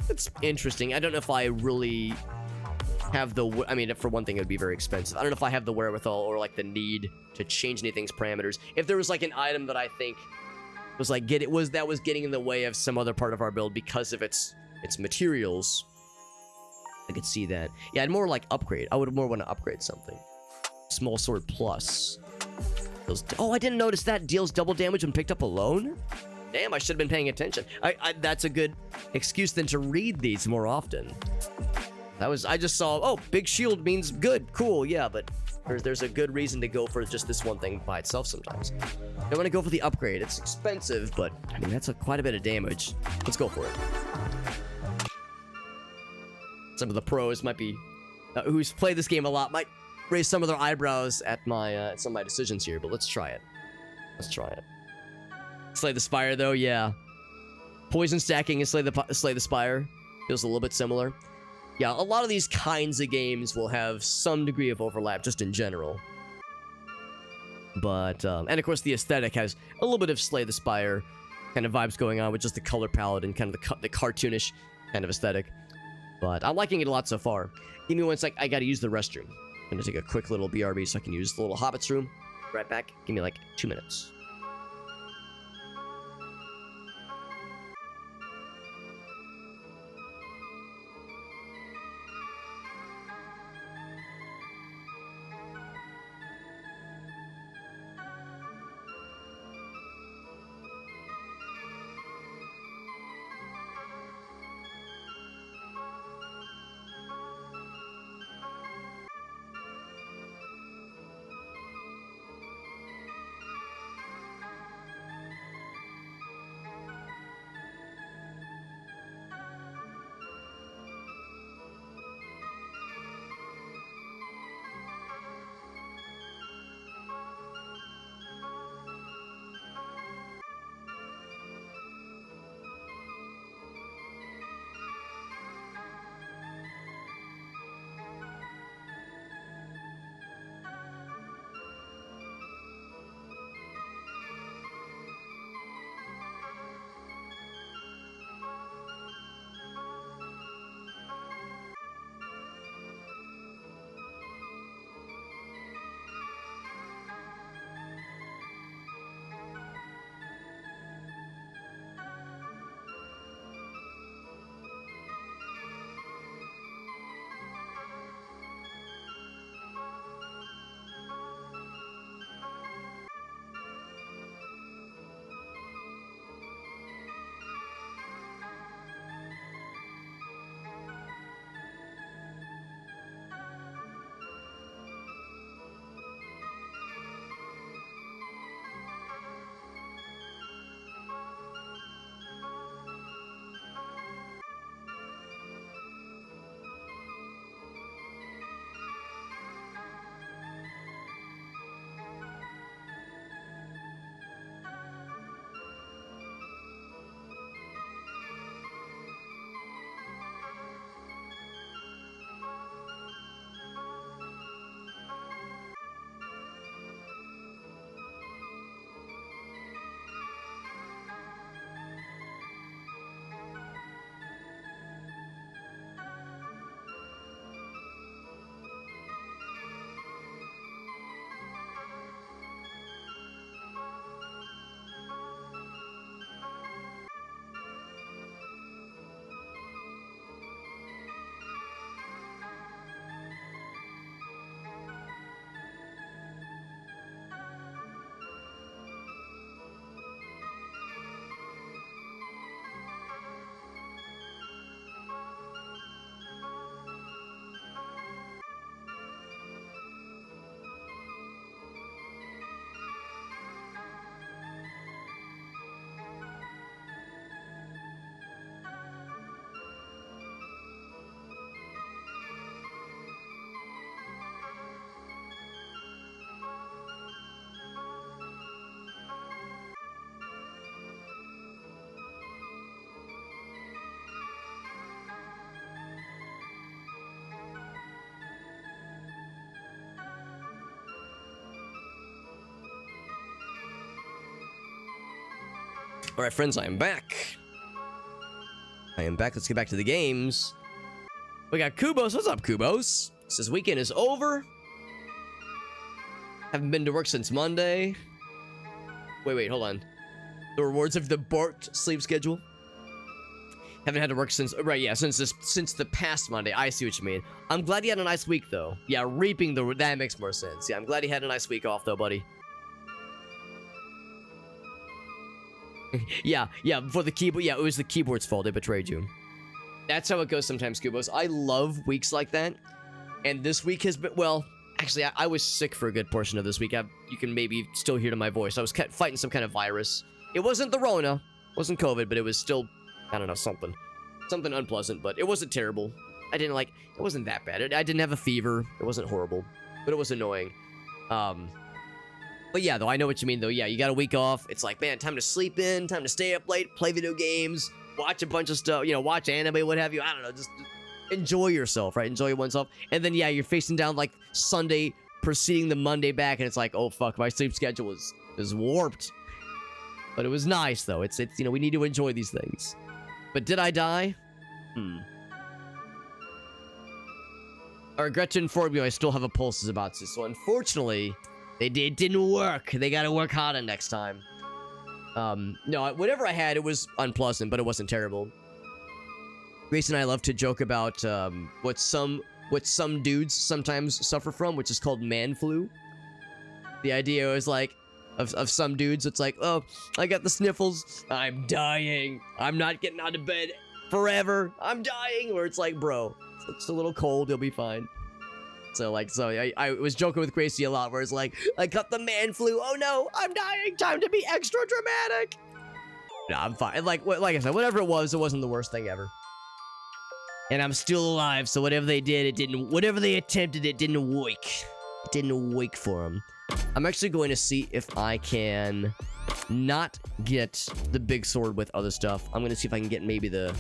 It's interesting. I don't know if I really have I mean, for one thing, it would be very expensive. I don't know if I have the wherewithal or like the need to change anything's parameters. If there was like an item that I think was like that was getting in the way of some other part of our build because of its materials, I could see that. Yeah, I'd more like upgrade. I would more want to upgrade something. Small sword plus. Oh, I didn't notice that. Deals double damage when picked up alone? Damn, I should have been paying attention. That's a good excuse then to read these more often. I just saw, oh, big shield means good. Cool, yeah, but there's a good reason to go for just this one thing by itself sometimes. I want to go for the upgrade. It's expensive, but I mean, that's quite a bit of damage. Let's go for it. Some of the pros might be, who's played this game a lot, might raise some of their eyebrows at some of my decisions here, but let's try it. Let's try it. Slay the Spire, though, yeah. Poison stacking and Slay the Spire feels a little bit similar. Yeah, a lot of these kinds of games will have some degree of overlap, just in general. But, and of course the aesthetic has a little bit of Slay the Spire kind of vibes going on with just the color palette and kind of the cartoonish kind of aesthetic. But I'm liking it a lot so far. Give me 1 sec, I gotta use the restroom. I'm gonna take a quick little BRB so I can use the little Hobbit's room. Right back, give me like 2 minutes. All right, friends, I am back. Let's get back to the games. We got Kubos. What's up, Kubos? Says weekend is over. Haven't been to work since Monday. Wait, hold on. The rewards of the borked sleep schedule. Haven't had to work since, right, yeah, since the past Monday. I see what you mean. I'm glad you had a nice week, though. Yeah, reaping that makes more sense. Yeah, I'm glad you had a nice week off, though, buddy. yeah, for the keyboard. Yeah, it was the keyboard's fault. It betrayed you. That's how it goes sometimes, Kubos. I love weeks like that. And this week has been, well, actually, I was sick for a good portion of this week. You can maybe still hear to my voice. I was fighting some kind of virus. It wasn't the Rona. It wasn't COVID, but it was still, I don't know, something unpleasant, but it wasn't terrible. It wasn't that bad. I didn't have a fever. It wasn't horrible, but it was annoying. But yeah, though, I know what you mean, though. Yeah, you got a week off. It's like, man, time to sleep in, time to stay up late, play video games, watch a bunch of stuff, watch anime, what have you. I don't know, just enjoy yourself, right? Enjoy oneself. And then, yeah, you're facing down, like, Sunday preceding the Monday back, and it's like, oh, fuck, my sleep schedule is warped. But it was nice, though. It's we need to enjoy these things. But did I die? I regret to inform you I still have a pulses about this. So unfortunately, it didn't work. They gotta work harder next time. No, whatever I had, it was unpleasant, but it wasn't terrible. Grace and I love to joke about what some dudes sometimes suffer from, which is called man flu. The idea is like, of some dudes, it's like, oh, I got the sniffles, I'm dying, I'm not getting out of bed forever, I'm dying, or it's like, bro, it's a little cold, you'll be fine. So I was joking with Gracie a lot, where it's like, I got the man flu, oh no, I'm dying, time to be extra dramatic. No, I'm fine. Like I said, whatever it wasn't the worst thing ever. And I'm still alive, so whatever they did, whatever they attempted, it didn't work. It didn't work for them. I'm actually going to see if I can not get the big sword with other stuff. I'm going to see if I can get maybe the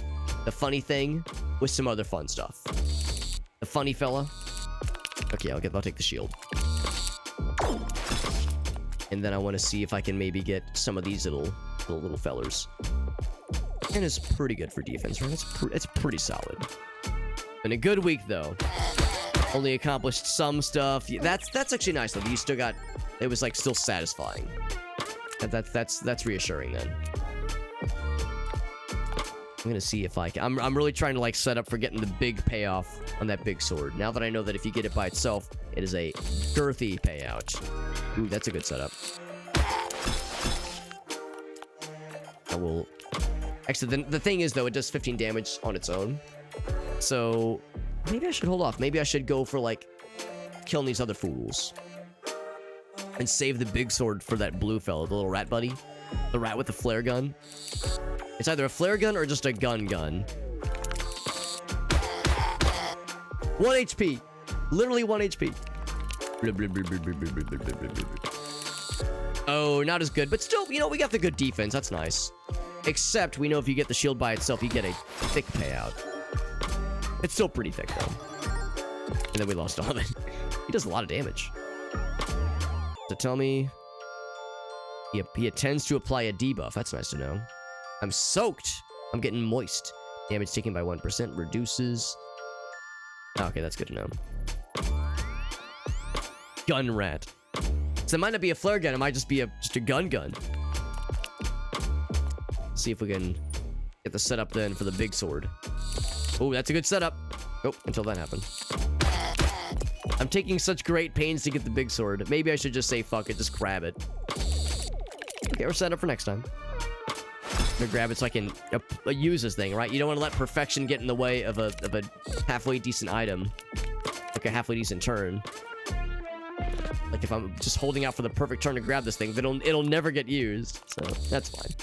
funny thing with some other fun stuff. The funny fella. Okay, I'll take the shield. And then I want to see if I can maybe get some of these little fellers. And it's pretty good for defense, right? It's pretty solid. Been a good week, though. Only accomplished some stuff. Yeah, that's actually nice, though. You still got... It was, like, still satisfying. That's reassuring, then. I'm gonna see if I can... I'm really trying to, like, set up for getting the big payoff on that big sword. Now that I know that if you get it by itself, it is a girthy payout. Ooh, that's a good setup. I will... Actually, the thing is, though, it does 15 damage on its own. So... Maybe I should hold off. Maybe I should go for, like, killing these other fools. And save the big sword for that blue fellow, the little rat buddy. The rat with the flare gun. It's either a flare gun or just a gun. 1 HP. Literally 1 HP. Oh, not as good. But still, we got the good defense. That's nice. Except, we know if you get the shield by itself, you get a thick payout. It's still pretty thick, though. And then we lost all of it. He does a lot of damage. So tell me... He intends to apply a debuff. That's nice to know. I'm soaked. I'm getting moist. Damage taken by 1% reduces... Okay, that's good to know. Gun rat. So it might not be a flare gun. It might just be just a gun. See if we can get the setup then for the big sword. Oh, that's a good setup. Oh, until that happened. I'm taking such great pains to get the big sword. Maybe I should just say, fuck it, just grab it. Okay, we're set up for next time. I'm gonna grab it so I can use this thing, right? You don't want to let perfection get in the way of a halfway decent item. Like a halfway decent turn. Like if I'm just holding out for the perfect turn to grab this thing, it'll never get used. So, that's fine.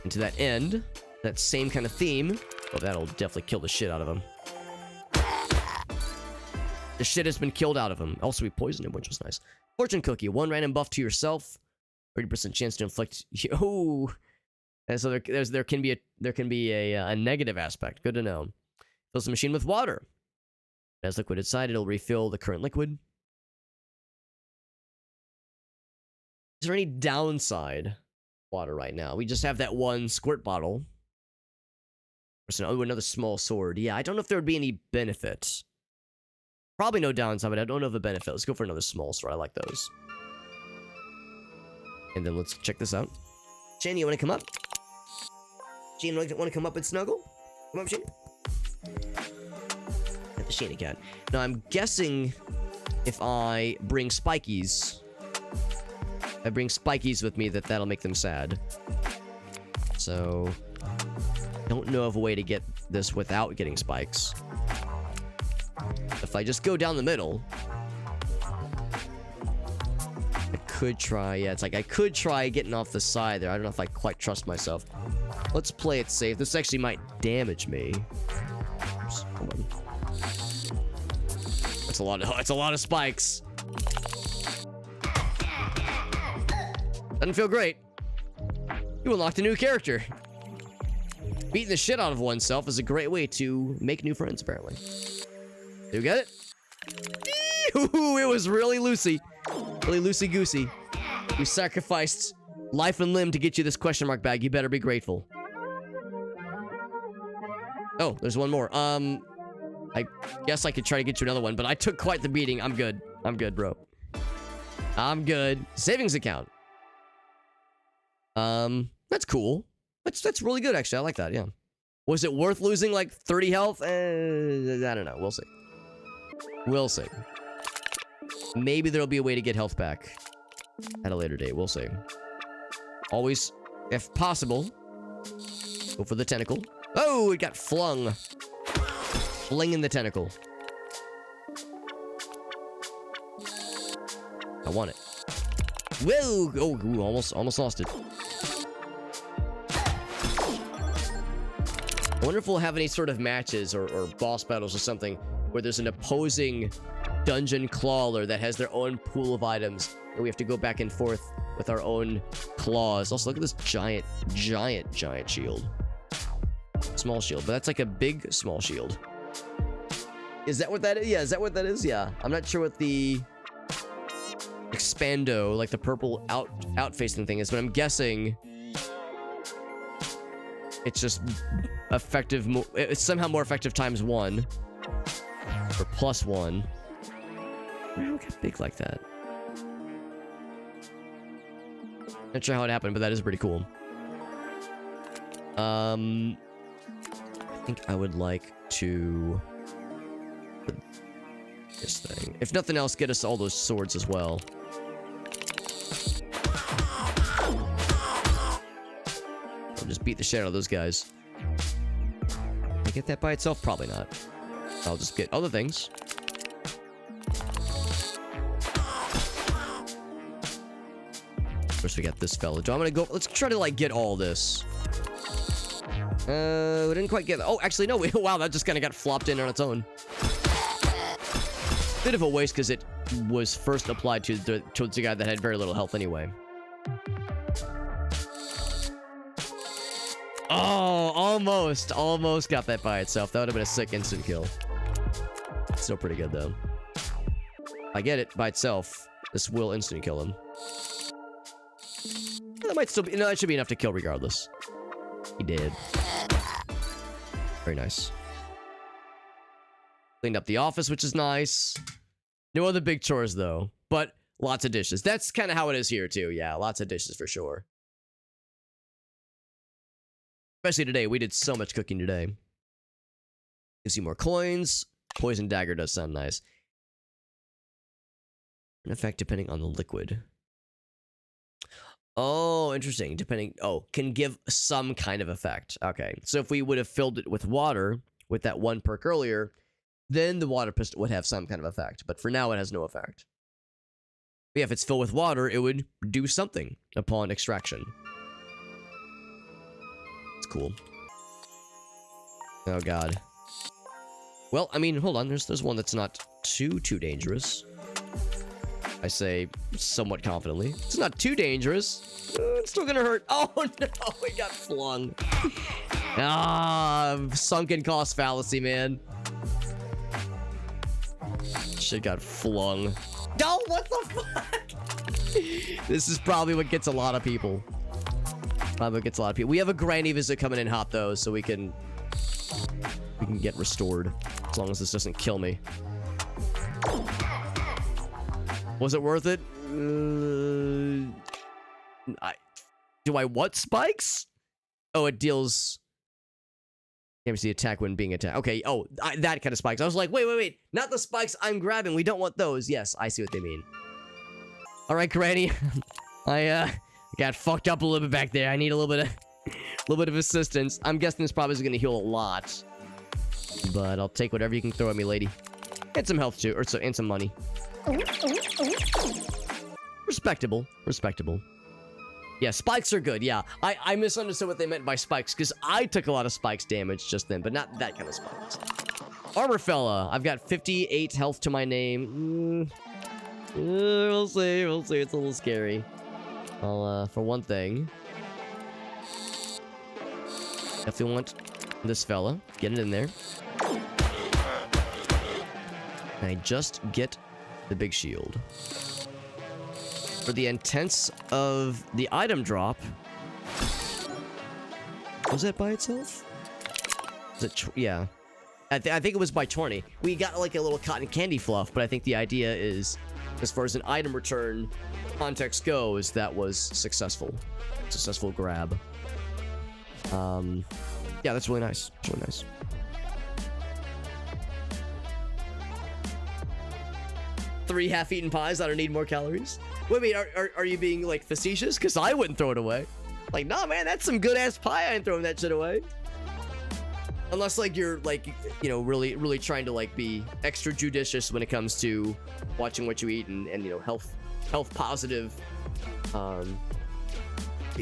And to that end, that same kind of theme, well, that'll definitely kill the shit out of him. The shit has been killed out of him. Also, we poisoned him, which was nice. Fortune cookie, 1 random buff to yourself, 30% chance to inflict. Oh, and so there can be a negative aspect. Good to know. Fills the machine with water. As liquid inside, it'll refill the current liquid. Is there any downside water right now? We just have that one squirt bottle. Oh, another small sword. Yeah, I don't know if there would be any benefit. Probably no downside, but I don't know the benefit. Let's go for another small sword. I like those. And then let's check this out. Shane, you want to come up? Shane, want to come up and snuggle? Come up, Shane. At the Shane cat. Now, I'm guessing if I bring spikies... If I bring spikies with me, that'll make them sad. So... don't know of a way to get this without getting spikes. If I just go down the middle... I could try... yeah, it's like I could try getting off the side there. I don't know if I quite trust myself. Let's play it safe. This actually might damage me. Oops, hold on. That's a lot of spikes. Doesn't feel great. You unlocked a new character. Beating the shit out of oneself is a great way to make new friends, apparently. Do you get it? Ooh, it was really loosey. Really loosey-goosey. We sacrificed life and limb to get you this question mark bag. You better be grateful. Oh, there's one more. I guess I could try to get you another one, but I took quite the beating. I'm good. I'm good, bro. I'm good. Savings account. That's cool. That's really good, actually. I like that, yeah. Was it worth losing, like, 30 health? I don't know. We'll see. We'll see. Maybe there'll be a way to get health back at a later date. We'll see. Always, if possible, go for the tentacle. Oh, it got flung. Flinging the tentacle. I want it. Whoa! Oh, ooh, almost lost it. I wonder if we'll have any sort of matches or boss battles or something where there's an opposing dungeon clawler that has their own pool of items, and we have to go back and forth with our own claws. Also, look at this giant shield. Small shield, but that's like a big small shield. Is that what that is? Yeah, is that what that is? Yeah. I'm not sure what the expando, like the purple out-facing thing is, but I'm guessing it's just effective. It's somehow more effective times 1 or plus 1. Why do it get big like that? Not sure how it happened, but that is pretty cool. I think I would like to put this thing. If nothing else, get us all those swords as well. I'll just beat the shit out of those guys. Can I get that by itself? Probably not. I'll just get other things. First we got this fella. I'm gonna go. Let's try to like get all this. We didn't quite get. Oh, actually no. Wow, that just kind of got flopped in on its own. Bit of a waste because it was first applied towards the guy that had very little health anyway. Oh, almost got that by itself. That would have been a sick instant kill. Still pretty good though. I get it by itself. This will instant kill him. That might still be. No, it should be enough to kill regardless. He did. Very nice. Cleaned up the office, which is nice. No other big chores though, but lots of dishes. That's kind of how it is here too. Yeah, lots of dishes for sure. Especially today, we did so much cooking today. Gives you more coins. Poison dagger does sound nice. An effect depending on the liquid. Oh, interesting. Depending. Oh, can give some kind of effect. Okay, so if we would have filled it with water with that one perk earlier, then the water pistol would have some kind of effect. But for now, it has no effect. But yeah, if it's filled with water, it would do something upon extraction. It's cool. Oh god. Well, I mean, hold on. There's one that's not too dangerous. I say somewhat confidently. It's not too dangerous. It's still gonna hurt. Oh no, it got flung. Ah, sunken cost fallacy, man. Shit got flung. No, what the fuck? This is probably what gets a lot of people. Probably what gets a lot of people. We have a granny visit coming in hot though, so we can get restored as long as this doesn't kill me. Was it worth it? Do I want spikes? Oh, it deals damage to the attack when being attacked. Okay, that kind of spikes. I was like, wait. Not the spikes I'm grabbing. We don't want those. Yes, I see what they mean. All right, Granny. I got fucked up a little bit back there. I need a little bit of assistance. I'm guessing this probably is going to heal a lot. But I'll take whatever you can throw at me, lady. And some health, too. And some money. Respectable. Yeah, spikes are good, yeah. I misunderstood what they meant by spikes, because I took a lot of spikes damage just then, but not that kind of spikes. Armor fella. I've got 58 health to my name. We'll see. It's a little scary. Well, for one thing, definitely want this fella. Get it in there. And I just get the big shield. For the intents of the item drop. Was that by itself? Was it yeah. I think it was by 20. We got like a little cotton candy fluff, but I think the idea is, as far as an item return context goes, that was successful. Successful grab. Yeah, that's really nice. It's really nice. Three half-eaten pies. I don't need more calories. Wait, are you being like facetious? Because I wouldn't throw it away. Like, nah, man, that's some good ass pie. I ain't throwing that shit away. Unless like you're like, you know, really trying to like be extra judicious when it comes to watching what you eat and you know, health positive,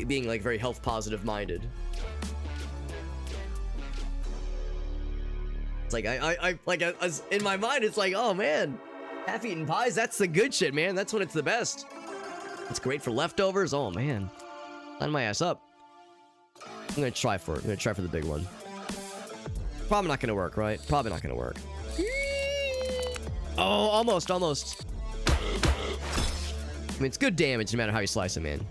being like very health positive minded. It's like I in my mind, it's like, oh man, half-eaten pies, that's the good shit, man. That's when it's the best. It's great for leftovers. Oh man, line my ass up. I'm gonna try for it. I'm gonna try for the big one. Probably not gonna work, right? Probably not gonna work. Oh, almost. I mean, it's good damage no matter how you slice it, man.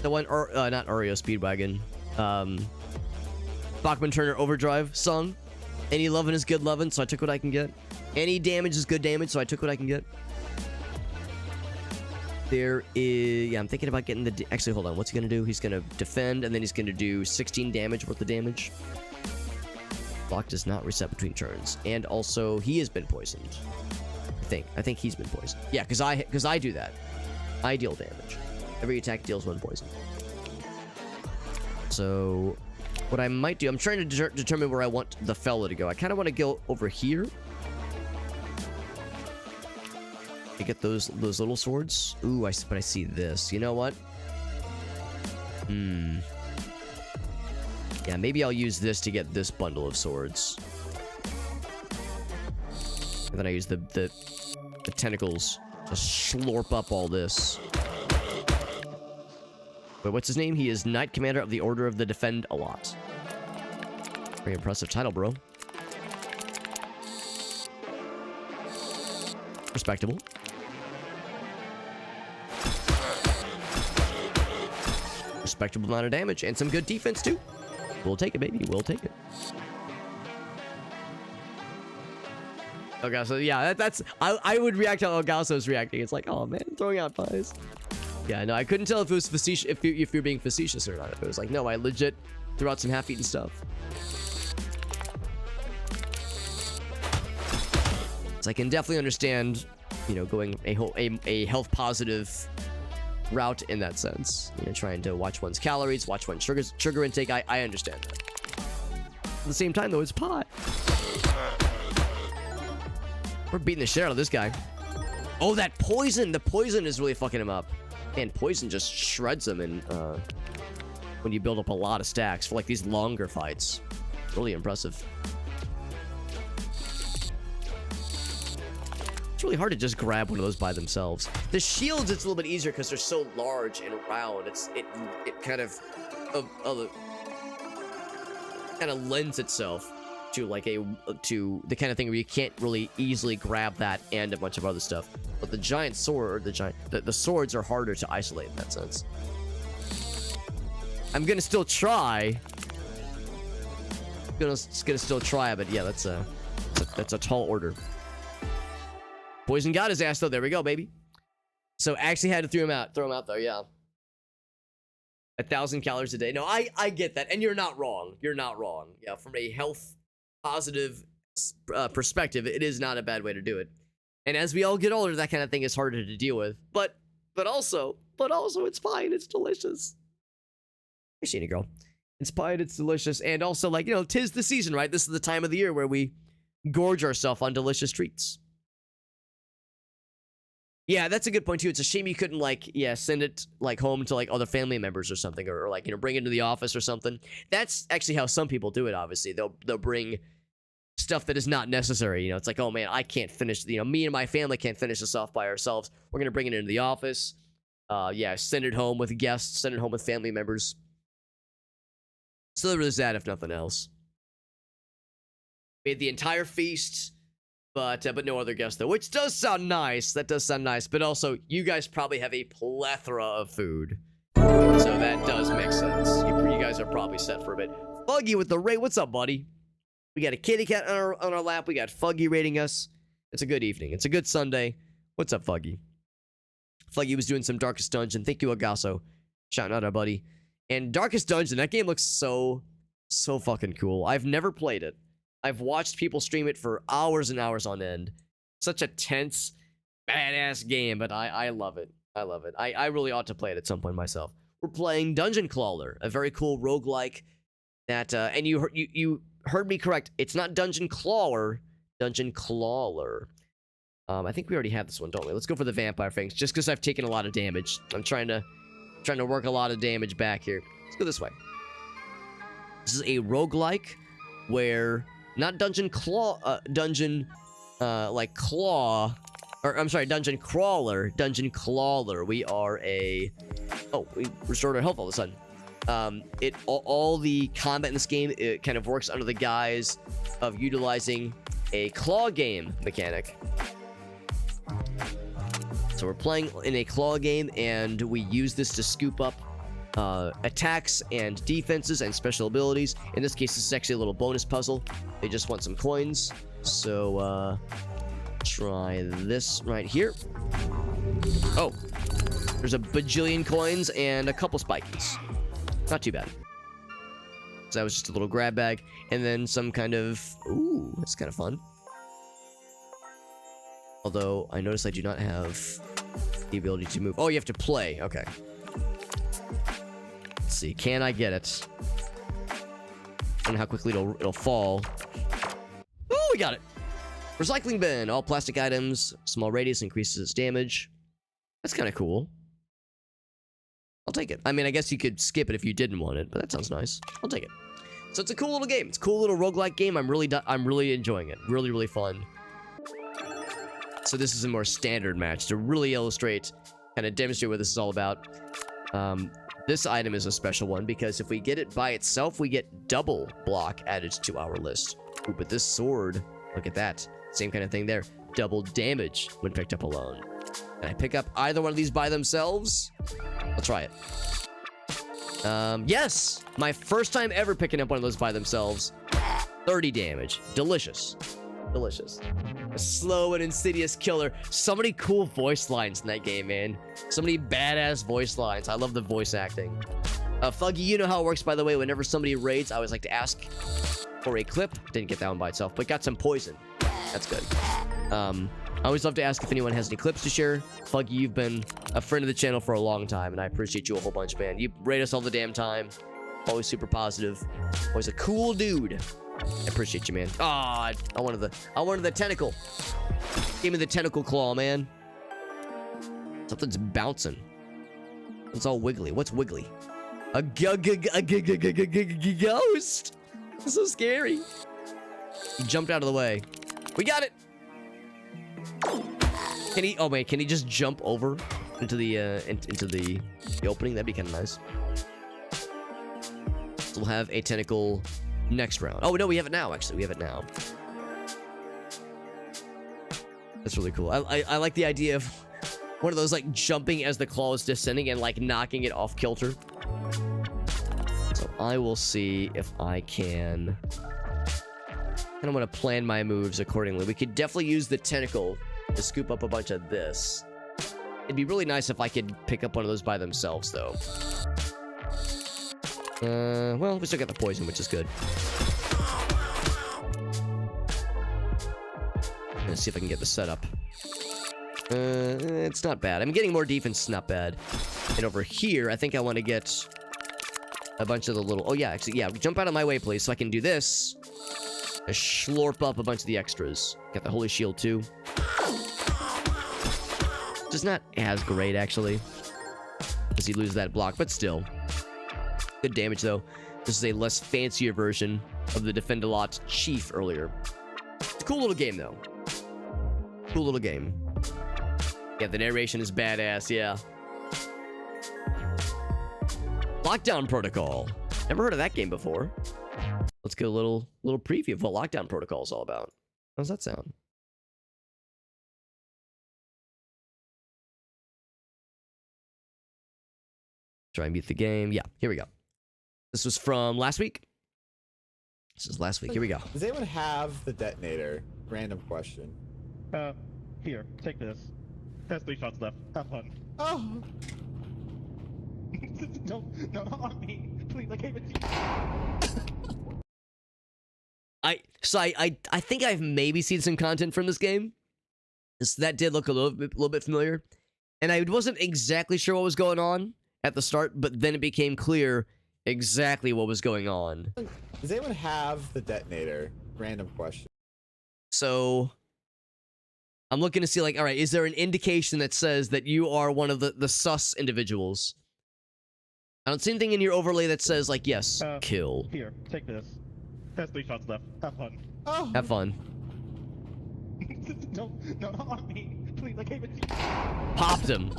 The one, not Oreo Speedwagon. Bachman Turner Overdrive song. Any lovin' is good lovin', so I took what I can get. Any damage is good damage, so I took what I can get. There is... Yeah, I'm thinking about getting the... Actually, hold on. What's he gonna do? He's gonna defend, and then he's gonna do 16 damage worth of damage. Block does not reset between turns. And also, he has been poisoned. I think he's been poisoned. Yeah, because I do that. I deal damage. Every attack deals 1 poison. So... What I might do... I'm trying to determine where I want the fella to go. I kind of want to go over here. To get those little swords. Ooh, but I see this. You know what? Yeah, maybe I'll use this to get this bundle of swords. And then I use the tentacles to slurp up all this. But what's his name? He is Knight Commander of the Order of the Defend a Lot. Very impressive title, bro. Respectable. Respectable amount of damage and some good defense too. We'll take it, baby. We'll take it. Okay, so yeah, that's I would react how Elgaso's reacting. It's like, oh man, throwing out pies. Yeah, no, I couldn't tell if it was facetious, if you're being facetious or not. If it was like, no, I legit threw out some half-eaten stuff. So I can definitely understand, you know, going a health positive route in that sense. You know, trying to watch one's calories, watch one's sugar intake. I understand that. At the same time, though, it's pot. We're beating the shit out of this guy. Oh, that poison! The poison is really fucking him up. Man, poison just shreds him in, when you build up a lot of stacks for like these longer fights. Really impressive. It's really hard to just grab one of those by themselves. The shields, it's a little bit easier because they're so large and round. It kind of lends itself to like the kind of thing where you can't really easily grab that and a bunch of other stuff. But the giant sword, the swords are harder to isolate in that sense. I'm gonna still try. Gonna still try, but yeah, that's a tall order. Poison got his ass though. There we go, baby. So actually had to throw him out though. Yeah. 1,000 calories a day. No, I get that, and you're not wrong. You're not wrong. Yeah, from a health positive perspective, it is not a bad way to do it. And as we all get older, that kind of thing is harder to deal with. But also, it's fine. It's delicious. Hey, Sheena girl. It's fine. It's delicious, and also, like, you know, 'tis the season, right? This is the time of the year where we gorge ourselves on delicious treats. Yeah, that's a good point too. It's a shame you couldn't, like, send it like home to like other family members or something, or like, you know, bring it to the office or something. That's actually how some people do it. Obviously, they'll bring stuff that is not necessary. You know, it's like, oh man, I can't finish. You know, me and my family can't finish this off by ourselves. We're gonna bring it into the office. Send it home with guests. Send it home with family members. So there was that, if nothing else. Made the entire feast. But no other guests though, which does sound nice. That does sound nice. But also, you guys probably have a plethora of food, so that does make sense. You guys are probably set for a bit. Fuggy with the raid. What's up, buddy? We got a kitty cat on our lap. We got Fuggy raiding us. It's a good evening. It's a good Sunday. What's up, Fuggy? Fuggy was doing some Darkest Dungeon. Thank you, Agasso. Shouting out our buddy. And Darkest Dungeon. That game looks so fucking cool. I've never played it. I've watched people stream it for hours and hours on end. Such a tense, badass game, but I love it. I love it. I really ought to play it at some point myself. We're playing Dungeon Clawler, a very cool roguelike that, and you heard me correct. It's not Dungeon Clawler, Dungeon Clawler. I think we already have this one, don't we? Let's go for the vampire fangs, just because I've taken a lot of damage. I'm trying to work a lot of damage back here. Let's go this way. This is a roguelike where... Not Dungeon Dungeon Crawler. Dungeon Clawler. We are a... Oh, we restored our health all of a sudden. All the combat in this game, it kind of works under the guise of utilizing a claw game mechanic. So we're playing in a claw game, and we use this to scoop up attacks and defenses and special abilities. In this case, this is actually a little bonus puzzle. They just want some coins. So, try this right here. Oh, there's a bajillion coins and a couple spikies. Not too bad. So that was just a little grab bag. And then some kind of... Ooh, that's kind of fun. Although, I notice I do not have the ability to move. Oh, you have to play. Okay. Let's see. Can I get it? I don't know how quickly it'll fall. Oh, we got it. Recycling bin. All plastic items. Small radius increases its damage. That's kind of cool. I'll take it. I mean, I guess you could skip it if you didn't want it, but that sounds nice. I'll take it. So it's a cool little game. It's a cool little roguelike game. I'm really enjoying it. Really, really fun. So this is a more standard match to really illustrate, kind of demonstrate what this is all about. This item is a special one because if we get it by itself, we get double block added to our list. Ooh, but this sword, look at that. Same kind of thing there. Double damage when picked up alone. Can I pick up either one of these by themselves? I'll try it. Yes! My first time ever picking up one of those by themselves. 30 damage. Delicious. Delicious. A slow and insidious killer. So many cool voice lines in that game, man. So many badass voice lines. I love the voice acting. Fuggy, you know how it works, by the way. Whenever somebody raids, I always like to ask for a clip. Didn't get that one by itself, but got some poison. That's good. I always love to ask if anyone has any clips to share. Fuggy, you've been a friend of the channel for a long time, and I appreciate you a whole bunch, man. You raid us all the damn time. Always super positive. Always a cool dude. I appreciate you, man. Ah, I wanted the tentacle. Give me the tentacle claw, man. Something's bouncing. It's all wiggly. What's wiggly? A ghost. It's so scary. He jumped out of the way. We got it. Can he? Oh man, can he just jump over into the opening? That'd be kind of nice. So we'll have a tentacle next round. Oh, no, we have it now, actually. We have it now. That's really cool. I like the idea of one of those, like, jumping as the claw is descending and, like, knocking it off kilter. So I will see if I can... And I'm going to plan my moves accordingly. We could definitely use the tentacle to scoop up a bunch of this. It'd be really nice if I could pick up one of those by themselves, though. Well, we still got the poison, which is good. Let's see if I can get the setup. It's not bad. I'm getting more defense, not bad. And over here, I think I want to get a bunch of the little... Oh, yeah, actually, yeah. Jump out of my way, please, so I can do this. Slurp up a bunch of the extras. Got the holy shield, too. Just not as great, actually. Because you lose that block, but still. Good damage, though. This is a less fancier version of the Defend-A-Lot Chief earlier. It's a cool little game, though. Cool little game. Yeah, the narration is badass, yeah. Lockdown Protocol. Never heard of that game before. Let's get a little preview of what Lockdown Protocol is all about. How does that sound? Try and beat the game. Yeah, here we go. This was from last week. This is last week. Here we go. Does anyone have the detonator? Random question. Here, take this. Has 3 shots left. Have fun. Oh. No, not on me. Please, I gave it to you. I think I've maybe seen some content from this game. That did look a little bit familiar. And I wasn't exactly sure what was going on at the start, but then it became clear exactly what was going on. Does anyone have the detonator? Random question. So I'm looking to see, like, all right, is there an indication that says that you are one of the sus individuals? I don't see anything in your overlay that says, like, yes, kill. Here, take this. Has 3 shots left. Have fun. Oh. Have fun. No, not on me. Please, I gave it to you. Popped him.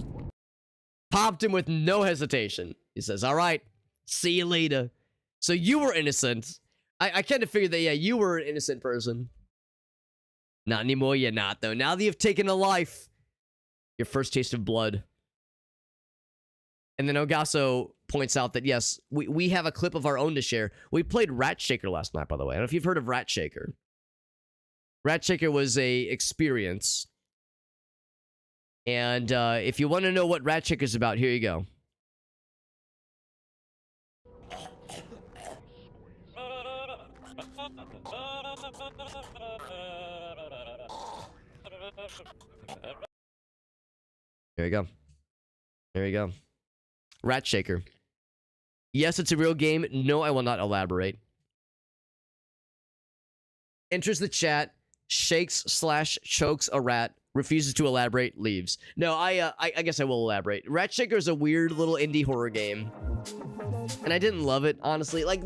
Popped him with no hesitation. He says, all right, see you later. So you were innocent. I kind of figured that, yeah, you were an innocent person. Not anymore, you're not, though. Now that you've taken a life, your first taste of blood. And then Ogasso points out that, yes, we have a clip of our own to share. We played Rat Shaker last night, by the way. I don't know if you've heard of Rat Shaker. Rat Shaker was a experience. And if you want to know what Rat Shaker's about, here you go. There you go. There you go. Rat Shaker. Yes, it's a real game. No, I will not elaborate. Enters the chat, shakes/chokes a rat, refuses to elaborate, leaves. No, I guess I will elaborate. Rat Shaker is a weird little indie horror game, and I didn't love it, honestly. Like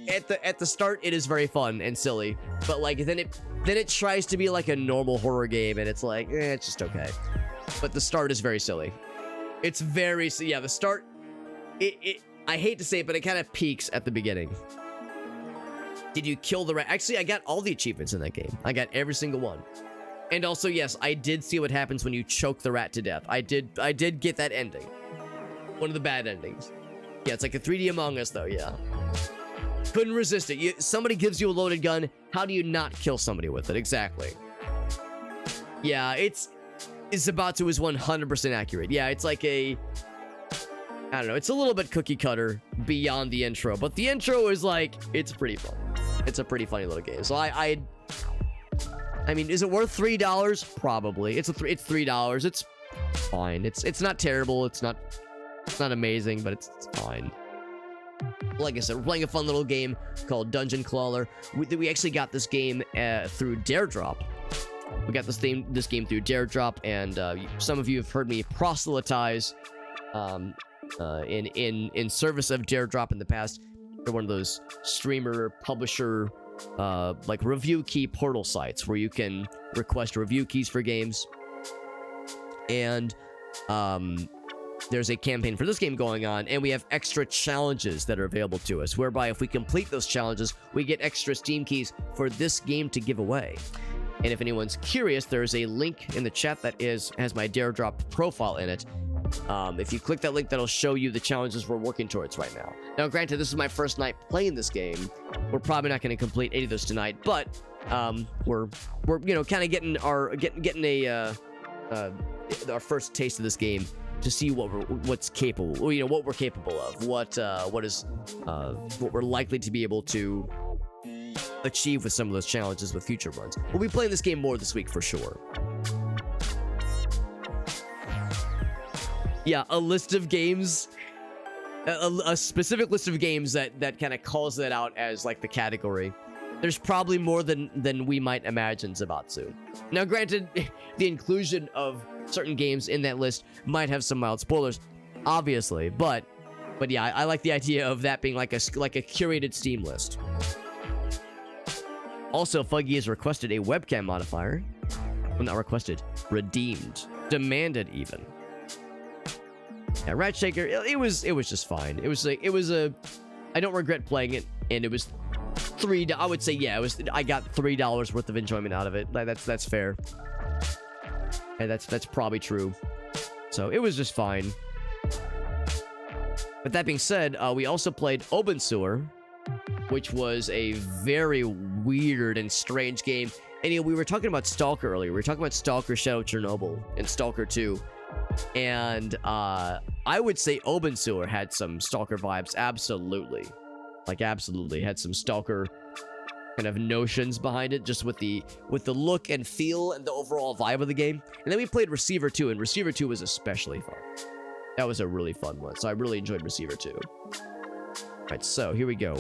at the start, it is very fun and silly, but like then it tries to be like a normal horror game, and it's like it's just okay. But the start is very silly. It's very, yeah, the start, I hate to say it, but it kind of peaks at the beginning. Did you kill the rat? Actually, I got all the achievements in that game. I got every single one. And also, yes, I did see what happens when you choke the rat to death. I did get that ending. One of the bad endings. Yeah, it's like a 3D Among Us, though, yeah. Couldn't resist it. Somebody gives you a loaded gun. How do you not kill somebody with it? Exactly. Yeah, it's about to is 100% accurate. Yeah, it's like a... I don't know. It's a little bit cookie cutter beyond the intro. But the intro is like... It's pretty fun. It's a pretty funny little game. So I mean, is it worth $3? Probably. It's $3. It's fine. It's not terrible. It's not amazing, but it's fine. Like I said, we're playing a fun little game called Dungeon Clawler. We actually got this game through Dare Drop. We got this game through Dare Drop, and some of you have heard me proselytize in service of Dare Drop in the past. They're one of those streamer, publisher, like review key portal sites where you can request review keys for games. And there's a campaign for this game going on, and we have extra challenges that are available to us, whereby if we complete those challenges, we get extra Steam keys for this game to give away. And if anyone's curious, there's a link in the chat that has my Dare Drop profile in it. If you click that link, that'll show you the challenges we're working towards right now. Now, granted, this is my first night playing this game. We're probably not going to complete any of those tonight, but we're you know, kind of getting our first taste of this game to see what's capable, you know, what we're capable of, what we're likely to be able to achieve with some of those challenges with future runs. We'll be playing this game more this week for sure. Yeah, a list of games, a specific list of games that kind of calls that out as like the category. There's probably more than we might imagine, Zabatsu. Now, granted, the inclusion of certain games in that list might have some mild spoilers, obviously, but yeah, I like the idea of that being like a curated Steam list. Also, Fuggy has requested a webcam modifier. Well, not requested, redeemed, demanded even. Yeah, Rat Shaker, it was just fine. It was I don't regret playing it, and it was I would say, yeah, I got $3 worth of enjoyment out of it. That's fair. And that's probably true. So it was just fine. But that being said, we also played Open Sewer, which was a very weird and strange game. And you know, we were talking about Stalker earlier. We were talking about Stalker Shadow Chernobyl and Stalker 2. And I would say Open Sewer had some Stalker vibes, absolutely. Like, absolutely. Had some Stalker kind of notions behind it, just with the look and feel and the overall vibe of the game. And then we played Receiver 2, and Receiver 2 was especially fun. That was a really fun one, so I really enjoyed Receiver 2. Alright, so here we go.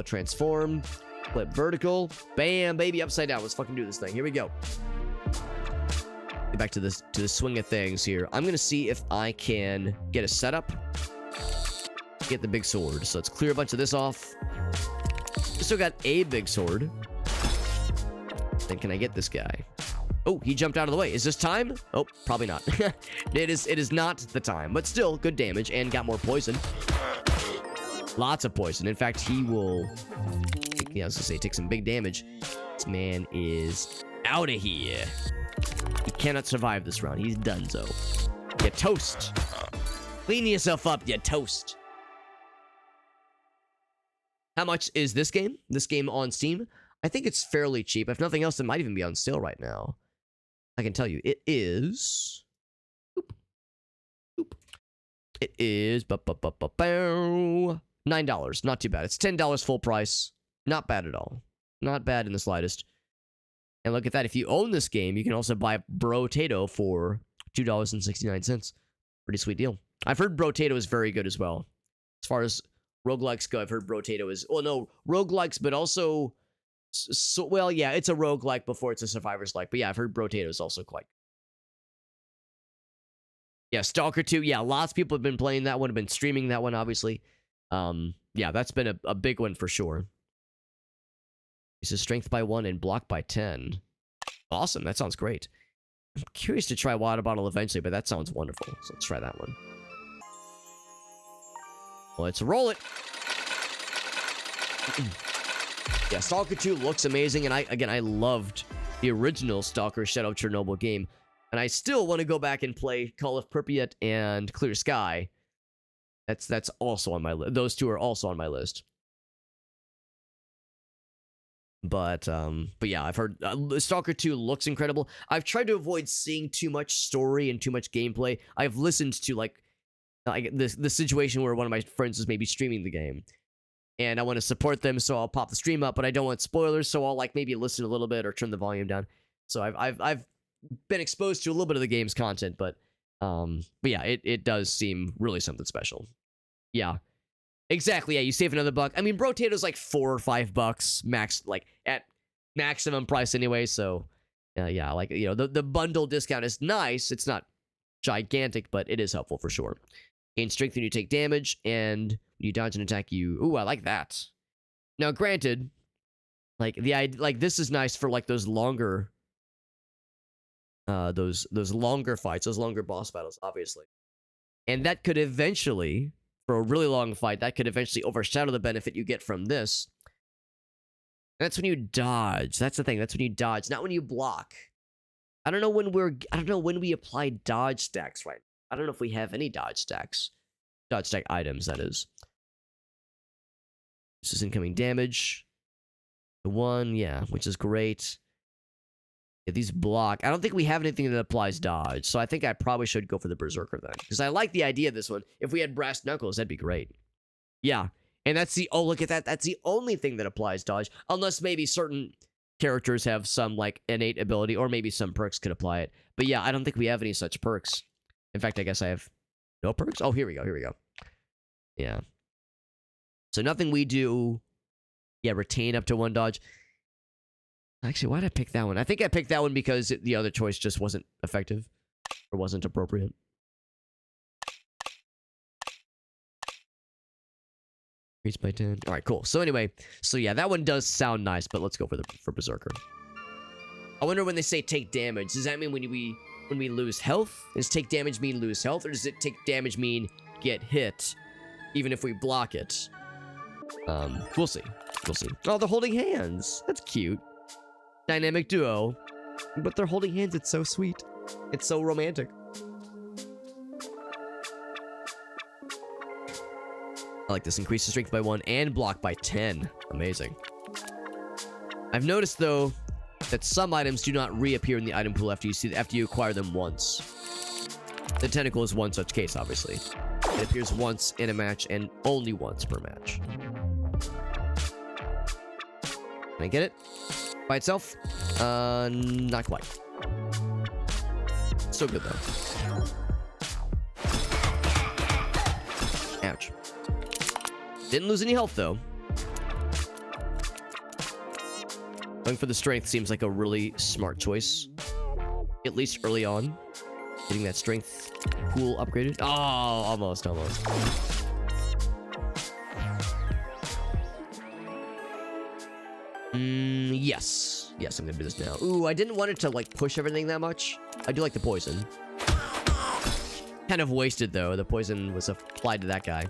Transform, flip vertical, bam, baby, upside down. Let's fucking do this thing. Here we go. Get back to the swing of things here. I'm gonna see if I can get a setup. Get the big sword. So let's clear a bunch of this off. Still got a big sword. Then can I get this guy? Oh, he jumped out of the way. Is this time? Oh, probably not. It is not the time, but still good damage and got more poison. Lots of poison. In fact, he will, yeah, I was gonna say, take some big damage. This man is out of here. He cannot survive this round. He's donezo. You toast. Clean yourself up, you toast. How much is this game? This game on Steam? I think it's fairly cheap. If nothing else, it might even be on sale right now. I can tell you, it is... It is... $9. Not too bad. It's $10 full price. Not bad at all. Not bad in the slightest. And look at that. If you own this game, you can also buy Brotato for $2.69. Pretty sweet deal. I've heard Brotato is very good as well. As far as roguelikes go, I've heard Brotato is... Well, no, roguelikes, but also... So, well, yeah, it's a roguelike before it's a survivor's-like. But yeah, I've heard Brotato is also quite... Yeah, Stalker 2. Yeah, lots of people have been playing that one, have been streaming that one, obviously. Yeah, that's been a big one for sure. This is strength by 1 and block by 10. Awesome, that sounds great. I'm curious to try Water Bottle eventually, but that sounds wonderful. So let's try that one. Let's roll it. Yeah, Stalker 2 looks amazing, and I loved the original Stalker Shadow Chernobyl game, and I still want to go back and play Call of Pripyat and Clear Sky. That's also on my list. Those two are also on my list. But yeah, I've heard Stalker 2 looks incredible. I've tried to avoid seeing too much story and too much gameplay. I've listened to like the situation where one of my friends is maybe streaming the game, and I want to support them, so I'll pop the stream up, but I don't want spoilers, so I'll like maybe listen a little bit or turn the volume down. So I've been exposed to a little bit of the game's content, but yeah, it does seem really something special. Yeah. Exactly, yeah, you save another buck. I mean, Brotato's like $4 or $5 max, like at maximum price anyway, so yeah, like, you know, the bundle discount is nice. It's not gigantic, but it is helpful for sure. Gain strength when you take damage, and when you dodge an attack, ooh, I like that. Now, granted, like this is nice for like those longer those longer fights, those longer boss battles, obviously. And that could eventually, for a really long fight, that could eventually overshadow the benefit you get from this. That's when you dodge. That's the thing. That's when you dodge, not when you block. I don't know when we apply dodge stacks right now. I don't know if we have any dodge stacks. Dodge stack items, that is. This is incoming damage. The one, yeah, which is great. Yeah, these block. I don't think we have anything that applies dodge, so I think I probably should go for the Berserker then. Because I like the idea of this one. If we had Brass Knuckles, that'd be great. Yeah, and that's the... Oh, look at that. That's the only thing that applies dodge. Unless maybe certain characters have some, like, innate ability, or maybe some perks could apply it. But yeah, I don't think we have any such perks. In fact, I guess I have no perks. Oh, here we go. Here we go. Yeah. So nothing we do... Yeah, retain up to 1 dodge. Actually, why did I pick that one? I think I picked that one because the other choice just wasn't effective. Or wasn't appropriate. Increase by 10. Alright, cool. So anyway, so yeah, that one does sound nice, but let's go for Berserker. I wonder when they say take damage, does that mean when we lose health? Does take damage mean lose health? Or does it take damage mean get hit? Even if we block it? We'll see. We'll see. Oh, they're holding hands. That's cute. Dynamic duo. But they're holding hands. It's so sweet. It's so romantic. I like this. Increase the strength by 1 and block by 10. Amazing. I've noticed, though, that some items do not reappear in the item pool after you acquire them once. The tentacle is one such case, obviously. It appears once in a match and only once per match. Can I get it? By itself? Not quite. Still good, though. Ouch. Didn't lose any health, though. Going for the strength seems like a really smart choice. At least early on. Getting that strength pool upgraded. Oh, almost. Yes. Yes, I'm gonna do this now. Ooh, I didn't want it to, like, push everything that much. I do like the poison. Kind of wasted, though. The poison was applied to that guy.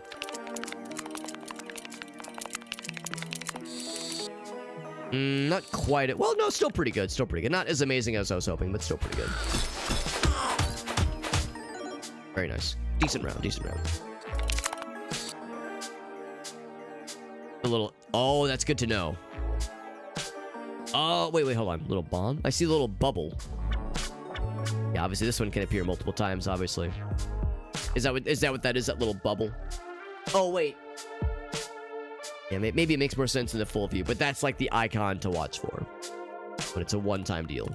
Not quite. Well, no, still pretty good. Still pretty good. Not as amazing as I was hoping, but still pretty good. Very nice. Decent round. Decent round. A little... Oh, that's good to know. Oh, wait, hold on. Little bomb? I see a little bubble. Yeah, obviously this one can appear multiple times, obviously. Is that what that is, that little bubble? Oh, wait. Yeah, maybe it makes more sense in the full view, but that's like the icon to watch for. But it's a one-time deal.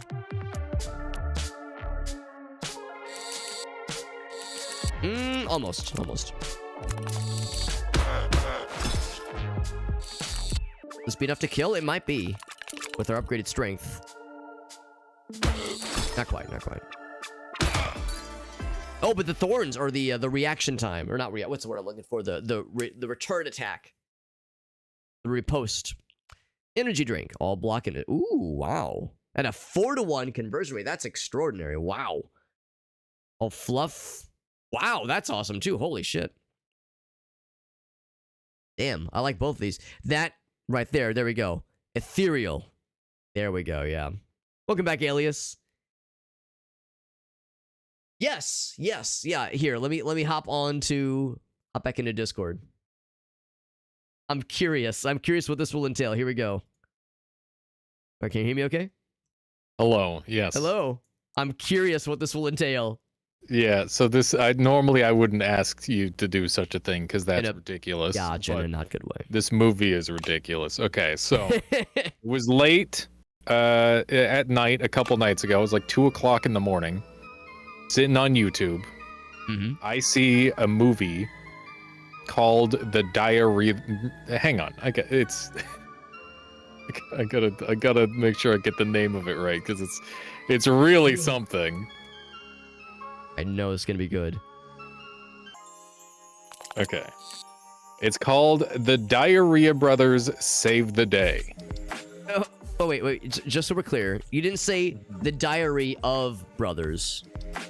Almost. This be enough to kill? It might be. With our upgraded strength. Not quite. Oh, but the thorns are the reaction time. Or not what's the word I'm looking for? The return attack. The riposte. Energy drink. All blocking it. Ooh, wow. And a 4-to-1 conversion rate. That's extraordinary. Wow. Oh, fluff. Wow, that's awesome too. Holy shit. Damn, I like both of these. That right there we go. Ethereal. There we go, yeah. Welcome back, Alias. Yes, yeah. Here, let me hop back into Discord. I'm curious what this will entail. Here we go. All right, can you hear me okay? Hello, yes. Hello. I'm curious what this will entail. Yeah, so normally I wouldn't ask you to do such a thing because that's ridiculous. Gotcha, in a not good way. This movie is ridiculous. Okay, so it was late at night a couple nights ago. It was like 2 o'clock in the morning. Sitting on YouTube. Mm-hmm. I see a movie called The Diarrhea. Hang on, I gotta make sure I get the name of it right because it's really something. I know it's gonna be good. Okay. It's called The Diarrhea Brothers Save the Day. Oh wait. Just so we're clear, you didn't say The Diary of Brothers.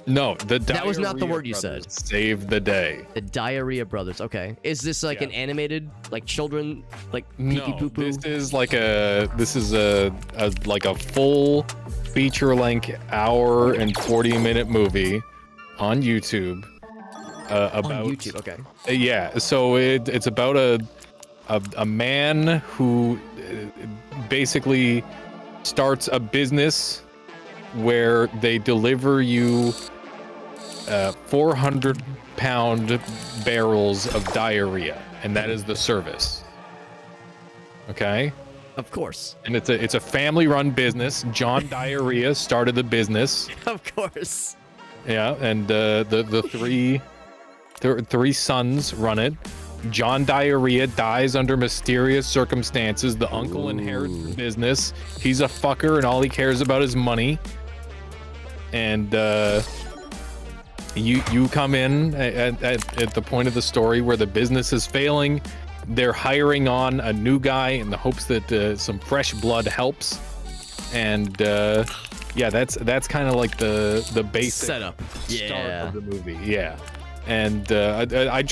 No, the That was not the Diarrhea word you Brothers said. Saved the day. The Diarrhea Brothers. Okay. Is this like an animated, like children, like pee pee poo poo? This is like a like a full feature-length hour and 40-minute movie on YouTube. About on YouTube. Okay. Yeah, so it's about a man who basically starts a business where they deliver you 400-pound barrels of diarrhea, and that is the service. Okay? Of course. And it's a family-run business. John Diarrhea started the business. Of course. Yeah, and the three sons run it. John Diarrhea dies under mysterious circumstances. The uncle inherits the business. He's a fucker, and all he cares about is money. And you come in at the point of the story where the business is failing. They're hiring on a new guy in the hopes that some fresh blood helps. And yeah, that's kind of like the basic setup start of the movie. Yeah. And I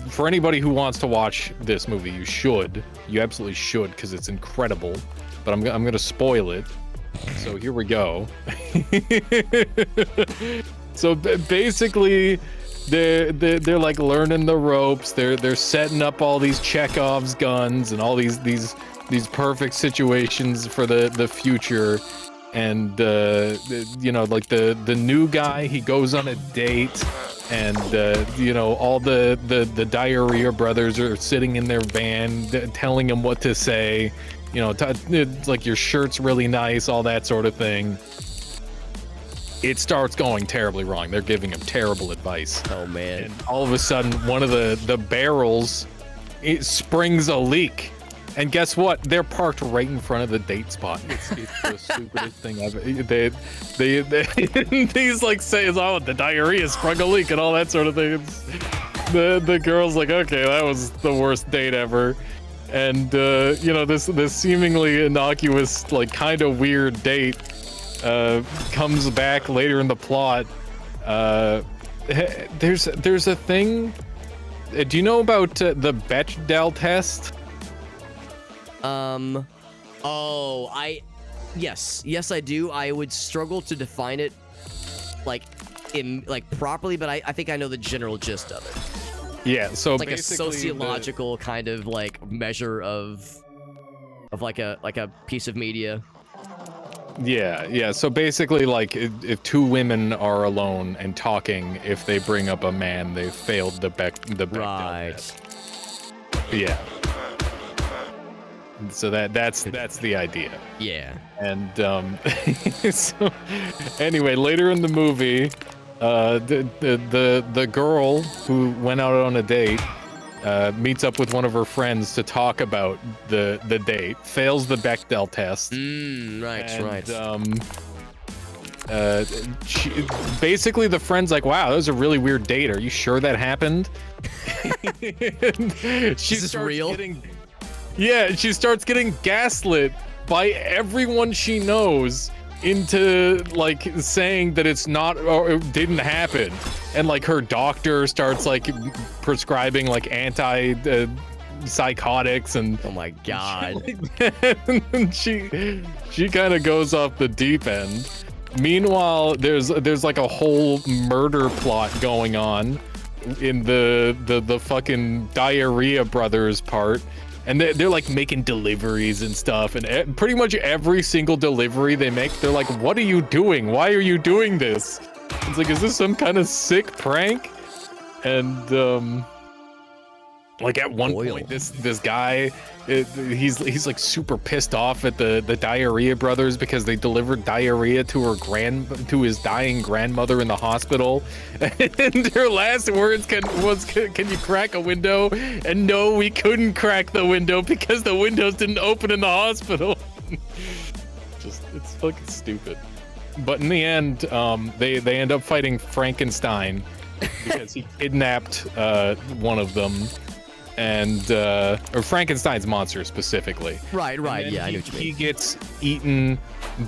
for anybody who wants to watch this movie, you absolutely should, because it's incredible. But I'm gonna spoil it. So here we go. So basically, they're like learning the ropes. They're setting up all these Chekhov's guns and all these perfect situations for the future. And you know, like the new guy, he goes on a date. And you know, all the Diarrhea brothers are sitting in their van telling him what to say. You know, it's like, your shirt's really nice, all that sort of thing. It starts going terribly wrong. They're giving him terrible advice. Oh man. And all of a sudden, one of the barrels, it springs a leak. And guess what? They're parked right in front of the date spot. It's the stupidest thing I've. He's like says, "Oh, the diarrhea sprung a leak" and all that sort of thing. The girl's like, "Okay, that was the worst date ever," and you know, this seemingly innocuous, like kind of weird date comes back later in the plot. There's a thing. Do you know about the Bechdel test? Yes, I do. I would struggle to define it like properly, but I think I know the general gist of it. Yeah, so It's like a basically sociological kind of like measure of like a piece of media. Yeah. So basically, like, if two women are alone and talking, if they bring up a man, they've failed the Bechdel Right. test. Yeah. So that's the idea. Yeah. And so anyway, later in the movie, the girl who went out on a date meets up with one of her friends to talk about the date, fails the Bechdel test. Right. Basically the friend's like, "Wow, that was a really weird date. Are you sure that happened?" Is this real? Yeah, she starts getting gaslit by everyone she knows into like saying that it's not, or it didn't happen. And like her doctor starts like prescribing like psychotics and oh my god. and she kind of goes off the deep end. Meanwhile, there's like a whole murder plot going on in the fucking Diarrhea Brothers part. And they're like making deliveries and stuff, and pretty much every single delivery they make, they're like, "What are you doing? Why are you doing this?" It's like, is this some kind of sick prank? And like at one point, this guy, he's like super pissed off at the Diarrhea Brothers because they delivered diarrhea to his dying grandmother in the hospital, and her last words can you crack a window? And no, we couldn't crack the window because the windows didn't open in the hospital. It's fucking stupid. But in the end, they end up fighting Frankenstein because he kidnapped one of them. And or Frankenstein's monster specifically. Right. Yeah, I know what you mean. He gets eaten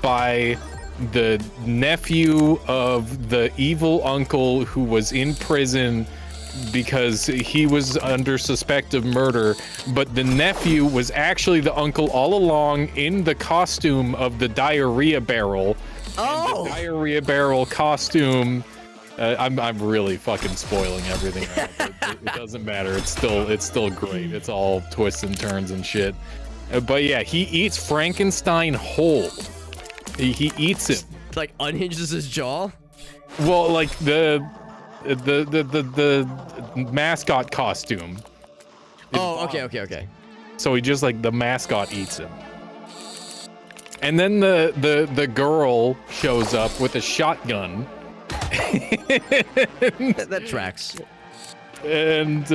by the nephew of the evil uncle who was in prison because he was under suspect of murder, but the nephew was actually the uncle all along in the costume of the diarrhea barrel. Oh! And the diarrhea barrel costume. I'm really fucking spoiling everything. It doesn't matter. It's still great. It's all twists and turns and shit. But yeah, he eats Frankenstein whole. He eats it. Like unhinges his jaw. Well, like the mascot costume. Oh, okay. So he just like the mascot eats him. And then the girl shows up with a shotgun. That tracks. And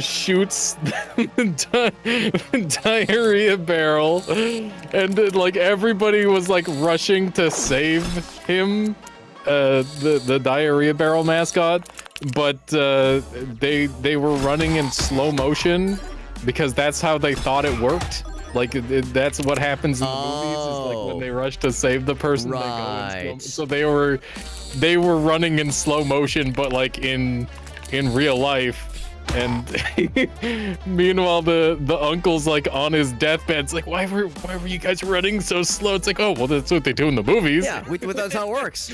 shoots the diarrhea barrel, and then, like, everybody was like rushing to save him, the diarrhea barrel mascot, but they were running in slow motion because that's how they thought it worked. Like that's what happens in the movies, is like when they rush to save the person, they go in slow. So they were running in slow motion, but like in real life. And meanwhile the uncle's like on his deathbed. It's like, why were you guys running so slow? It's like, oh well, that's what they do in the movies. Yeah, that's how it works.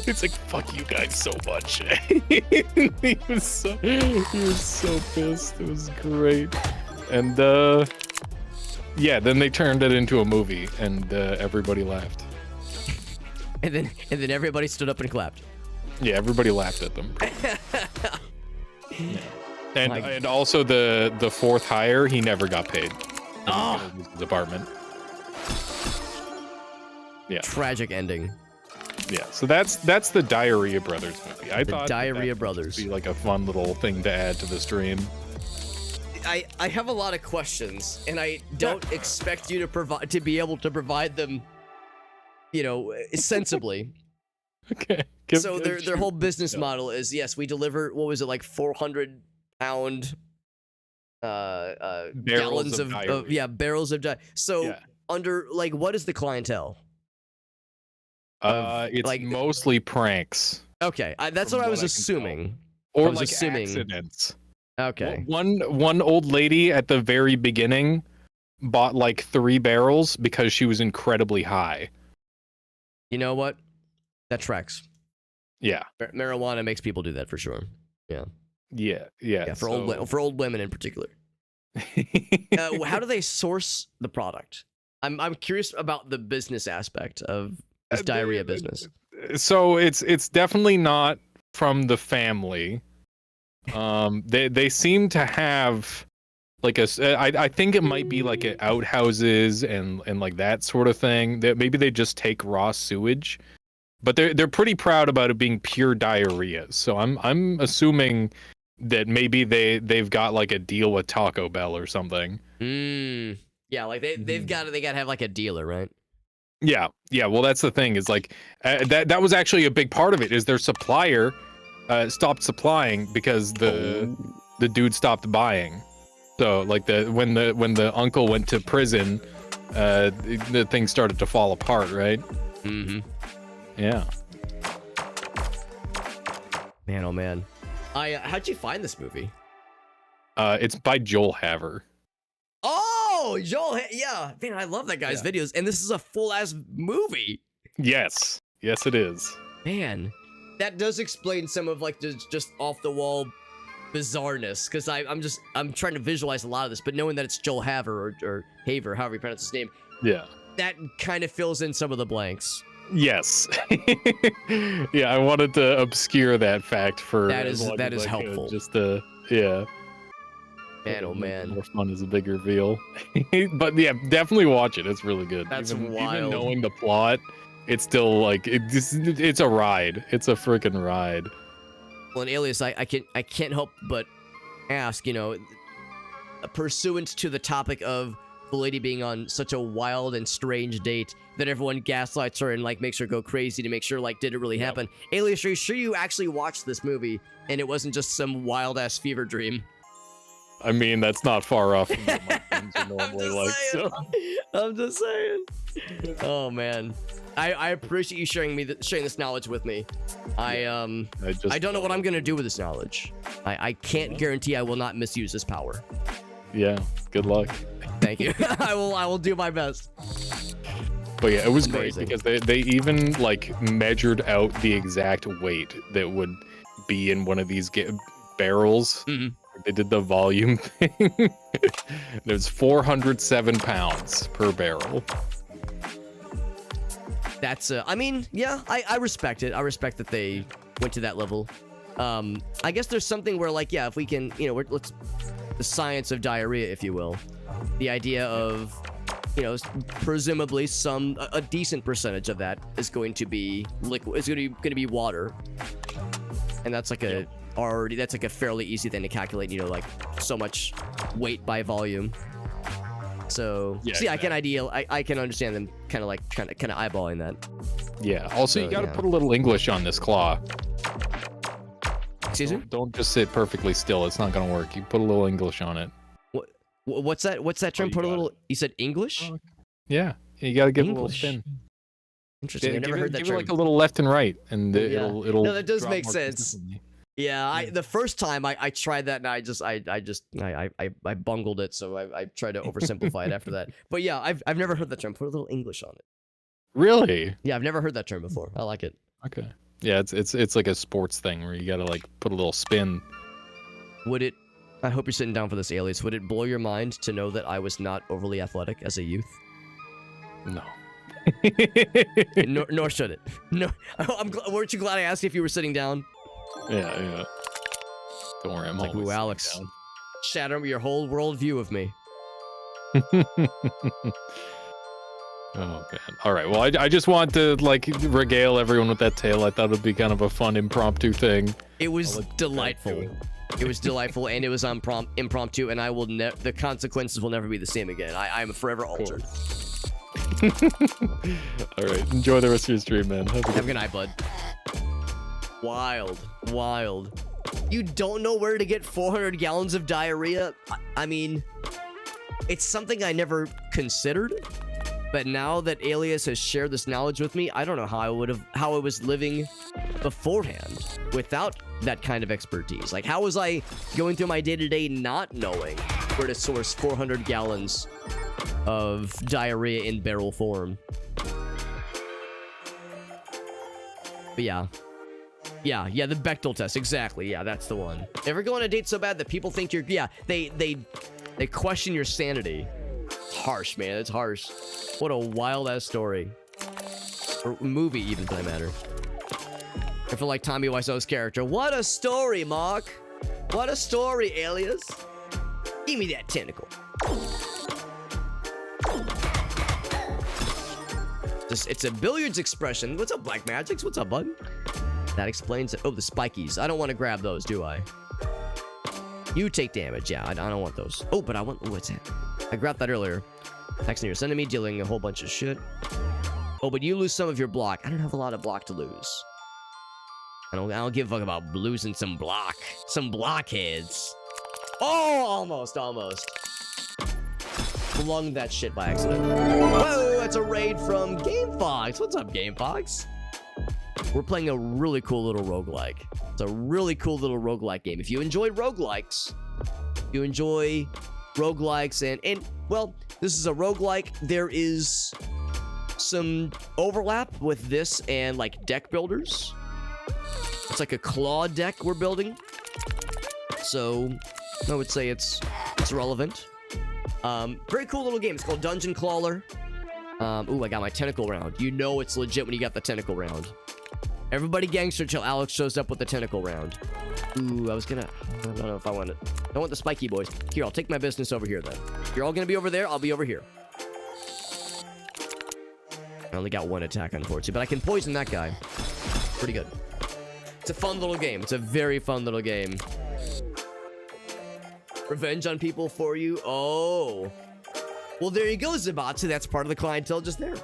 It's like, fuck you guys so much. he was so pissed. It was great. And yeah, then they turned it into a movie, and everybody laughed. And then everybody stood up and clapped. Yeah, everybody laughed at them. Yeah. And also the fourth hire, he never got paid. His apartment. Yeah. Tragic ending. Yeah. So that's the Diarrhea Brothers movie. I thought Diarrhea Brothers would be like a fun little thing to add to the stream. I have a lot of questions, and I don't expect you to be able to provide them, you know, sensibly. Okay. So their whole business model is, yes, we deliver, what was it, like 400-pound gallons of barrels of diarrhea. So under, like, what is the clientele? It's like mostly pranks. Okay, that's what I was assuming. Or like accidents. Okay. One old lady at the very beginning bought like 3 barrels because she was incredibly high. You know what? That tracks. Yeah. Marijuana makes people do that for sure. Yeah. Yeah. For old women in particular. How do they source the product? I'm curious about the business aspect of this diarrhea business. So it's definitely not from the family. They seem to have like I think it might be like outhouses and like that sort of thing. That maybe they just take raw sewage, but they're pretty proud about it being pure diarrhea. So I'm assuming that maybe they've got like a deal with Taco Bell or something. Yeah, like they gotta have like a dealer, right? Yeah. Well, that's the thing, is like that was actually a big part of it, is their supplier stopped supplying because the dude stopped buying. So like when the uncle went to prison, the thing started to fall apart, right? Mm-hmm. Yeah. Man, oh man. How'd you find this movie? It's by Joel Haver. Oh, Joel, yeah. Man, I love that guy's videos, and this is a full-ass movie. Yes, it is. Man, that does explain some of like the just off-the-wall bizarreness, because I'm trying to visualize a lot of this, but knowing that it's Joel Haver or Haver, however you pronounce his name, that kind of fills in some of the blanks. Yes. Yeah, I wanted to obscure that fact for that is helpful. Just yeah. Man, oh man. More fun is a big reveal. But yeah, definitely watch it. It's really good. That's wild. Even knowing the plot, it's still like it's a ride. It's a freaking ride. Well, in Alias, I can't help but ask, you know, pursuant to the topic of the lady being on such a wild and strange date that everyone gaslights her and like makes her go crazy to make sure, like, did it really happen? Alias, are you sure you actually watched this movie and it wasn't just some wild ass fever dream? I mean, that's not far off from what my friends are normally like. So. I'm just saying. Oh man, I appreciate you sharing this knowledge with me. I don't know what I'm gonna do with this knowledge. I can't guarantee I will not misuse this power. Yeah. Good luck. Thank you. I will do my best. But yeah, it was Amazing. great because they even like measured out the exact weight that would be in one of these barrels. Mm-hmm. They did the volume thing. There's 407 pounds per barrel. That's I mean, yeah, I respect it. I respect that they went to that level. I guess there's something where like, yeah, if we can, you know, let's the science of diarrhea, if you will. The idea of, you know, presumably a decent percentage of that is going to be liquid. It's going to be water, and that's like that's like a fairly easy thing to calculate. You know, like so much weight by volume. So yeah, see, exactly. I can understand them kind of eyeballing that. Yeah. Also, so, you got to put a little English on this claw. Excuse me? Don't just sit perfectly still. It's not gonna work. You put a little English on it. What's that? What's that term? You put a little. You said English? Yeah. You got to give English. it a little spin. Interesting. I've never heard that give term. it like a little left and right, and it'll. No, that does drop make more sense. consistently. Yeah, the first time I tried that, and I bungled it, so I tried to oversimplify it after that. But yeah, I've never heard that term. Put a little English on it. Really? Yeah, I've never heard that term before. I like it. Okay. Yeah, it's like a sports thing where you gotta like put a little spin. Would it? I hope you're sitting down for this, Alias. Would it blow your mind to know that I was not overly athletic as a youth? No. Nor should it. No. Weren't you glad I asked you if you were sitting down? Yeah. Don't worry, I'm like, always ooh, Alex, down. shatter your whole world view of me. Oh man. All right. Well, I just want to like regale everyone with that tale. I thought it'd be kind of a fun impromptu thing. It was delightful. It was delightful, and it was impromptu, and I will the consequences will never be the same again. I am forever altered. All right. Enjoy the rest of your stream, man. Have a good night, bud. Wild. You don't know where to get 400 gallons of diarrhea? I mean, it's something I never considered. But now that Alias has shared this knowledge with me, I don't know how I was living beforehand without that kind of expertise. Like, how was I going through my day-to-day not knowing where to source 400 gallons of diarrhea in barrel form? But yeah, the Bechdel test, exactly. Yeah, that's the one. Ever go on a date so bad that people think you're, they question your sanity. It's harsh, man. It's harsh. What a wild-ass story. Or movie, even, for that matter. I feel like Tommy Wiseau's character. What a story, Mark. What a story, Alias. Give me that tentacle. It's a billiards expression. What's up, Black Magics? What's up, bud? That explains it. Oh, the spikies. I don't want to grab those, do I? You take damage. Yeah, I don't want those. Oh, but I want... What's that? I grabbed that earlier. Texting your enemy, dealing a whole bunch of shit. Oh, but you lose some of your block. I don't have a lot of block to lose. I don't give a fuck about losing some block. Some blockheads. Oh, almost. Flung that shit by accident. Whoa, that's a raid from GameFox. What's up, GameFox? We're playing a really cool little roguelike. It's a really cool little roguelike game. If you enjoy roguelikes, and well, this is a roguelike. There is some overlap with this and like deck builders. It's like a claw deck we're building. So I would say it's relevant. Very cool little game. It's called Dungeon Clawler. Ooh, I got my tentacle round. You know it's legit when you got the tentacle round. Everybody gangster till Alex shows up with the tentacle round. Ooh, I don't know if I want it. I want the spiky boys. Here, I'll take my business over here then. You're all gonna be over there, I'll be over here. I only got one attack, unfortunately, but I can poison that guy. Pretty good. It's a fun little game. It's a very fun little game. Revenge on people for you? Oh. Well, there you go, Zabatsu. That's part of the clientele just there.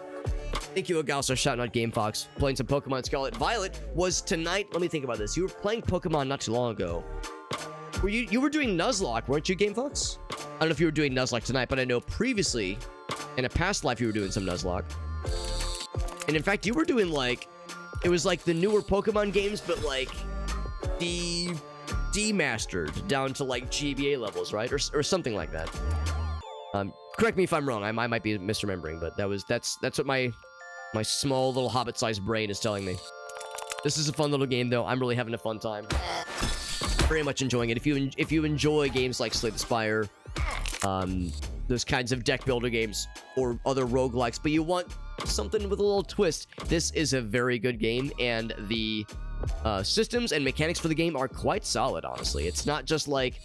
Thank you, Agals, for shouting out GameFox. Playing some Pokemon Scarlet Violet was tonight. Let me think about this. You were playing Pokemon not too long ago. You were doing Nuzlocke, weren't you, GameFox? I don't know if you were doing Nuzlocke tonight, but I know previously, in a past life, you were doing some Nuzlocke. And in fact, you were doing, like, it was like the newer Pokemon games, but, like, demastered down to, like, GBA levels, right? Or something like that. Correct me if I'm wrong. I might be misremembering, but that's what my small little hobbit-sized brain is telling me. This is a fun little game, though. I'm really having a fun time. Very much enjoying it. If you enjoy games like Slay the Spire, those kinds of deck builder games, or other roguelikes, but you want something with a little twist, this is a very good game, and the systems and mechanics for the game are quite solid, honestly. It's not just like...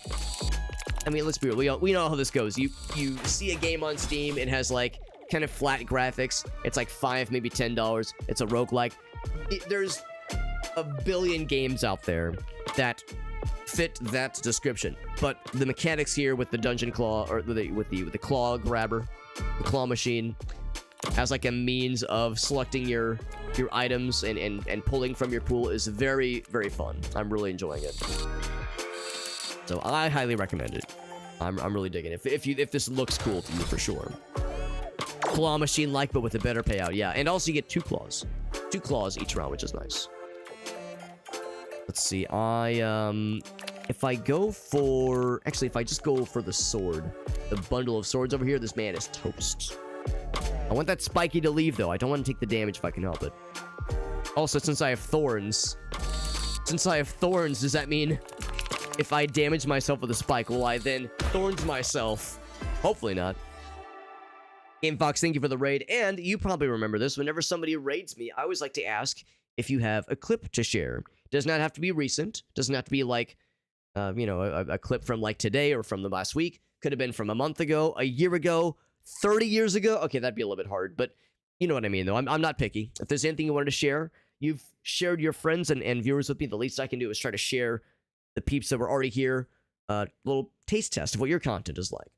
I mean, let's be real. We know how this goes. You see a game on Steam, it has, like, kind of flat graphics. It's like $5, maybe $10. It's a roguelike. There's a billion games out there that fit that description, but the mechanics here with the dungeon claw, or with the claw grabber, the claw machine, as like a means of selecting your items and pulling from your pool is very, very fun. I'm really enjoying it, so I highly recommend it. I'm really digging it. If this looks cool to you, for sure. Claw machine like, but with a better payout. Yeah, and also you get two claws each round, which is nice. Let's see, if I just go for the sword, the bundle of swords over here, this man is toast. I want that spiky to leave, though. I don't want to take the damage if I can help it. Also, since I have thorns, does that mean if I damage myself with a spike, will I then thorns myself? Hopefully not. GameFox, thank you for the raid, and you probably remember this. Whenever somebody raids me, I always like to ask if you have a clip to share. Does not have to be recent. Doesn't have to be like, a clip from like today or from the last week. Could have been from a month ago, a year ago, 30 years ago. Okay, that'd be a little bit hard, but you know what I mean, though. I'm not picky. If there's anything you wanted to share, you've shared your friends and viewers with me. The least I can do is try to share the peeps that were already here. Little taste test of what your content is like.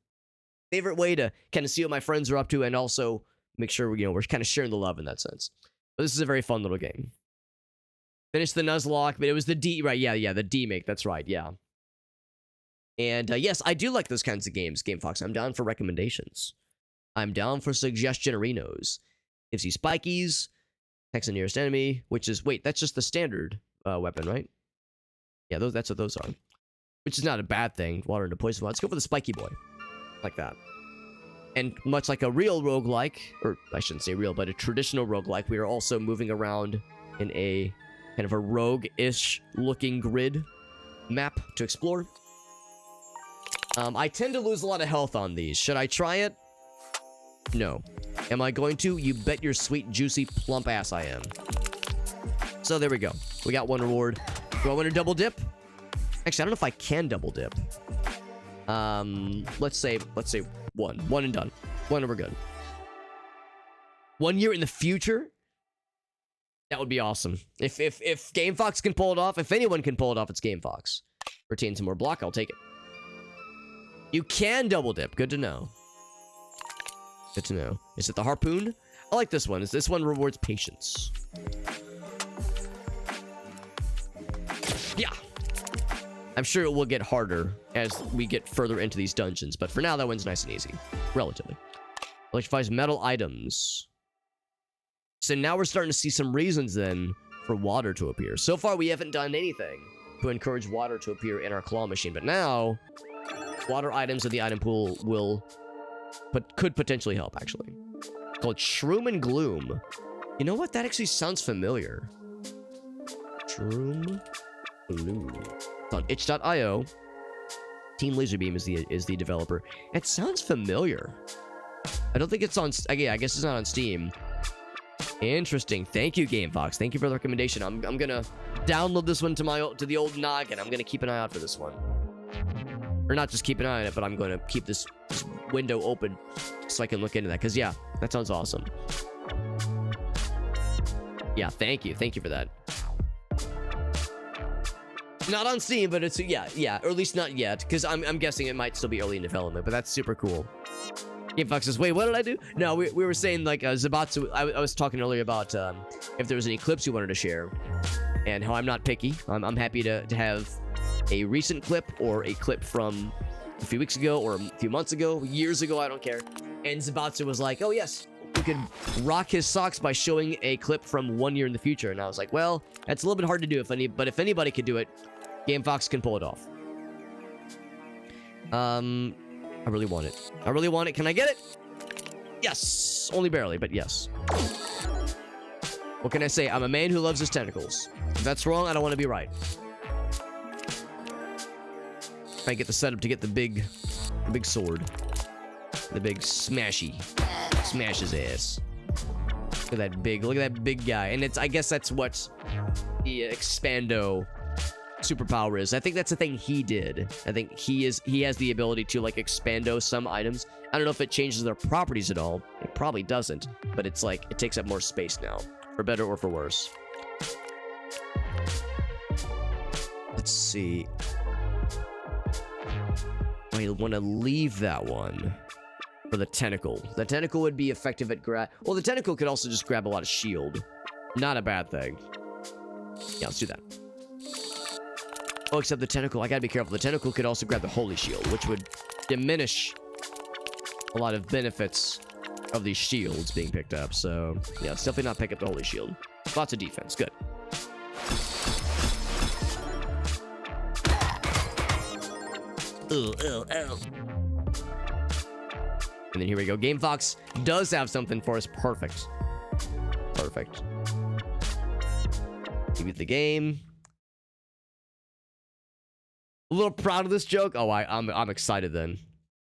Favorite way to kind of see what my friends are up to, and also make sure we're kind of sharing the love in that sense. But this is a very fun little game. Finished the Nuzlocke, but it was the D, right? Yeah, the D-make, that's right, yeah. And yes, I do like those kinds of games, GameFox. I'm down for recommendations. I'm down for suggestion-arinos. Gives you spikies, attacks the nearest enemy, which is, wait, that's just the standard weapon, right? Yeah, that's what those are. Which is not a bad thing, water into poison. Let's go for the spiky boy. Like that. And much like a real roguelike, or I shouldn't say real, but a traditional roguelike, we are also moving around in a kind of a rogue-ish looking grid map to explore. I tend to lose a lot of health on these. Should I try it? No. Am I going to? You bet your sweet, juicy, plump ass I am. So there we go. We got one reward. Do I want to double dip? Actually, I don't know if I can double dip. Let's say one. One and done. One and we're good. 1 year in the future? That would be awesome. If GameFox can pull it off, if anyone can pull it off, it's GameFox. Retain some more block, I'll take it. You can double dip. Good to know. Good to know. Is it the harpoon? I like this one. This one rewards patience. Yeah. I'm sure it will get harder as we get further into these dungeons, but for now, that one's nice and easy. Relatively. Electrifies metal items. So now we're starting to see some reasons, then, for water to appear. So far, we haven't done anything to encourage water to appear in our claw machine, but now, water items in the item pool could potentially help, actually. It's called Shroom and Gloom. You know what? That actually sounds familiar. Shroom Gloom. It's on itch.io. Team Laserbeam is the developer. It sounds familiar. I don't think it's on... Yeah, I guess it's not on Steam. Interesting. Thank you, GameFox. Thank you for the recommendation. I'm gonna download this one to the old noggin. I'm gonna keep an eye out for this one. Or not just keep an eye on it, but I'm gonna keep this window open so I can look into that. Because, yeah, that sounds awesome. Yeah, thank you. Thank you for that. Not on Steam, but it's... Yeah. Or at least not yet. Because I'm guessing it might still be early in development. But that's super cool. GameFox says, wait, what did I do? No, we were saying, like, Zabatsu... I was talking earlier about if there was any clips you wanted to share. And how I'm not picky. I'm happy to have a recent clip or a clip from a few weeks ago or a few months ago, years ago, I don't care. And Zabatsu was like, oh yes, you could rock his socks by showing a clip from 1 year in the future. And I was like, well, that's a little bit hard to do, but if anybody could do it, GameFox can pull it off. I really want it. I really want it. Can I get it? Yes. Only barely, but yes. What can I say? I'm a man who loves his tentacles. If that's wrong, I don't want to be right. I get the setup to get the big sword. The big smashy. Smash his ass. Look at that big guy. And I guess that's what the Expando superpower is. I think that's the thing he did. I think he has the ability to like expando some items. I don't know if it changes their properties at all. It probably doesn't, but it's like it takes up more space now, for better or for worse. Let's see. I want to leave that one for the tentacle. The tentacle would be effective at well, the tentacle could also just grab a lot of shield. Not a bad thing. Yeah, let's do that. Oh, except the tentacle. I gotta be careful. The tentacle could also grab the holy shield, which would diminish a lot of benefits of these shields being picked up. So, yeah, let's definitely not pick up the holy shield. Lots of defense. Good. And then here we go. GameFox does have something for us. Perfect. Perfect. Give it the game. A little proud of this joke. Oh, I'm excited then.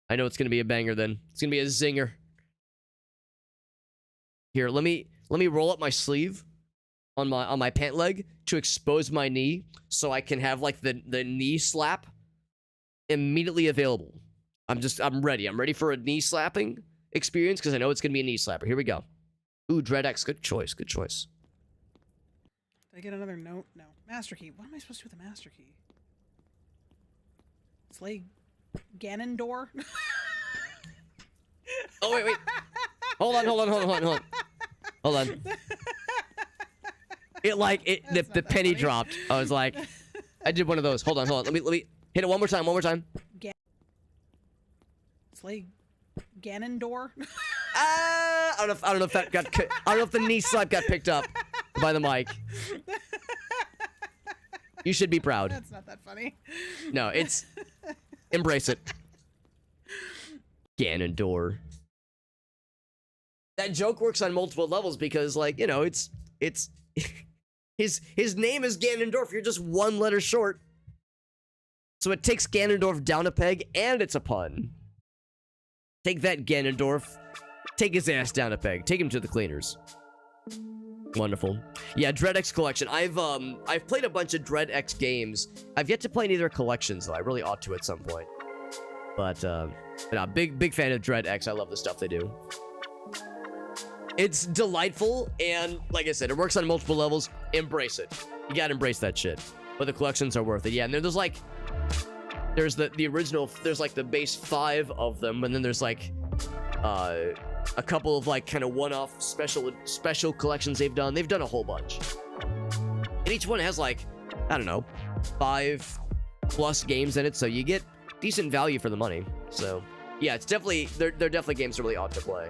I know it's gonna be a banger then. It's gonna be a zinger. Here, let me roll up my sleeve on my pant leg to expose my knee so I can have like the knee slap immediately available. I'm ready. I'm ready for a knee slapping experience because I know it's gonna be a knee slapper. Here we go. Ooh, DreadX. Good choice. Good choice. Did I get another note? No. Master key. What am I supposed to do with the master key? Slay Ganondorf? Oh, wait. Hold on. The penny funny. dropped. I was like, I did one of those. Hold on. Let me hit it one more time. Slay Ganondorf? I don't know if that got. I don't know if the knee slap got picked up by the mic. You should be proud. That's not that funny. No, it's embrace it. Ganondorf. That joke works on multiple levels because, like, you know, it's his name is Ganondorf. You're just one letter short, so it takes Ganondorf down a peg, and it's a pun. Take that, Ganondorf. Take his ass down a peg. Take him to the cleaners. Wonderful. Yeah, DreadX collection. I've played a bunch of DreadX games. I've yet to play any of their collections, though. I really ought to at some point. But big fan of DreadX. I love the stuff they do. It's delightful, and like I said, it works on multiple levels. Embrace it. You gotta embrace that shit. But the collections are worth it. Yeah, and there's like, there's the original. There's like the base 5 of them, and then there's like, a couple of like kind of one-off special collections they've done. They've done a whole bunch. And each one has like, I don't know, 5+ games in it, so you get decent value for the money. So yeah, it's definitely they're definitely games that really ought to play.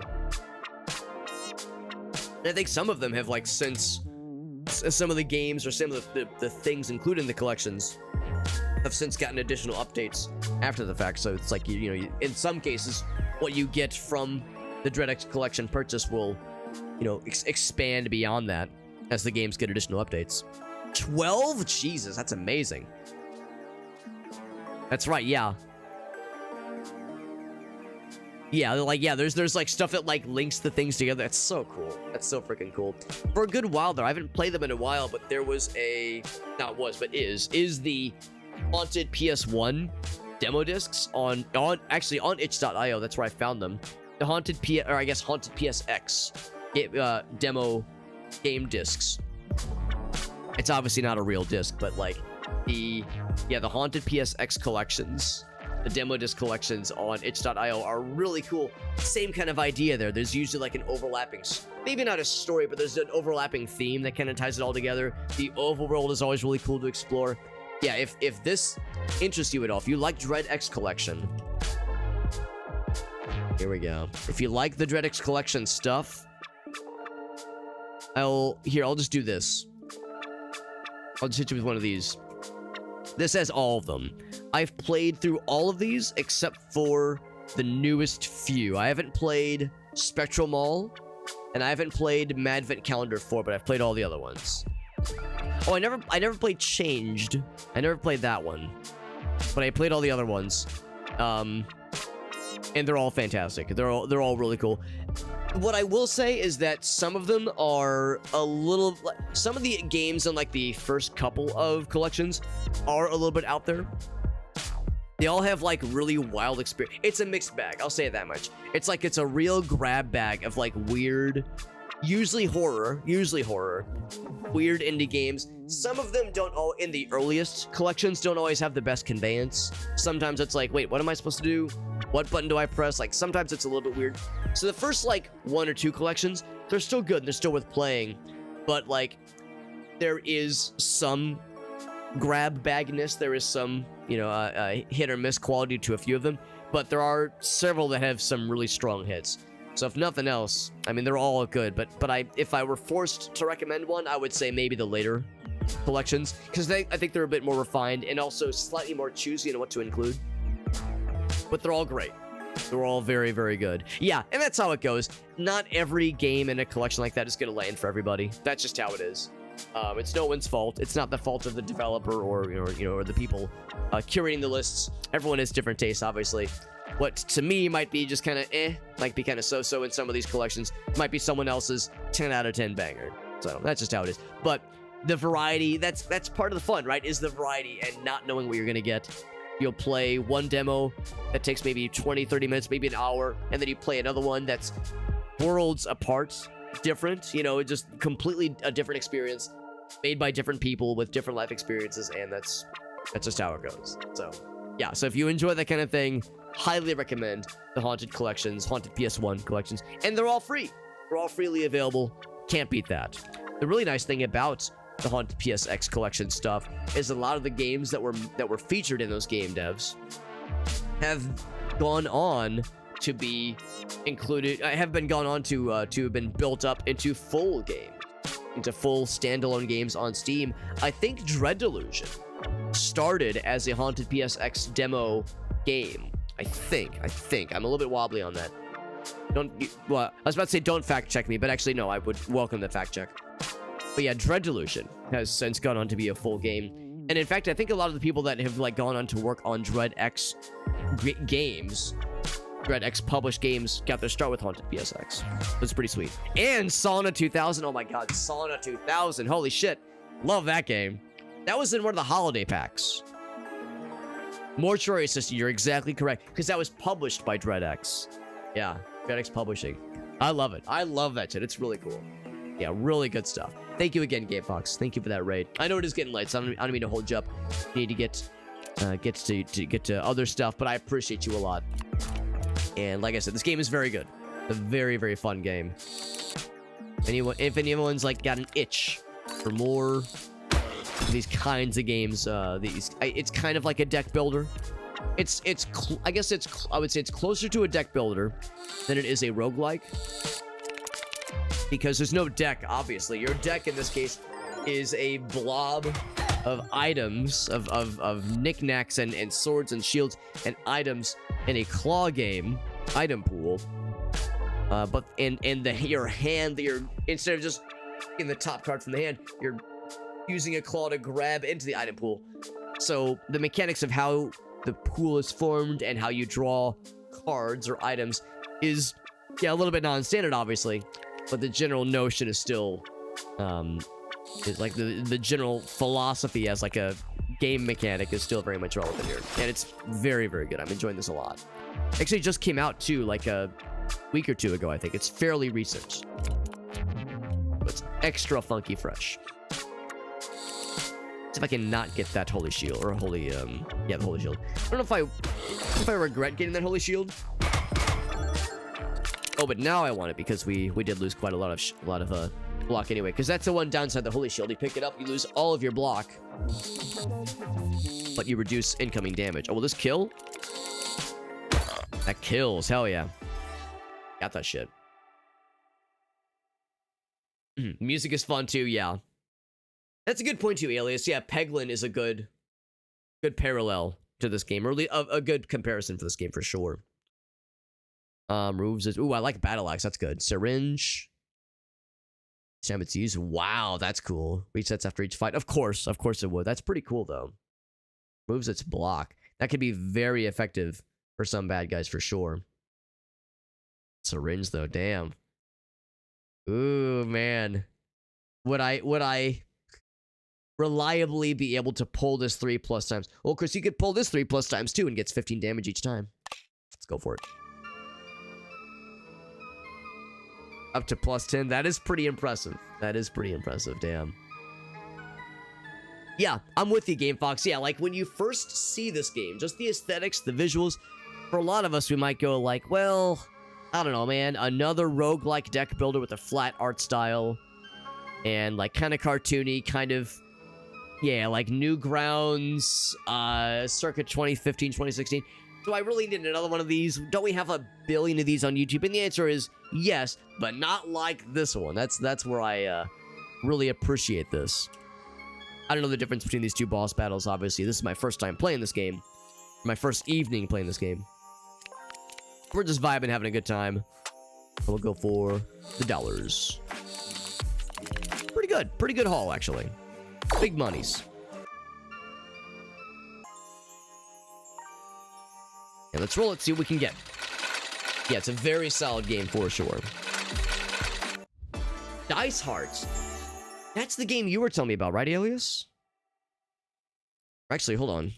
And I think some of them have like since some of the games or some of the things included in the collections have since gotten additional updates after the fact. So it's like you know in some cases what you get from the DreadX collection purchase will, you know, expand beyond that as the games get additional updates. 12? Jesus, that's amazing. That's right, yeah. Yeah, like, yeah, there's like stuff that like links the things together. That's so cool. That's so freaking cool. For a good while there, I haven't played them in a while, but there was is the Haunted PS1 demo discs on itch.io. That's where I found them. The Haunted PSX demo game discs. It's obviously not a real disc, but like the Haunted PSX collections, the demo disc collections on itch.io are really cool. Same kind of idea there. There's usually like an overlapping, maybe not a story, but there's an overlapping theme that kind of ties it all together. The overworld is always really cool to explore. yeah, if this interests you at all, if you like Dread X Collection, here we go. If you like the Dread X Collection stuff, I'll just do this. I'll just hit you with one of these. This has all of them. I've played through all of these except for the newest few. I haven't played Spectral Mall, and I haven't played Madvent Calendar 4, but I've played all the other ones. Oh, I never played Changed. I never played that one, but I played all the other ones. And they're all fantastic. They're all really cool. What I will say is that some of them are a little... Some of the games in, like, the first couple of collections are a little bit out there. They all have, like, really wild experience. It's a mixed bag, I'll say it that much. It's like it's a real grab bag of, like, weird... Usually horror, weird indie games. Some of them don't all, in the earliest collections, don't always have the best conveyance. Sometimes it's like, wait, what am I supposed to do? What button do I press? Like, sometimes it's a little bit weird. So the first, like, 1 or 2 collections, they're still good and they're still worth playing. But, like, there is some grab bagness. There is some, you know, hit or miss quality to a few of them. But there are several that have some really strong hits. So if nothing else, I mean, they're all good, but if I were forced to recommend one, I would say maybe the later collections, because I think they're a bit more refined and also slightly more choosy in what to include. But they're all great. They're all very, very good. Yeah, and that's how it goes. Not every game in a collection like that is going to land for everybody. That's just how it is. It's no one's fault. It's not the fault of the developer or the people curating the lists. Everyone has different tastes, obviously. What to me might be just kind of might be kind of so-so in some of these collections, might be someone else's 10 out of 10 banger. So that's just how it is. But the variety, that's part of the fun, right? Is the variety and not knowing what you're gonna get. You'll play one demo that takes maybe 20, 30 minutes, maybe an hour, and then you play another one that's worlds apart, different, you know, just completely a different experience, made by different people with different life experiences, and that's just how it goes. So yeah, so if you enjoy that kind of thing, highly recommend the Haunted Collections, Haunted PS1 collections, and they're all free. They're all freely available. Can't beat that. The really nice thing about the Haunted PSX collection stuff is a lot of the games that were featured in those game devs have gone on to be included. Have been built up into full standalone games on Steam. I think Dread Delusion started as a Haunted PSX demo game. I think. I'm a little bit wobbly on that. Well, I was about to say don't fact check me, but actually no, I would welcome the fact check. But yeah, Dread Delusion has since gone on to be a full game. And in fact, I think a lot of the people that have like gone on to work on Dread X games, Dread X published games, got their start with Haunted PSX. That's pretty sweet. And Sauna 2000, oh my god, Sauna 2000, holy shit. Love that game. That was in one of the holiday packs. Mortuary Assistant, you're exactly correct, because that was published by Dread X. Yeah, Dread X Publishing. I love it. I love that shit. It's really cool. Yeah, really good stuff. Thank you again, Game Fox. Thank you for that raid. I know it is getting late, so I don't mean to hold you up. You need to get to other stuff, but I appreciate you a lot. And like I said, this game is very good. A very, very fun game. If anyone's like got an itch for more these kinds of games, it's kind of like a deck builder. I would say it's closer to a deck builder than it is a roguelike, because there's no deck, obviously. Your deck in this case is a blob of items, of knickknacks and swords and shields and items in a claw game item pool. But in your hand, instead of just in the top card from the hand, you're using a claw to grab into the item pool. So the mechanics of how the pool is formed and how you draw cards or items is a little bit non-standard, obviously, but the general notion is still is like the general philosophy as like a game mechanic is still very much relevant here, and it's very, very good. I'm enjoying this a lot. Actually, it just came out too, like a week or two ago, I think. It's fairly recent, but it's extra funky fresh. See if I can not get that holy shield, or holy, the holy shield. I don't know if I regret getting that holy shield. Oh, but now I want it because we did lose quite a lot of block anyway. Because that's the one downside. The Holy Shield. You pick it up, you lose all of your block, but you reduce incoming damage. Oh, will this kill? That kills. Hell yeah. Got that shit. Music is fun too. Yeah. That's a good point too, Alias. Yeah, Peglin is a good parallel to this game. Really, a good comparison for this game for sure. Moves is... Ooh, I like Battle Axe. That's good. Syringe. Time it's used. Wow, that's cool. Resets after each fight. Of course it would. That's pretty cool, though. Moves its block. That could be very effective for some bad guys, for sure. Syringe, though. Damn. Ooh, man. Would I reliably be able to pull this 3+ times? Well, Chris, you could pull this 3+ times, too, and gets 15 damage each time. Let's go for it. Up to +10. That is pretty impressive. That is pretty impressive. Damn. Yeah, I'm with you, Game Fox. Yeah, like when you first see this game, just the aesthetics, the visuals, for a lot of us, we might go like, well, I don't know, man. Another roguelike deck builder with a flat art style and like kind of cartoony, kind of, yeah, like Newgrounds, circa 2015, 2016. Do I really need another one of these? Don't we have a billion of these on YouTube? And the answer is yes, but not like this one. That's where I really appreciate this. I don't know the difference between these two boss battles, obviously. This is my first time playing this game. My first evening playing this game. We're just vibing, having a good time. We'll go for the dollars. Pretty good. Pretty good haul, actually. Big monies. Yeah, let's roll it, see what we can get. Yeah, it's a very solid game for sure. Dice Hearts. That's the game you were telling me about, right, Alias? Actually, hold on.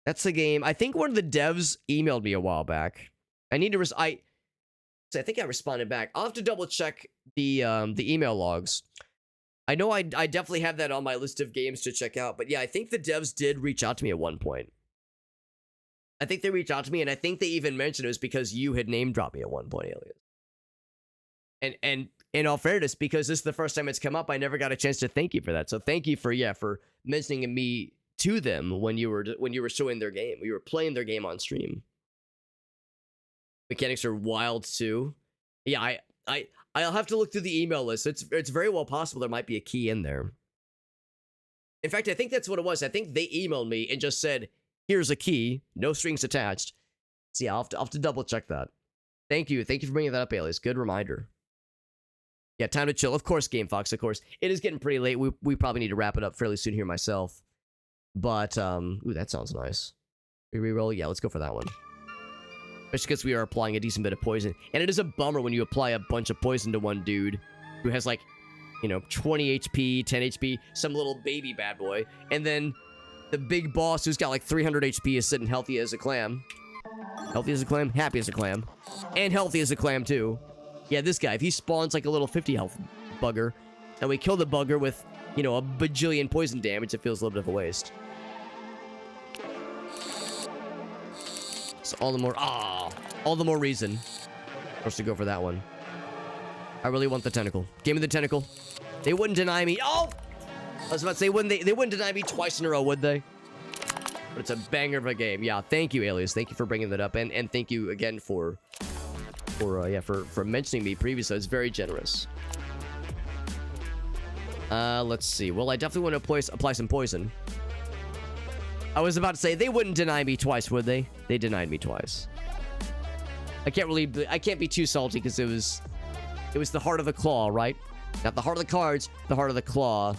That's the game. I think one of the devs emailed me a while back. I need to... I think I responded back. I'll have to double check the email logs. I know I definitely have that on my list of games to check out. But yeah, I think the devs did reach out to me at one point. I think they reached out to me, and I think they even mentioned it was because you had name-dropped me at one point, Alias. And in all fairness, because this is the first time it's come up, I never got a chance to thank you for that. So thank you for mentioning me to them when you were showing their game. We were playing their game on stream. Mechanics are wild too. Yeah, I'll have to look through the email list. It's very well possible there might be a key in there. In fact, I think that's what it was. I think they emailed me and just said, here's a key, no strings attached. So yeah, I'll have to double check that. Thank you for bringing that up, Alias. Good reminder. Yeah, time to chill. Of course, Game Fox, of course. It is getting pretty late. We probably need to wrap it up fairly soon here myself. But, ooh, that sounds nice. Reroll? Yeah, let's go for that one. Especially because we are applying a decent bit of poison. And it is a bummer when you apply a bunch of poison to one dude who has like, 20 HP, 10 HP, some little baby bad boy. And then the big boss who's got like 300 HP is sitting healthy as a clam. Healthy as a clam, happy as a clam. And healthy as a clam too. Yeah, this guy, if he spawns like a little 50 health bugger, and we kill the bugger with, a bajillion poison damage, it feels a little bit of a waste. So all the more reason for us to go for that one. I really want the tentacle. Give me the tentacle. They wouldn't deny me. Oh! I was about to say, they wouldn't deny me twice in a row, would they? But it's a banger of a game. Yeah, thank you, Alias. Thank you for bringing that up. And thank you again for mentioning me previously. It's very generous. Let's see. Well, I definitely want to apply some poison. I was about to say, they wouldn't deny me twice, would they? They denied me twice. I can't be too salty because it was the heart of the claw, right? Not the heart of the cards, the heart of the claw.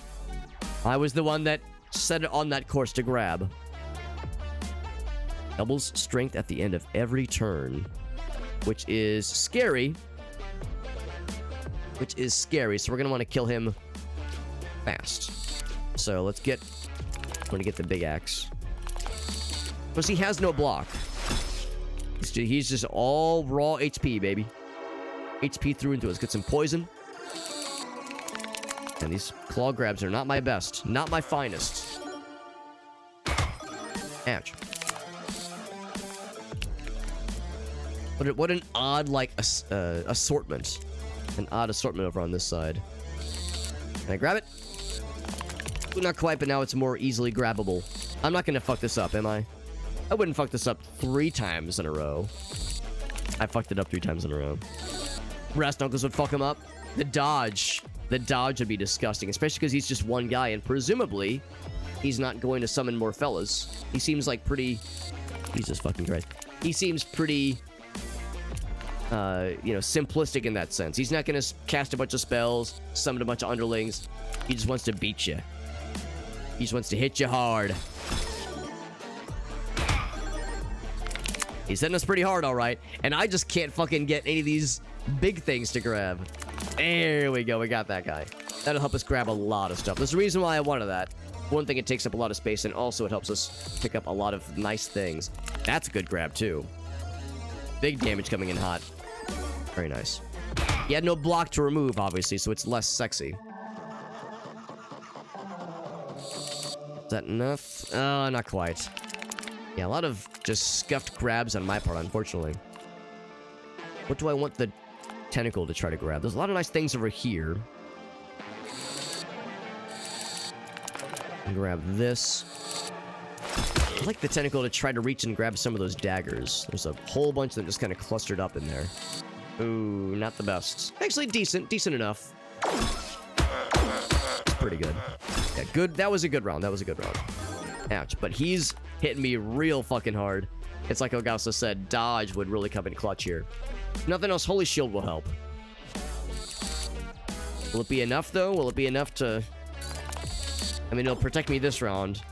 I was the one that set it on that course to grab. Doubles strength at the end of every turn, which is scary. So we're gonna want to kill him fast. So I'm gonna get the big axe. Because he has no block. He's just all raw HP, baby. HP through and through. Let's get some poison. And these claw grabs are not my best. Not my finest. Ouch. What an odd, like, assortment. An odd assortment over on this side. Can I grab it? Ooh, not quite, but now it's more easily grabbable. I'm not gonna fuck this up, am I? I wouldn't fuck this up 3 times in a row. I fucked it up 3 times in a row. Brass Knuckles would fuck him up. The dodge would be disgusting, especially because he's just one guy, and presumably, he's not going to summon more fellas. He seems like pretty... Jesus fucking Christ. He seems pretty... you know, simplistic in that sense. He's not gonna cast a bunch of spells, summon a bunch of underlings. He just wants to beat you. He just wants to hit you hard. He's hitting us pretty hard, alright. And I just can't fucking get any of these big things to grab. There we go, we got that guy. That'll help us grab a lot of stuff. There's a reason why I wanted that. One thing, it takes up a lot of space, and also it helps us pick up a lot of nice things. That's a good grab, too. Big damage coming in hot. Very nice. He had no block to remove, obviously, so it's less sexy. Is that enough? Not quite. Yeah, a lot of just scuffed grabs on my part, unfortunately. What do I want the tentacle to try to grab? There's a lot of nice things over here. Grab this. I'd like the tentacle to try to reach and grab some of those daggers. There's a whole bunch of them just kind of clustered up in there. Ooh, not the best. Actually, decent enough. Pretty good. Yeah, good. That was a good round. Ouch, but he's hitting me real fucking hard. It's like Ogausa said, dodge would really come in clutch here. Nothing else, Holy Shield will help. Will it be enough, though? Will it be enough to... I mean, it'll protect me this round,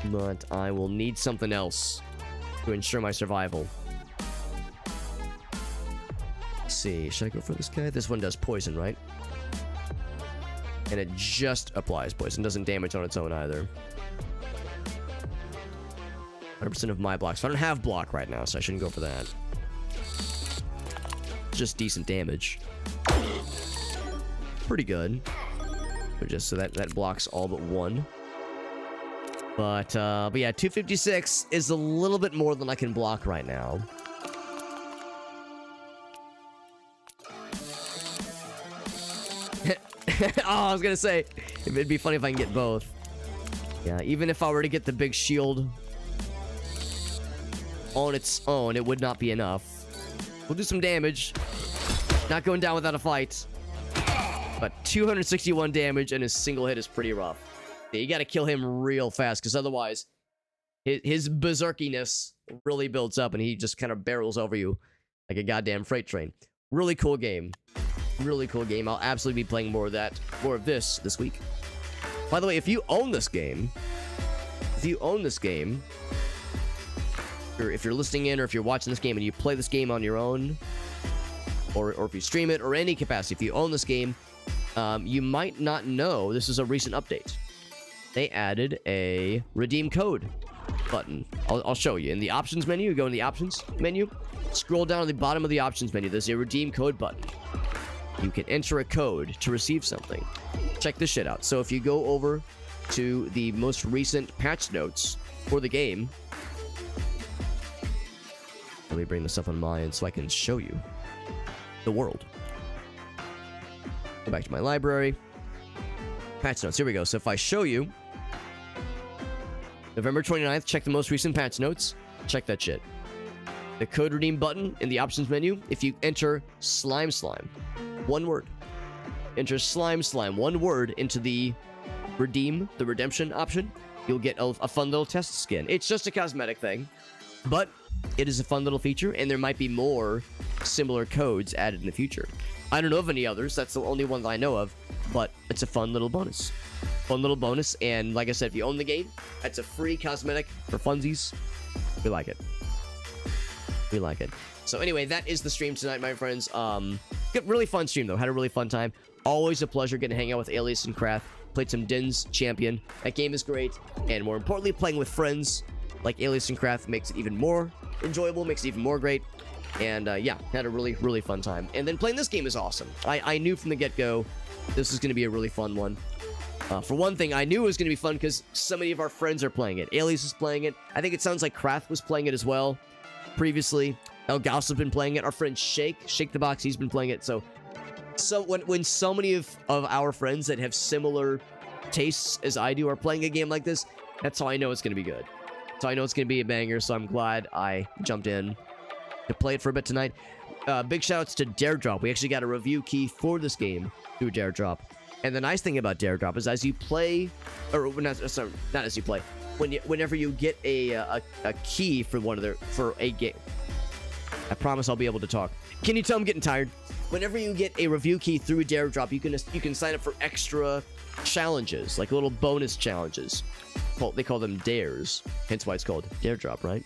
but I will need something else to ensure my survival. Let's see, should I go for this guy? This one does poison, right? And it just applies poison, doesn't damage on its own either. 100% of my blocks. So I don't have block right now, so I shouldn't go for that. Just decent damage. Pretty good. But just so that blocks all but one. But yeah, 256 is a little bit more than I can block right now. Oh, I was gonna say, it'd be funny if I can get both. Yeah, even if I were to get the big shield on its own, it would not be enough. We'll do some damage. Not going down without a fight. But 261 damage and his single hit is pretty rough. Yeah, you gotta kill him real fast, because otherwise his berserkiness really builds up and he just kind of barrels over you like a goddamn freight train. Really cool game. Really cool game. I'll absolutely be playing more of this week. By the way, if you own this game, if you're listening in or if you're watching this game and you play this game on your own, or if you stream it or any capacity, if you own this game, you might not know this is a recent update. They added a redeem code button. I'll show you. In the options menu, you go in the options menu, scroll down to the bottom of the options menu, there's a redeem code button. You can enter a code to receive something. Check this shit out. So if you go over to the most recent patch notes for the game, let me bring this up on my end so I can show you the world. Go back to my library. Patch notes. Here we go. So if I show you November 29th, check the most recent patch notes. Check that shit. The code redeem button in the options menu. If you enter slime, one word. Enter slime, one word into the redemption option. You'll get a fun little test skin. It's just a cosmetic thing, but it is a fun little feature, and there might be more similar codes added in the future. I don't know of any others. That's the only one that I know of, but it's a fun little bonus. And like I said, if you own the game, that's a free cosmetic for funsies. We like it. So anyway, that is the stream tonight, my friends. Really fun stream, though. Had a really fun time. Always a pleasure getting to hang out with Alias and Crath. Played some Din's Champion. That game is great. And more importantly, playing with friends like Alias and Crath makes it even more enjoyable, makes it even more great. And yeah, had a really, really fun time. And then playing this game is awesome. I knew from the get-go this is going to be a really fun one. For one thing, I knew it was going to be fun because so many of our friends are playing it. Alias is playing it. I think it sounds like Crath was playing it as well previously. El Gauss has been playing it. Our friend Shake the Box, he's been playing it. So when so many of our friends that have similar tastes as I do are playing a game like this, that's how I know it's going to be good. So I know it's going to be a banger, so I'm glad I jumped in to play it for a bit tonight. Big shoutouts to Dare Drop. We actually got a review key for this game through Dare Drop. And the nice thing about Dare Drop is as you play, or not as you play, whenever you get a key for a game. I promise I'll be able to talk. Can you tell I'm getting tired? Whenever you get a review key through Dare Drop, you can sign up for extra challenges, like little bonus challenges. They call them dares, hence why it's called Dare Drop, right?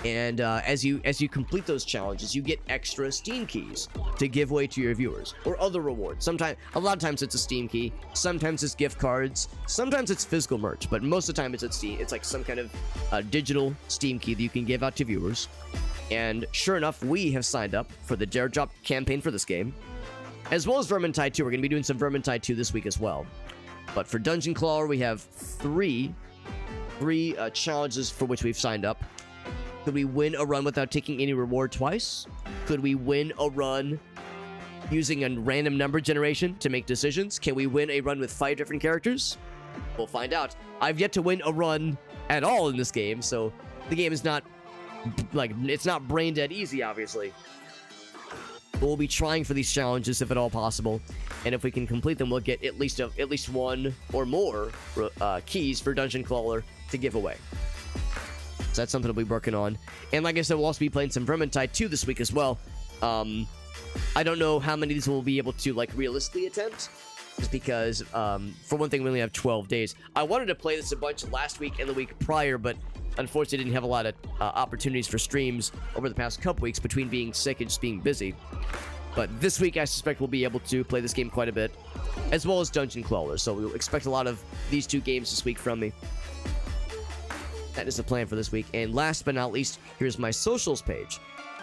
And as you complete those challenges, you get extra Steam keys to give away to your viewers, or other rewards. A lot of times it's a Steam key, sometimes it's gift cards, sometimes it's physical merch, but most of the time it's at Steam. It's like some kind of digital Steam key that you can give out to viewers. And sure enough, we have signed up for the Dare Drop campaign for this game, as well as Vermintide 2. We're going to be doing some Vermintide 2 this week as well. But for Dungeon Clawler, we have three challenges for which we've signed up. Could we win a run without taking any reward twice? Could we win a run using a random number generation to make decisions? Can we win a run with 5 different characters? We'll find out. I've yet to win a run at all in this game, so the game is not, it's not brain dead easy, obviously. But we'll be trying for these challenges if at all possible, and if we can complete them, we'll get at least one or more keys for Dungeon Clawler to give away. So that's something we'll be working on. And like I said, we'll also be playing some Vermintide 2 this week as well. I don't know how many of these we'll be able to realistically attempt, just because for one thing, we only have 12 days. I wanted to play this a bunch last week and the week prior, but unfortunately didn't have a lot of opportunities for streams over the past couple weeks between being sick and just being busy. But this week, I suspect we'll be able to play this game quite a bit, as well as Dungeon Clawler. So we'll expect a lot of these 2 games this week from me. That is the plan for this week. And last but not least, here's my socials page.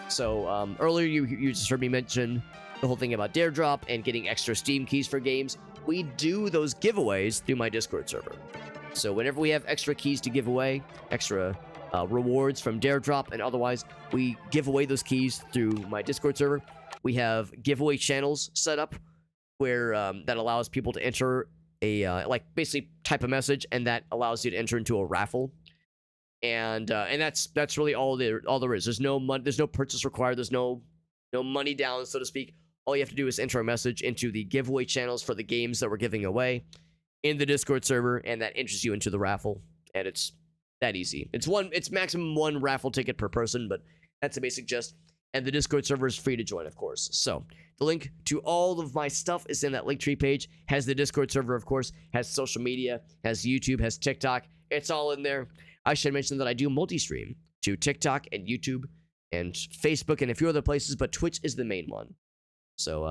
So earlier you just heard me mention the whole thing about Dare Drop and getting extra Steam keys for games. We do those giveaways through my Discord server. So whenever we have extra keys to give away, extra rewards from Dare Drop and otherwise, we give away those keys through my Discord server. We have giveaway channels set up where that allows people to enter a basically type a message, and that allows you to enter into a raffle. And that's really all there is. There's no purchase required. There's no money down, so to speak. All you have to do is enter a message into the giveaway channels for the games that we're giving away in the Discord server, and that enters you into the raffle. And it's that easy. It's maximum 1 raffle ticket per person, but that's the basic gist. And the Discord server is free to join, of course. So the link to all of my stuff is in that Linktree page. Has the Discord server, of course. Has social media. Has YouTube. Has TikTok. It's all in there. I should mention that I do multi-stream to TikTok and YouTube and Facebook and a few other places, but Twitch is the main one. So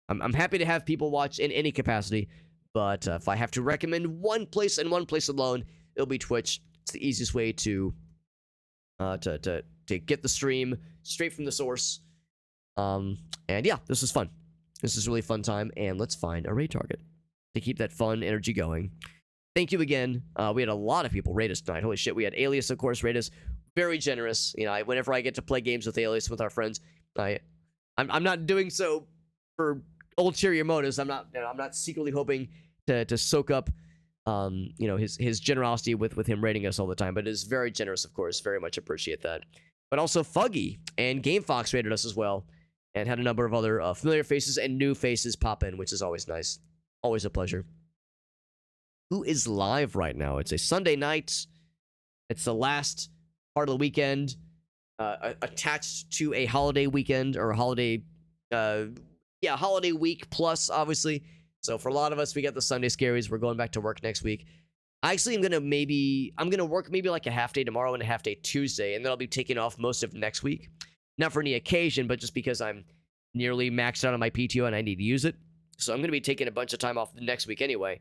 I'm happy to have people watch in any capacity, but if I have to recommend one place and one place alone, it'll be Twitch. It's the easiest way to get the stream straight from the source. And yeah, this is fun. This is a really fun time, and let's find a raid target to keep that fun energy going. Thank you again. We had a lot of people rate us tonight. Holy shit, we had Alias, of course, rate us. Very generous. You know, whenever I get to play games with Alias with our friends, I'm not doing so for ulterior motives. I'm not secretly hoping to soak up his generosity with him rating us all the time, but it is very generous, of course. Very much appreciate that. But also Fuggy and GameFox rated us as well, and had a number of other familiar faces and new faces pop in, which is always nice. Always a pleasure. Who is live right now? It's a Sunday night. It's the last part of the weekend, attached to a holiday weekend or a holiday, holiday week plus, obviously. So for a lot of us, we got the Sunday scaries. We're going back to work next week. Actually, I'm gonna work maybe like a half day tomorrow and a half day Tuesday, and then I'll be taking off most of next week. Not for any occasion, but just because I'm nearly maxed out on my PTO and I need to use it. So I'm gonna be taking a bunch of time off next week anyway.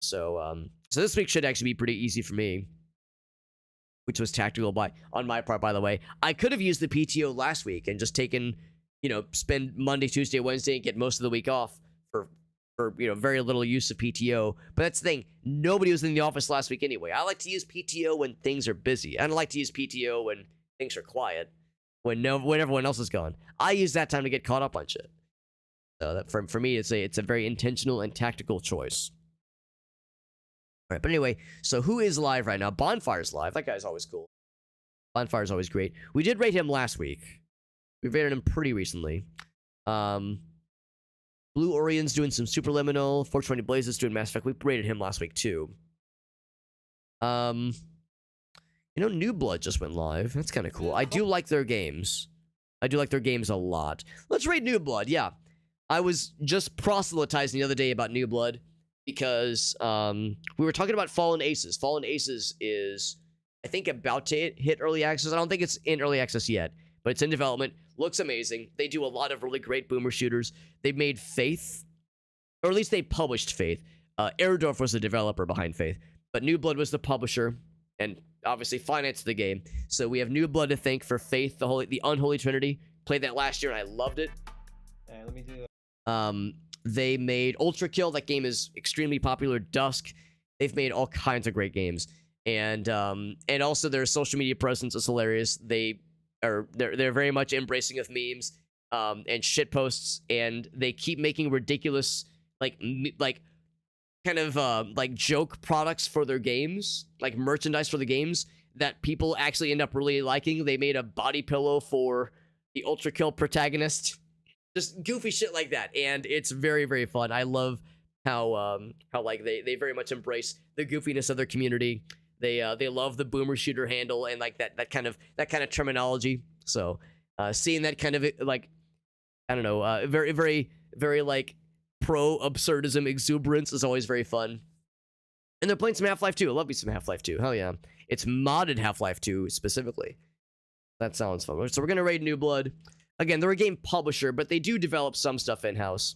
So this week should actually be pretty easy for me, which was tactical on my part, by the way. I could have used the PTO last week and just taken, spend Monday, Tuesday, Wednesday, and get most of the week off for very little use of PTO. But that's the thing. Nobody was in the office last week anyway. I like to use PTO when things are busy. I don't like to use PTO when things are quiet. when everyone else is gone. I use that time to get caught up on shit. So that for me, it's a very intentional and tactical choice. All right, but anyway, so who is live right now? Bonfire's live. That guy's always cool. Bonfire's always great. We did rate him last week. We rated him pretty recently. Blue Orion's doing some Superliminal. 420 Blaze is doing Mass Effect. We rated him last week too. New Blood just went live. That's kind of cool. I do like their games. I do like their games a lot. Let's rate New Blood. Yeah. I was just proselytizing the other day about New Blood because we were talking about Fallen Aces. Fallen Aces is, I think, about to hit early access. I don't think it's in early access yet, but it's in development. Looks amazing. They do a lot of really great boomer shooters. They made Faith, or at least they published Faith. Erdorf was the developer behind Faith, but New Blood was the publisher and obviously financed the game. So we have New Blood to thank for Faith, the Unholy Trinity. Played that last year and I loved it. Hey, let me do. They made Ultra Kill. That game is extremely popular. Dusk. They've made all kinds of great games, and also their social media presence is hilarious. They're very much embracing of memes and shit posts, and they keep making ridiculous like joke products for their games, like merchandise for the games that people actually end up really liking. They made a body pillow for the Ultra Kill protagonist. Just goofy shit like that, and it's very, very fun. I love how like they very much embrace the goofiness of their community. They love the boomer shooter handle and like that kind of terminology. So seeing that kind of like, I don't know, very, very, very like pro absurdism exuberance is always very fun. And they're playing some Half-Life 2. I love me some Half-Life 2. Hell yeah, it's modded Half-Life 2 specifically. That sounds fun. So we're gonna raid New Blood. Again, they're a game publisher, but they do develop some stuff in-house.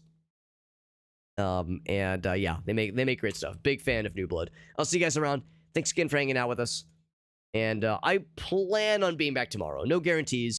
Yeah, they make great stuff. Big fan of New Blood. I'll see you guys around. Thanks again for hanging out with us. And I plan on being back tomorrow. No guarantees.